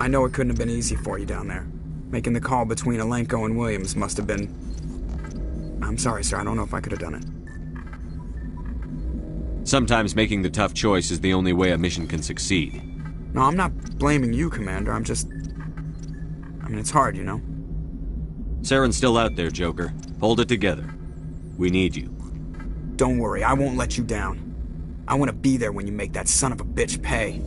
I know it couldn't have been easy for you down there. Making the call between Alenko and Williams must have been... I'm sorry, sir. I don't know if I could have done it. Sometimes making the tough choice is the only way a mission can succeed. No, I'm not blaming you, Commander. I'm just... I mean, it's hard, you know? Saren's still out there, Joker. Hold it together. We need you. Don't worry, I won't let you down. I want to be there when you make that son of a bitch pay.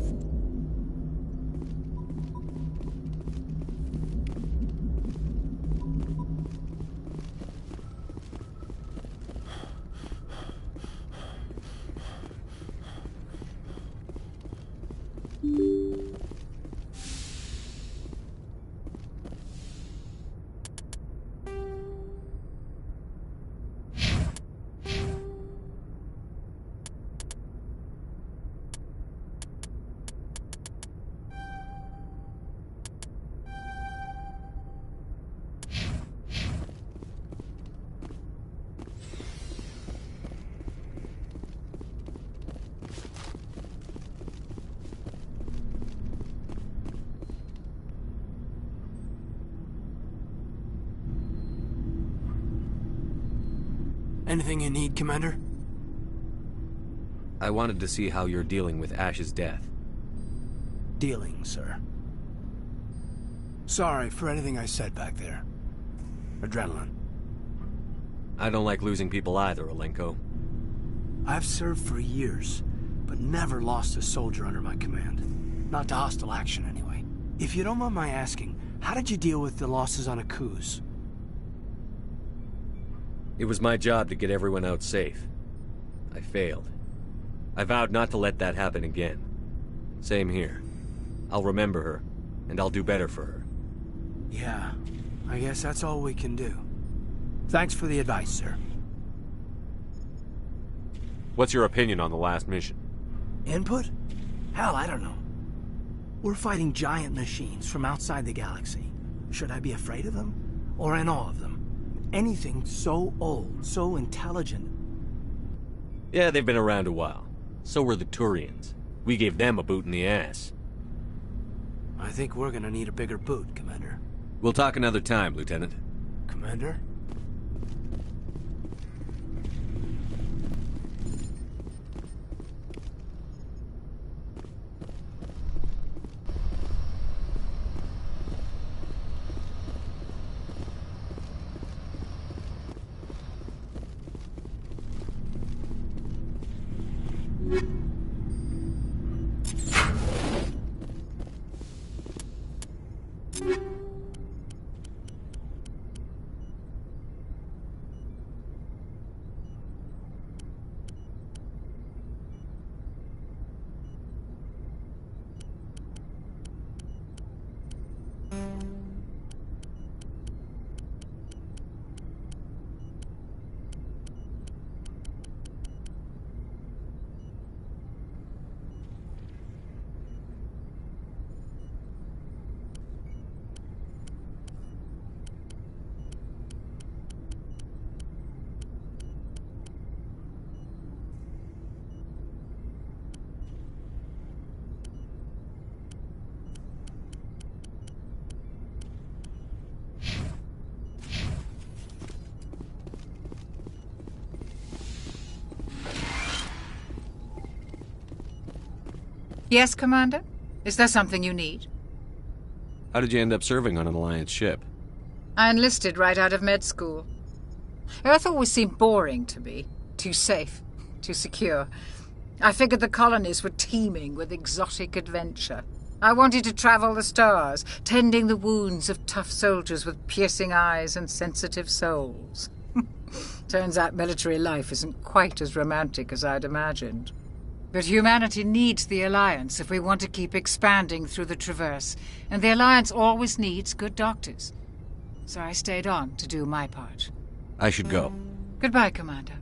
Anything you need, Commander? I wanted to see how you're dealing with Ash's death. Dealing, sir. Sorry for anything I said back there. Adrenaline. I don't like losing people either, Alenko. I've served for years, but never lost a soldier under my command. Not to hostile action, anyway. If you don't mind my asking, how did you deal with the losses on Akuz? It was my job to get everyone out safe. I failed. I vowed not to let that happen again. Same here. I'll remember her, and I'll do better for her. Yeah, I guess that's all we can do. Thanks for the advice, sir. What's your opinion on the last mission? Input? Hell, I don't know. We're fighting giant machines from outside the galaxy. Should I be afraid of them? Or in awe of them? Anything so old, so intelligent. Yeah, they've been around a while. So were the Turians. We gave them a boot in the ass. I think we're gonna need a bigger boot, Commander. We'll talk another time, Lieutenant. Commander? Yes, Commander? Is there something you need? How did you end up serving on an Alliance ship? I enlisted right out of med school. Earth always seemed boring to me. Too safe, too secure. I figured the colonies were teeming with exotic adventure. I wanted to travel the stars, tending the wounds of tough soldiers with piercing eyes and sensitive souls. Turns out military life isn't quite as romantic as I'd imagined. But humanity needs the Alliance if we want to keep expanding through the Traverse, and the Alliance always needs good doctors. So I stayed on to do my part. I should go. Goodbye, Commander.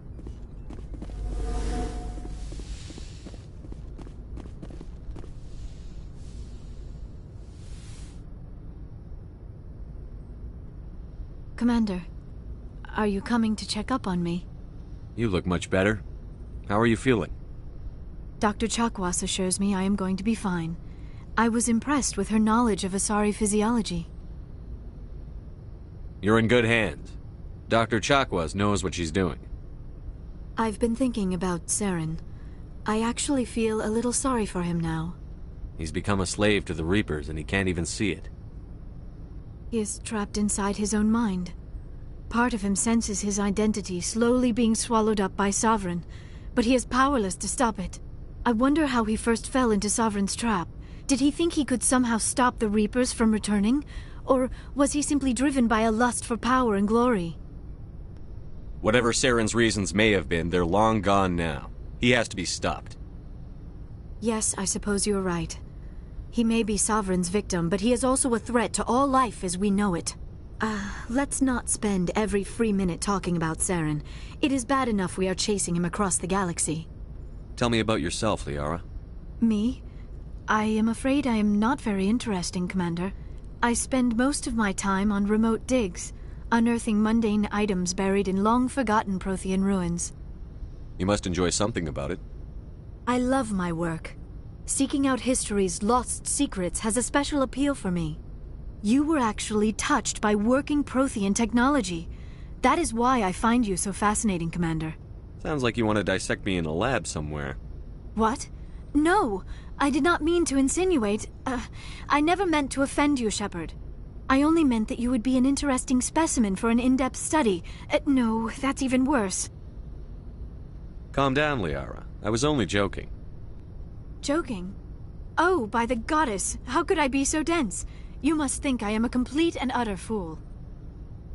Commander, are you coming to check up on me? You look much better. How are you feeling? Dr. Chakwas assures me I am going to be fine. I was impressed with her knowledge of Asari physiology. You're in good hands. Dr. Chakwas knows what she's doing. I've been thinking about Saren. I actually feel a little sorry for him now. He's become a slave to the Reapers and he can't even see it. He is trapped inside his own mind. Part of him senses his identity slowly being swallowed up by Sovereign, but he is powerless to stop it. I wonder how he first fell into Sovereign's trap. Did he think he could somehow stop the Reapers from returning? Or was he simply driven by a lust for power and glory? Whatever Saren's reasons may have been, they're long gone now. He has to be stopped. Yes, I suppose you're right. He may be Sovereign's victim, but he is also a threat to all life as we know it. Let's not spend every free minute talking about Saren. It is bad enough we are chasing him across the galaxy. Tell me about yourself, Liara. Me? I am afraid I am not very interesting, Commander. I spend most of my time on remote digs, unearthing mundane items buried in long-forgotten Prothean ruins. You must enjoy something about it. I love my work. Seeking out history's lost secrets has a special appeal for me. You were actually touched by working Prothean technology. That is why I find you so fascinating, Commander. Sounds like you want to dissect me in a lab somewhere. What? No, I did not mean to insinuate. I never meant to offend you, Shepard. I only meant that you would be an interesting specimen for an in-depth study. No, that's even worse. Calm down, Liara. I was only joking. Joking? Oh, by the goddess, how could I be so dense? You must think I am a complete and utter fool.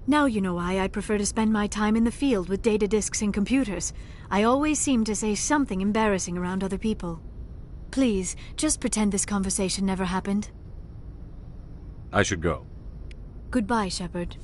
Now you know why I prefer to spend my time in the field with data disks and computers. I always seem to say something embarrassing around other people. Please, just pretend this conversation never happened. I should go. Goodbye, Shepard.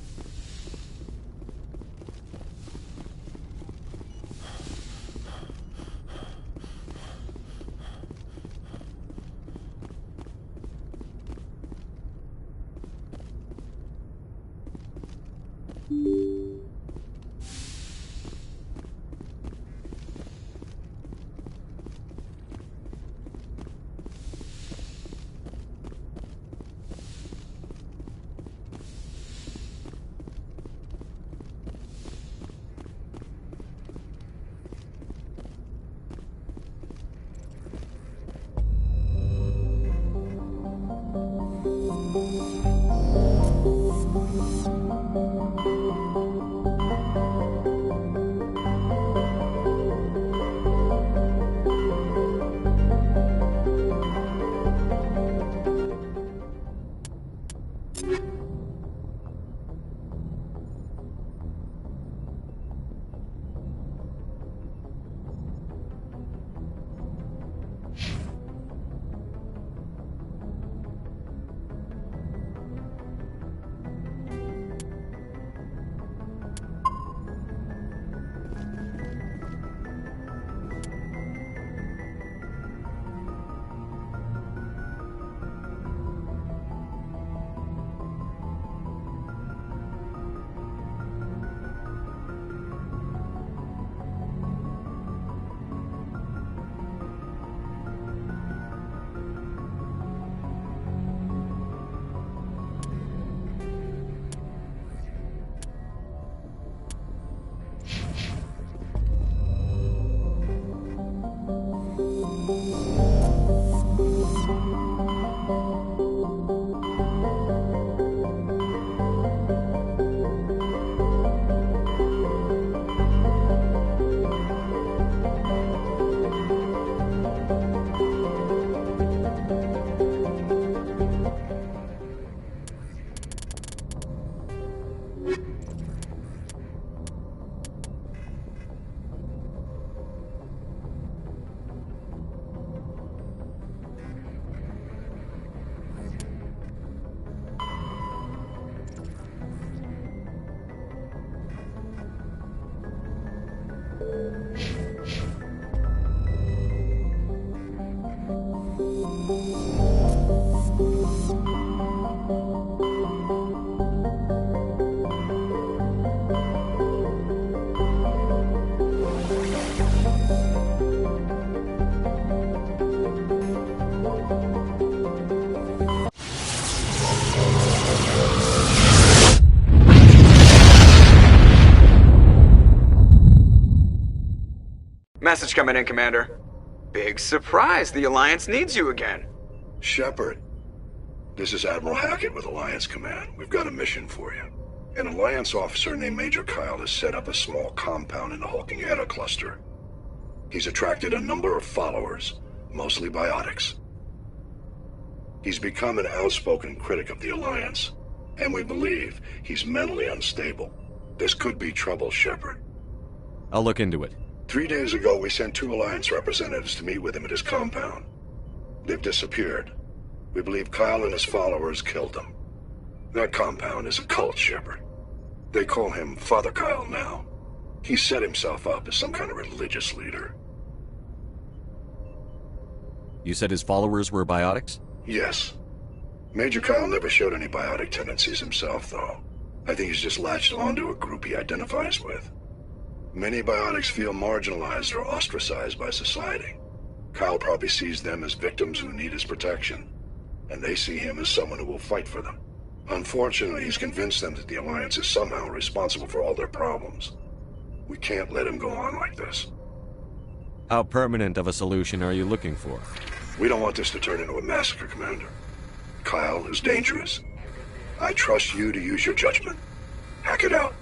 Message coming in, Commander. Big surprise, the Alliance needs you again. Shepard, this is Admiral Hackett with Alliance Command. We've got a mission for you. An Alliance officer named Major Kyle has set up a small compound in the Hulking Eta cluster. He's attracted a number of followers, mostly biotics. He's become an outspoken critic of the Alliance, and we believe he's mentally unstable. This could be trouble, Shepard. I'll look into it. 3 days ago, we sent 2 Alliance representatives to meet with him at his compound. They've disappeared. We believe Kyle and his followers killed them. That compound is a cult, Shepard. They call him Father Kyle now. He set himself up as some kind of religious leader. You said his followers were biotics? Yes. Major Kyle never showed any biotic tendencies himself, though. I think he's just latched onto a group he identifies with. Many biotics feel marginalized or ostracized by society. Kyle probably sees them as victims who need his protection, and they see him as someone who will fight for them. Unfortunately, he's convinced them that the Alliance is somehow responsible for all their problems. We can't let him go on like this. How permanent of a solution are you looking for? We don't want this to turn into a massacre, Commander. Kyle is dangerous. I trust you to use your judgment. Hack it out.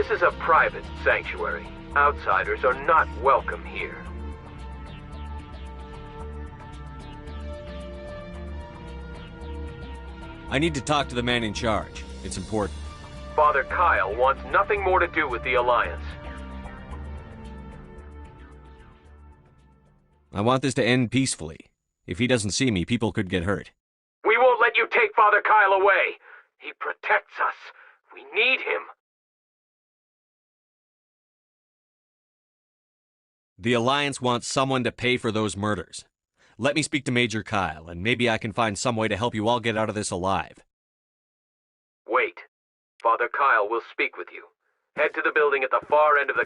This is a private sanctuary. Outsiders are not welcome here. I need to talk to the man in charge. It's important. Father Kyle wants nothing more to do with the Alliance. I want this to end peacefully. If he doesn't see me, people could get hurt. We won't let you take Father Kyle away. He protects us. We need him. The Alliance wants someone to pay for those murders. Let me speak to Major Kyle, and maybe I can find some way to help you all get out of this alive. Wait. Father Kyle will speak with you. Head to the building at the far end of the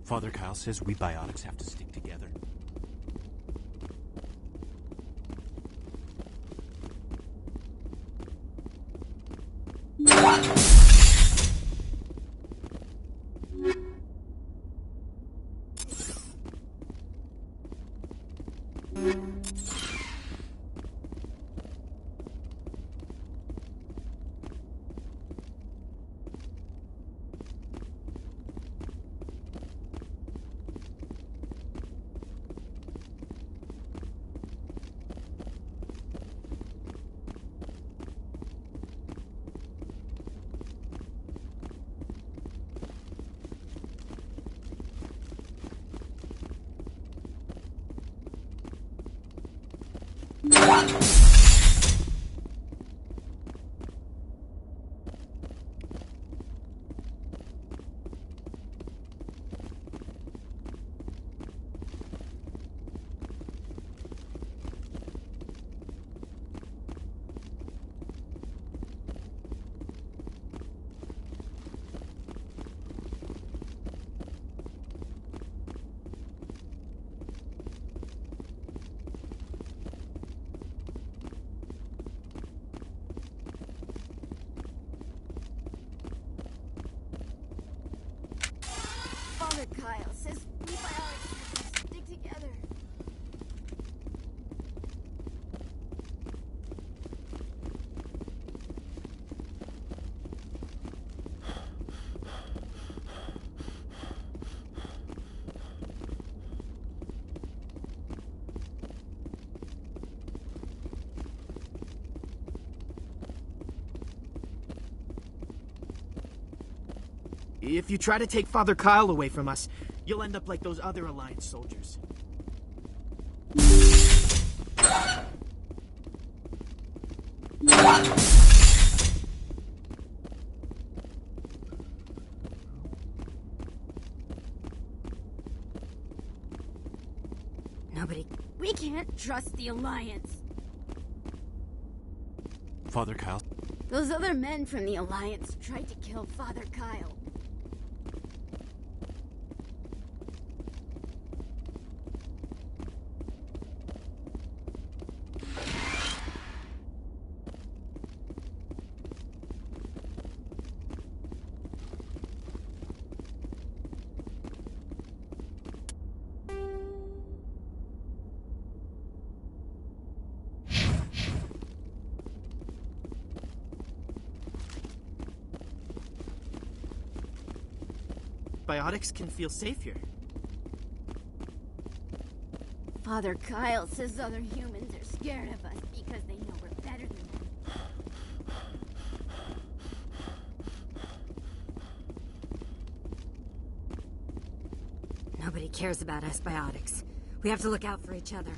Father Kyle says we biotics have to stick together. Father Kyle says we biotics have to stick together. If you try to take Father Kyle away from us, you'll end up like those other Alliance soldiers. We can't trust the Alliance. Father Kyle. Those other men from the Alliance tried to kill Father Kyle. Biotics can feel safe here. Father Kyle says other humans are scared of us because they know we're better than them. Nobody cares about us biotics. We have to look out for each other.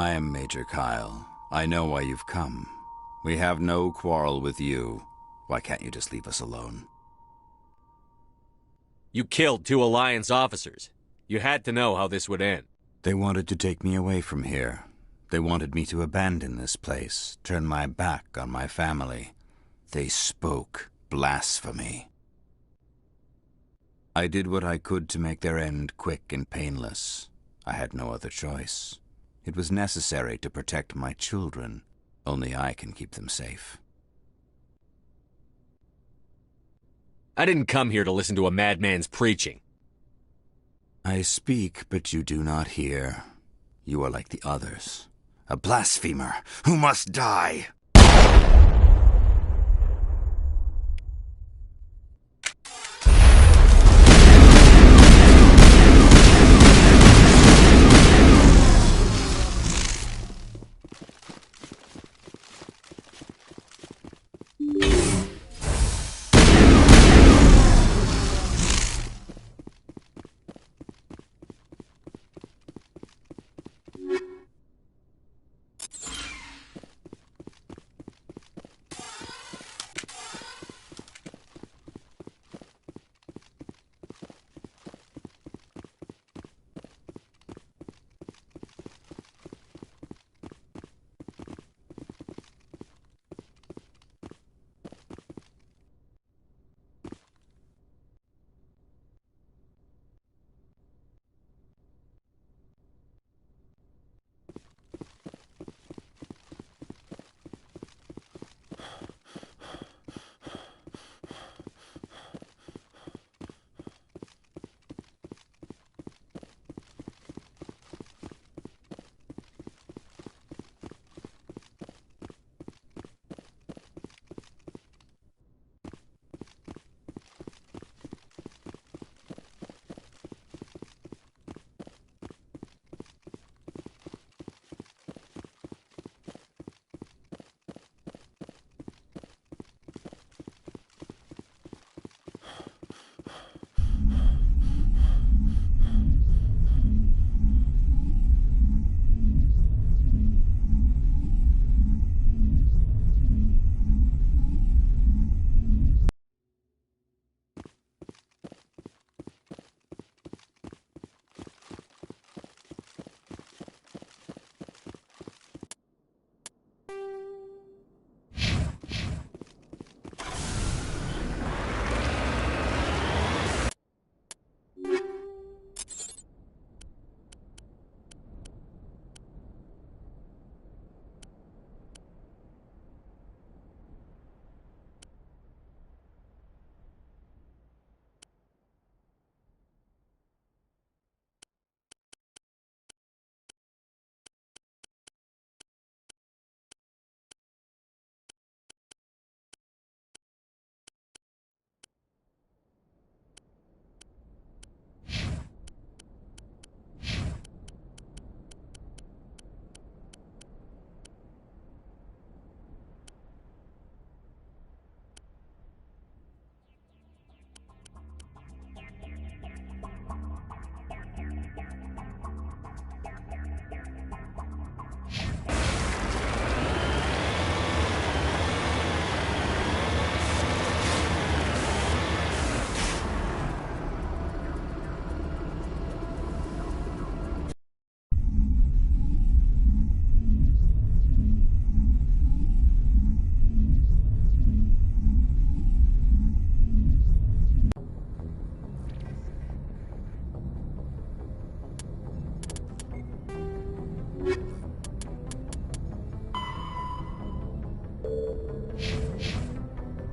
I am Major Kyle. I know why you've come. We have no quarrel with you. Why can't you just leave us alone? You killed 2 Alliance officers. You had to know how this would end. They wanted to take me away from here. They wanted me to abandon this place, turn my back on my family. They spoke blasphemy. I did what I could to make their end quick and painless. I had no other choice. It was necessary to protect my children. Only I can keep them safe. I didn't come here to listen to a madman's preaching. I speak, but you do not hear. You are like the others. A blasphemer who must die.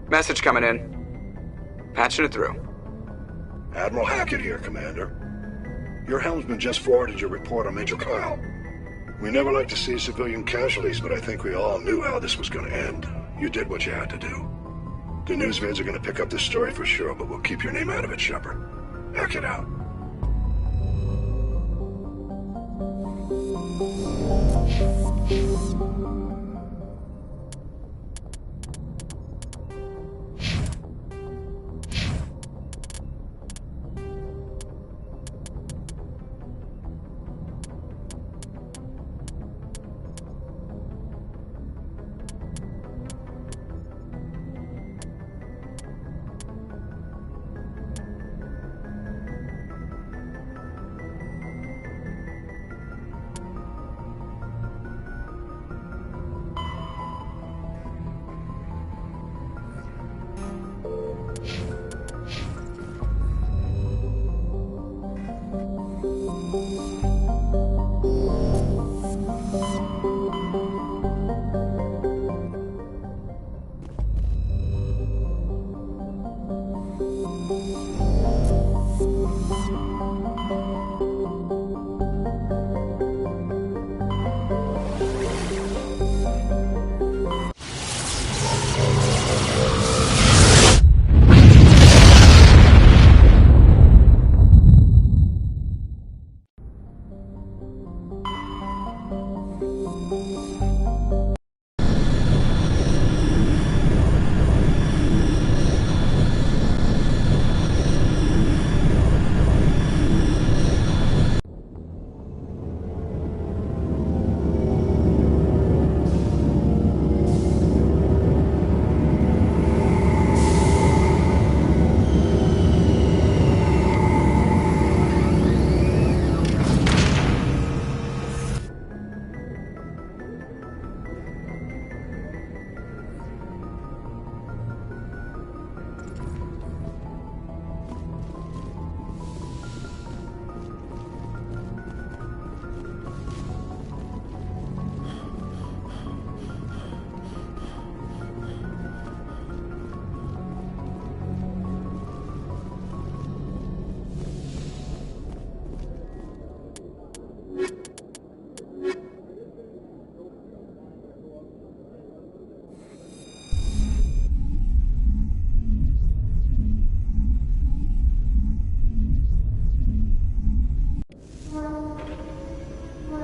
Message coming in. Patching it through. Admiral Hackett here, Commander. Your helmsman just forwarded your report on Major Kyle. We never like to see civilian casualties, but I think we all knew how this was going to end. You did what you had to do. The news vids are going to pick up this story for sure, but we'll keep your name out of it, Shepard. Hackett out.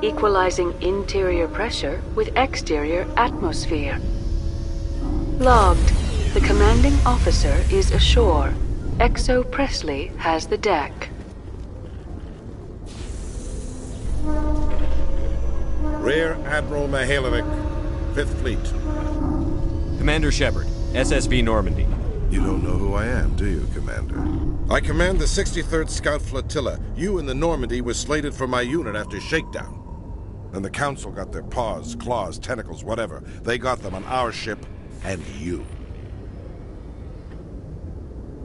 Equalizing interior pressure with exterior atmosphere. Logged. The commanding officer is ashore. Exo Presley has the deck. Rear Admiral Mihailovic, 5th Fleet. Commander Shepard, SSV Normandy. You don't know who I am, do you, Commander? I command the 63rd Scout Flotilla. You and the Normandy were slated for my unit after shakedown. Then the Council got their paws, claws, tentacles, whatever. They got them on our ship, and you.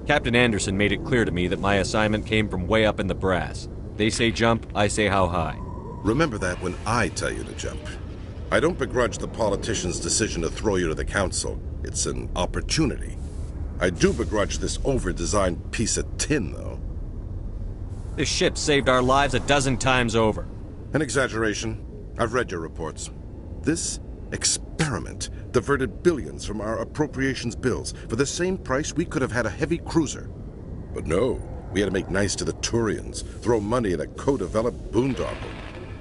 Captain Anderson made it clear to me that my assignment came from way up in the brass. They say jump, I say how high. Remember that when I tell you to jump. I don't begrudge the politician's decision to throw you to the Council. It's an opportunity. I do begrudge this over-designed piece of tin, though. This ship saved our lives a dozen times over. An exaggeration. I've read your reports. This experiment diverted billions from our appropriations bills. For the same price, we could have had a heavy cruiser. But no, we had to make nice to the Turians, throw money at a co-developed boondoggle.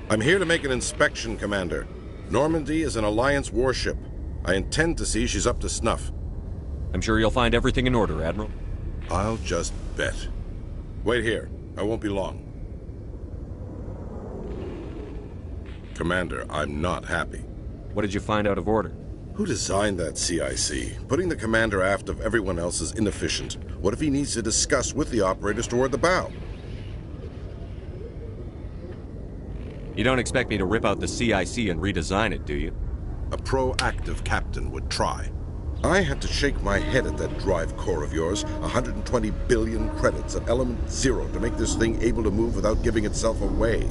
I'm here to make an inspection, Commander. Normandy is an Alliance warship. I intend to see she's up to snuff. I'm sure you'll find everything in order, Admiral. I'll just bet. Wait here. I won't be long. Commander, I'm not happy. What did you find out of order? Who designed that CIC? Putting the commander aft of everyone else is inefficient. What if he needs to discuss with the operators toward the bow? You don't expect me to rip out the CIC and redesign it, do you? A proactive captain would try. I had to shake my head at that drive core of yours. 120 billion credits at element 0 to make this thing able to move without giving itself away.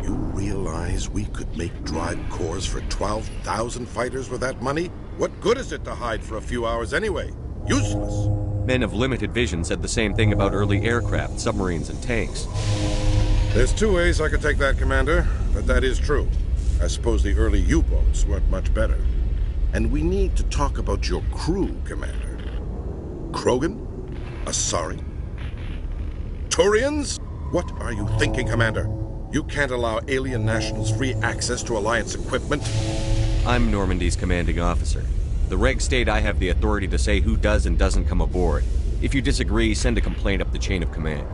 You realize we could make drive cores for 12,000 fighters with that money? What good is it to hide for a few hours anyway? Useless. Men of limited vision said the same thing about early aircraft, submarines, and tanks. There's two ways I could take that, Commander, but that is true. I suppose the early U-boats weren't much better. And we need to talk about your crew, Commander. Krogan? Asari? Turians? What are you thinking, Commander? You can't allow alien nationals free access to Alliance equipment. I'm Normandy's commanding officer. The regs state I have the authority to say who does and doesn't come aboard. If you disagree, send a complaint up the chain of command.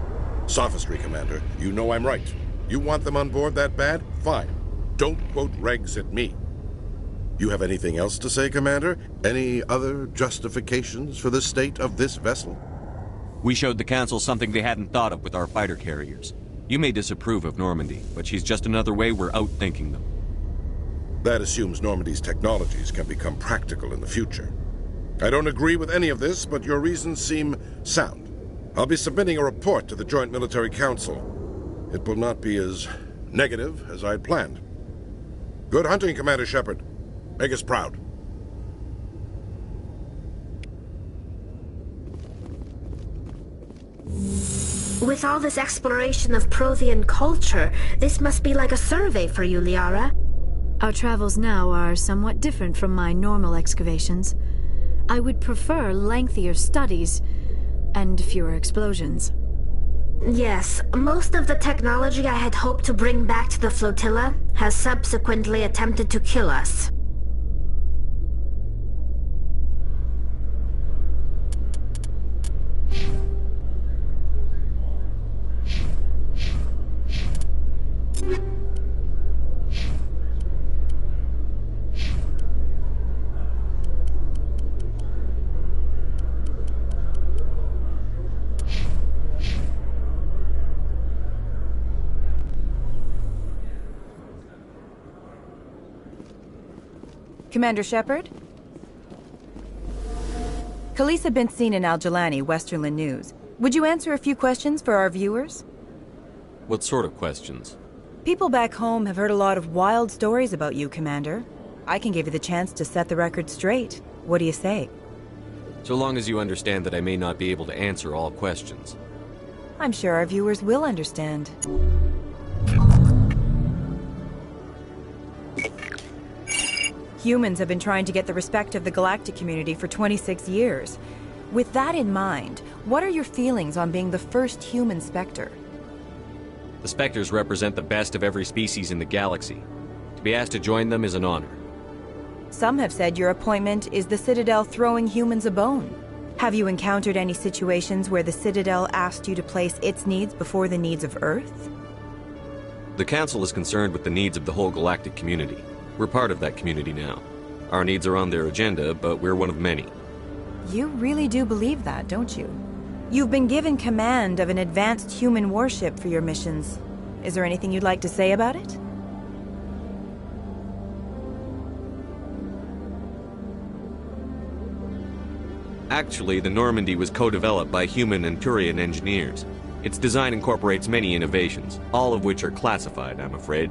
Sophistry, Commander. You know I'm right. You want them on board that bad? Fine. Don't quote regs at me. You have anything else to say, Commander? Any other justifications for the state of this vessel? We showed the Council something they hadn't thought of with our fighter carriers. You may disapprove of Normandy, but she's just another way we're outthinking them. That assumes Normandy's technologies can become practical in the future. I don't agree with any of this, but your reasons seem sound. I'll be submitting a report to the Joint Military Council. It will not be as negative as I'd planned. Good hunting, Commander Shepard. Make us proud. With all this exploration of Prothean culture, this must be like a survey for you, Liara. Our travels now are somewhat different from my normal excavations. I would prefer lengthier studies and fewer explosions. Yes, most of the technology I had hoped to bring back to the flotilla has subsequently attempted to kill us. Commander Shepard? Khaleesa been seen in Al-Jalani, Westerland News. Would you answer a few questions for our viewers? What sort of questions? People back home have heard a lot of wild stories about you, Commander. I can give you the chance to set the record straight. What do you say? So long as you understand that I may not be able to answer all questions. I'm sure our viewers will understand. Humans have been trying to get the respect of the galactic community for 26 years. With that in mind, what are your feelings on being the first human Spectre? The Spectres represent the best of every species in the galaxy. To be asked to join them is an honor. Some have said your appointment is the Citadel throwing humans a bone. Have you encountered any situations where the Citadel asked you to place its needs before the needs of Earth? The Council is concerned with the needs of the whole galactic community. We're part of that community now. Our needs are on their agenda, but we're one of many. You really do believe that, don't you? You've been given command of an advanced human warship for your missions. Is there anything you'd like to say about it? Actually, the Normandy was co-developed by human and Turian engineers. Its design incorporates many innovations, all of which are classified, I'm afraid.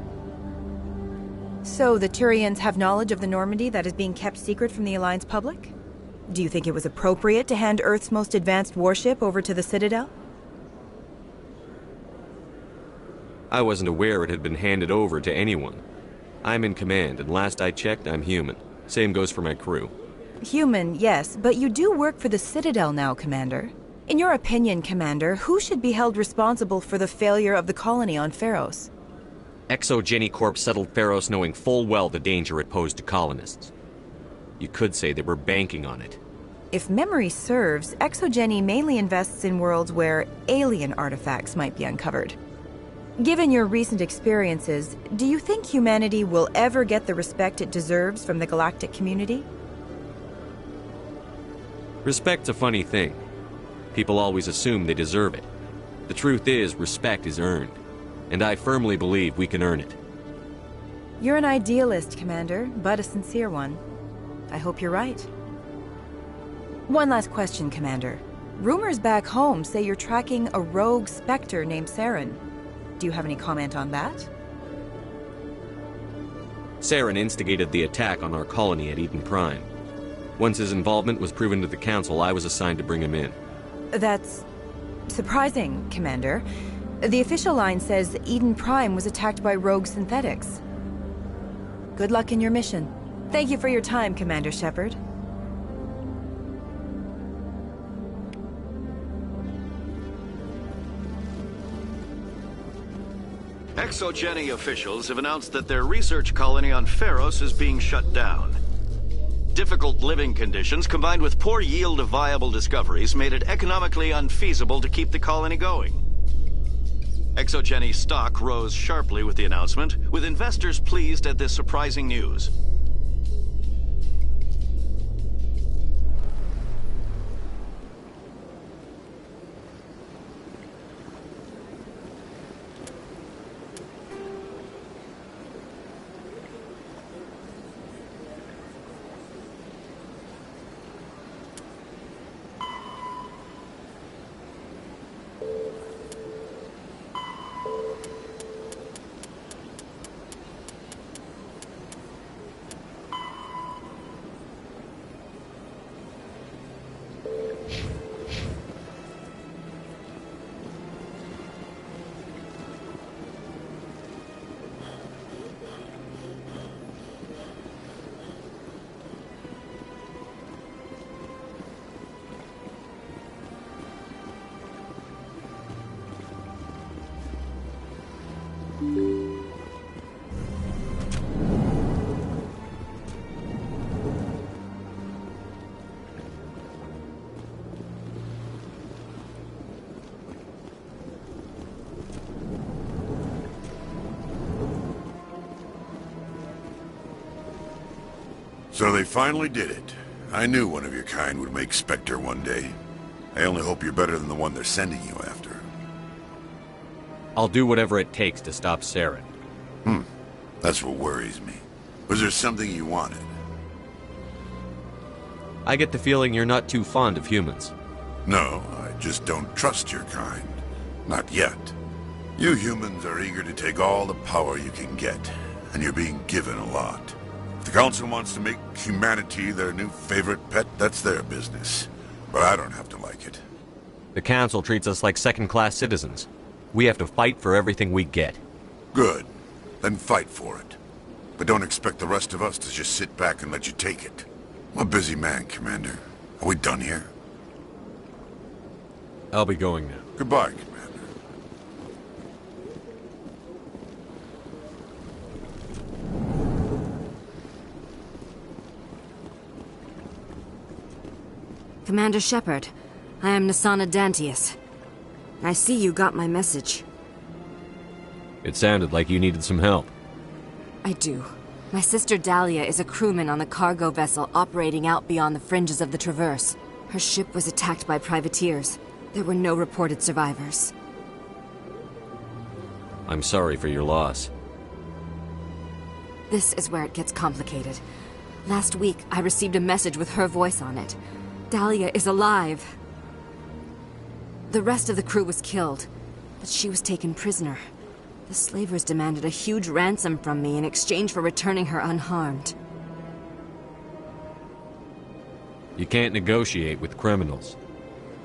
So the Turians have knowledge of the Normandy that is being kept secret from the Alliance public? Do you think it was appropriate to hand Earth's most advanced warship over to the Citadel? I wasn't aware it had been handed over to anyone. I'm in command, and last I checked, I'm human. Same goes for my crew. Human, yes, but you do work for the Citadel now, Commander. In your opinion, Commander, who should be held responsible for the failure of the colony on Pharos? Exogeny Corp settled Pharos knowing full well the danger it posed to colonists. You could say they were banking on it. If memory serves, Exogeny mainly invests in worlds where alien artifacts might be uncovered. Given your recent experiences, do you think humanity will ever get the respect it deserves from the galactic community? Respect's a funny thing. People always assume they deserve it. The truth is, respect is earned. And I firmly believe we can earn it. You're an idealist, Commander, but a sincere one. I hope you're right. One last question, Commander. Rumors back home say you're tracking a rogue Spectre named Saren. Do you have any comment on that? Saren instigated the attack on our colony at Eden Prime. Once his involvement was proven to the Council, I was assigned to bring him in. That's surprising, Commander. The official line says Eden Prime was attacked by rogue synthetics. Good luck in your mission. Thank you for your time, Commander Shepard. Exogeny officials have announced that their research colony on Pharos is being shut down. Difficult living conditions combined with poor yield of viable discoveries made it economically unfeasible to keep the colony going. Exogeny stock rose sharply with the announcement, with investors pleased at this surprising news. So they finally did it. I knew one of your kind would make Spectre one day. I only hope you're better than the one they're sending you after. I'll do whatever it takes to stop Saren. That's what worries me. Was there something you wanted? I get the feeling you're not too fond of humans. No, I just don't trust your kind. Not yet. You humans are eager to take all the power you can get, and you're being given a lot. If the Council wants to make humanity their new favorite pet, that's their business. But I don't have to like it. The Council treats us like second-class citizens. We have to fight for everything we get. Good. Then fight for it. But don't expect the rest of us to just sit back and let you take it. I'm a busy man, Commander. Are we done here? I'll be going now. Goodbye, Commander. Commander Shepard, I am Nasana Dantius. I see you got my message. It sounded like you needed some help. I do. My sister Dahlia is a crewman on the cargo vessel operating out beyond the fringes of the Traverse. Her ship was attacked by privateers. There were no reported survivors. I'm sorry for your loss. This is where it gets complicated. Last week, I received a message with her voice on it. Dahlia is alive. The rest of the crew was killed, but she was taken prisoner. The slavers demanded a huge ransom from me in exchange for returning her unharmed. You can't negotiate with criminals.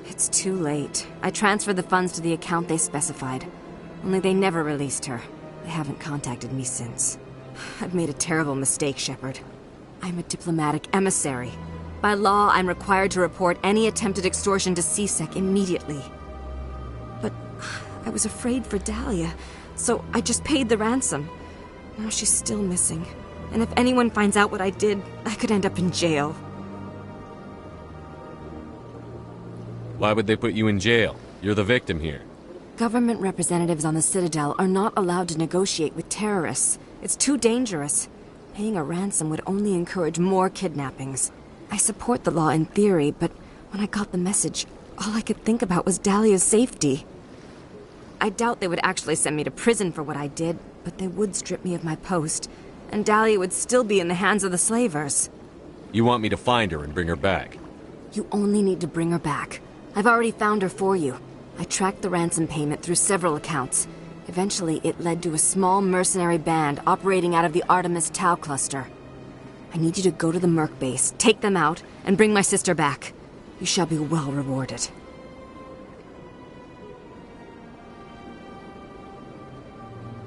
It's too late. I transferred the funds to the account they specified. Only they never released her. They haven't contacted me since. I've made a terrible mistake, Shepard. I'm a diplomatic emissary. By law, I'm required to report any attempted extortion to CSEC immediately. But I was afraid for Dahlia, so I just paid the ransom. Now she's still missing. And if anyone finds out what I did, I could end up in jail. Why would they put you in jail? You're the victim here. Government representatives on the Citadel are not allowed to negotiate with terrorists. It's too dangerous. Paying a ransom would only encourage more kidnappings. I support the law in theory, but when I got the message, all I could think about was Dahlia's safety. I doubt they would actually send me to prison for what I did, but they would strip me of my post, and Dahlia would still be in the hands of the slavers. You want me to find her and bring her back? You only need to bring her back. I've already found her for you. I tracked the ransom payment through several accounts. Eventually, it led to a small mercenary band operating out of the Artemis Tau cluster. I need you to go to the Merc base, take them out, and bring my sister back. You shall be well rewarded.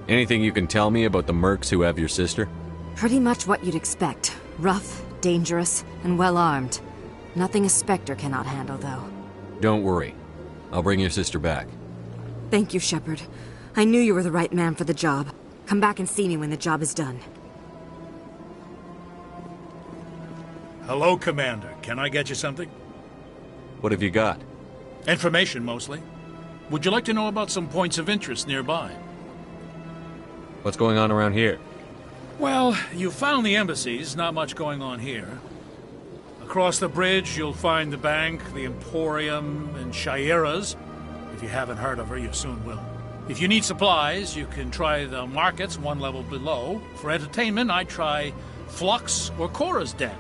Anything you can tell me about the mercs who have your sister? Pretty much what you'd expect. Rough, dangerous, and well-armed. Nothing a Spectre cannot handle, though. Don't worry. I'll bring your sister back. Thank you, Shepard. I knew you were the right man for the job. Come back and see me when the job is done. Hello, Commander. Can I get you something? What have you got? Information, mostly. Would you like to know about some points of interest nearby? What's going on around here? Well, you found the embassies. Not much going on here. Across the bridge, you'll find the bank, the Emporium, and Shaira's. If you haven't heard of her, you soon will. If you need supplies, you can try the markets one level below. For entertainment, I'd try Flux or Cora's Den.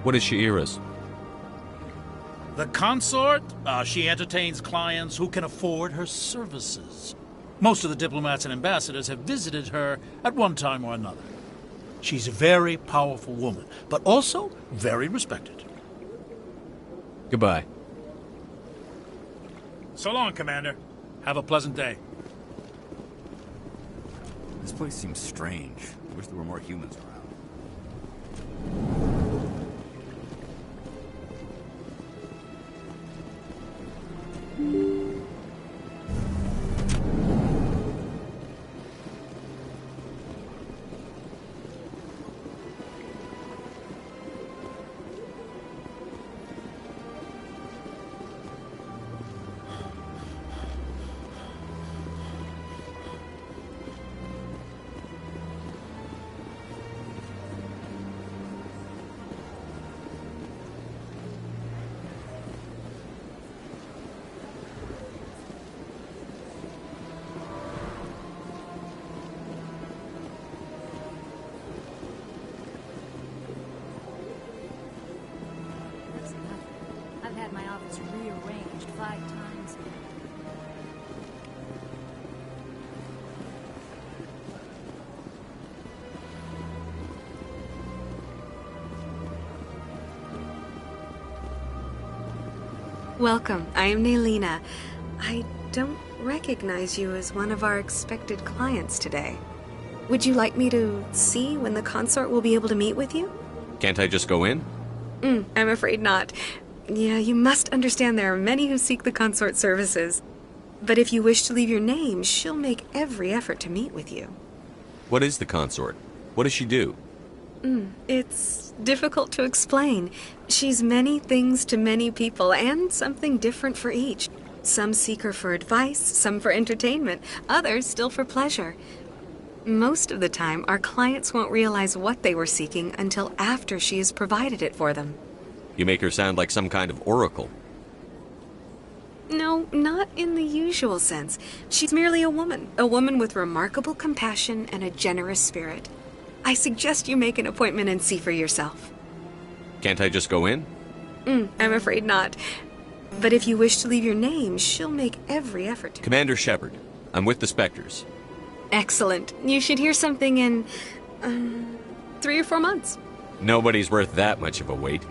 What is Shaira's? The consort? She entertains clients who can afford her services. Most of the diplomats and ambassadors have visited her at one time or another. She's a very powerful woman, but also very respected. Goodbye. So long, Commander. Have a pleasant day. This place seems strange. I wish there were more humans around. 5 times. Welcome. I am Naylina. I don't recognize you as one of our expected clients today. Would you like me to see when the consort will be able to meet with you? Can't I just go in? I'm afraid not. Yeah, you must understand there are many who seek the consort services. But if you wish to leave your name, she'll make every effort to meet with you. What is the consort? What does she do? It's difficult to explain. She's many things to many people, and something different for each. Some seek her for advice, some for entertainment, others still for pleasure. Most of the time, our clients won't realize what they were seeking until after she has provided it for them. You make her sound like some kind of oracle. No, not in the usual sense. She's merely a woman with remarkable compassion and a generous spirit. I suggest you make an appointment and see for yourself. Can't I just go in? I'm afraid not. But if you wish to leave your name, she'll make every effort to... Commander Shepard. I'm with the Spectres. Excellent. You should hear something in 3 or 4 months. Nobody's worth that much of a wait.